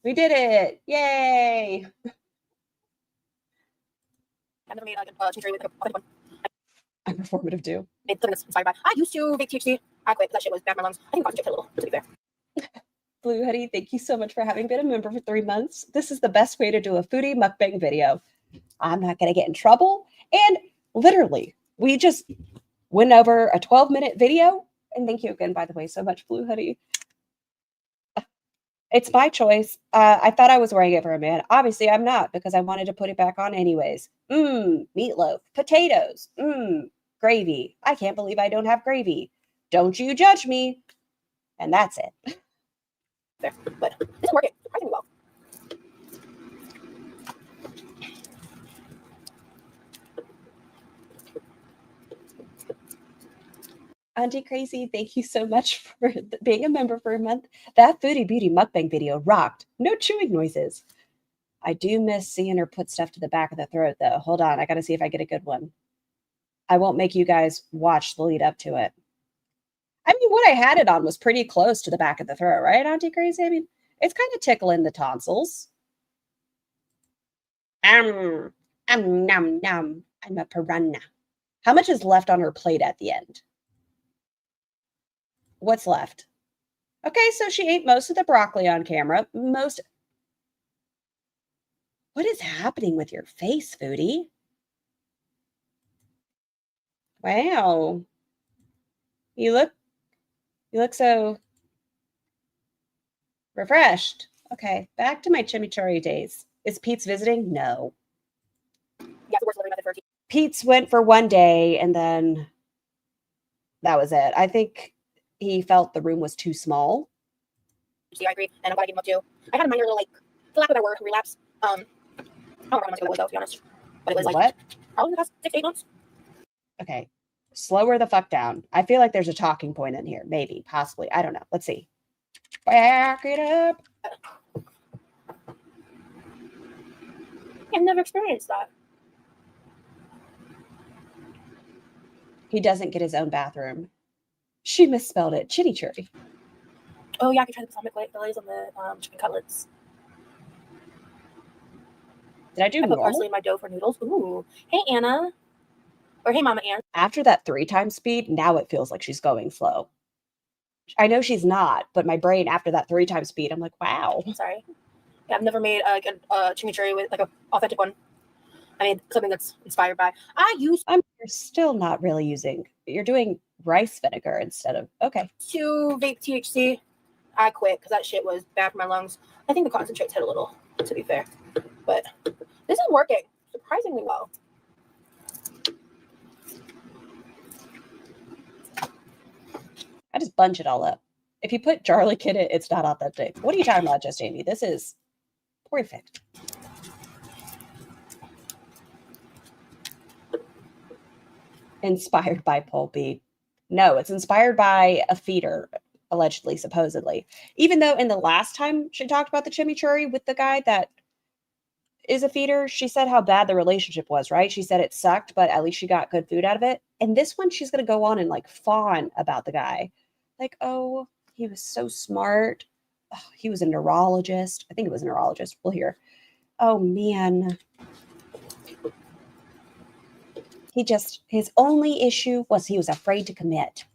We did it. Yay. I've never made a chimichurri with a one. I'm performative too. Made something that's inspired by. I used to bake THC. I quit. That shit was bad for my lungs. I think concentrate a little, to be fair. Blue Hoodie, thank you so much for having been a member for 3 months. This is the best way to do a foodie mukbang video. I'm not going to get in trouble. And literally, we just went over a 12-minute video. And thank you again, by the way, so much, Blue Hoodie. It's my choice. I thought I was wearing it for a man. Obviously, I'm not because I wanted to put it back on anyways. Meatloaf, potatoes, gravy. I can't believe I don't have gravy. Don't you judge me. And that's it. There, but it's working surprisingly well. Auntie Crazy, thank you so much for being a member for a month. That Foodie Beauty mukbang video rocked. No chewing noises. I do miss seeing her put stuff to the back of the throat, though. Hold on. I got to see if I get a good one. I won't make you guys watch the lead up to it. I mean, what I had it on was pretty close to the back of the throat, right, Auntie Crazy? I mean, it's kind of tickling the tonsils. Nom, nom. I'm a piranha. How much is left on her plate at the end? What's left? Okay, so she ate most of the broccoli on camera. What is happening with your face, Foodie? Wow. You look so refreshed. Okay, back to my chimichurri days. Is Pete's visiting? No. Yeah, the worst delivery method for Pete's went for 1 day and then that was it. I think he felt the room was too small. I agree, and I'm glad I gave him up too. I had a minor little, like, for lack of a better word, relapse. I don't remember how much ago it was, though, to be honest. But it was like, what? Probably the past 6 to 8 months. Okay, slow her the fuck down. I feel like there's a talking point in here. Maybe, possibly. I don't know. Let's see. Back it up. I've never experienced that. He doesn't get his own bathroom. She misspelled it. Chimichurri. Oh, yeah, I could try the balsamic glaze on the chicken cutlets. Did I do I put normal? parsley in my dough for noodles. Ooh. Hey, Anna. Or hey, Mama Ann. After that 3 times speed, now it feels like she's going slow. I know she's not, but my brain after that 3 times speed, I'm like, wow. Sorry. Yeah, I've never made a chimichurri with like an authentic one. I made something that's inspired by. You're still not really using. You're doing rice vinegar instead of. Okay. To vape THC. I quit because that shit was bad for my lungs. I think the concentrates hit a little, to be fair. But this is working surprisingly well. I just bunch it all up. If you put garlic in it, it's not authentic. What are you talking about, Just Amy? This is perfect. Inspired by Pulpy. No, it's inspired by a feeder, allegedly, supposedly. Even though in the last time she talked about the chimichurri with the guy that is a feeder, she said how bad the relationship was, right? She said it sucked, but at least she got good food out of it. And this one, she's going to go on and like fawn about the guy. Like, oh, he was so smart. Oh, he was a neurologist. I think it was a neurologist. We'll hear. Oh, man. His only issue was he was afraid to commit.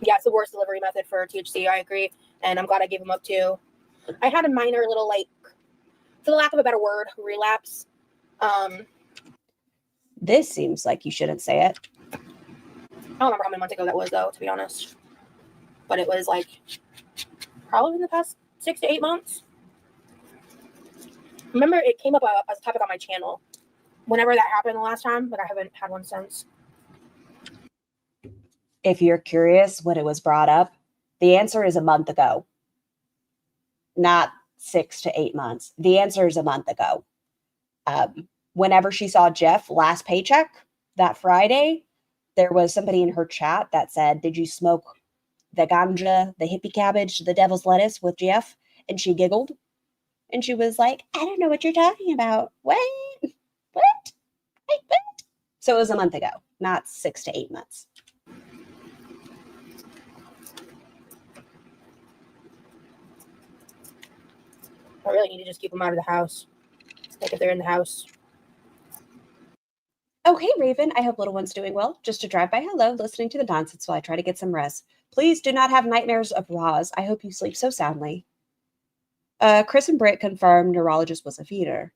Yeah, it's the worst delivery method for THC. I agree, and I'm glad I gave him up too. I had a minor little, like, for the lack of a better word, relapse. This seems like you shouldn't say it. I don't remember how many months ago that was, though, to be honest. But it was like probably in the past 6 to 8 months. Remember, it came up as a topic on my channel whenever that happened the last time, but I haven't had one since. If you're curious when it was brought up, the answer is a month ago. Not 6 to 8 months. The answer is a month ago. Whenever she saw Jeff last paycheck that Friday, there was somebody in her chat that said, "Did you smoke the ganja, the hippie cabbage, the devil's lettuce with Jeff?" And she giggled. And she was like, "I don't know what you're talking about. What? What? Wait, what?" So it was a month ago, not 6 to 8 months. I really need to just keep them out of the house. Like, if they're in the house. Oh, hey, Raven. I hope little one's doing well. Just to drive by hello, listening to the nonsense while I try to get some rest. Please do not have nightmares of Roz. I hope you sleep so soundly. Chris and Britt confirmed neurologist was a feeder.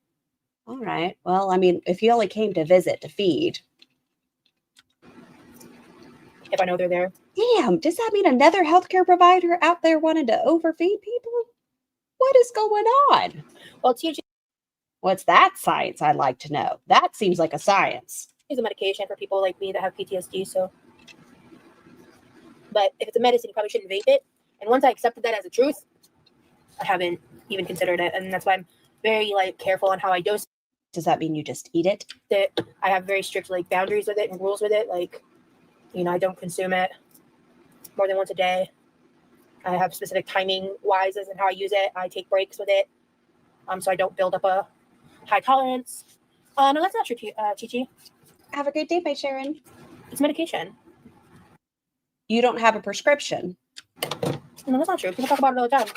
All right. Well, I mean, if he only came to visit to feed. If I know they're there. Damn, does that mean another healthcare provider out there wanted to overfeed people? What is going on? Well, THC What's that science? I'd like to know. That seems like a science. is a medication for people like me that have PTSD, so. But if it's a medicine, you probably shouldn't vape it. And once I accepted that as a truth, I haven't even considered it. And that's why I'm very, like, careful on how I dose Does that mean you just eat it? it. I have very strict, like, boundaries with it and rules with it. Like, you know, I don't consume it more than once a day. I have specific timing wise and how I use it. I take breaks with it, so I don't build up a high tolerance. No, that's not true, Chi-Chi. Have a great day, my Sharon. It's medication. You don't have a prescription. No, that's not true. People talk about it all the time.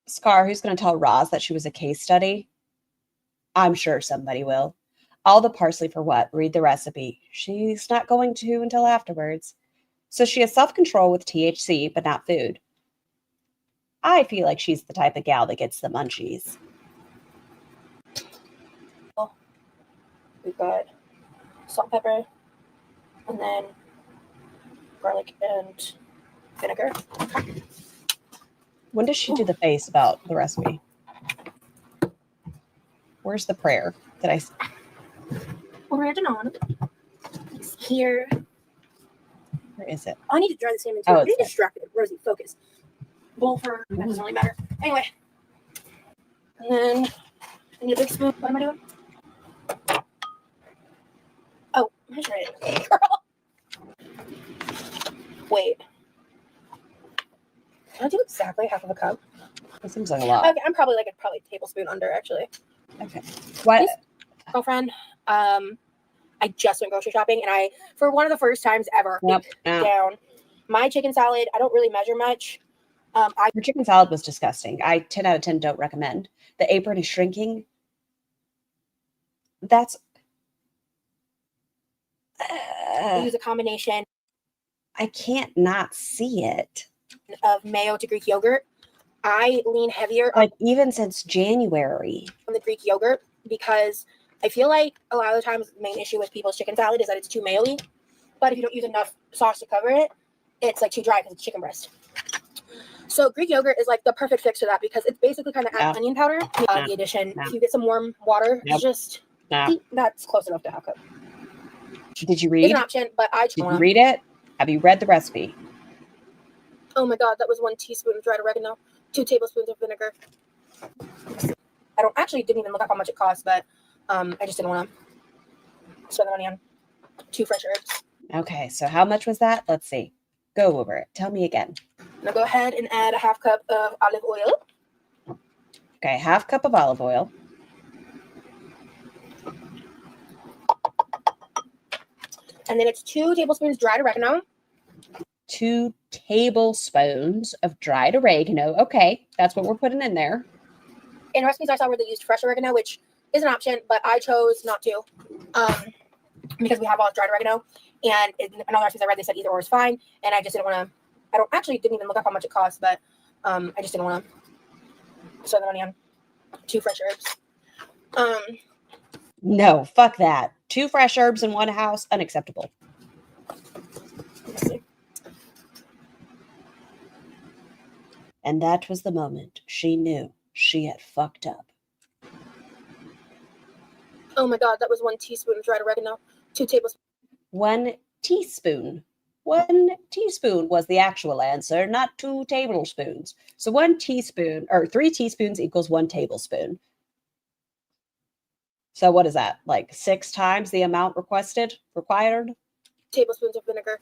Scar, who's going to tell Roz that she was a case study? I'm sure somebody will. All the parsley for what? Read the recipe. She's not going to until afterwards. So she has self-control with THC, but not food. I feel like she's the type of gal that gets the munchies. We've got salt, pepper, and then garlic and vinegar. When does she do the face about the recipe? Where's the prayer? Did I? Oregano. It's here. Where is it? I need to dry the salmon too. Oh, I'm it's getting there. distracted. Rosie, focus. Bowl for that doesn't really matter. Anyway. And then I need a big spoon. What am I doing? Oh, measure it. Girl. Wait. Can I do exactly half of a cup? It seems like a lot. Okay, I'm probably like a tablespoon under actually. Okay. What? This girlfriend, I just went grocery shopping and I, for one of the first times ever, Yep. down my chicken salad. I don't really measure much. Your chicken salad was disgusting. I 10 out of 10 don't recommend. The apron is shrinking. That's. Use a combination I can't not see it. of mayo to Greek yogurt. I lean heavier Like even since January. on the Greek yogurt because I feel like a lot of the times the main issue with people's chicken salad is that it's too mayo-y. But if you don't use enough sauce to cover it, it's like too dry because it's chicken breast. So Greek yogurt is like the perfect fix for that because it's basically kind of onion powder. The addition, if you get some warm water, it's just that's close enough to half cup. Did you It's read? an option, but I Did you read it? Have you read the recipe? Oh my god, that was 1 teaspoon of dried oregano, 2 tablespoons of vinegar. Didn't even look up how much it cost, but I just didn't want to spend the money on 2 fresh herbs. Okay, so how much was that? Let's see. Go over it. Tell me again. Now go ahead and add a half cup of olive oil. Okay, half cup of olive oil. And then it's 2 tablespoons dried oregano. 2 tablespoons of dried oregano. Okay, that's what we're putting in there. In recipes I saw where they used fresh oregano, which is an option, but I chose not to because we have all this dried oregano. And in other recipes I read, they said either or is fine. And I just didn't want to, didn't even look up how much it costs, but I just didn't want to spend the money on 2 fresh herbs. No, fuck that. 2 fresh herbs in one house, unacceptable. Let's see. And that was the moment she knew she had fucked up. Oh my God, that was 1 teaspoon of dried oregano, 2 tablespoons. 1 teaspoon. 1 teaspoon was the actual answer, not 2 tablespoons. So 1 teaspoon, or 3 teaspoons equals 1 tablespoon. So what is that? Like 6 times the amount required? Tablespoons of vinegar.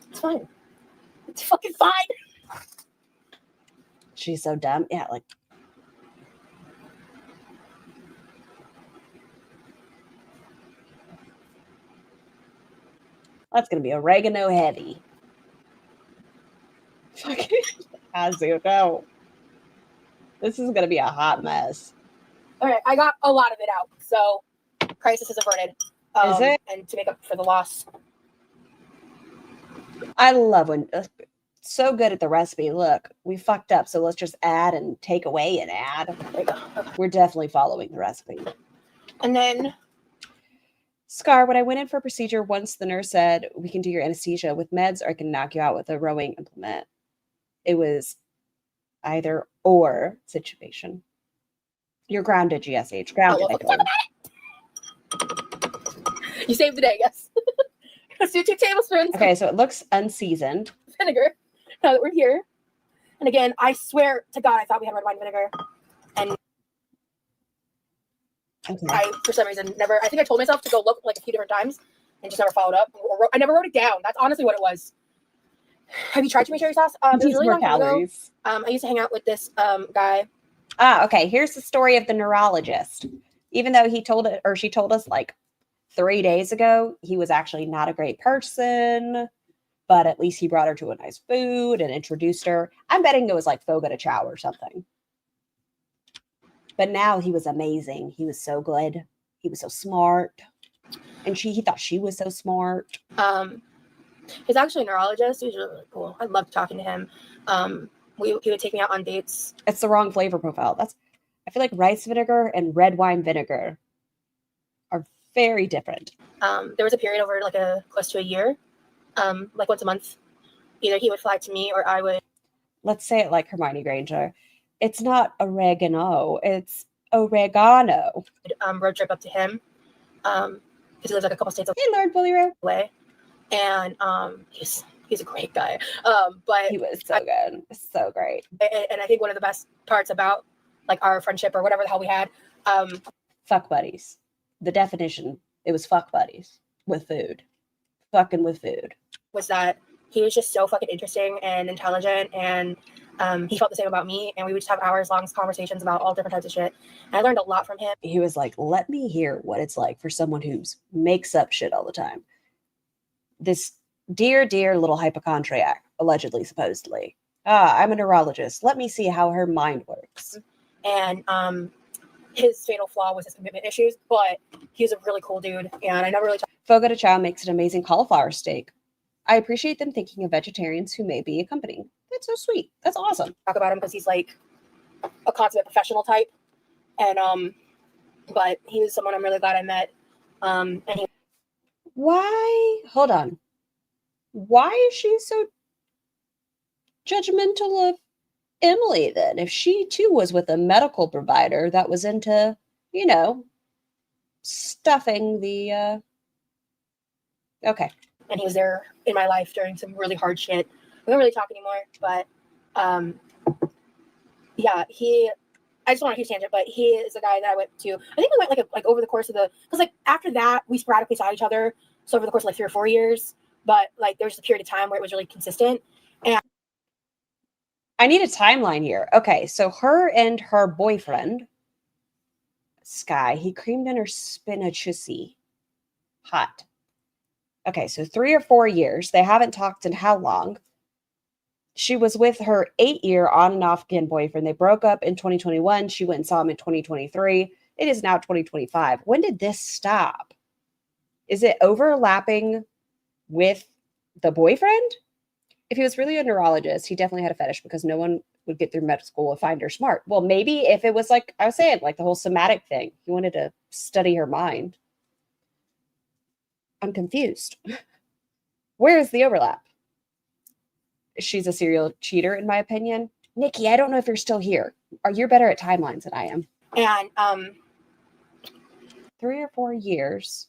It's fine. It's fucking fine. She's so dumb. Yeah, like. That's going to be oregano heavy. Fucking as you know. This is going to be a hot mess. All right, I got a lot of it out, so crisis is averted. Is it? And to make up for the loss. I love when so good at the recipe. Look, we fucked up, so let's just add and take away and add. There you go. Okay. We're definitely following the recipe. And then Scar, when I went in for a procedure, once the nurse said, we can do your anesthesia with meds or I can knock you out with a rowing implement. It was either or situation. You're grounded, GSH. Grounded, I told you. You saved the day, yes. Let's do 2 tablespoons. Okay, so it looks unseasoned. Vinegar. Now that we're here. And again, I swear to God, I thought we had red wine vinegar. And Okay. I, for some reason, never, I think I told myself to go look like a few different times and just never followed up. I never wrote it down. That's honestly what it was. Have you tried chimichurri sauce? It was really more long time ago. calories. I used to hang out with this guy. Okay. Here's the story of the neurologist. Even though he told it, or she told us like 3 days ago, he was actually not a great person, but at least he brought her to a nice food and introduced her. I'm betting it was like fogo de chao or something. But now he was amazing. He was so good. He was so smart. And he thought she was so smart. He's actually a neurologist. He's really cool. I loved talking to him. He would take me out on dates. It's the wrong flavor profile. I feel like rice vinegar and red wine vinegar are very different. There was a period over like close to a year, like once a month. Either he would fly to me or I would. Let's say it like Hermione Granger. It's not oregano. It's oregano. Road trip up to him because he lives like a couple states Hey, Lord Bullyro. away. And he's a great guy. But He was so good. So great. and I think one of the best parts about like our friendship or whatever the hell we had, Fuck buddies. The definition, it was fuck buddies with food. Fucking with food. was that he was just so fucking interesting and intelligent, and he felt the same about me, and we would just have hours-long conversations about all different types of shit. And I learned a lot from him. He was like, let me hear what it's like for someone who makes up shit all the time. This dear little hypochondriac, allegedly, supposedly. I'm a neurologist. Let me see how her mind works. And his fatal flaw was his commitment issues, but he was a really cool dude, and I never really Fogo de Chao makes an amazing cauliflower steak. I appreciate them thinking of vegetarians who may be accompanying. That's so sweet. That's awesome. talk about him because he's like a consummate professional type, and but he was someone I'm really glad I met. And he Hold on. Why is she so judgmental of Emily then? If she too was with a medical provider that was into, stuffing the okay. and he was there in my life during some really hard shit. We don't really talk anymore, but yeah, I just want a huge tangent, but he is a guy that I went to. I think we went like over the course of because like after that we sporadically saw each other. So over the course of like 3 or 4 years, but like there was a period of time where it was really consistent. And I need a timeline here. Okay, so her and her boyfriend, Sky, he creamed in her spinachussy. Hot. Okay, so 3 or 4 years. They haven't talked in how long? She was with her 8-year on and off again boyfriend. They broke up in 2021. She went and saw him in 2023. It is now 2025. When did this stop? Is it overlapping with the boyfriend? If he was really a neurologist, he definitely had a fetish because no one would get through medical school and find her smart. Well, maybe if it was like I was saying, like the whole somatic thing, he wanted to study her mind. I'm confused. Where is the overlap? She's a serial cheater, in my opinion. Nikki, I don't know if you're still here. You're better at timelines than I am. And 3 or 4 years.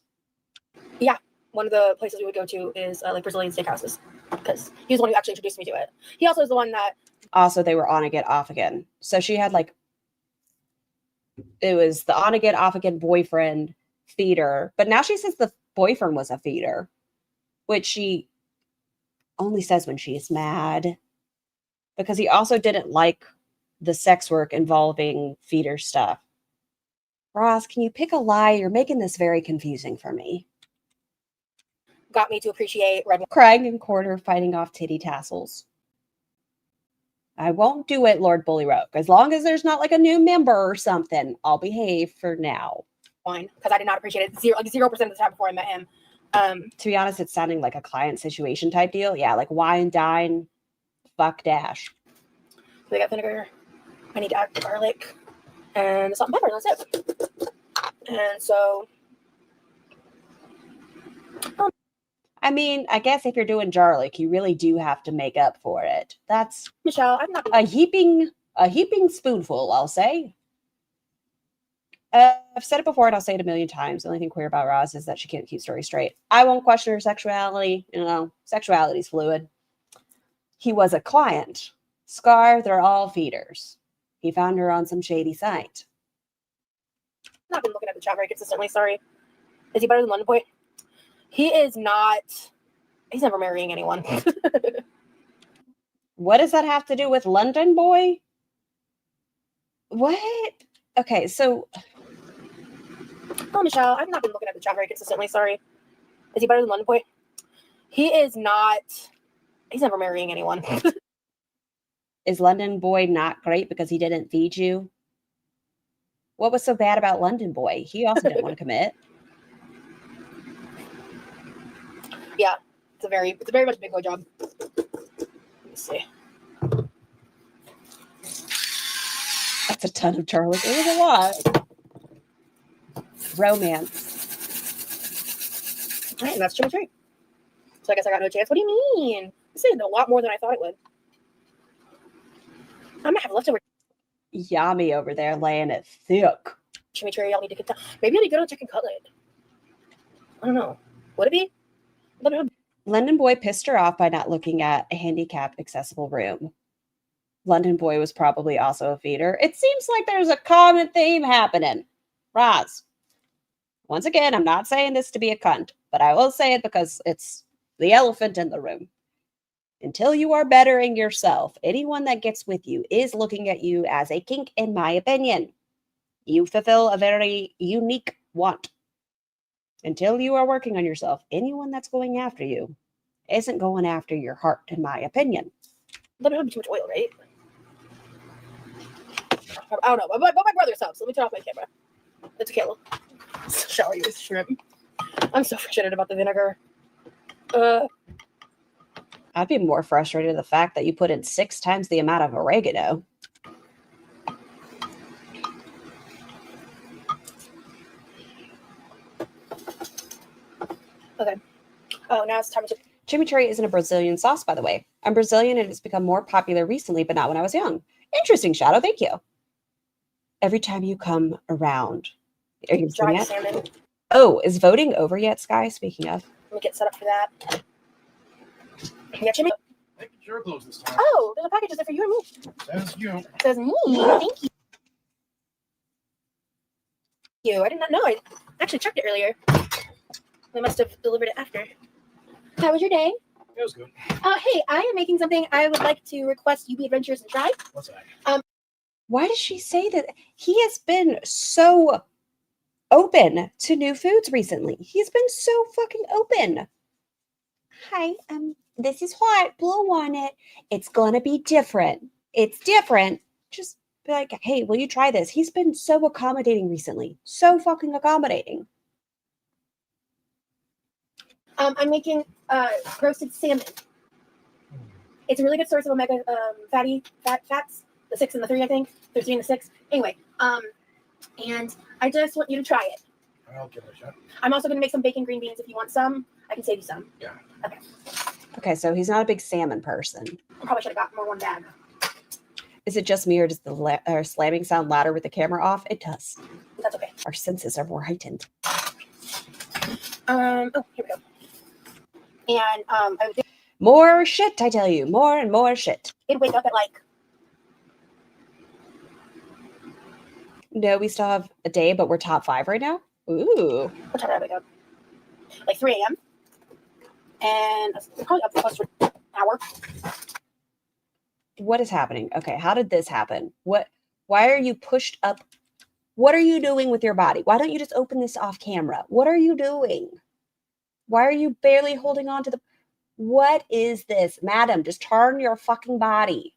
yeah, one of the places we would go to is like Brazilian steakhouses because he was the one who actually introduced me to it. He also is the one that Also, they were on again, off again. So she had like, it was the on again, off again boyfriend feeder. But now she says the boyfriend was a feeder, which she only says when she's mad. Because he also didn't like the sex work involving feeder stuff. Ross, can you pick a lie? You're making this very confusing for me. got me to appreciate red. Craig and Quarter fighting off titty tassels. I won't do it, Lord Bully Rogue. As long as there's not like a new member or something, I'll behave for now. Wine because I did not appreciate it 0% of the time before I met him. To be honest, it's sounding like a client situation type deal. Yeah, like wine, dine, fuck dash. So I got vinegar. I need to add garlic and salt and pepper. And that's it. And so, I mean, I guess if you're doing garlic, you really do have to make up for it. That's Michelle, I'm not a heaping spoonful, I'll say. I've said it before and I'll say it a million times. The only thing queer about Roz is that she can't keep stories straight. I won't question her sexuality. You know, sexuality's fluid. He was a client. Scar, they're all feeders. He found her on some shady site. not been looking at the chat very consistently. Sorry. Is he better than London Boy? He is not. He's never marrying anyone. What does that have to do with London Boy? What? Okay, so. Oh, Michelle, I've not been looking at the chat very consistently. Sorry. Is he better than London Boy? He is not. He's never marrying anyone. Is London Boy not great because he didn't feed you? What was so bad about London Boy? He also didn't want to commit. Yeah, it's a very much a big boy job. Let me see. That's a ton of Charlie. It was a lot. Romance. All right, and that's Chimichurri. So I guess I got no chance. What do you mean? This is a lot more than I thought it would. I might have leftover Yummy over there laying it thick. Chimichurri. I'll need to get that. Maybe I'll be good on chicken cutlet. I don't know. Would it be? London Boy pissed her off by not looking at a handicapped accessible room. London Boy was probably also a feeder. It seems like there's a common theme happening. Roz. Once again, I'm not saying this to be a cunt, but I will say it because it's the elephant in the room. Until you are bettering yourself, anyone that gets with you is looking at you as a kink, in my opinion. You fulfill a very unique want. Until you are working on yourself, anyone that's going after you isn't going after your heart, in my opinion. Let me have too much oil, right? I don't know. But my brother's house. Let me turn off my camera. It's okay. Shower you with shrimp. I'm so frustrated about the vinegar. I'd be more frustrated at the fact that you put in 6 times the amount of oregano. Okay. Oh, now it's time to... Chimichurri isn't a Brazilian sauce, by the way. I'm Brazilian and it's become more popular recently, but not when I was young. Interesting, Shadow. Thank you. Every time you come around. Are you dry salmon. Oh, is voting over yet, Sky? Speaking of. Let me get set up for that. Yeah, Jimmy. Make your clothes this time. Oh, there's a package there for you and me. Says you. It says me. Thank you. I did not know. I actually checked it earlier. They must have delivered it after. How was your day? It was good. Hey, I am making something I would like to request you be adventurous and try. What's that? Why does she say that? He has been so open to new foods recently. He's been so fucking open. Hi, this is hot. Blow on it. It's going to be different. It's different. Just be like, hey, will you try this? He's been so accommodating recently. So fucking accommodating. I'm making roasted salmon. It's a really good source of omega fats, the 6 and the 3, I think. There's 3 and the 6. Anyway, and I just want you to try it. I'll give it a shot. I'm also going to make some bacon green beans if you want some. I can save you some. Yeah. Okay. Okay, so he's not a big salmon person. I probably should have got more one bag. Is it just me or does the slamming sound louder with the camera off? It does. That's okay. Our senses are more heightened. Oh, here we go. And I did More shit, I tell you. More and more shit. wake up at like, No, we still have a day, but we're top 5 right now. Ooh. what time did I wake up? Like 3 a.m. And I'm probably up close to an hour. What is happening? Okay, how did this happen? Why are you pushed up? What are you doing with your body? Why don't you just open this off camera? What are you doing? Why are you barely holding on to the... What is this? Madam, just turn your fucking body.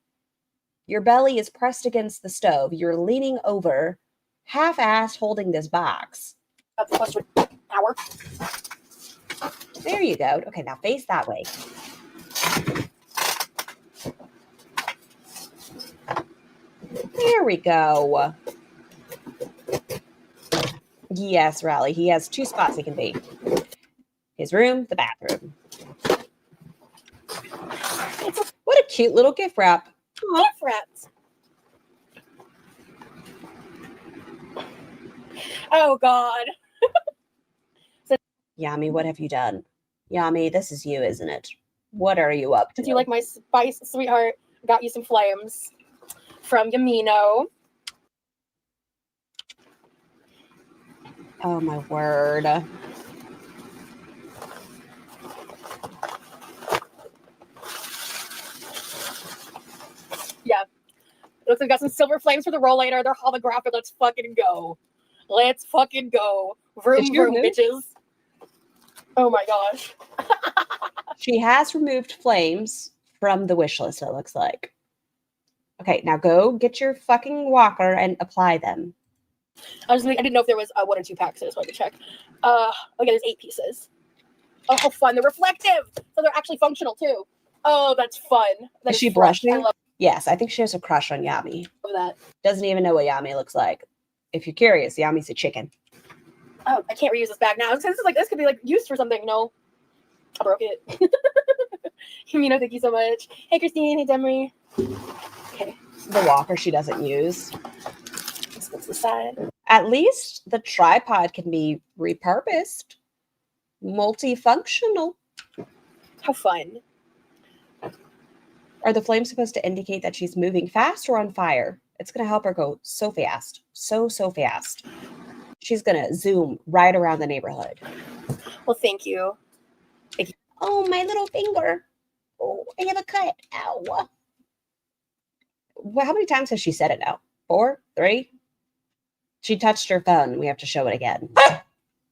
Your belly is pressed against the stove. You're leaning over, half-assed holding this box. Up close to an hour. There you go. Okay, now face that way. There we go. Yes, Raleigh. He has 2 spots he can be. His room, the bathroom. What a cute little gift wrap. Gift wraps. Oh, God. Yami, what have you done? Yami, this is you, isn't it? What are you up to? Do you like my spice, sweetheart? Got you some flames from Yamino. Oh, my word. Yeah. It looks like we got some silver flames for the rollator. They're holographic. Let's fucking go. Let's fucking go. Vroom, vroom, bitches. Oh my gosh. She has removed flames from the wish list, it looks like. Okay, now go get your fucking walker and apply them. I didn't know if there was 1 or 2 packs, so I just wanted to check. Okay, there's 8 pieces. Oh, how fun. They're reflective. So they're actually functional too. Oh, that's fun. Is she blushing? Yes, I think she has a crush on Yami. That. Doesn't even know what Yami looks like. If you're curious, Yami's a chicken. Oh, I can't reuse this bag now. This could be like used for something. No, I broke it. Yamino, thank you so much. Hey, Christine. Hey, Demery. Okay. The walker she doesn't use. Let's go to the side. At least the tripod can be repurposed. Multifunctional. How fun. Are the flames supposed to indicate that she's moving fast or on fire? It's going to help her go so fast. So fast. She's going to zoom right around the neighborhood. Well, thank you. Oh, my little finger. Oh, I have a cut. Ow. Well, how many times has she said it now? 4? 3? She touched her phone. We have to show it again.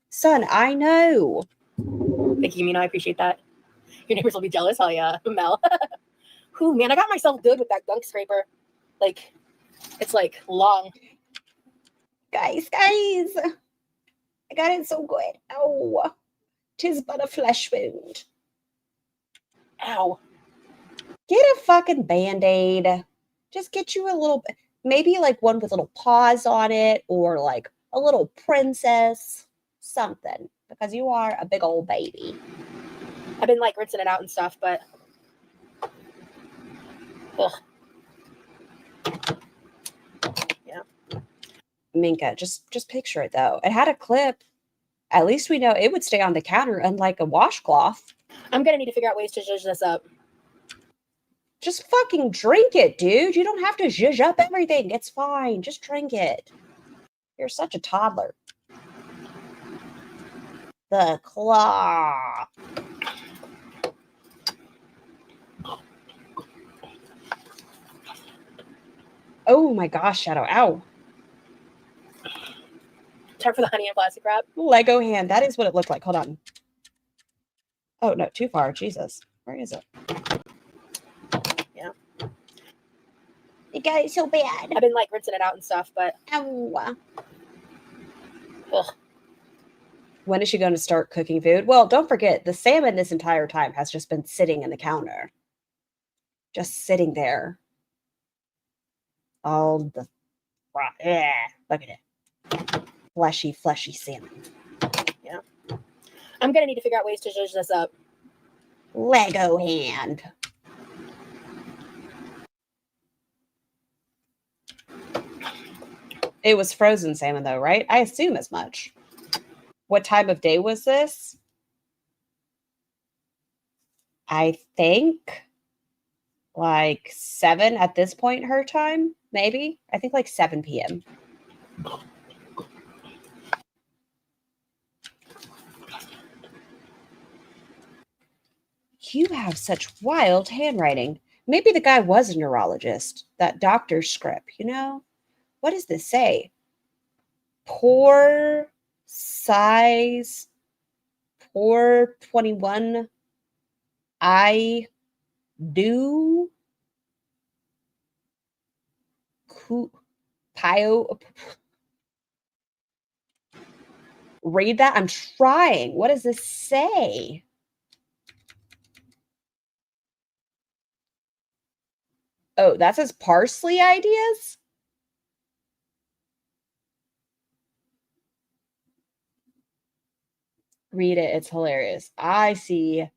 Son, I know. Thank you, Mina. I appreciate that. Your neighbors will be jealous. Hell yeah, Mel. Whew, man, I got myself good with that gunk scraper. Like, it's like long. Guys. I got it so good. Ow. 'Tis but a flesh wound. Ow. Get a fucking Band-Aid. Just get you a little, maybe like one with little paws on it or like a little princess, something, because you are a big old baby. I've been like rinsing it out and stuff, but ugh. Yeah. Minka, just picture it though. It had a clip. At least we know it would stay on the counter, unlike a washcloth. I'm gonna need to figure out ways to zhuzh this up. Just fucking drink it, dude. You don't have to zhuzh up everything. It's fine. Just drink it. You're such a toddler. The claw. Oh my gosh, Shadow. Ow. Time for the honey and plastic wrap. Lego hand. That is what it looked like. Hold on. Oh, no, too far. Jesus. Where is it? Yeah. It got it so bad. I've been like rinsing it out and stuff, but Ow. ugh. When is she going to start cooking food? Well, don't forget, the salmon this entire time has just been sitting in the counter. Just sitting there. All the... Yeah, look at it. Fleshy salmon. Yeah. I'm going to need to figure out ways to zhuzh this up. Lego hand. It was frozen salmon, though, right? I assume as much. What time of day was this? I think like 7 at this point, her time, maybe. I think like 7 p.m. You have such wild handwriting. Maybe the guy was a neurologist. That doctor's script, you know? What does this say? Poor size, poor 21. I do. Pio. Read that? I'm trying. What does this say? Oh, that says parsley ideas? Read it. It's hilarious. I see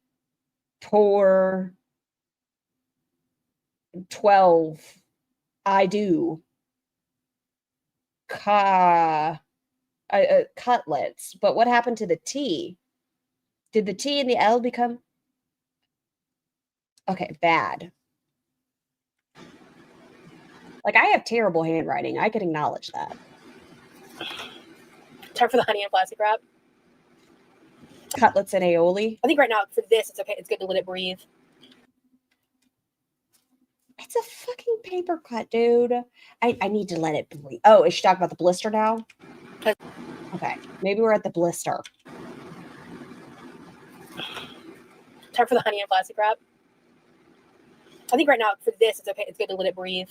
poor 12. I do. Cutlets. But what happened to the T? Did the T and the L become... Okay, bad. Like, I have terrible handwriting. I can acknowledge that. Time for the honey and plastic wrap. Cutlets and aioli. I think right now for this, it's okay. It's good to let it breathe. It's a fucking paper cut, dude. I need to let it breathe. Oh, is she talking about the blister now? Okay, maybe we're at the blister. Time for the honey and plastic wrap. I think right now for this, it's okay. It's good to let it breathe.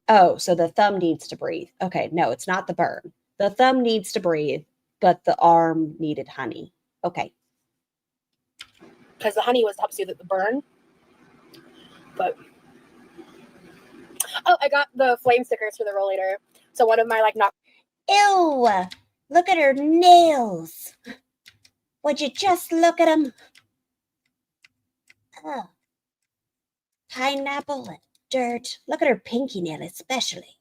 Oh, so the thumb needs to breathe. Okay, no, it's not the burn. The thumb needs to breathe, but the arm needed honey. Okay. Because the honey was to help soothe the burn. But oh, I got the flame stickers for the rollator. So one of my like not. Ew! Look at her nails. Would you just look at them? Oh. Pineapple and dirt. Look at her pinky nail, especially.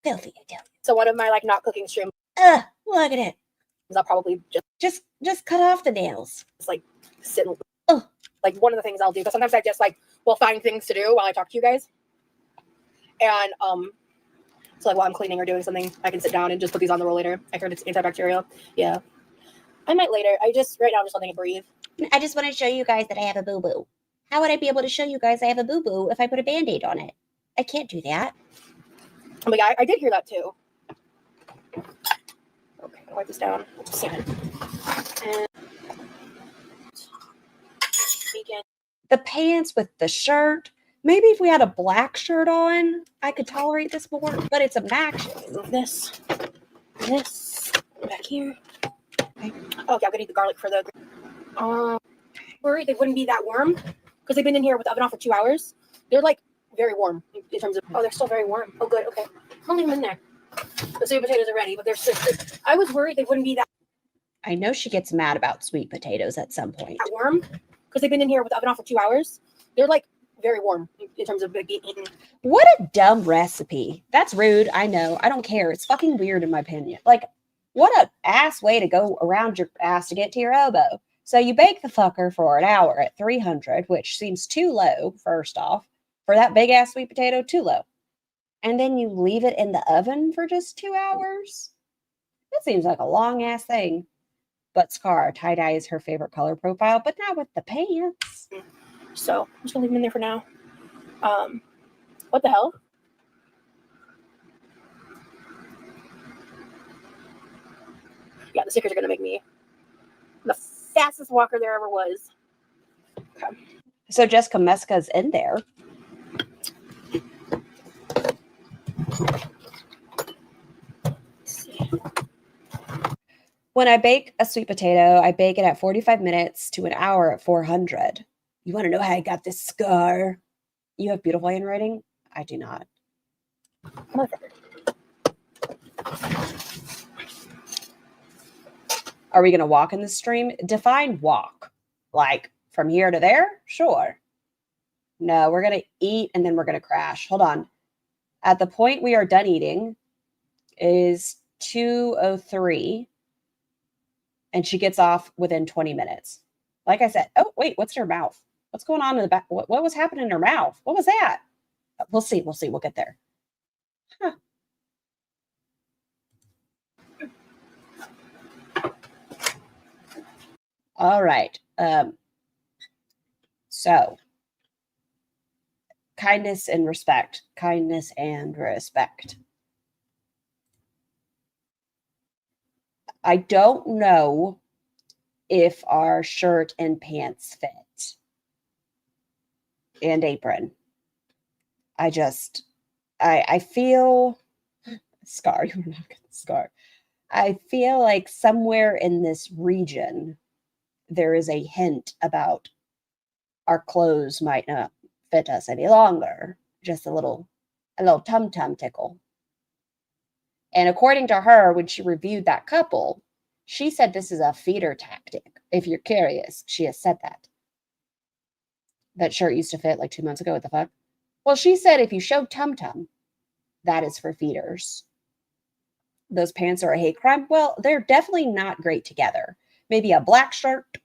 Filthy, I tell you. So one of my like not cooking streams. Look at it. I'll probably just cut off the nails. like sit. Like one of the things I'll do, because sometimes I just like will find things to do while I talk to you guys. And so like while I'm cleaning or doing something, I can sit down and just put these on the rollator. I heard it's antibacterial. Yeah. I might later. Right now I'm just letting it breathe. I just want to show you guys that I have a boo-boo. How would I be able to show you guys I have a boo-boo if I put a Band-Aid on it? I can't do that. Oh my God, I did hear that too. Okay, I'll wipe this down. And the pants with the shirt. Maybe if we had a black shirt on, I could tolerate this more, but it's obnoxious. Move this back here. Okay. Oh, okay, I'm gonna eat the garlic for the. Worried they wouldn't be that warm because they've been in here with the oven off for 2 hours. They're like very warm in terms of. Oh, they're still very warm. Oh, good. Okay, I'll leave them in there. The sweet potatoes are ready, but they're. I was worried they wouldn't be that. I know she gets mad about sweet potatoes at some point. That warm because they've been in here with the oven off for 2 hours. They're like very warm in terms of being eaten. What a dumb recipe. That's rude. I know. I don't care. It's fucking weird in my opinion. Like, what a ass way to go around your ass to get to your elbow. So you bake the fucker for an hour at 300, which seems too low, first off. For that big ass sweet potato, too low. And then you leave it in the oven for just 2 hours? That seems like a long ass thing. But Scar, tie-dye is her favorite color profile, but not with the pants. So I'm just gonna leave them in there for now. What the hell? Yeah, the stickers are gonna make me the fastest walker there ever was. So Jessica Meska's in there. When I bake a sweet potato, I bake it at 45 minutes to an hour at 400. You want to know how I got this scar? You have beautiful handwriting? I do not. Are we going to walk in the stream? Define walk. Like from here to there? Sure. No, we're going to eat and then we're going to crash. Hold on. At the point we are done eating is 2:03. And she gets off within 20 minutes. Like I said, oh, wait, what's in her mouth? What's going on in the back? What was happening in her mouth? What was that? We'll see. We'll see. We'll get there. Huh. All right. So, kindness and respect. Kindness and respect. I don't know if our shirt and pants fit and apron. I feel scar. You're not gonna scar. I feel like somewhere in this region there is a hint about our clothes might not fit us any longer. Just a little tum-tum tickle. And according to her, when she reviewed that couple, she said this is a feeder tactic. If you're curious, she has said that. That shirt used to fit like 2 months ago. What the fuck? Well, she said if you show tum-tum, that is for feeders. Those pants are a hate crime. Well, they're definitely not great together. Maybe a black shirt,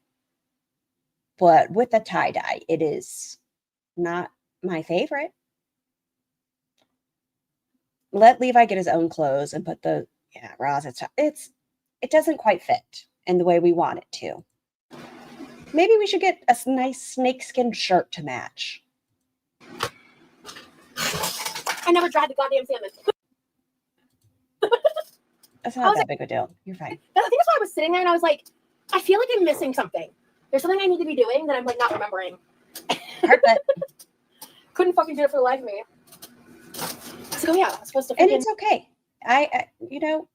but with a tie-dye, it is not my favorite. Let Levi get his own clothes and put the, Roz, it doesn't quite fit in the way we want it to. Maybe we should get a nice snakeskin shirt to match. I never tried the goddamn salmon. That's not that big of a deal. You're fine. I think that's why I was sitting there and I was like, I feel like I'm missing something. There's something I need to be doing that I'm like not remembering. Couldn't fucking do it for the life of me. So yeah, I'm supposed to. And it's okay. I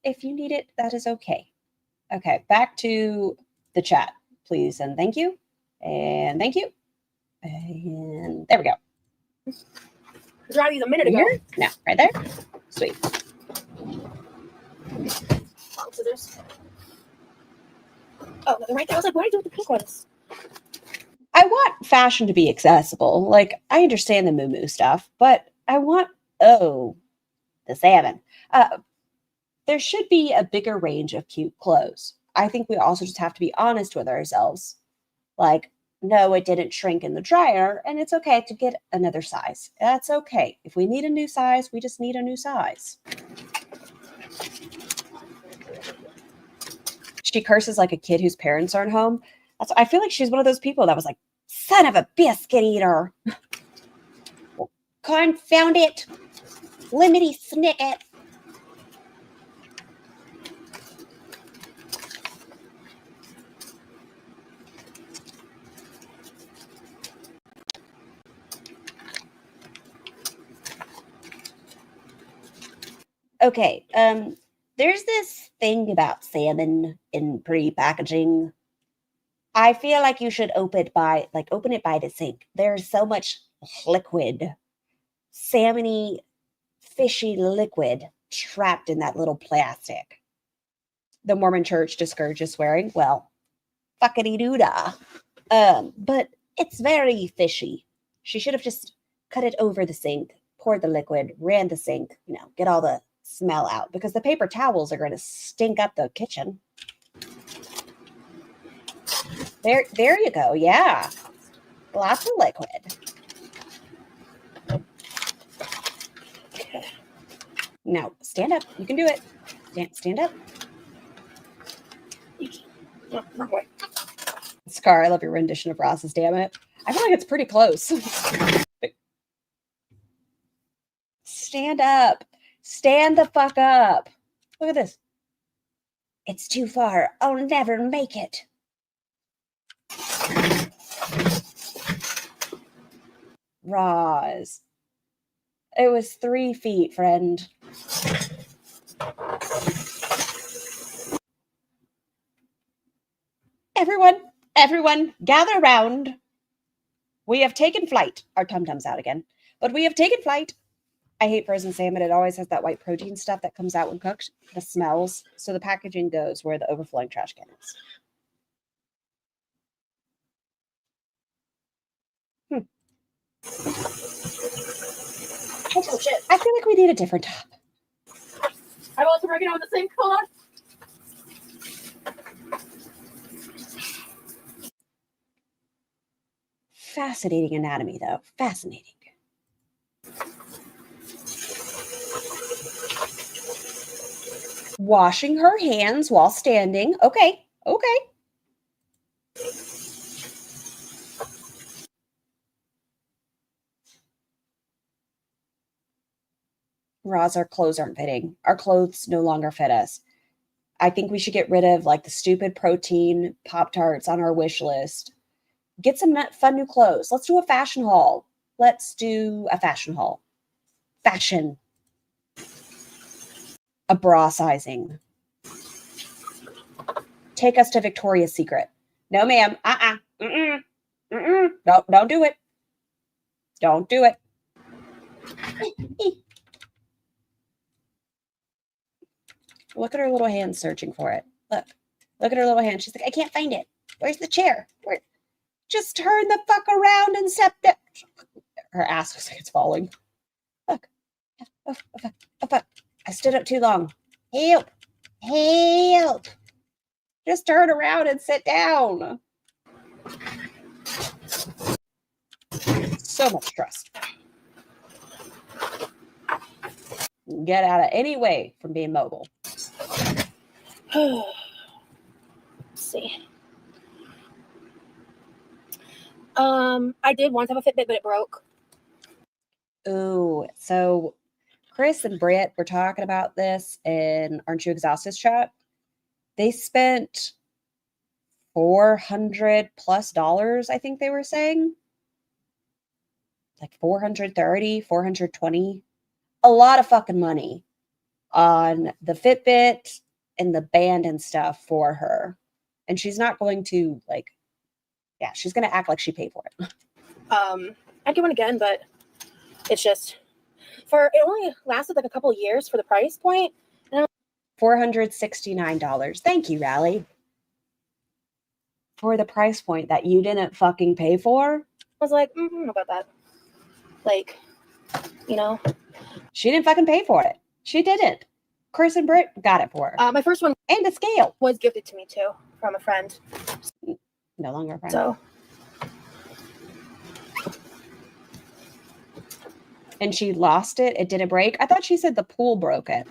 if you need it, that is okay. Okay, back to the chat, please, and thank you, and thank you, and there we go. I tried these a minute ago. No, right there. Sweet. Scissors. Oh, they're right there. I was like, what do I do with the pink ones? I want fashion to be accessible. Like, I understand the moo stuff, but I want the salmon. There should be a bigger range of cute clothes. I think we also just have to be honest with ourselves. Like, no, it didn't shrink in the dryer, and it's okay to get another size. That's okay. If we need a new size, we just need a new size. She curses like a kid whose parents aren't home. I feel like she's one of those people that was like, son of a biscuit eater. Confound it. Limity snicket. Okay, there's this thing about salmon in pre-packaging. I feel like you should open it by the sink. There's so much liquid, salmony, fishy liquid trapped in that little plastic. The Mormon Church discourages swearing. Well, fuckity-doo-dah. But it's very fishy. She should have just cut it over the sink, poured the liquid, ran the sink, get all the smell out, because the paper towels are going to stink up the kitchen. There you go. Yeah. Lots of liquid. Okay. Now, stand up. You can do it. Stand up. No, wrong way. Scar, I love your rendition of Ross's, damn it. I feel like it's pretty close. Stand up. Stand the fuck up. Look at this. It's too far. I'll never make it. Roz. It was 3 feet, friend. Everyone, gather round. We have taken flight. Our tum-tums out again. But we have taken flight. I hate frozen salmon. It always has that white protein stuff that comes out when cooked. The smells. So the packaging goes where the overflowing trash can is. Oh, shit. I feel like we need a different top. I want some oregano in the sink. Hold on. Fascinating anatomy, though. Fascinating. Washing her hands while standing. Okay. Roz, our clothes aren't fitting. Our clothes no longer fit us. I think we should get rid of like the stupid protein Pop-Tarts on our wish list. Get some fun new clothes. Let's do a fashion haul. Fashion. A bra sizing. Take us to Victoria's Secret. No, ma'am. No, don't do it. Don't do it. Look at her little hand searching for it. Look at her little hand. She's like, I can't find it. Where's the chair? Just turn the fuck around and step there. Her ass looks like it's falling. Look. Oh, fuck. I stood up too long. Help. Just turn around and sit down. So much stress. Get out of any way from being mobile. Let's see. I did once have a Fitbit, but it broke. Ooh, so Chris and Britt were talking about this in Aren't You Exhausted chat. They spent $400+ I think they were saying. Like 430, 420. A lot of fucking money on the Fitbit and the band and stuff for her. And she's not going to she's going to act like she paid for it. I'd get one again, but it's just it only lasted like a couple of years for the price point. $469. Thank you, Rally. For the price point that you didn't fucking pay for. I was like, I don't know about that. She didn't fucking pay for it. She didn't. Chris and Britt got it for her. My first one and a scale was gifted to me too from a friend. No longer a friend. So. And she lost it. It didn't break. I thought she said the pool broke it.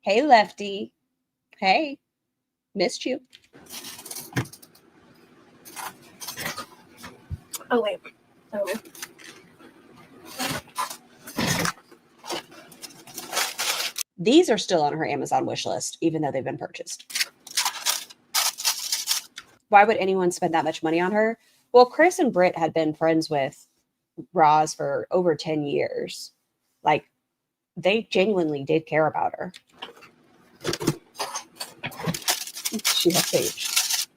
Hey, Lefty. Hey. Missed you. Oh, wait. Okay. These are still on her Amazon wish list, even though they've been purchased. Why would anyone spend that much money on her? Well, Chris and Britt had been friends with Roz for over 10 years. They genuinely did care about her. She has aged.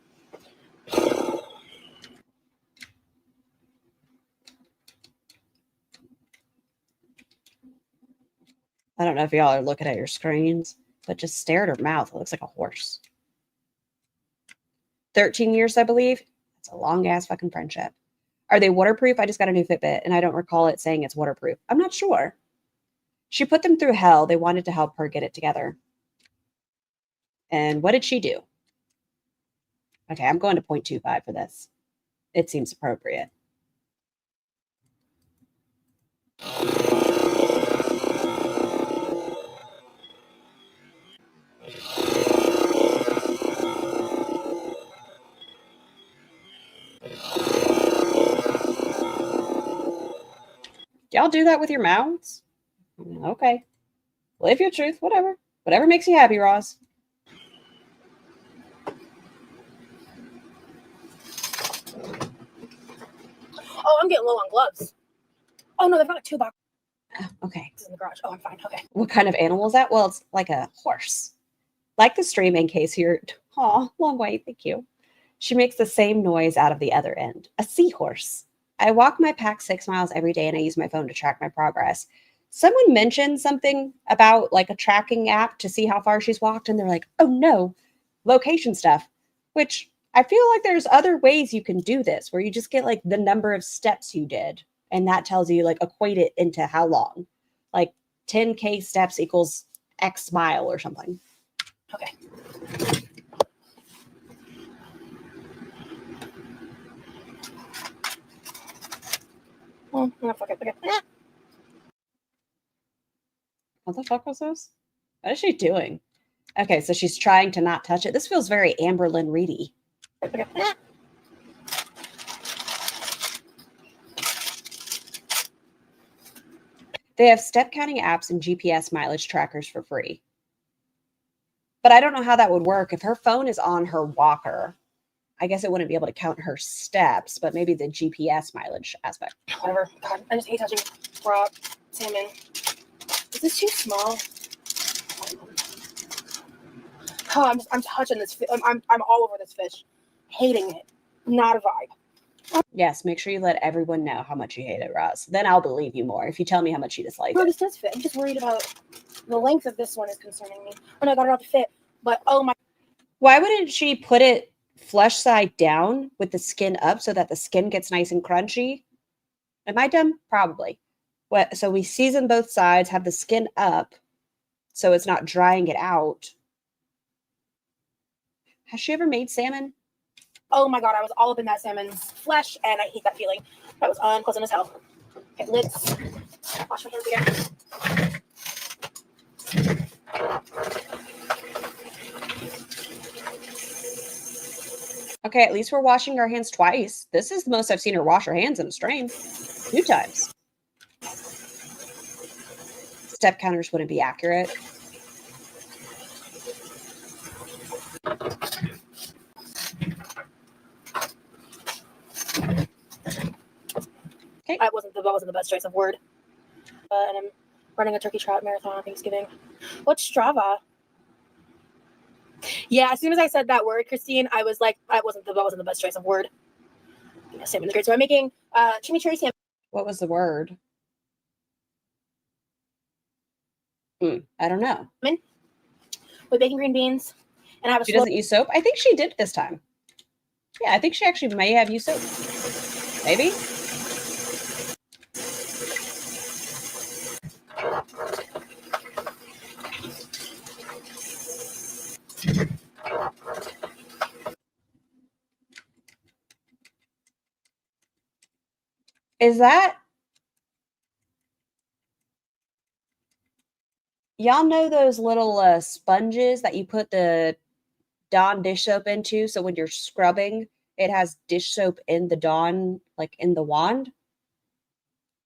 I don't know if y'all are looking at your screens, but just stare at her mouth. It looks like a horse. 13 years, I believe. That's a long-ass fucking friendship. Are they waterproof? I just got a new Fitbit, and I don't recall it saying it's waterproof. I'm not sure. She put them through hell. They wanted to help her get it together. And what did she do? Okay, I'm going to 0.25 for this. It seems appropriate. Y'all do that with your mouths? Okay. Live your truth, whatever. Whatever makes you happy, Roz. Oh, I'm getting low on gloves. Oh no, they've got a 2 box Okay. in the garage. Oh, I'm fine. Okay. What kind of animal is that? Well, it's like a horse. Like the stream, in case you're... Aw, long way. Thank you. She makes the same noise out of the other end. A seahorse. I walk my pack 6 miles every day, and I use my phone to track my progress. Someone mentioned something about like a tracking app to see how far she's walked, and they're like, oh no, location stuff, which I feel like there's other ways you can do this where you just get like the number of steps you did, and that tells you like equate it into how long. Like 10K steps equals X mile or something. Okay. Oh, fuck it. Okay. What the fuck was this? What is she doing? Okay, so she's trying to not touch it. This feels very Amberlynn Reedy. Okay. They have step counting apps and GPS mileage trackers for free. But I don't know how that would work. If her phone is on her walker, I guess it wouldn't be able to count her steps, but maybe the GPS mileage aspect. Whatever. God, I just hate touching raw salmon. Is this too small? Oh, I'm touching this. I'm all over this fish. Hating it. Not a vibe. Yes, make sure you let everyone know how much you hate it, Roz. Then I'll believe you more if you tell me how much you dislike No, it. this does fit. I'm just worried about the length of this one is concerning me. Oh no, I got it all to fit. But oh my. Why wouldn't she put it flesh side down with the skin up so that the skin gets nice and crunchy? Am I dumb? Probably. What? So we season both sides, have the skin up so it's not drying it out. Has she ever made salmon? Oh my god, I was all up in that salmon's flesh, and I hate that feeling. That was unpleasant as hell. Okay, let's wash my hands again. Okay, at least we're washing our hands twice. This is the most I've seen her wash her hands in a stream. 2 times. Step counters wouldn't be accurate. Okay. That wasn't the best choice of word. And I'm running a turkey trot marathon on Thanksgiving. What's Strava? Yeah, as soon as I said that word, Christine, I was like, that wasn't the best choice of word. Yeah, salmon is great. So I'm making chimichurri salmon. What was the word? I don't know. With bacon green beans. And I have a She doesn't use soap? I think she did this time. Yeah, I think she actually may have used soap. Maybe? Is that... Y'all know those little sponges that you put the Dawn dish soap into? So when you're scrubbing, it has dish soap in the Dawn, like in the wand?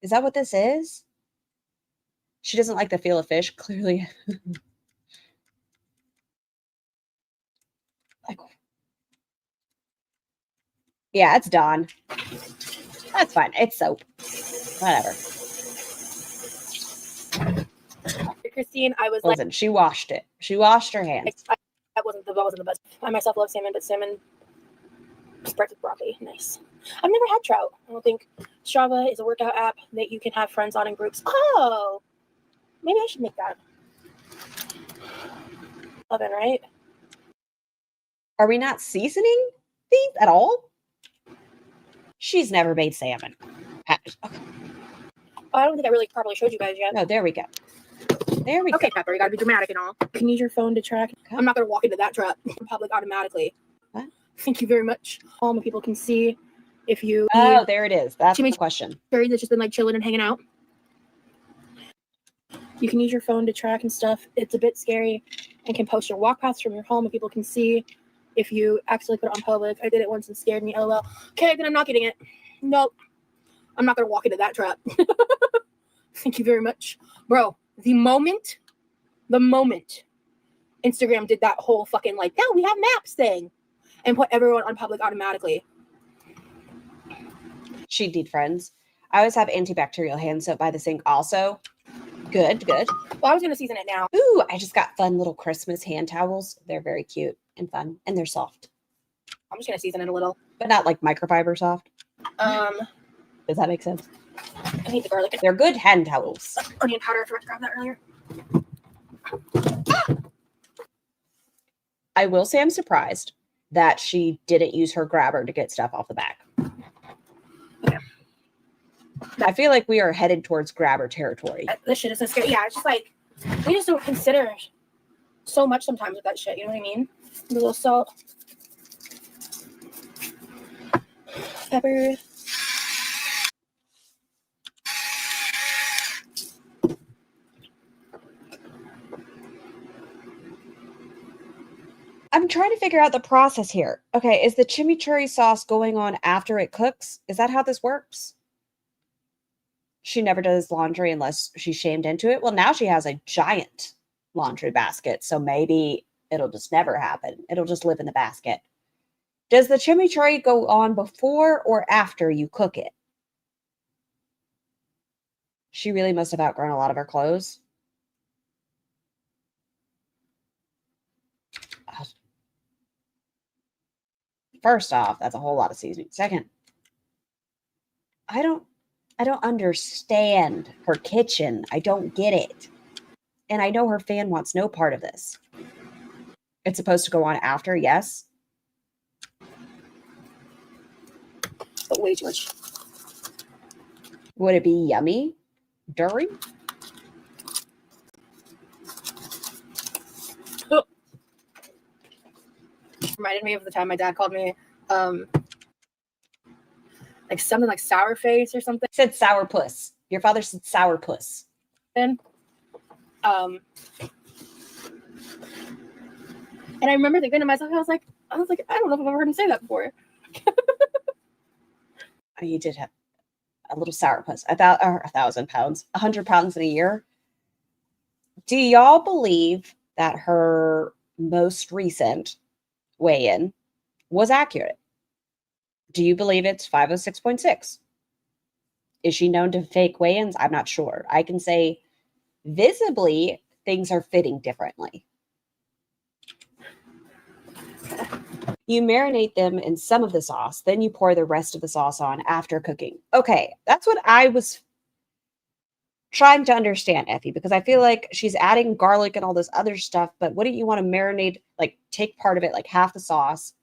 Is that what this is? She doesn't like the feel of fish, clearly. Like, yeah, it's Dawn. That's fine. It's soap. Whatever. Christine, I was Listen, she washed it. She washed her hands. that wasn't the best. I myself love salmon, but salmon spread with broccoli. Nice. I've never had trout. I don't think Strava is a workout app that you can have friends on in groups. Oh, maybe I should make that. Oven, right? Are we not seasoning these at all? She's never made salmon. Okay. Oh, I don't think I really properly showed you guys yet. No, there we go. There we Okay, go. Pepper, you gotta be dramatic and all. You can use your phone to track. Okay. I'm not gonna walk into that trap in public automatically. What? Thank you very much. All my people can see if you. Oh, there it is. That's the Chimichurri. question. That's just been like chilling and hanging out. You can use your phone to track and stuff. It's a bit scary and can post your walk paths from your home and people can see if you actually put it on public. I did it once and scared me. LOL. Okay, then I'm not getting it. Nope. I'm not gonna walk into that trap. Thank you very much. Bro, the moment Instagram did that whole fucking like, yeah, we have maps thing and put everyone on public automatically. She'd need friends. I always have antibacterial hand soap by the sink also. Good, good. Well, I was going to season it now. Ooh, I just got fun little Christmas hand towels. They're very cute and fun, and they're soft. I'm just going to season it a little. But not like microfiber soft. Does that make sense? I need the garlic. They're good hand towels. Onion powder. I forgot to grab that earlier. I will say I'm surprised that she didn't use her grabber to get stuff off the back. Okay. I feel like we are headed towards grabber territory. This shit is so scary. Yeah, it's just like, we just don't consider so much sometimes with that shit. You know what I mean? A little salt. Pepper. I'm trying to figure out the process here. Okay, is the chimichurri sauce going on after it cooks? Is that how this works? She never does laundry unless she's shamed into it. Well, now she has a giant laundry basket, so maybe it'll just never happen. It'll just live in the basket. Does the chimichurri go on before or after you cook it? She really must have outgrown a lot of her clothes. First off, that's a whole lot of seasoning. Second, I don't understand her kitchen. I don't get it. And I know her fan wants no part of this. It's supposed to go on after, yes. But way too much. Would it be yummy during? Reminded me of the time my dad called me like something like sour face or something. Said sourpuss. Your father said sourpuss. And I remember thinking to myself, I was like, I don't know if I've ever heard him say that before. You did have a little sourpuss. 1,000 pounds, 100 pounds in a year. Do y'all believe that her most recent weigh-in was accurate? Do you believe it's 506.6? Is she known to fake weigh-ins? I'm not sure. I can say visibly things are fitting differently. You marinate them in some of the sauce, then you pour the rest of the sauce on after cooking. Okay, that's what I was trying to understand, Effie, because I feel like she's adding garlic and all this other stuff, but wouldn't you want to marinate, like take part of it, like half the sauce,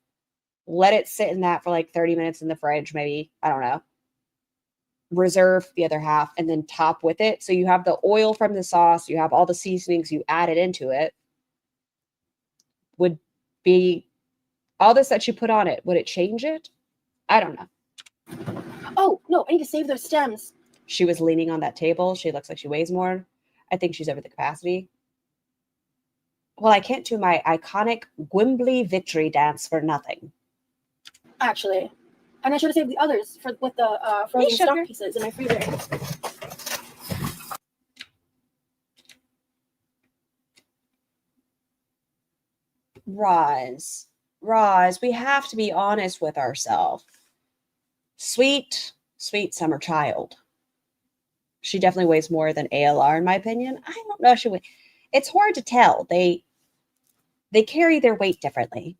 let it sit in that for like 30 minutes in the fridge, maybe, I don't know, reserve the other half, and then top with it. So you have the oil from the sauce, you have all the seasonings, you add it into it. Would be all this that you put on it, would it change it? I don't know. Oh, no, I need to save those stems. She was leaning on that table. She looks like she weighs more. I think she's over the capacity. Well, I can't do my iconic Gwimbly victory dance for nothing. Actually. And I should have saved the others with the frozen stock pieces in my freezer. Roz, we have to be honest with ourselves. Sweet summer child. She definitely weighs more than ALR, in my opinion. I don't know if she weighs. It's hard to tell. They carry their weight differently.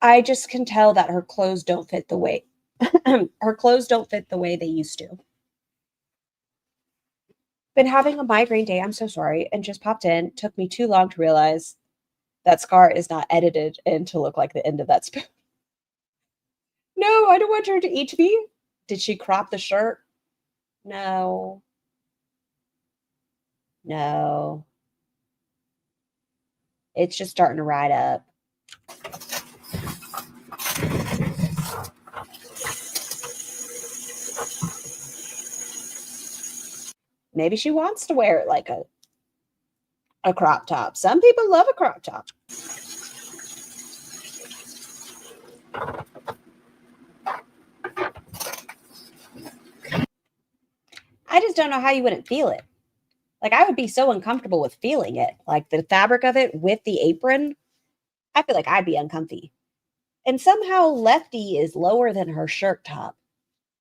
I just can tell that her clothes don't fit the way her clothes don't fit the way they used to. Been having a migraine day. I'm so sorry. And just popped in. Took me too long to realize that scar is not edited in to look like the end of that spoon. No, I don't want her to eat me. Did she crop the shirt? No. No. It's just starting to ride up. Maybe she wants to wear it like a crop top. Some people love a crop top. I just don't know how you wouldn't feel it. Like, I would be so uncomfortable with feeling it. Like, the fabric of it with the apron, I feel like I'd be uncomfy. And somehow Lefty is lower than her shirt top.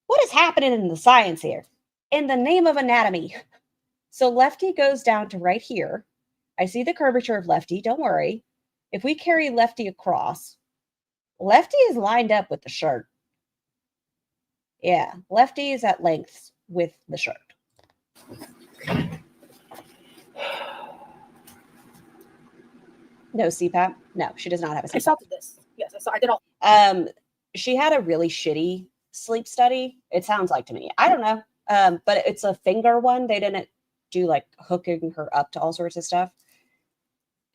What is happening in the science here? In the name of anatomy. So Lefty goes down to right here. I see the curvature of Lefty. Don't worry. If we carry Lefty across, Lefty is lined up with the shirt. Yeah, Lefty is at length with the shirt. No CPAP? No, she does not have a CPAP. I salted this. Yes, I did all. She had a really shitty sleep study. It sounds like to me. I don't know. But it's a finger one. They didn't do like hooking her up to all sorts of stuff.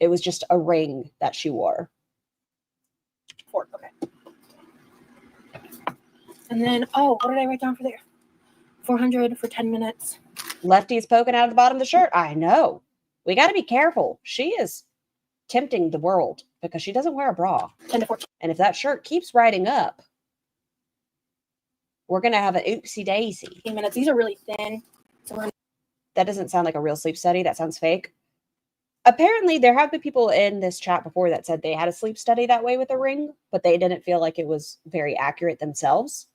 It was just a ring that she wore. 4, okay. And then, what did I write down for there? 400 for 10 minutes. Lefty's poking out of the bottom of the shirt. I know. We got to be careful. She is tempting the world because she doesn't wear a bra. 10 to 14. And if that shirt keeps riding up, we're going to have an oopsie daisy. 15 minutes. These are really thin. So that doesn't sound like a real sleep study. That sounds fake. Apparently, there have been people in this chat before that said they had a sleep study that way with a ring, but they didn't feel like it was very accurate themselves.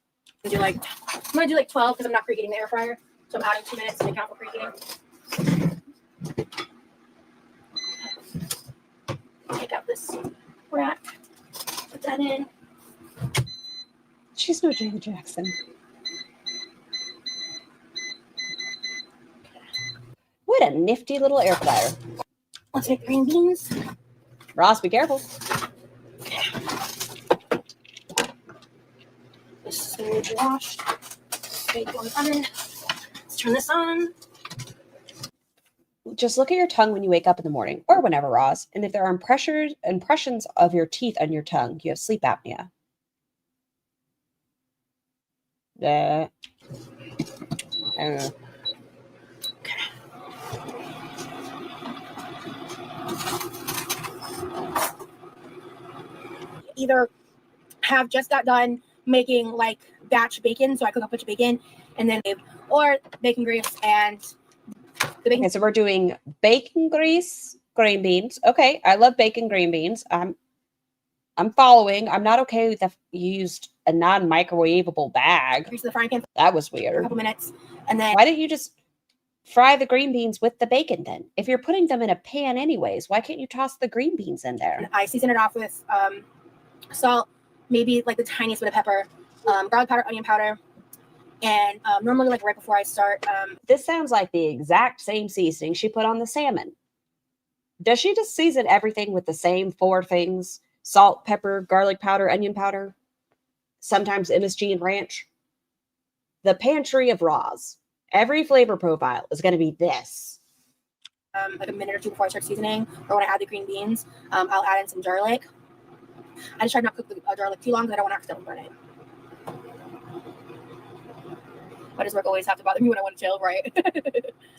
I'm going to do like 12 because I'm not preheating the air fryer. So I'm adding 2 minutes to make out for preheating. Take out this rack. Put that in. She's no Janet Jackson. What a nifty little air fryer. Let's make green beans. Ross, be careful. This is going to be washed. Okay, go in the oven. Let's turn this on. Just look at your tongue when you wake up in the morning or whenever, Ross. And if there are impressions of your teeth on your tongue, you have sleep apnea. I don't know. Either have just got done making like batch bacon, so I cook up a bunch of bacon, and then or bacon grease and the bacon. Okay, so we're doing bacon grease, green beans. Okay, I love bacon green beans. I'm following. I'm not okay with you used a non-microwavable bag. Grease the frying pan. That was For a weird. couple minutes, and then Why didn't you just fry the green beans with the bacon then? If you're putting them in a pan anyways, why can't you toss the green beans in there? I season it off with salt, maybe like the tiniest bit of pepper, garlic powder, onion powder, and normally like right before I start. This sounds like the exact same seasoning she put on the salmon. Does she just season everything with the same 4 things? Salt, pepper, garlic powder, onion powder, sometimes MSG and ranch? The pantry of Roz. Every flavor profile is going to be this. Like a minute or 2 before I start seasoning, or when I add the green beans, I'll add in some garlic. I just try not to cook the garlic too long because I don't want to accidentally burn it. Why does work always have to bother me when I want to chill, right?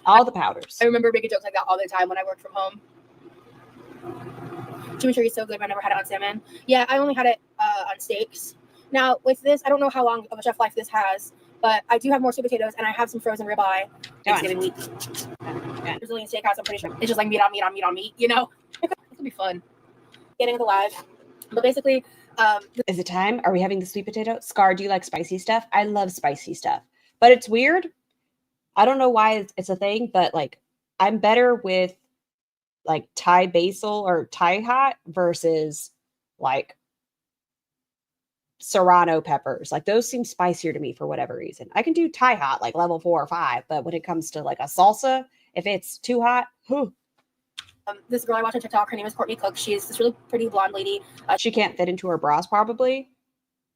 All the powders. I remember making jokes like that all the time when I worked from home. Chimichurri is so good, but I never had it on salmon. Yeah, I only had it on steaks. Now, with this, I don't know how long of a shelf life this has, but I do have more sweet potatoes, and I have some frozen ribeye. Thanksgiving week. Brazilian steakhouse, I'm pretty sure. It's just like meat on meat on meat on meat, you know? It's going to be fun. Getting it alive. But basically... is it time? Are we having the sweet potato? Scar, do you like spicy stuff? I love spicy stuff. But it's weird. I don't know why it's a thing, but like I'm better with like Thai basil or Thai hot versus like serrano peppers. Like those seem spicier to me for whatever reason. I can do Thai hot like level 4 or 5, but when it comes to like a salsa, if it's too hot, this girl I watch on TikTok, her name is Courtney Cook. She's this really pretty blonde lady. She can't fit into her bras probably.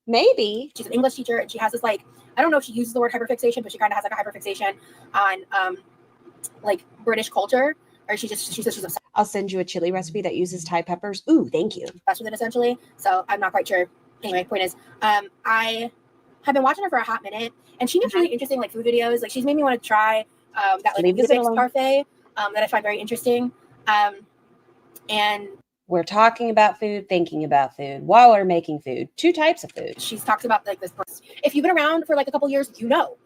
Maybe. She's an English teacher, and she has this like, I don't know if she uses the word hyperfixation, but she kind of has like a hyperfixation on like British culture, or she says she's obsessed. I'll send you a chili recipe that uses Thai peppers. Ooh, thank you. With it essentially. So I'm not quite sure. Anyway, point is, I have been watching her for a hot minute, and she makes really interesting like food videos. Like she's made me want to try that like Weetabix parfait that I find very interesting. And we're talking about food, thinking about food while we're making food. 2 types of food. She's talked about like this. If you've been around for like a couple years, you know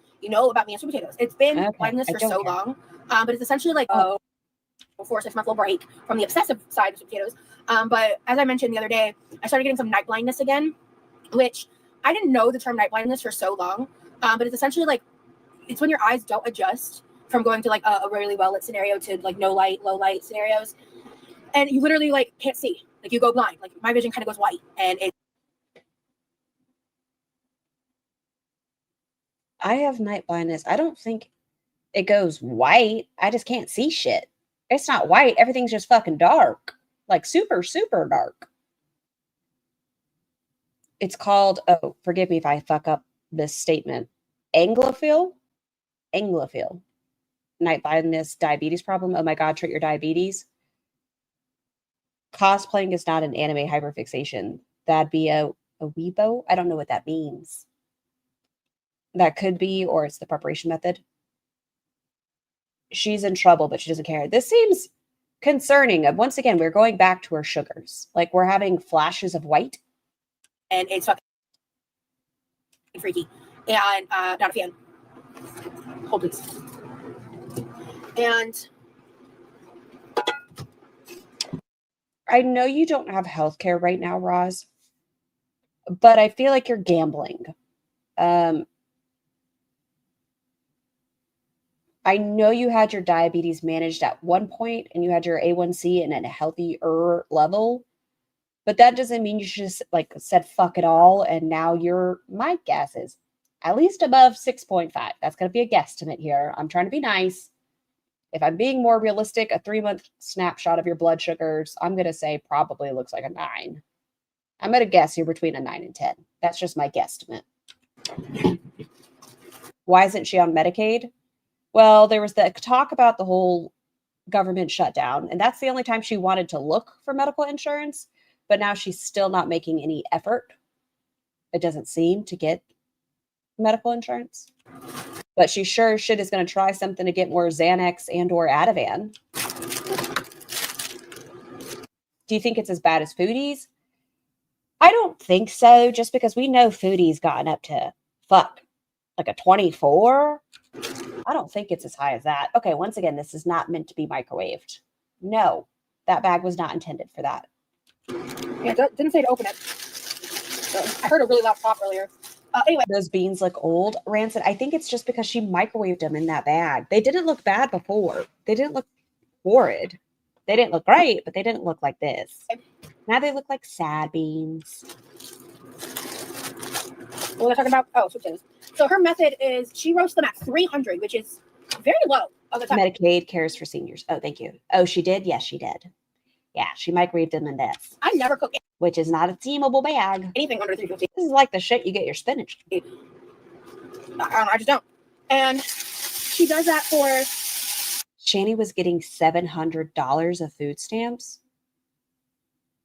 about me and sweet potatoes. It's been like this for so long. But it's essentially like 4 or 6 month little break from the obsessive side of potatoes. But as I mentioned the other day, I started getting some night blindness again, which I didn't know the term night blindness for so long. But it's essentially like, it's when your eyes don't adjust from going to like a really well lit scenario to like no light, low light scenarios. And you literally like can't see, like you go blind, like my vision kind of goes white. And I have night blindness. I don't think it goes white. I just can't see shit. It's not white. Everything's just fucking dark. Like super, super dark. It's called, oh, forgive me if I fuck up this statement. Anglophil? Anglophil. Night blindness, diabetes problem. Oh my God, treat your diabetes. Cosplaying is not an anime hyperfixation. That'd be a weebo? I don't know what that means. That could be, or it's the preparation method. She's in trouble, but she doesn't care. This seems concerning. Once again, we're going back to her sugars. Like we're having flashes of white. And it's fucking freaky. And not a fan. Hold please. And I know you don't have healthcare right now, Roz, but I feel like you're gambling. I know you had your diabetes managed at one point and you had your A1C in a healthier level, but that doesn't mean you should just like said fuck it all. And now my guess is at least above 6.5. That's going to be a guesstimate here. I'm trying to be nice. If I'm being more realistic, a 3-month snapshot of your blood sugars, I'm going to say probably looks like a 9. I'm going to guess you're between a 9 and 10. That's just my guesstimate. Why isn't she on Medicaid? Well, there was the talk about the whole government shutdown, and that's the only time she wanted to look for medical insurance, but now she's still not making any effort, it doesn't seem, to get medical insurance. But she sure as shit is going to try something to get more Xanax and or Ativan. Do you think it's as bad as Foodie's? I don't think so, just because we know Foodie's gotten up to, like a 24. I don't think it's as high as that. Okay, once again, this is not meant to be microwaved. No, that bag was not intended for that. Yeah, it didn't say to open it. So I heard a really loud pop earlier. Anyway. Those beans look old, Rancid. I think it's just because she microwaved them in that bag. They didn't look bad before. They didn't look horrid. They didn't look great, but they didn't look like this. Now they look like sad beans. What was I talking about? Oh, sweet potatoes. So her method is she roasts them at 300, which is very low of the time. Medicaid cares for seniors. Oh, thank you. Oh, she did? Yes, she did. Yeah, she microwaved them in this. I never cook which is not a steamable bag. Anything under 350. This is like the shit you get your spinach. I just don't. And she does that for... Shani was getting $700 of food stamps.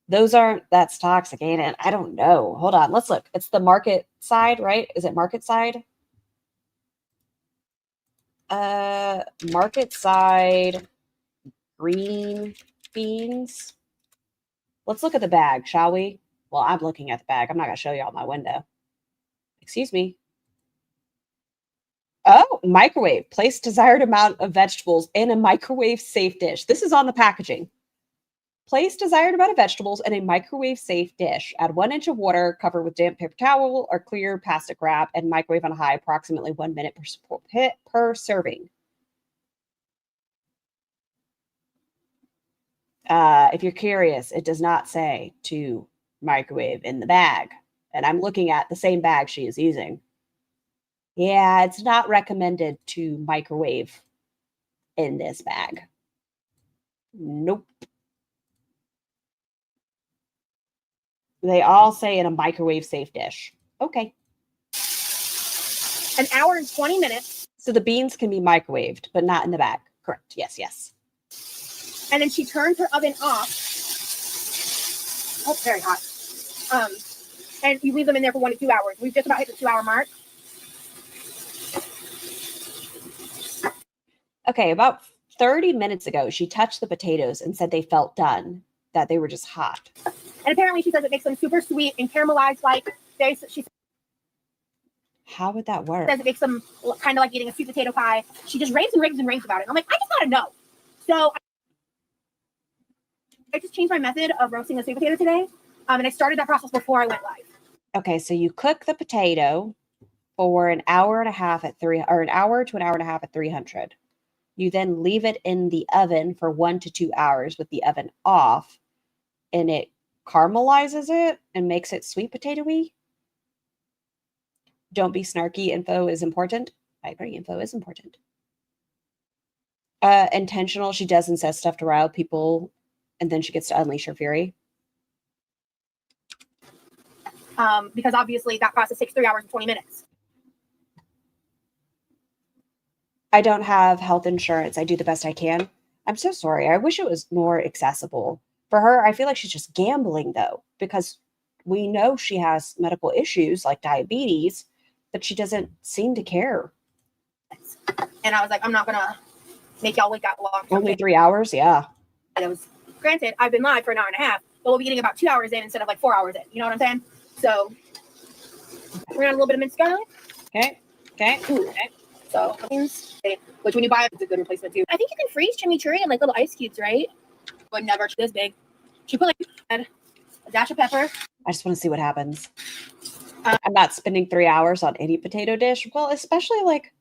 That's toxic, ain't it? I don't know. Hold on, let's look. It's the market side, right? Is it market side? Market side, green beans. Let's look at the bag, shall we? Well, I'm looking at the bag. I'm not going to show you out my window. Excuse me. Oh, microwave. Place desired amount of vegetables in a microwave safe dish. This is on the packaging. Place desired amount of vegetables in a microwave safe dish. Add 1 inch of water, cover with damp paper towel or clear plastic wrap, and microwave on high approximately 1 minute per serving. If you're curious, it does not say to microwave in the bag. And I'm looking at the same bag she is using. Yeah, it's not recommended to microwave in this bag. Nope. They all say in a microwave safe dish. Okay. 1 hour and 20 minutes. So the beans can be microwaved, but not in the bag. Correct. Yes, yes. And then she turns her oven off. Oh, it's very hot. And you leave them in there for 1 to 2 hours. We've just about hit the 2 hour mark. Okay, about 30 minutes ago, she touched the potatoes and said they felt done, that they were just hot. And apparently she says it makes them super sweet and caramelized like she How would that work? says it makes them kind of like eating a sweet potato pie. She just raves and raves and raves about it. I'm like, I just gotta know. So I just changed my method of roasting a sweet potato today. And I started that process before I went live. Okay, so you cook the potato for an hour and a half at an hour to an hour and a half at 300. You then leave it in the oven for 1 to 2 hours with the oven off, and it caramelizes it and makes it sweet potato-y. Don't be snarky. Info is important. I agree. Info is important. Intentional. She does and says stuff to rile people, and then she gets to unleash her fury. Because obviously that process takes 3 hours and 20 minutes. I don't have health insurance. I do the best I can. I'm so sorry. I wish it was more accessible. For her, I feel like she's just gambling, though, because we know she has medical issues like diabetes, but she doesn't seem to care. And I was like, I'm not going to make y'all wait that long. Only 3 hours? Yeah. And it was, granted, I've been live for an hour and a half, but we'll be getting about 2 hours in instead of like 4 hours in. You know what I'm saying? So we're going to add a little bit of minced garlic. Okay. Okay. So, which when you buy it, it's a good replacement too. I think you can freeze chimichurri in like little ice cubes, right? But never this big. She put like a dash of pepper. I just want to see what happens. I'm not spending 3 hours on any potato dish. Well, especially like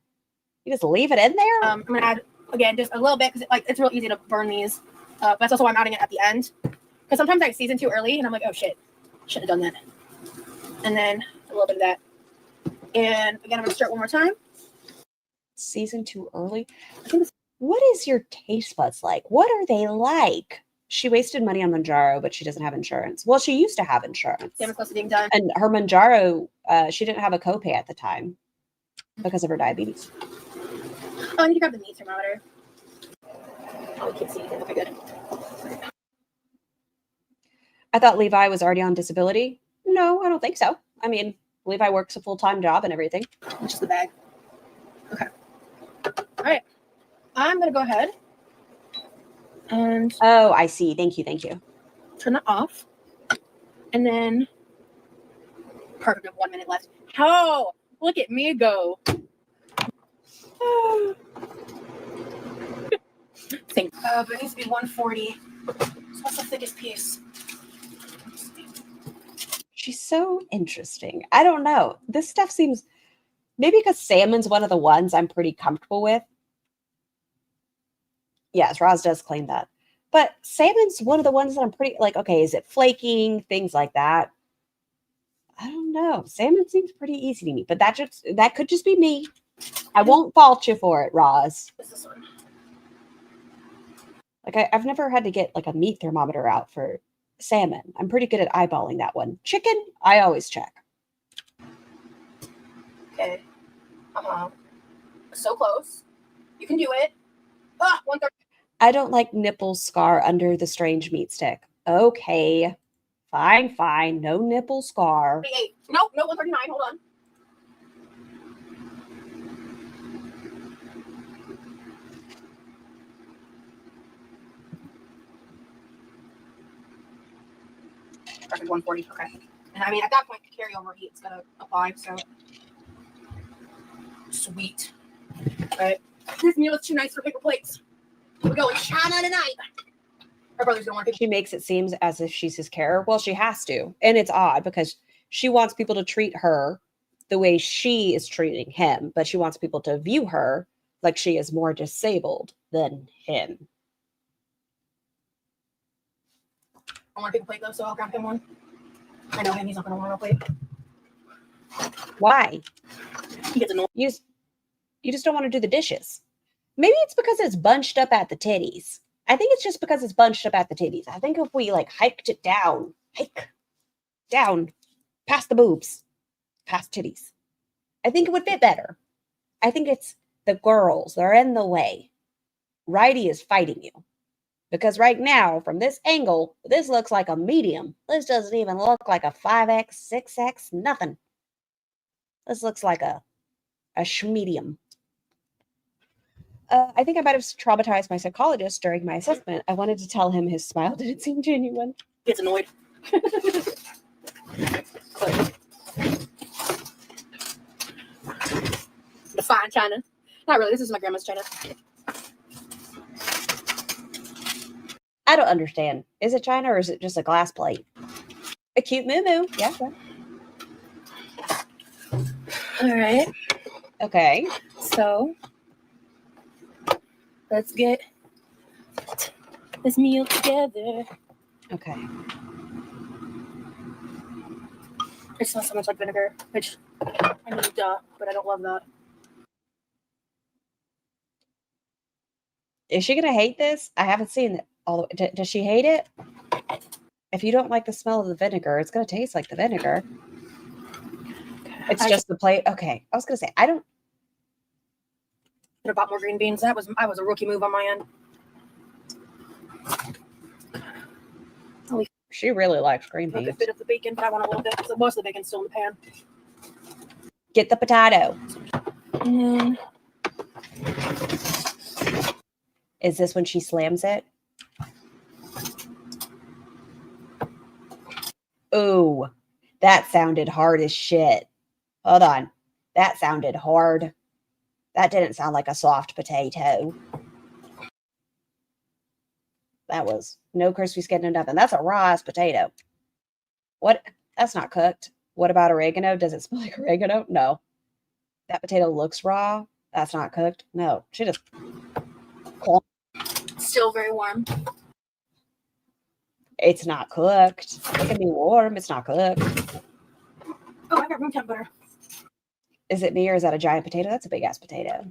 you just leave it in there. I'm gonna add again just a little bit because it's real easy to burn these. But that's also why I'm adding it at the end because sometimes I season too early and I'm like, oh shit, shouldn't have done that. And then a little bit of that. And again, I'm gonna stir it one more time. Season too early. What is your taste buds like? What are they like? She wasted money on Manjaro, but she doesn't have insurance. Well, she used to have insurance. Damn, it's close to being done. And her Manjaro, she didn't have a copay at the time because of her diabetes. Oh, I need to grab the meat thermometer. Oh, we can't see anything. Okay, good. I thought Levi was already on disability. No, I don't think so. I mean, Levi works a full-time job and everything. Which is the bag. Okay. All right. I'm going to go ahead and... Oh, I see. Thank you. Turn that off. And then... Perfect. 1 minute left. Oh, look at me go. Think. But it needs to be 140. So what's the thickest piece? She's so interesting. I don't know. This stuff seems... Maybe because salmon's one of the ones I'm pretty comfortable with. Yes, Roz does claim that. But salmon's one of the ones that I'm pretty like, okay, is it flaking? Things like that. I don't know. Salmon seems pretty easy to me, but that could just be me. I won't fault you for it, Roz. What's this one? Like I've never had to get like a meat thermometer out for salmon. I'm pretty good at eyeballing that one. Chicken, I always check. Okay. So close. You can do it. 130. I don't like nipple scar under the strange meat stick. Okay. Fine. No nipple scar. 38. No, 139. Hold on. Perfect. 140. Okay. And I mean, at that point, carryover heat is going to apply. So sweet. All right. This meal is too nice for paper plates. We're going China tonight. Our brother's gonna want to. She makes it seem as if she's his carer. Well, she has to. And it's odd because she wants people to treat her the way she is treating him, but she wants people to view her like she is more disabled than him. I want a paper plate though, so I'll grab him one. I know him, he's not gonna want a plate. Why? He gets annoyed. You just don't want to do the dishes. Maybe it's because it's bunched up at the titties. I think it's just because it's bunched up at the titties. I think if we like hike down, past the boobs, past titties, I think it would fit better. I think it's the girls. They're in the way. Righty is fighting you. Because right now, from this angle, this looks like a medium. This doesn't even look like a 5X, 6X, nothing. This looks like a schmedium. I think I might have traumatized my psychologist during my assessment. I wanted to tell him his smile didn't seem genuine. He gets annoyed. The fine china. Not really. This is my grandma's china. I don't understand. Is it China or is it just a glass plate? A cute moo-moo. Yeah. All right. Okay. So let's get this meal together. Okay. It smells so much like vinegar, which I mean, duh, but I don't love that. Is she gonna hate this? I haven't seen it all the way. Does she hate it? If you don't like the smell of the vinegar, it's gonna taste like the vinegar. It's just the plate. Okay. I was gonna say I don't. Could have bought more green beans. That was a rookie move on my end. She really likes green Took a beans. bit of the bacon, but I want a little bit because most of the bacon's still in the pan. Get the potato. And Is this when she slams it? Ooh, that sounded hard as shit. Hold on. That sounded hard. That didn't sound like a soft potato. That was no crispy skin and nothing. That's a raw-ass potato. What? That's not cooked. What about oregano? Does it smell like oregano? No. That potato looks raw. That's not cooked. No. She just... still very warm. It's not cooked. It can be warm. It's not cooked. Oh, I got room temp butter. Is it me or is that a giant potato? That's a big ass potato.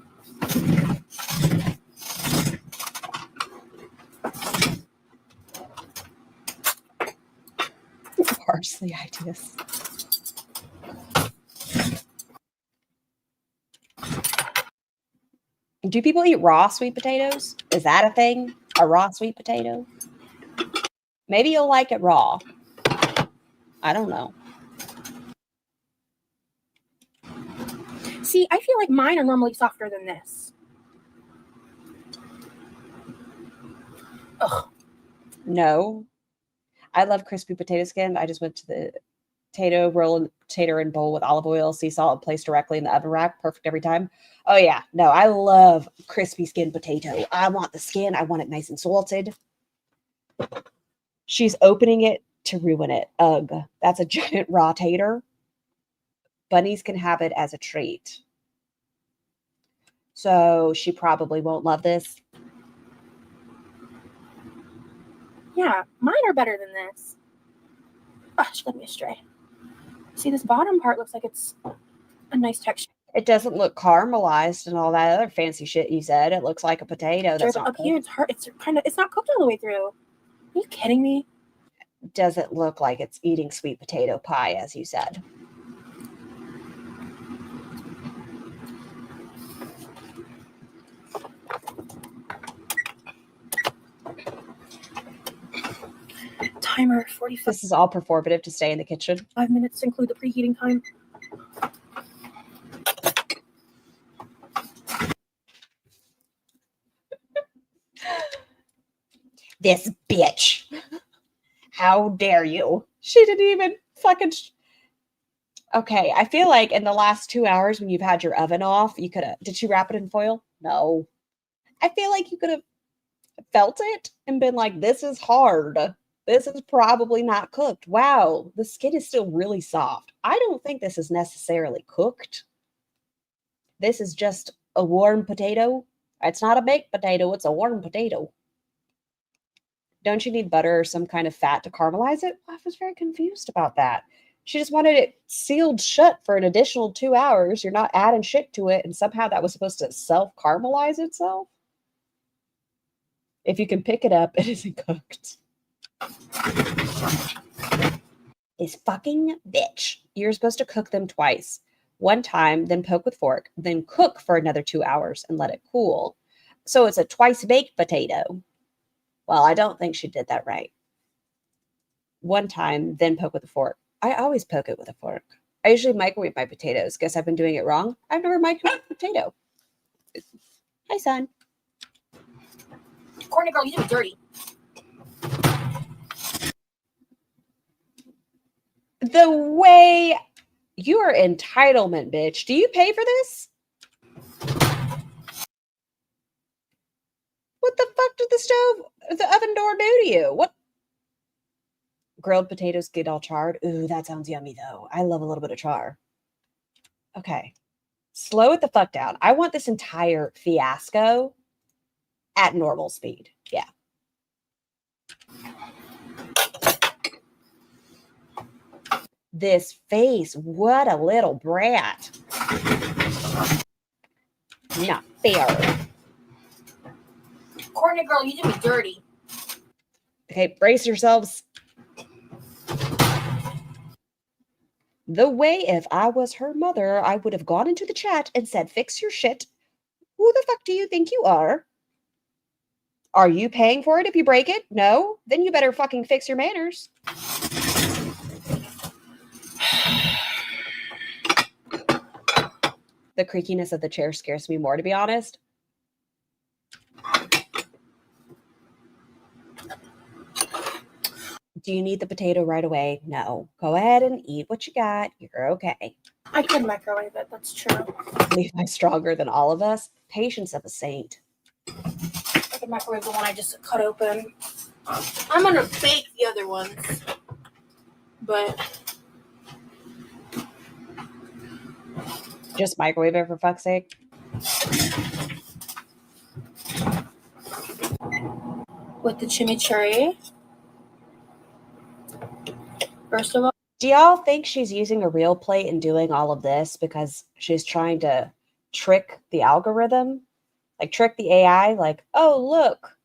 Parsley ideas. Do people eat raw sweet potatoes? Is that a thing? A raw sweet potato? Maybe you'll like it raw. I don't know. See, I feel like mine are normally softer than this. Ugh. No. I love crispy potato skin. I just went to the potato roll potato in bowl with olive oil, sea salt, and placed directly in the oven rack. Perfect every time. Oh yeah. No, I love crispy skin potato. I want the skin. I want it nice and salted. She's opening it to ruin it. Ugh. That's a giant raw tater. Bunnies can have it as a treat. So she probably won't love this. Yeah, mine are better than this. Oh, she led me astray. See, this bottom part looks like it's a nice texture. It doesn't look caramelized and all that other fancy shit you said. It looks like a potato. That's But not up here, it's hard. It's not cooked all the way through. Are you kidding me? Doesn't look like it's eating sweet potato pie, as you said. Timer 45. This is all performative to stay in the kitchen. 5 minutes, include the preheating time. This bitch. How dare you? She didn't even fucking... Okay, I feel like in the last 2 hours when you've had your oven off, you could have... Did she wrap it in foil? No. I feel like you could have felt it and been like, this is hard. This is probably not cooked. Wow, the skin is still really soft. I don't think this is necessarily cooked. This is just a warm potato. It's not a baked potato. It's a warm potato. Don't you need butter or some kind of fat to caramelize it? I was very confused about that. She just wanted it sealed shut for an additional 2 hours. You're not adding shit to it, and somehow that was supposed to self-caramelize itself? If you can pick it up, it isn't cooked. This fucking bitch. You're supposed to cook them twice. One time, then poke with fork, then cook for another 2 hours and let it cool. So it's a twice baked potato. Well, I don't think she did that right. One time, then poke with a fork. I always poke it with a fork. I usually microwave my potatoes. Guess I've been doing it wrong. I've never microwaved a potato. Hi, son. Courtney girl, you did me dirty. The way... Your entitlement, bitch. Do you pay for this? What the fuck did the oven door do to you? What? Grilled potatoes get all charred. Ooh, that sounds yummy though. I love a little bit of char. Okay. Slow it the fuck down. I want this entire fiasco at normal speed. Yeah. This face, what a little brat. Not fair. Courtney girl, you did me dirty. Okay, brace yourselves. The way if I was her mother, I would have gone into the chat and said, fix your shit. Who the fuck do you think you are? Are you paying for it if you break it? No? Then you better fucking fix your manners. The creakiness of the chair scares me more, to be honest. Do you need the potato right away? No. Go ahead and eat what you got. You're okay. I could microwave it. That's true. Levi's stronger than all of us. Patience of a saint. I could microwave the one I just cut open. I'm gonna bake the other ones, but Just microwave it for fuck's sake. with the chimichurri. First of all, Do y'all think she's using a real plate and doing all of this because she's trying to trick the algorithm? Like trick the AI? Like, oh, look,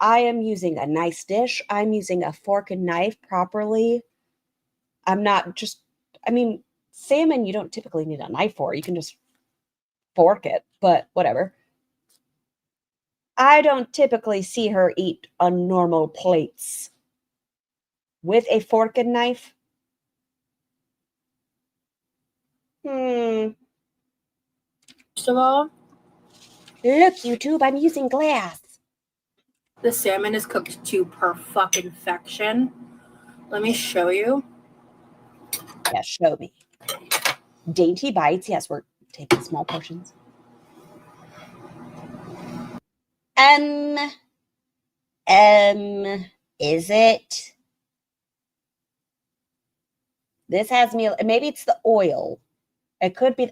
I am using a nice dish. I'm using a fork and knife properly. I'm not just, I mean, salmon, you don't typically need a knife for. You can just fork it, but whatever. I don't typically see her eat on normal plates with a fork and knife. first of all, Look, YouTube, I'm using glass. the salmon is cooked to perfection. Let me show you. Yeah, show me. Dainty bites. Yes, we're taking small portions. Is it? This has me, maybe it's the oil. It could be.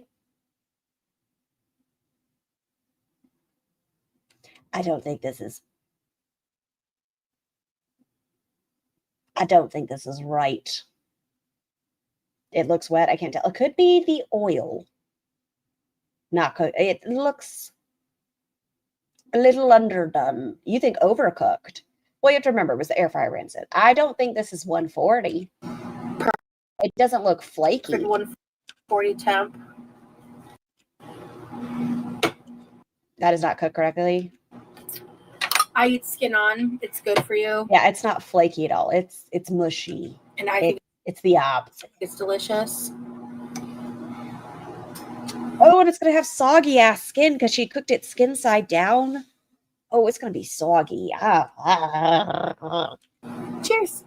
I don't think this is right. It looks wet. I can't tell. It could be the oil. Not cooked. It looks a little underdone. You think overcooked? Well, you have to remember, it was the air fryer rancid. I don't think this is 140. It doesn't look flaky. 140 temp. That is not cooked correctly. I eat skin on. It's good for you. Yeah, it's not flaky at all. It's mushy. And I think It's the opposite. it's delicious. Oh, and it's going to have soggy ass skin because she cooked it skin side down. Oh, it's going to be soggy. Cheers.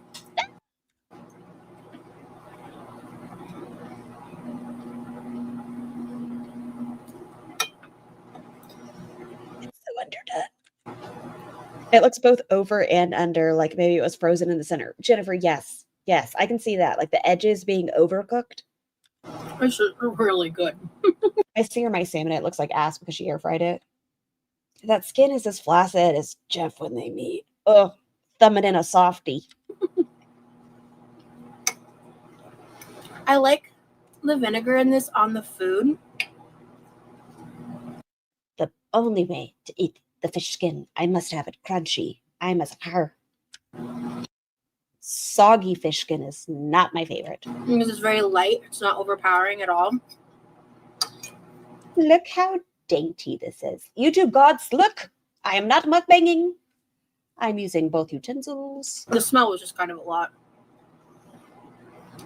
It's so underdone. It looks both over and under, like maybe it was frozen in the center. Jennifer, yes. Yes, I can see that. Like the edges being overcooked. This is really good. I sear my salmon. It looks like ass because she air fried it. That skin is as flaccid as Jeff when they meet. Ugh, thumb it in a softie. I like the vinegar in this on the food. The only way to eat the fish skin, I must have it crunchy. I must her. Soggy fish skin is not my favorite. This is very light. It's not overpowering at all. Look how dainty this is. YouTube gods, look. I am not mukbanging. I'm using both utensils. The smell was just kind of a lot.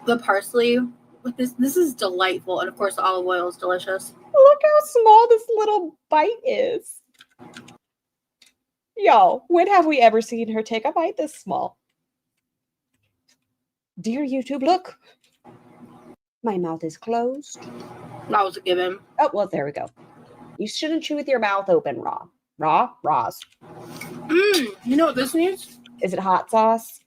The parsley with this is delightful. And of course the olive oil is delicious. Look how small this little bite is. Y'all, when have we ever seen her take a bite this small? Dear YouTube, look. My mouth is closed. That was a given. Oh, well, there we go. You shouldn't chew with your mouth open raw. Roz. You know what this needs? Is it hot sauce?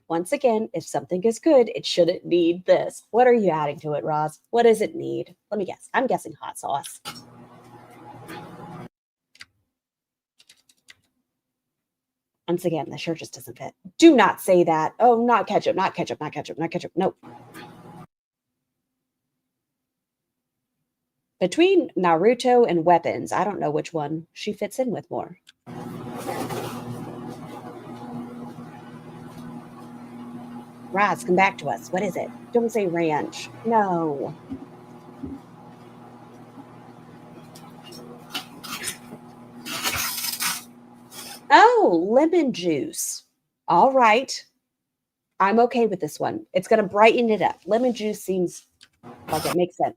Once again, if something is good, it shouldn't need this. What are you adding to it, Roz? What does it need? Let me guess. I'm guessing hot sauce. Once again, the shirt just doesn't fit. Do not say that. Oh, not ketchup, not ketchup, not ketchup, not ketchup. Nope. Between Naruto and weapons, I don't know which one she fits in with more. Roz, come back to us. What is it? Don't say ranch. No. Oh, lemon juice. All right. I'm okay with this one. It's going to brighten it up. Lemon juice seems like it makes sense.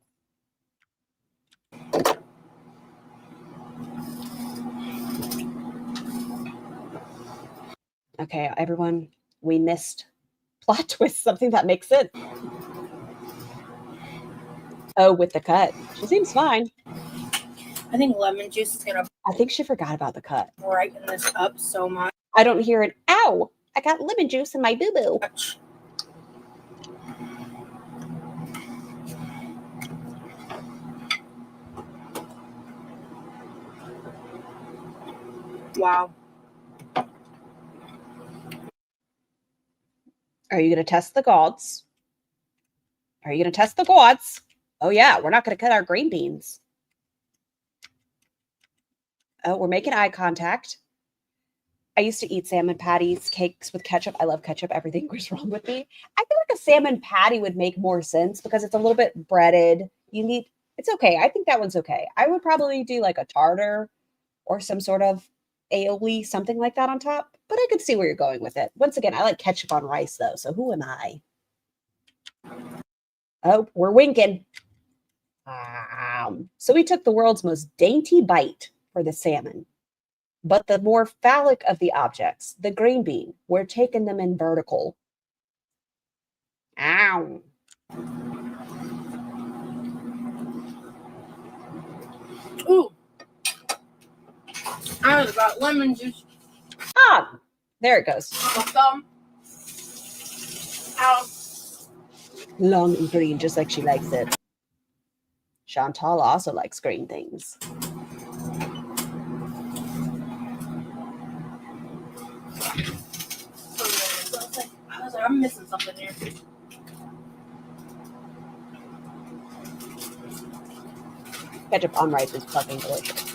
Okay, everyone, we missed plot twist, something that makes sense. Oh, with the cut. She seems fine. I think lemon juice is gonna I think she forgot about the cut. brighten this up so much. I don't hear it. Ow! I got lemon juice in my boo-boo. Wow. Are you going to test the gods? Are you going to test the gods? Oh, yeah. We're not going to cut our green beans. Oh, we're making eye contact. I used to eat salmon patties, cakes with ketchup. I love ketchup. Everything goes wrong with me. I feel like a salmon patty would make more sense because it's a little bit breaded. It's okay. I think that one's okay. I would probably do like a tartar or some sort of aioli, something like that on top. But I could see where you're going with it. Once again, I like ketchup on rice, though. So who am I? Oh, we're winking. So we took the world's most dainty bite for the salmon. But the more phallic of the objects, the green bean, we're taking them in vertical. Ow. Ooh. I was about lemon juice. Ah, there it goes. Thumb. Ow. Long and green, just like she likes it. Chantal also likes green things. I was like, I'm missing something here. Ketchup on rice is fucking delicious.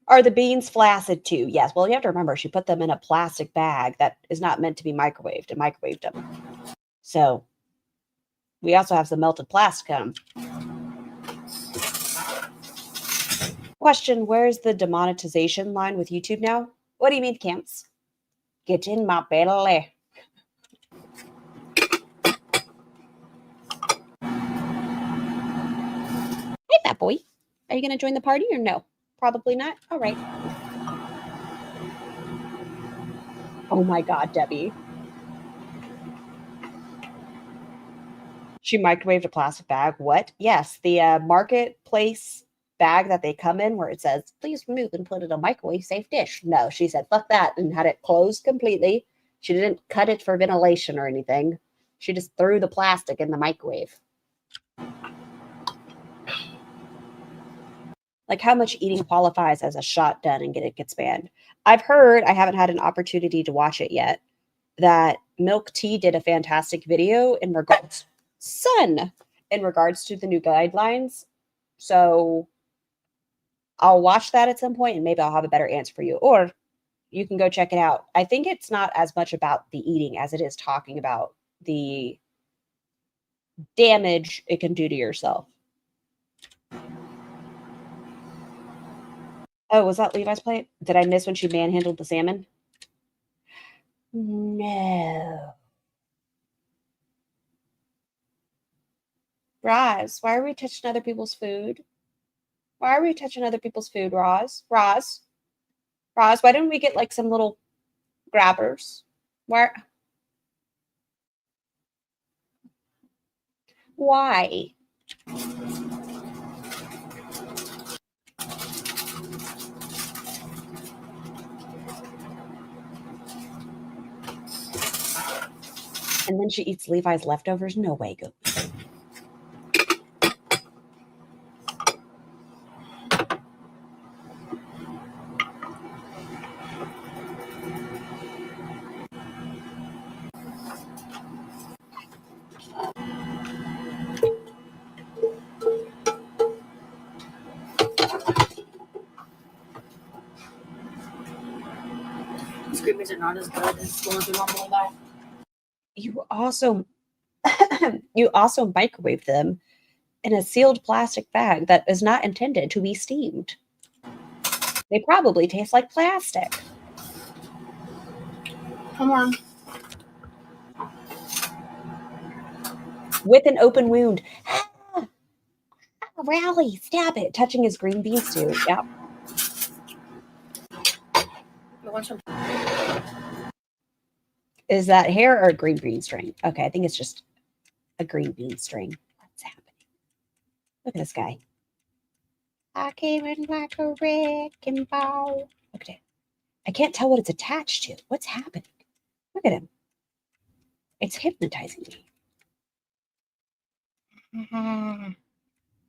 Are the beans flaccid too? Yes. Well, you have to remember she put them in a plastic bag that is not meant to be microwaved and microwaved them. So we also have some melted plastic on them. Question, where's the demonetization line with YouTube now? What do you mean, Camps? Get in my belly. Hey, fat boy. Are you going to join the party or no? Probably not. All right. Oh my God, Debbie. She microwaved a plastic bag. What? Yes, the marketplace bag that they come in where it says, please remove and put it in a microwave safe dish. No, she said, fuck that, and had it closed completely. She didn't cut it for ventilation or anything. She just threw the plastic in the microwave. Like how much eating qualifies as a shot done and it gets banned. I've heard, I haven't had an opportunity to watch it yet, that Milk Tea did a fantastic video in regards to the new guidelines. So I'll watch that at some point and maybe I'll have a better answer for you. Or you can go check it out. I think it's not as much about the eating as it is talking about the damage it can do to yourself. Oh, was that Levi's plate? Did I miss when she manhandled the salmon? No. Roz, why are we touching other people's food? Why are we touching other people's food, Roz? Roz, why didn't we get like some little grabbers? Why? And then she eats Levi's leftovers? No way, go. These green beans are not as good as the ones we normally buy. You also microwave them in a sealed plastic bag that is not intended to be steamed. They probably taste like plastic. Come on. With an open wound. Rally, stab it. Touching his green bean stew. Yep. Is that hair or a green bean string? Okay, I think it's just a green bean string. What's happening? Look at this guy. I came in like a wrecking ball. Look at it. I can't tell what it's attached to. What's happening? Look at him. It's hypnotizing me.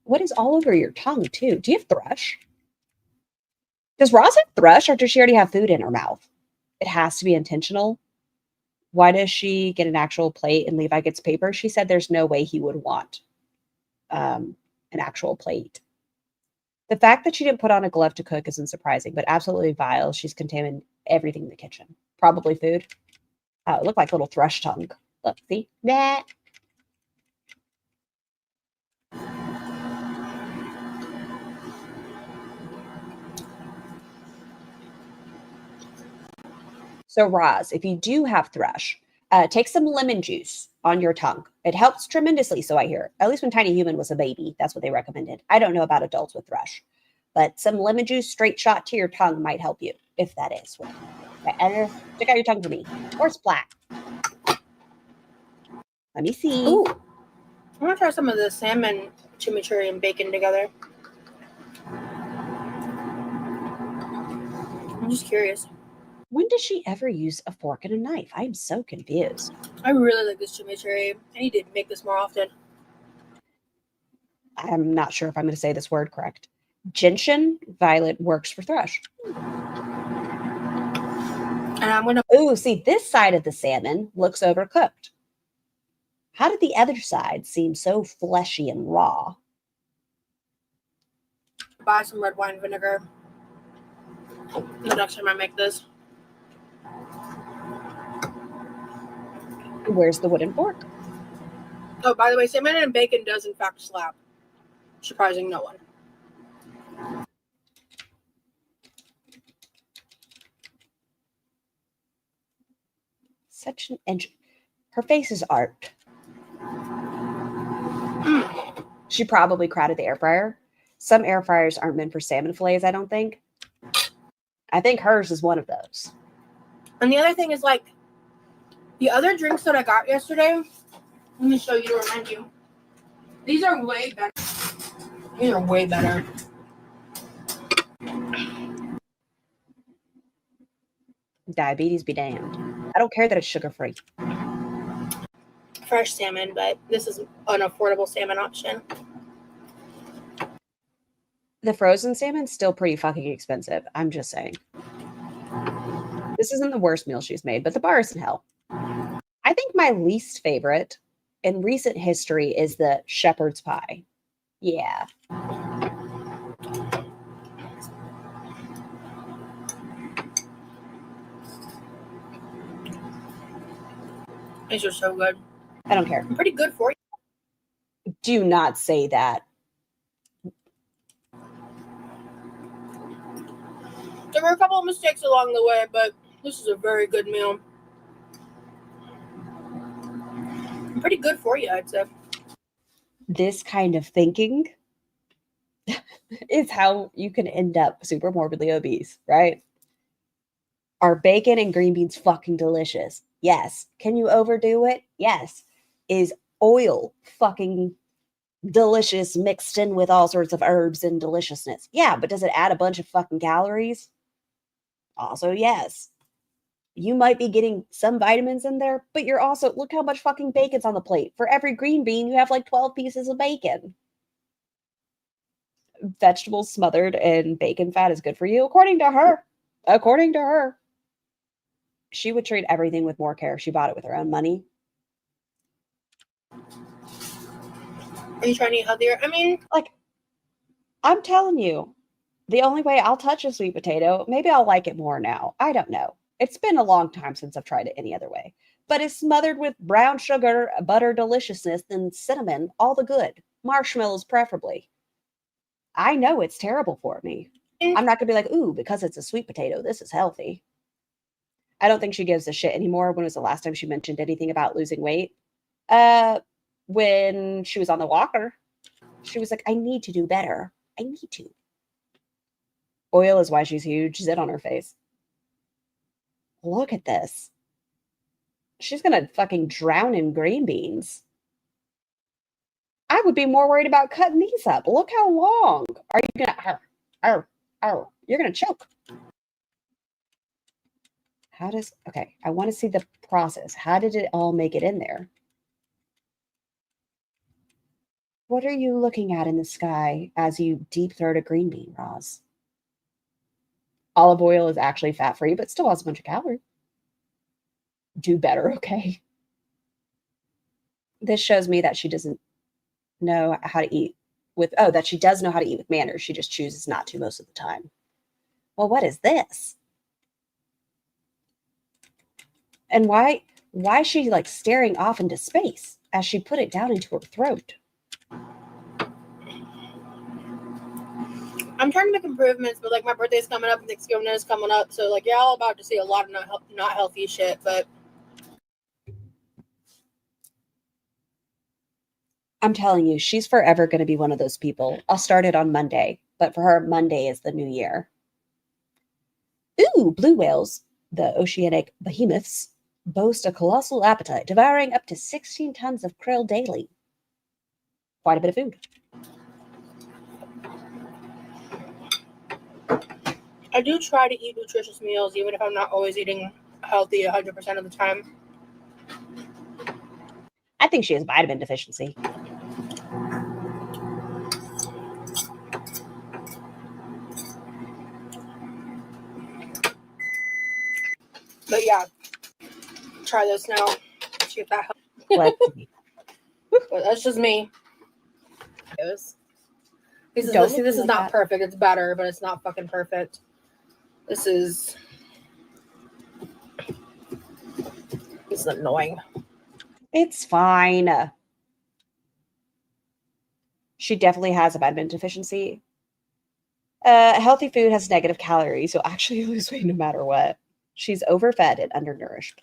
What is all over your tongue, too? Do you have thrush? Does Roz have thrush, or does she already have food in her mouth? It has to be intentional. Why does she get an actual plate and Levi gets paper? She said there's no way he would want an actual plate. The fact that she didn't put on a glove to cook isn't surprising, but absolutely vile. She's contaminated everything in the kitchen. Probably food. It looked like a little thrush tongue. Look, see? That. So, Roz, if you do have thrush, take some lemon juice on your tongue. It helps tremendously, so I hear. At least when Tiny Human was a baby, that's what they recommended. I don't know about adults with thrush, but some lemon juice straight shot to your tongue might help you, if that is. Okay, stick out your tongue for me. Or splat. Let me see. Ooh. I'm going to try some of the salmon, chimichurri, and bacon together. I'm just curious. When does she ever use a fork and a knife? I'm so confused. I really like this chimichurri. I need to make this more often. I'm not sure if I'm going to say this word correct. Gentian violet works for thrush. And I'm going to... Ooh, see, this side of the salmon looks overcooked. How did the other side seem so fleshy and raw? Buy some red wine vinegar the next time I make this. Where's the wooden fork? Oh, by the way, salmon and bacon does in fact slap. Surprising no one. Such an engine. Her face is art. She probably crowded the air fryer. Some air fryers aren't meant for salmon fillets, I don't think. I think hers is one of those. And the other thing is, like, the other drinks that I got yesterday, let me show you to remind you. These are way better. These are way better. Diabetes be damned. I don't care that it's sugar-free. Fresh salmon, but this is an affordable salmon option. The frozen salmon's still pretty fucking expensive. I'm just saying. This isn't the worst meal she's made, but the bar is in hell. I think my least favorite in recent history is the shepherd's pie. Yeah. These are so good. I don't care. I'm pretty good for you. Do not say that. There were a couple of mistakes along the way, but this is a very good meal. I'm pretty good for you, I'd say. This kind of thinking is how you can end up super morbidly obese, right? Are bacon and green beans fucking delicious? Yes. Can you overdo it? Yes. Is oil fucking delicious mixed in with all sorts of herbs and deliciousness? Yeah, but does it add a bunch of fucking calories? Also, yes. You might be getting some vitamins in there, but you're also, look how much fucking bacon's on the plate. For every green bean, you have like 12 pieces of bacon. Vegetables smothered in bacon fat is good for you, according to her. According to her. She would treat everything with more care if she bought it with her own money. Are you trying to eat healthier? I mean, like, I'm telling you, the only way I'll touch a sweet potato, maybe I'll like it more now. I don't know. It's been a long time since I've tried it any other way. But it's smothered with brown sugar, butter deliciousness, and cinnamon, all the good. Marshmallows preferably. I know it's terrible for me. I'm not going to be like, ooh, because it's a sweet potato, this is healthy. I don't think she gives a shit anymore. When was the last time she mentioned anything about losing weight? When she was on the walker. She was like, I need to do better. I need to. Oil is why she's huge. Zit on her face. Look at this. She's going to fucking drown in green beans. I would be more worried about cutting these up. Look how long. Are you going to... You're going to choke. How does... Okay, I want to see the process. How did it all make it in there? What are you looking at in the sky as you deep throat a green bean, Roz? Olive oil is actually fat-free, but still has a bunch of calories. Do better, okay? This shows me that she doesn't know how to eat with... Oh, that she does know how to eat with manners. She just chooses not to most of the time. Well, what is this? And why is she like staring off into space as she put it down into her throat? I'm trying to make improvements, but like my birthday's coming up and Thanksgiving is coming up, so like y'all about to see a lot of not healthy shit. But I'm telling you, she's forever going to be one of those people. I'll start it on Monday, but for her, Monday is the new year. Ooh, blue whales, the oceanic behemoths, boast a colossal appetite, devouring up to 16 tons of krill daily. Quite a bit of food. I do try to eat nutritious meals, even if I'm not always eating healthy 100% of the time. I think she has vitamin deficiency. But yeah, try this now. See if that helps. Let's see. But that's just me. This is not perfect. It's better, but it's not fucking perfect. This is annoying. It's fine. She definitely has a vitamin deficiency. Healthy food has negative calories. You'll actually lose weight no matter what. She's overfed and undernourished.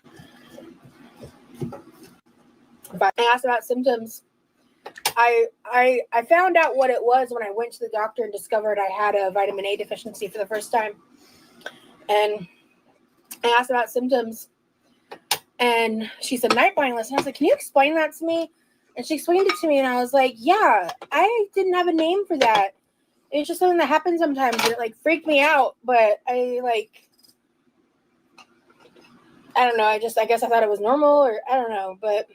But I asked about symptoms. I found out what it was when I went to the doctor and discovered I had a vitamin A deficiency for the first time. And I asked about symptoms. And she said night blindness. And I was like, can you explain that to me? And she explained it to me. And I was like, yeah, I didn't have a name for that. It's just something that happens sometimes. And it like freaked me out. But I don't know. I guess I thought it was normal, or I don't know. But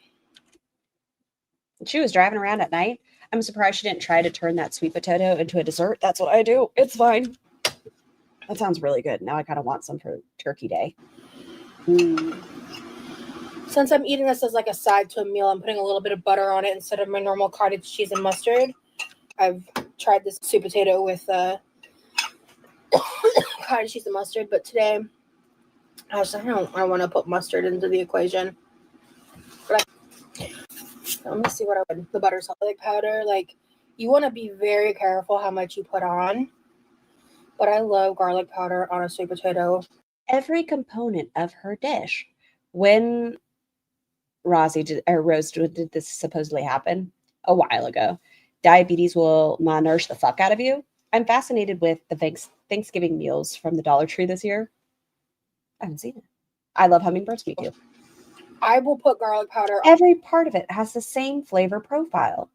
she was driving around at night. I'm surprised she didn't try to turn that sweet potato into a dessert. That's what I do. It's fine. That sounds really good. Now I kind of want some for Turkey Day. Since I'm eating this as like a side to a meal, I'm putting a little bit of butter on it instead of my normal cottage cheese and mustard. I've tried this sweet potato with cottage cheese and mustard, but today I want to put mustard into the equation. But let me see what I would. The butter garlic powder. Like, you want to be very careful how much you put on. But I love garlic powder on a sweet potato. Every component of her dish. When Rose did this supposedly happen a while ago, diabetes will malnourish the fuck out of you. I'm fascinated with the Thanksgiving meals from the Dollar Tree this year. I haven't seen it. I love hummingbirds. Me too. I will put garlic powder. Every part of it has the same flavor profile.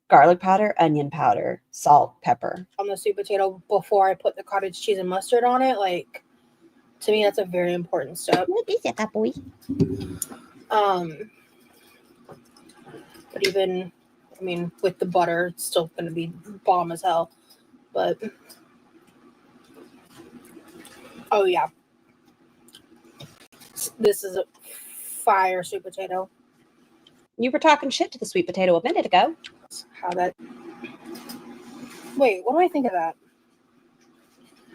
Garlic powder, onion powder, salt, pepper. On the sweet potato before I put the cottage cheese and mustard on it. Like, To me, that's a very important step. What is it, that boy? But even, I mean, with the butter, it's still going to be bomb as hell. But, oh yeah. This is a fire sweet potato. You were talking shit to the sweet potato a minute ago. How that... Wait, what do I think of that?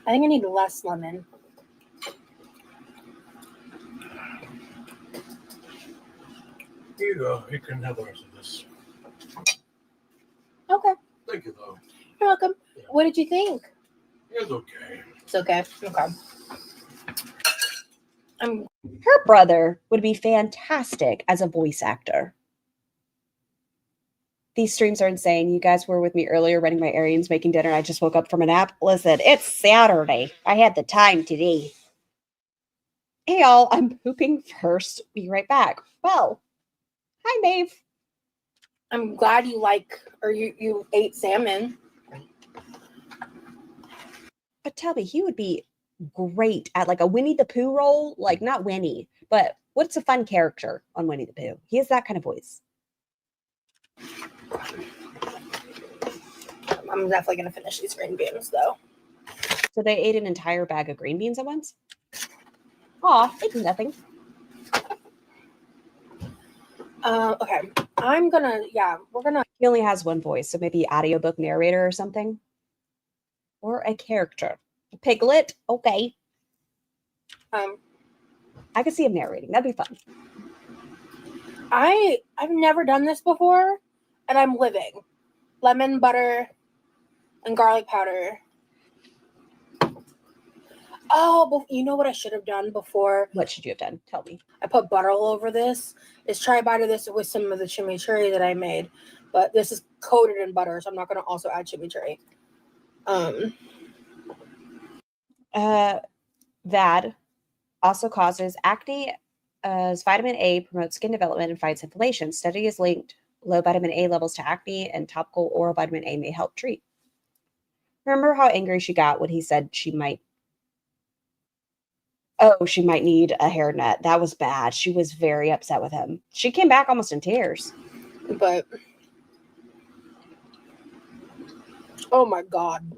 I think I need less lemon. Here you go. You can have the rest of this. Okay. Thank you, though. You're welcome. Yeah. What did you think? It's okay. It's okay. Okay. Her brother would be fantastic as a voice actor. These streams are insane. You guys were with me earlier running my errands, making dinner. I just woke up from a nap. Listen, it's Saturday. I had the time today. Hey, y'all. I'm pooping first. Be right back. Well, hi, Maeve. I'm glad you like, or you ate salmon. But tell me, he would be great at like a Winnie the Pooh role. Like, not Winnie, but what's a fun character on Winnie the Pooh? He has that kind of voice. I'm definitely going to finish these green beans, though. So they ate an entire bag of green beans at once? Aw, it's nothing. Okay. I'm going to, we're going to. He only has one voice, so maybe audiobook narrator or something. Or a character. A piglet? Okay. I could see him narrating. That'd be fun. I've never done this before, and I'm living. Lemon, butter, and garlic powder. Oh, but you know what I should have done before? What should you have done? Tell me. I put butter all over this. Is try butter this with some of the chimichurri that I made. But this is coated in butter, so I'm not going to also add chimichurri. VAD also causes acne, as vitamin A promotes skin development and fights inflammation. Study has linked low vitamin A levels to acne, and topical oral vitamin A may help treat. Remember how angry she got when he said she might need a hairnet. That was bad. She was very upset with him. She came back almost in tears. But oh my God.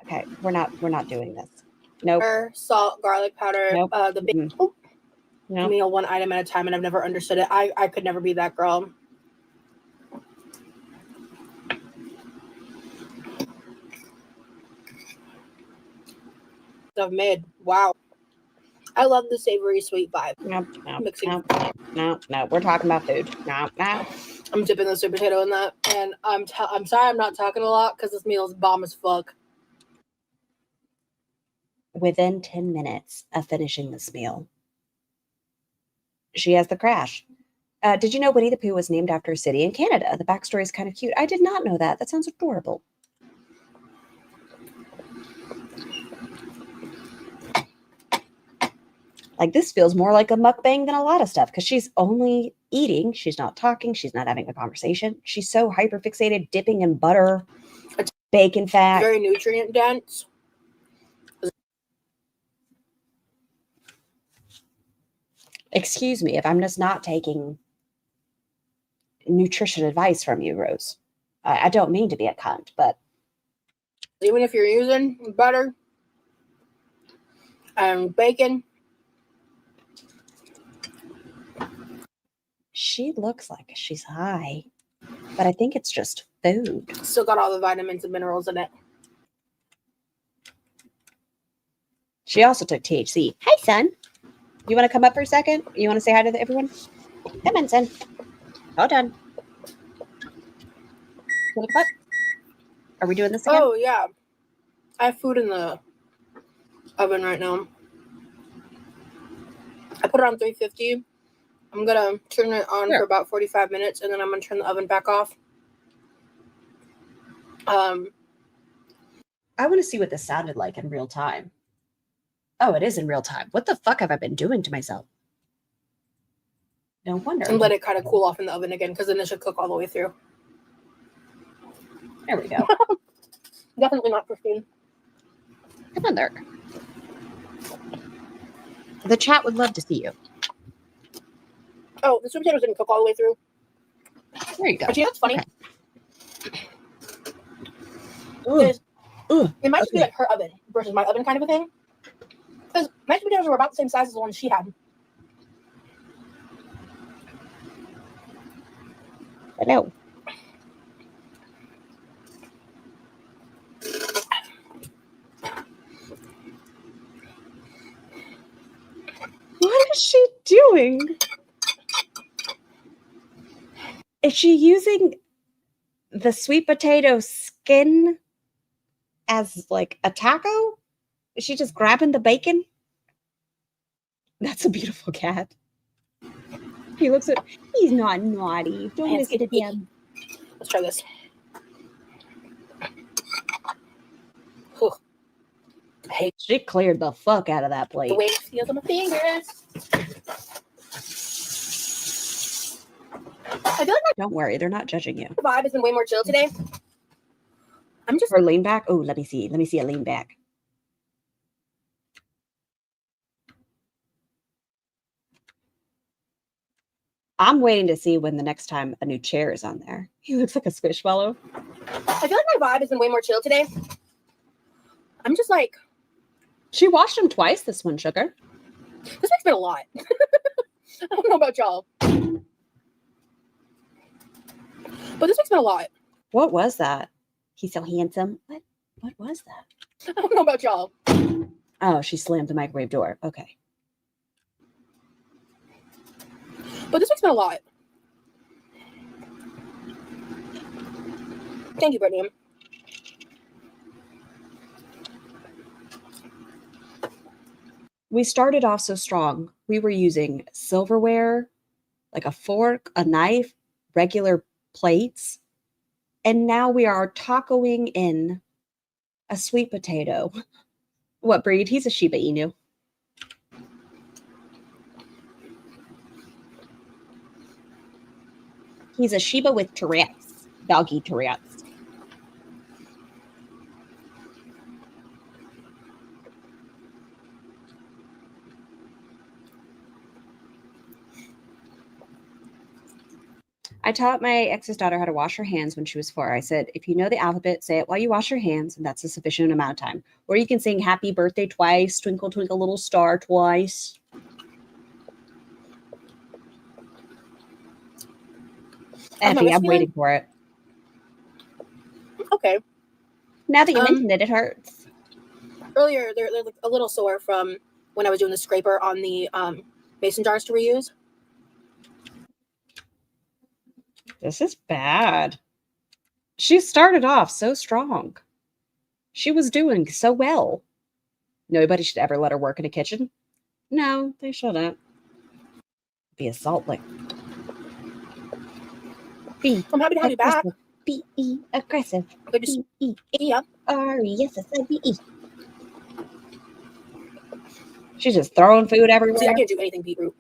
Okay, we're not doing this. Nope. Salt, garlic powder, Nope. The big Nope. meal one item at a time, and I've never understood it. I could never be that girl. I've made. Wow. I love the savory sweet vibe. No. We're talking about food. No. I'm dipping the sweet potato in that, and I'm sorry I'm not talking a lot because this meal is bomb as fuck. Within 10 minutes of finishing this meal, she has the crash. Did you know Winnie the Pooh was named after a city in Canada? The backstory is kind of cute. I did not know that. That sounds adorable. Like, this feels more like a mukbang than a lot of stuff because she's only eating. She's not talking. She's not having a conversation. She's so hyper-fixated, dipping in butter, bacon fat. Very nutrient dense. Excuse me if I'm just not taking nutrition advice from you, Rose. I don't mean to be a cunt, but even if you're using butter and bacon, she looks like she's high, but I think it's just food. Still got all the vitamins and minerals in it. She also took THC. Hi, son. You want to come up for a second? You want to say hi to everyone? Come on, son. Hold on. Want to come up? Are we doing this again? Oh, yeah. I have food in the oven right now. I put it on 350. I'm going to turn it on for about 45 minutes, and then I'm going to turn the oven back off. I want to see what this sounded like in real time. Oh, it is in real time. What the fuck have I been doing to myself? No wonder. And let it kind of cool off in the oven again, because then it should cook all the way through. There we go. Definitely not Christine. Come on, Dirk. The chat would love to see you. Oh, the sweet potatoes didn't cook all the way through. There you go. But you know what's funny? Okay. It might just be like her oven versus my oven kind of a thing. Because my sweet potatoes were about the same size as the ones she had. Hello. What is she doing? Is she using the sweet potato skin as like a taco? Is she just grabbing the bacon? That's a beautiful cat. He looks at. He's not naughty. Don't Man, listen to him. Let's try this. Whew. I hate She cleared the fuck out of that plate. the way it feels on my fingers. I feel like Don't worry, they're not judging you. my vibe has been way more chill today. I'm just Or lean back. Oh, let me see. Let me see a lean back. I'm waiting to see when the next time a new chair is on there. He looks like a squishmallow. I feel like my vibe has been way more chill today. I'm just like, She washed him twice, this one, sugar. this makes me a lot. I don't know about y'all. But this makes me a lot. What was that? He's so handsome. What was that? I don't know about y'all. Oh, she slammed the microwave door. Okay. But this makes me a lot. Thank you, Brittany. We started off so strong. We were using silverware, like a fork, a knife, regular plates. And now we are tacoing in a sweet potato. What breed? He's a Shiba Inu. He's a Shiba with Tourette's. Doggy Tourette's. I taught my ex's daughter how to wash her hands when she was 4. I said, if you know the alphabet, say it while you wash your hands, and that's a sufficient amount of time. Or you can sing happy birthday twice, twinkle, twinkle, little star twice. Effie, I'm waiting for it. Okay. Now that you mentioned it, it hurts. Earlier, they're like a little sore from when I was doing the scraper on the mason jars to reuse. This is bad. She started off so strong. She was doing so well. Nobody should ever let her work in a kitchen. No, they shouldn't. Be a salt lick. I'm happy to have you back. B-E, aggressive. Good to see you. B-E-R-E-S-S-I-V-E. She's just throwing food everywhere. See, I can't do anything beetroot.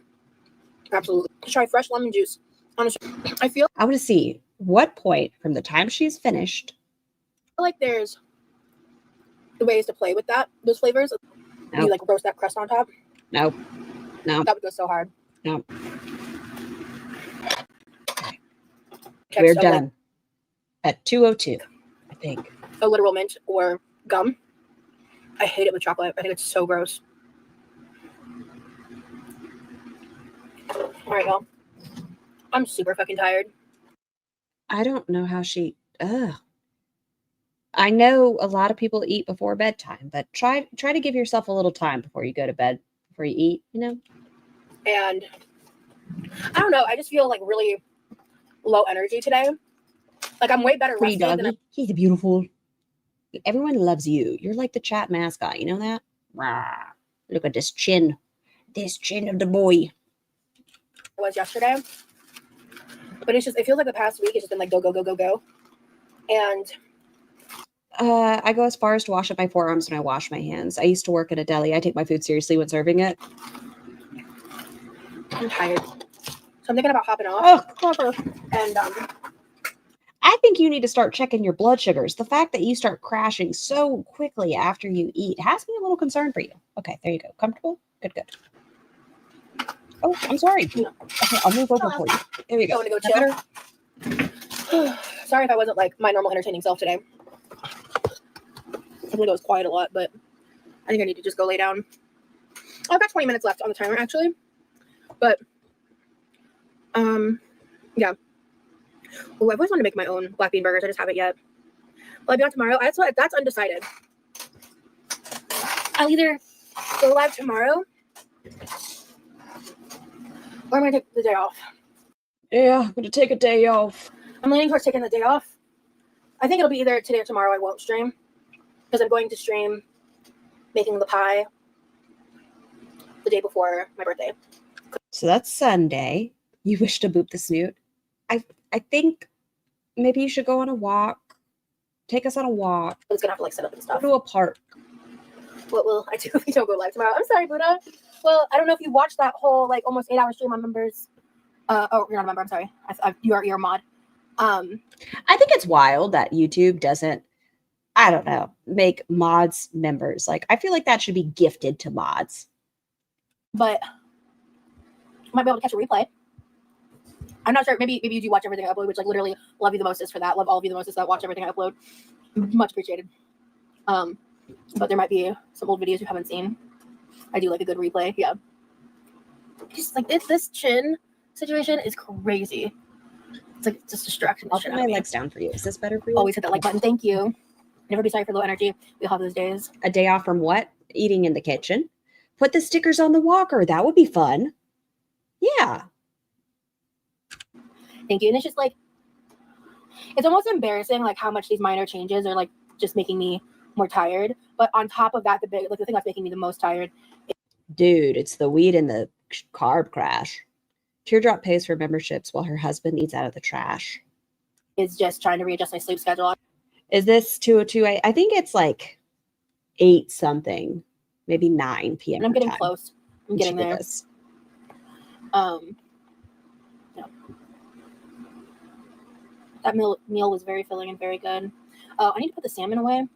Absolutely. Try fresh lemon juice. Honestly, I feel I want to see what point from the time she's finished. like there's ways to play with those flavors. Nope. You like roast that crust on top. Nope. Nope. That would go so hard. Nope. Okay, We're so, done at 2:02, I think. Like, a literal mint or gum. I hate it with chocolate. I think it's so gross. All right, y'all. I'm super fucking tired. I don't know how she. I know a lot of people eat before bedtime, but try to give yourself a little time before you go to bed, before you eat. You know. And I don't know. I just feel like really low energy today. Like I'm way better Pretty rested than doggy. He's beautiful. Everyone loves you. You're like the chat mascot. You know that? Rah. Look at this chin. This chin of the boy. I was yesterday. But it's just, it feels like the past week has just been like go, go, go, go, go. And I go as far as to wash up my forearms when I wash my hands. I used to work at a deli. I take my food seriously when serving it. I'm tired. So I'm thinking about hopping off. Oh, clever. And I I think you need to start checking your blood sugars. The fact that you start crashing so quickly after you eat has me a little concerned for you. Okay, there you go. Comfortable? Good, good. Oh, I'm sorry. Okay, I'll move over for you. There you go. I'm gonna go chill. Sorry if I wasn't like my normal entertaining self today. I think I was quiet a lot, but I think I need to just go lay down. I've got 20 minutes left on the timer actually, but yeah. Oh, I've always wanted to make my own black bean burgers. I just haven't yet. Will I be on tomorrow? That's undecided. I'll either go live tomorrow or I'm gonna take the day off. Yeah, I'm gonna take a day off. I'm leaning towards taking the day off. I think it'll be either today or tomorrow I won't stream because I'm going to stream making the pie the day before my birthday. So that's Sunday. You wish to boop the snoot. I think maybe you should go on a walk. Take us on a walk. I'm just gonna have to like set up and stuff. Go to a park. What will I do if we don't go live tomorrow? I'm sorry, Buddha. Well, I don't know if you watched that whole like almost 8-hour stream on members. Oh, you're not a member. I'm sorry. You're a mod. I think it's wild that YouTube doesn't, I don't know, make mods members. Like, I feel like that should be gifted to mods. But you might be able to catch a replay. I'm not sure. Maybe you do watch everything I upload, which like literally love you the mostest for that. Love all of you the mostest that watch everything I upload. Much appreciated. But there might be some old videos you haven't seen. I do like a good replay. Yeah. Just like this chin situation is crazy. It's like just distracting. I'll put my legs down for you. Is this better for you? Always hit that like button. Thank you. Never be sorry for low energy. We all have those days. A day off from what? Eating in the kitchen. Put the stickers on the walker. That would be fun. Yeah. Thank you. And it's just like, it's almost embarrassing like how much these minor changes are like just making me more tired. But on top of that, the thing that's making me the most tired. Dude, it's the weed and the carb crash. Teardrop pays for memberships while her husband eats out of the trash. Is just trying to readjust my sleep schedule. Is this 2:02? I think it's like 8 something, maybe 9 p.m. And I'm getting time. close. I'm getting there. No. That meal was very filling and very good. I need to put the salmon away.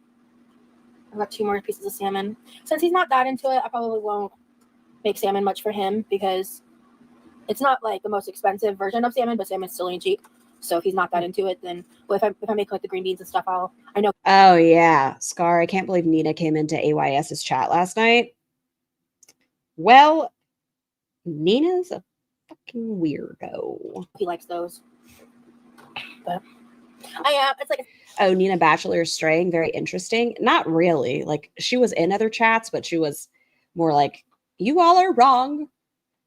I've got 2 more pieces of salmon. Since he's not that into it, I probably won't make salmon much for him because it's not like the most expensive version of salmon, but salmon's still ain't cheap. So if he's not that into it, then if I make like the green beans and stuff, I know. Oh yeah, Scar. I can't believe Nina came into AYS's chat last night. Well, Nina's a fucking weirdo. He likes those. But I am. It's like, oh, Nina Bachelor is straying. Very interesting. Not really. Like she was in other chats, but she was more like, you all are wrong.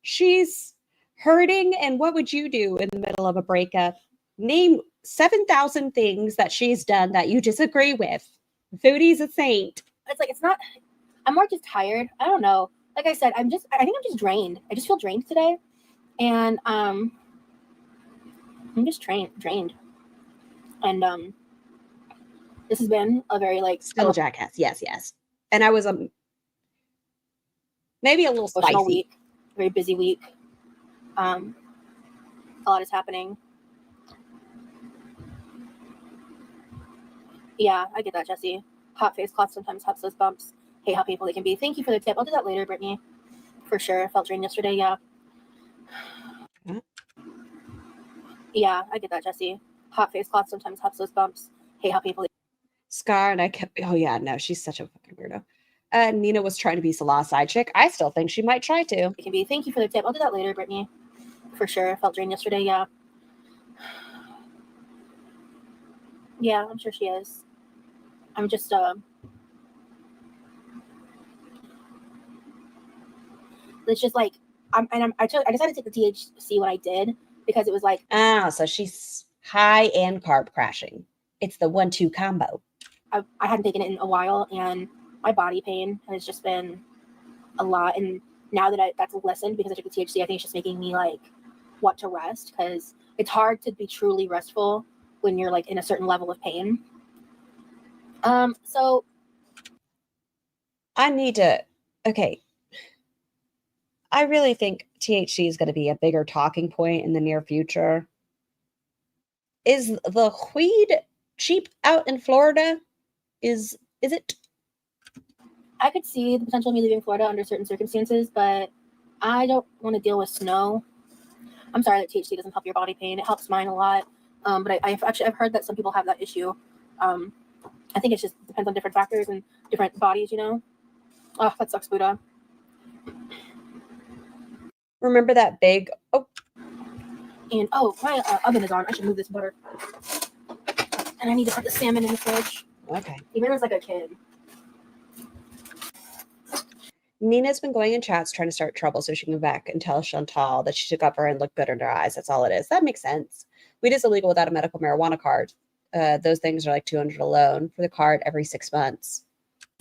She's hurting. And what would you do in the middle of a breakup? Name 7,000 things that she's done that you disagree with. Foodie's a saint. It's like, it's not, I'm more just tired. I don't know. Like I said, I think I'm just drained. I just feel drained today. And I'm just drained. And this has been a very like still a jackass. Yes. And I was maybe a little spicy week, very busy week. A lot is happening. Yeah, I get that, Jesse. Hot face cloth sometimes helps those bumps. Hate how painful they can be. Thank you for the tip. I'll do that later, Brittany. For sure. I felt drained yesterday. Yeah. Yeah, I get that, Jesse. Hot face cloth sometimes helps those bumps. Hate how painful. Scar and I kept. Oh yeah, no, she's such a fucking weirdo. Nina was trying to be Salah's side chick. I still think she might try to. It can be. Thank you for the tip. I'll do that later, Brittany. For sure. I felt drained yesterday. Yeah. Yeah, I'm sure she is. I'm just it's just like I decided to take the THC when I did because it was like so she's high and carb crashing. It's the 1-2 combo. I hadn't taken it in a while and my body pain has just been a lot, and now that that's lessened because I took the THC, I think it's just making me like want to rest because it's hard to be truly restful when you're like in a certain level of pain. So I need to, okay. I really think THC is going to be a bigger talking point in the near future. Is the weed cheap out in Florida? Is it? I could see the potential of me leaving Florida under certain circumstances, but I don't want to deal with snow. I'm sorry that THC doesn't help your body pain. It helps mine a lot. But I've heard that some people have that issue. I think it just depends on different factors and different bodies, you know? Oh, that sucks, Buddha. Remember that big... Oh. And, my oven is on. I should move this butter. And I need to put the salmon in the fridge. Okay. Even as like a kid. Nina's been going in chats trying to start trouble so she can go back and tell Chantal that she took up her and looked good in her eyes. That's all it is. That makes sense. Weed is illegal without a medical marijuana card. Those things are like $200 alone for the card every 6 months.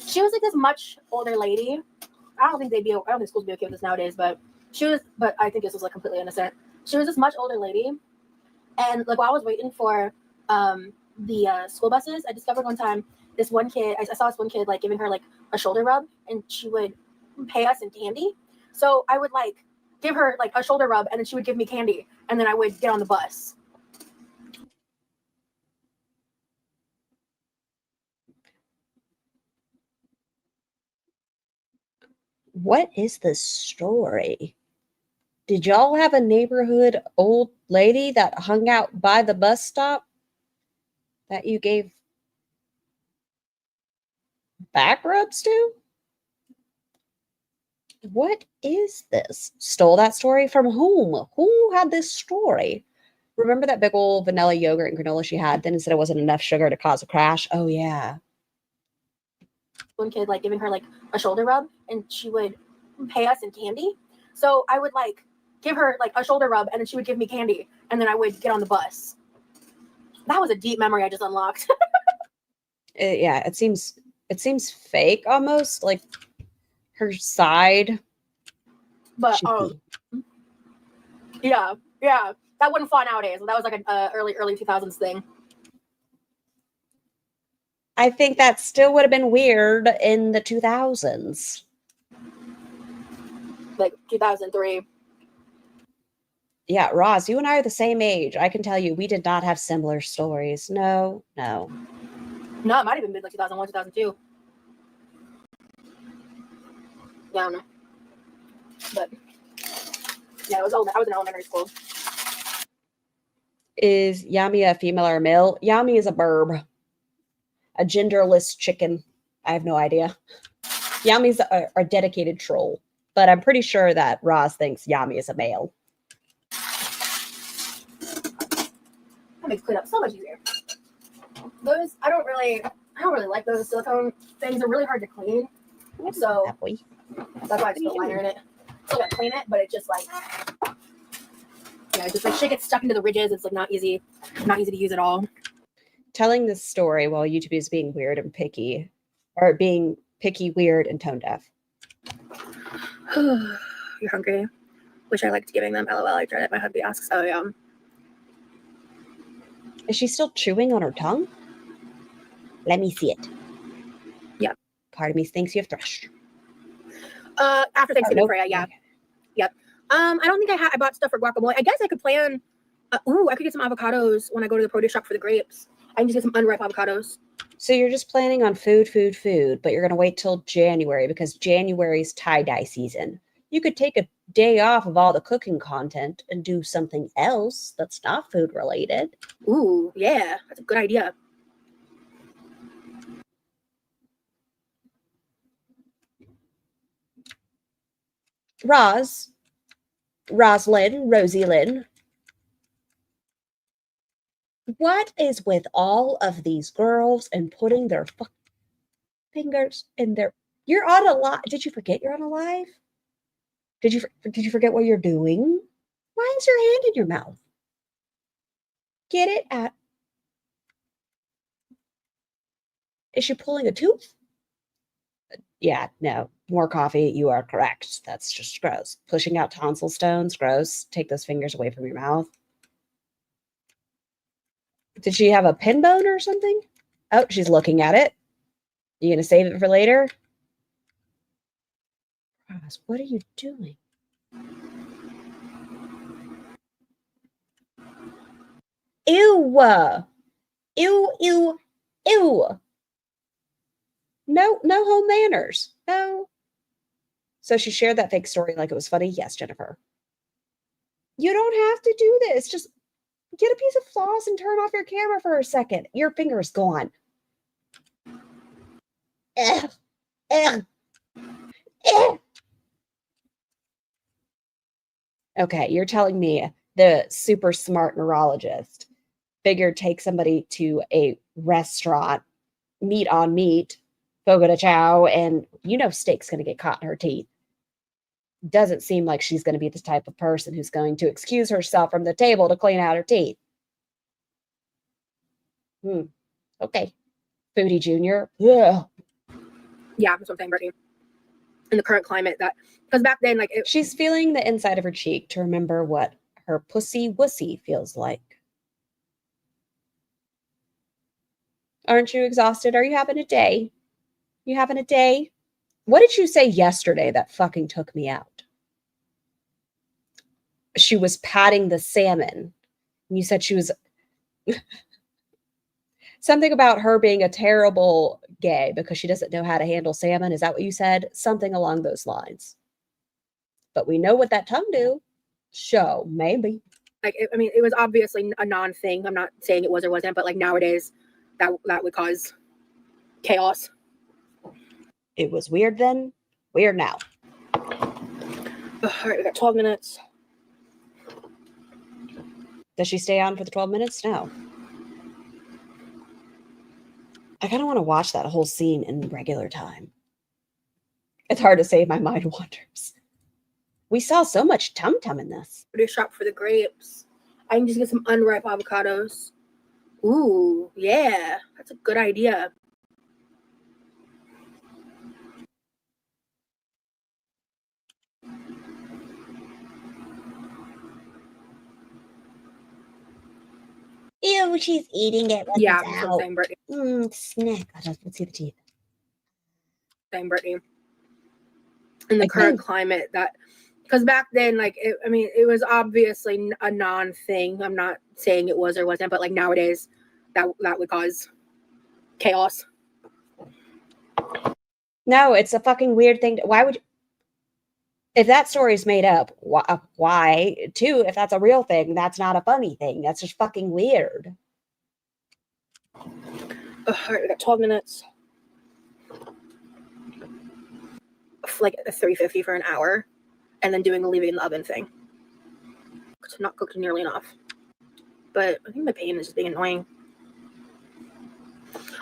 She was like this much older lady. I don't think schools would be okay with this nowadays, but I think this was like completely innocent. She was this much older lady. And like while I was waiting for the school buses, I discovered one time I saw this one kid like giving her like a shoulder rub, and she would pay us in candy. So I would like give her like a shoulder rub, and then she would give me candy, and then I would get on the bus. What is the story? Did y'all have a neighborhood old lady that hung out by the bus stop that you gave back rubs to? What is this? Stole that story from whom? Who had this story? Remember that big old vanilla yogurt and granola she had? Then said it wasn't enough sugar to cause a crash. Oh, yeah. One kid like giving her like a shoulder rub, and she would pay us in candy. So I would like give her like a shoulder rub, and then she would give me candy, and then I would get on the bus. That was a deep memory I just unlocked. Yeah, it seems fake almost, like her side. But yeah, that wouldn't fly nowadays. That was like an early 2000s thing. I think that still would have been weird in the 2000s. Like 2003. Yeah, Roz, you and I are the same age. I can tell you we did not have similar stories. No. No, it might have been mid like 2001, 2002. Yeah, I don't know. But yeah, I was in elementary school. Is Yami a female or a male? Yami is a burb. A genderless chicken. I have no idea. Yami's a dedicated troll, but I'm pretty sure that Roz thinks Yami is a male. That makes clean up so much easier. Those I don't really like those silicone things. They're really hard to clean. So that's why I just put liner in it. So I gotta clean it, but it just like just like shit gets stuck into the ridges. It's like not easy to use at all. Telling this story while YouTube is being weird and picky, or being picky, weird, and tone deaf. You're hungry? Wish I liked giving them. LOL. I tried it. My hubby asks. Oh yeah. Is she still chewing on her tongue? Let me see it. Yep. Part of me thinks you have thrush. After Thanksgiving, Freya. Yeah. Okay. Yep. I don't think I bought stuff for guacamole. I guess I could plan. I could get some avocados when I go to the produce shop for the grapes. I can just get some unripe avocados. So you're just planning on food, but you're going to wait till January because January's tie-dye season. You could take a day off of all the cooking content and do something else that's not food related. Ooh, yeah. That's a good idea. Rosie Lynn. What is with all of these girls and putting their fingers in their... You're on a live. Did you forget you're on a live? Did you forget what you're doing? Why is your hand in your mouth? Get it at... Is she pulling a tooth? Yeah, no. More coffee. You are correct. That's just gross. Pushing out tonsil stones. Gross. Take those fingers away from your mouth. Did she have a pin bone or something? Oh, she's looking at it. You going to save it for later? Roz, what are you doing? Ew. Ew, ew, ew. No home manners. No. So she shared that fake story like it was funny. Yes, Jennifer. You don't have to do this. Just get a piece of floss and turn off your camera for a second. Your finger's gone. Ugh. Ugh. Ugh. Okay, you're telling me the super smart neurologist figured take somebody to a restaurant, meat on meat, fogo de chao, and steak's going to get caught in her teeth. Doesn't seem like she's going to be the type of person who's going to excuse herself from the table to clean out her teeth. Okay. Foodie Junior. Ugh. Yeah, that's what I'm saying, Brittany. In the current climate, because back then, she's feeling the inside of her cheek to remember what her pussy wussy feels like. Aren't you exhausted? Are you having a day? You having a day? What did you say yesterday that fucking took me out? She was patting the salmon. And you said she was something about her being a terrible gay because she doesn't know how to handle salmon. Is that what you said? Something along those lines. But we know what that tongue do. So maybe. It was obviously a non-thing. I'm not saying it was or wasn't, but nowadays that would cause chaos. It was weird then, weird now. All right, we got 12 minutes. Does she stay on for the 12 minutes? No. I kind of want to watch that whole scene in regular time. It's hard to say my mind wanders. We saw so much tum-tum in this. We're to shop for the grapes. I can just get some unripe avocados. Ooh, yeah. That's a good idea. Ew, she's eating it. Yeah, that's what I'm saying, Brittany. Snack. Let's see the teeth. Same, Brittany. In the current climate, because back then, it was obviously a non-thing. I'm not saying it was or wasn't, but nowadays, that would cause chaos. No, it's a fucking weird thing. Why would you? If that story's made up, why? Too, if that's a real thing, that's not a funny thing. That's just fucking weird. All right, we got 12 minutes. $3.50 for an hour, and then doing the leaving in the oven thing. It's not cooked nearly enough. But I think my pain is just being annoying.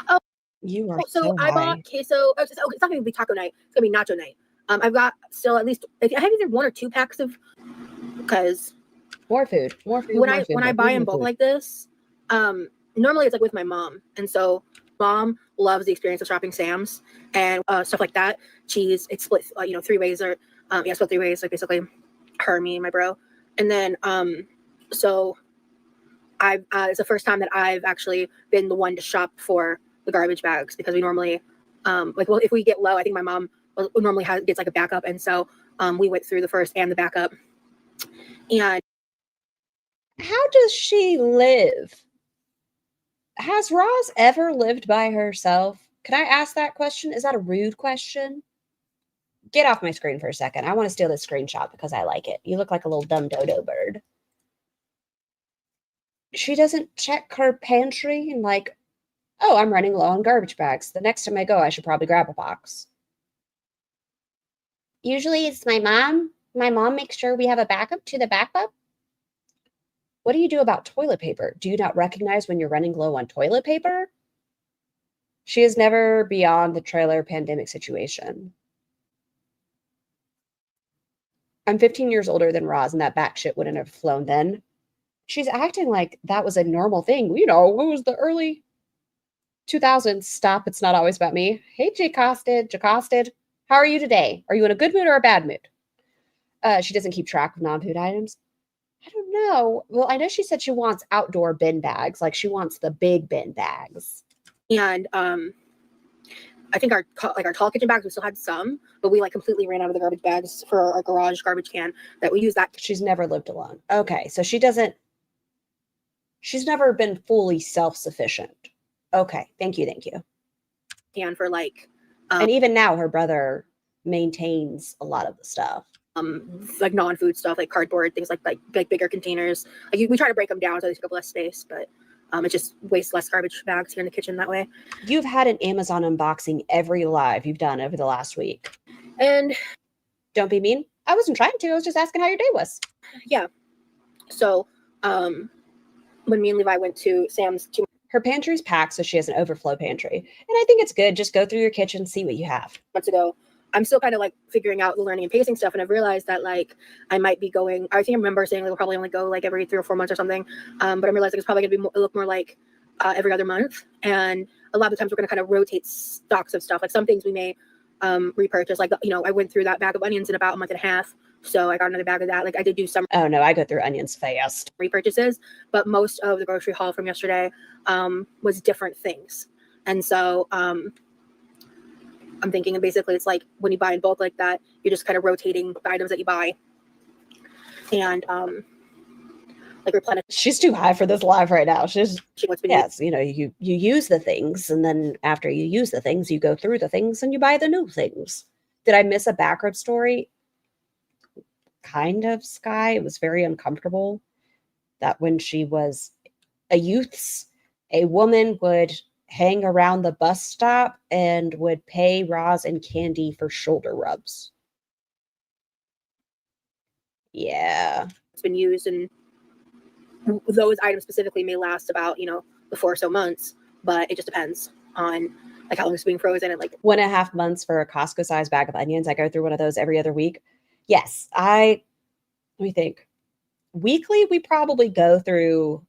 Oh, you are so I bought queso. It's not going to be taco night. It's going to be nacho night. I've got still at least I have either 1 or 2 packs of because more food. When I buy in bulk like this, normally it's with my mom, and so mom loves the experience of shopping Sam's and stuff like that. Cheese, it's split 3 ways or split 3 ways, basically her, me, and my bro, and then so it's the first time that I've actually been the one to shop for the garbage bags because we normally if we get low, I think my mom normally gets a backup, and so we went through the first and the backup. And how does she live? Has Roz ever lived by herself? Can I ask that question? Is that a rude question? Get off my screen for a second. I want to steal this screenshot because I like it. You look like a little dumb dodo bird. She doesn't check her pantry and oh, I'm running low on garbage bags. The next time I go, I should probably grab a box. Usually it's my mom. My mom makes sure we have a backup to the backup. What do you do about toilet paper? Do you not recognize when you're running low on toilet paper? She is never beyond the trailer pandemic situation. I'm 15 years older than Roz, and that batshit wouldn't have flown then. She's acting like that was a normal thing. It was the early 2000s. Stop, it's not always about me. Hey, Jacosted. How are you today? Are you in a good mood or a bad mood? She doesn't keep track of non-food items. I don't know. Well, I know she said she wants outdoor bin bags. She wants the big bin bags. And I think our tall kitchen bags, we still had some, but we completely ran out of the garbage bags for our garage garbage can that we use that. She's never lived alone. Okay, so she doesn't. She's never been fully self-sufficient. Okay, thank you. And for like, and even now, her brother maintains a lot of the stuff. Like non-food stuff, like cardboard, things like bigger containers. Like we try to break them down so they take up less space, but it just wastes less garbage bags here in the kitchen that way. You've had an Amazon unboxing every live you've done over the last week. And don't be mean. I wasn't trying to. I was just asking how your day was. Yeah. So when me and Levi went to Sam's, her pantry's packed, so she has an overflow pantry. And I think it's good. Just go through your kitchen, see what you have. Months ago, I'm still kind of like figuring out the learning and pacing stuff. And I've realized that like I might be going, I think I remember saying like, we'll probably only go like every 3 or 4 months or something. But I'm realizing it's probably going to look more like every other month. And a lot of the times we're going to kind of rotate stocks of stuff. Like some things we may repurchase. Like, you know, I went through that bag of onions in about a month and a half. So I got another bag of that. Like I did do some. Oh no, I go through onions fast. Repurchases. But most of the grocery haul from yesterday was different things. And so I'm thinking basically it's like when you buy in bulk like that, you're just kind of rotating the items that you buy and like replenish. She's too high for this live right now. She wants to yes, you know, you use the things, and then after you use the things, you go through the things and you buy the new things. Did I miss a back rib story? Kind of, Sky. It was very uncomfortable that when she was a youth, a woman would hang around the bus stop and would pay Roz and Candy for shoulder rubs. Yeah. It's been used, and those items specifically may last about, you know, the 4 or so months, but it just depends on like how long it's being frozen and like 1.5 months for a Costco sized bag of onions. I go through one of those every other week. Yes, let me think. Weekly, we probably go through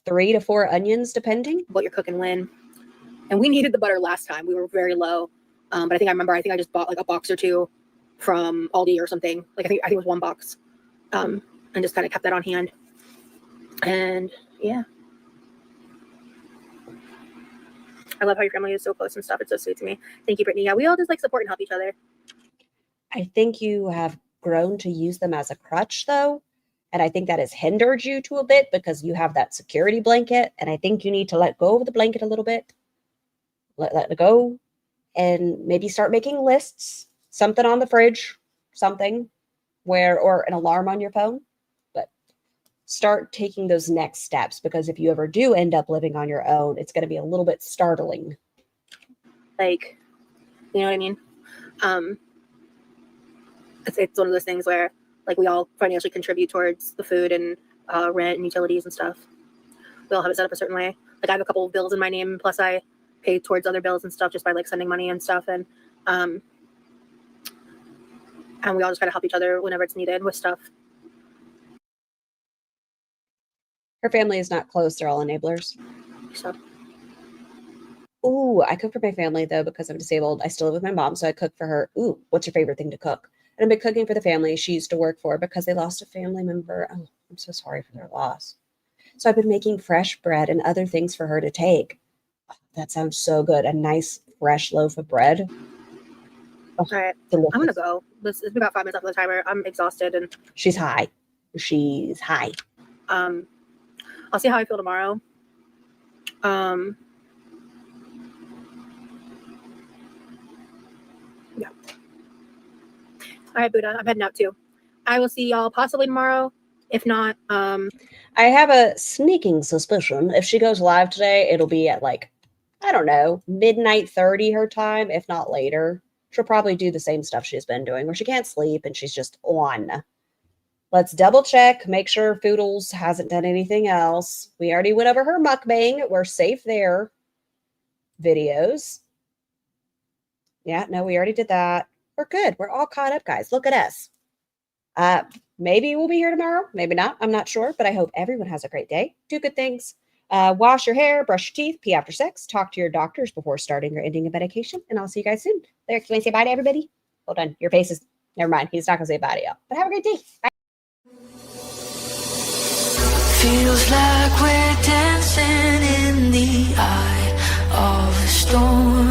3 to 4 onions, depending what you're cooking when. And we needed the butter last time. We were very low. But I think I just bought like a box or 2 from Aldi or something. Like I think it was 1 box. And just kind of kept that on hand. And yeah. I love how your family is so close and stuff. It's so sweet to me. Thank you, Brittany. Yeah, we all just like support and help each other. I think you have grown to use them as a crutch, though. And I think that has hindered you to a bit because you have that security blanket. And I think you need to let go of the blanket a little bit. Let it go. And maybe start making lists. Something on the fridge. Something. Or an alarm on your phone. But start taking those next steps. Because if you ever do end up living on your own, it's going to be a little bit startling. Like, you know what I mean? It's one of those things where like we all financially contribute towards the food and rent and utilities and stuff. We all have it set up a certain way. Like I have a couple of bills in my name, plus I pay towards other bills and stuff just by like sending money and stuff. And we all just try to help each other whenever it's needed with stuff. Her family is not close. They're all enablers. So. Ooh, I cook for my family though because I'm disabled. I still live with my mom, so I cook for her. Ooh, what's your favorite thing to cook? And I've been cooking for the family she used to work for because they lost a family member. Oh, I'm so sorry for their loss. So I've been making fresh bread and other things for her to take. Oh, that sounds so good. A nice fresh loaf of bread. Oh, all right. Delicious. I'm going to go. It's been about 5 minutes after the timer. I'm exhausted. And she's high. She's high. I'll see how I feel tomorrow. Yeah. All right, Buddha, I'm heading out too. I will see y'all possibly tomorrow. If not, I have a sneaking suspicion if she goes live today, it'll be at like, I don't know, midnight 30 her time, if not later. She'll probably do the same stuff she's been doing where she can't sleep and she's just on. Let's double check, make sure Foodles hasn't done anything else. We already went over her mukbang. We're safe there. Videos. Yeah, no, we already did that. We're good. We're all caught up, guys. Look at us. Maybe we'll be here tomorrow. Maybe not. I'm not sure, but I hope everyone has a great day. Do good things. Wash your hair, brush your teeth, pee after sex, talk to your doctors before starting or ending a medication, and I'll see you guys soon. There, can we say bye to everybody? Hold on. Your face is... Never mind. He's not going to say bye to y'all. But have a great day. Bye. Feels like we're dancing in the eye of the storm.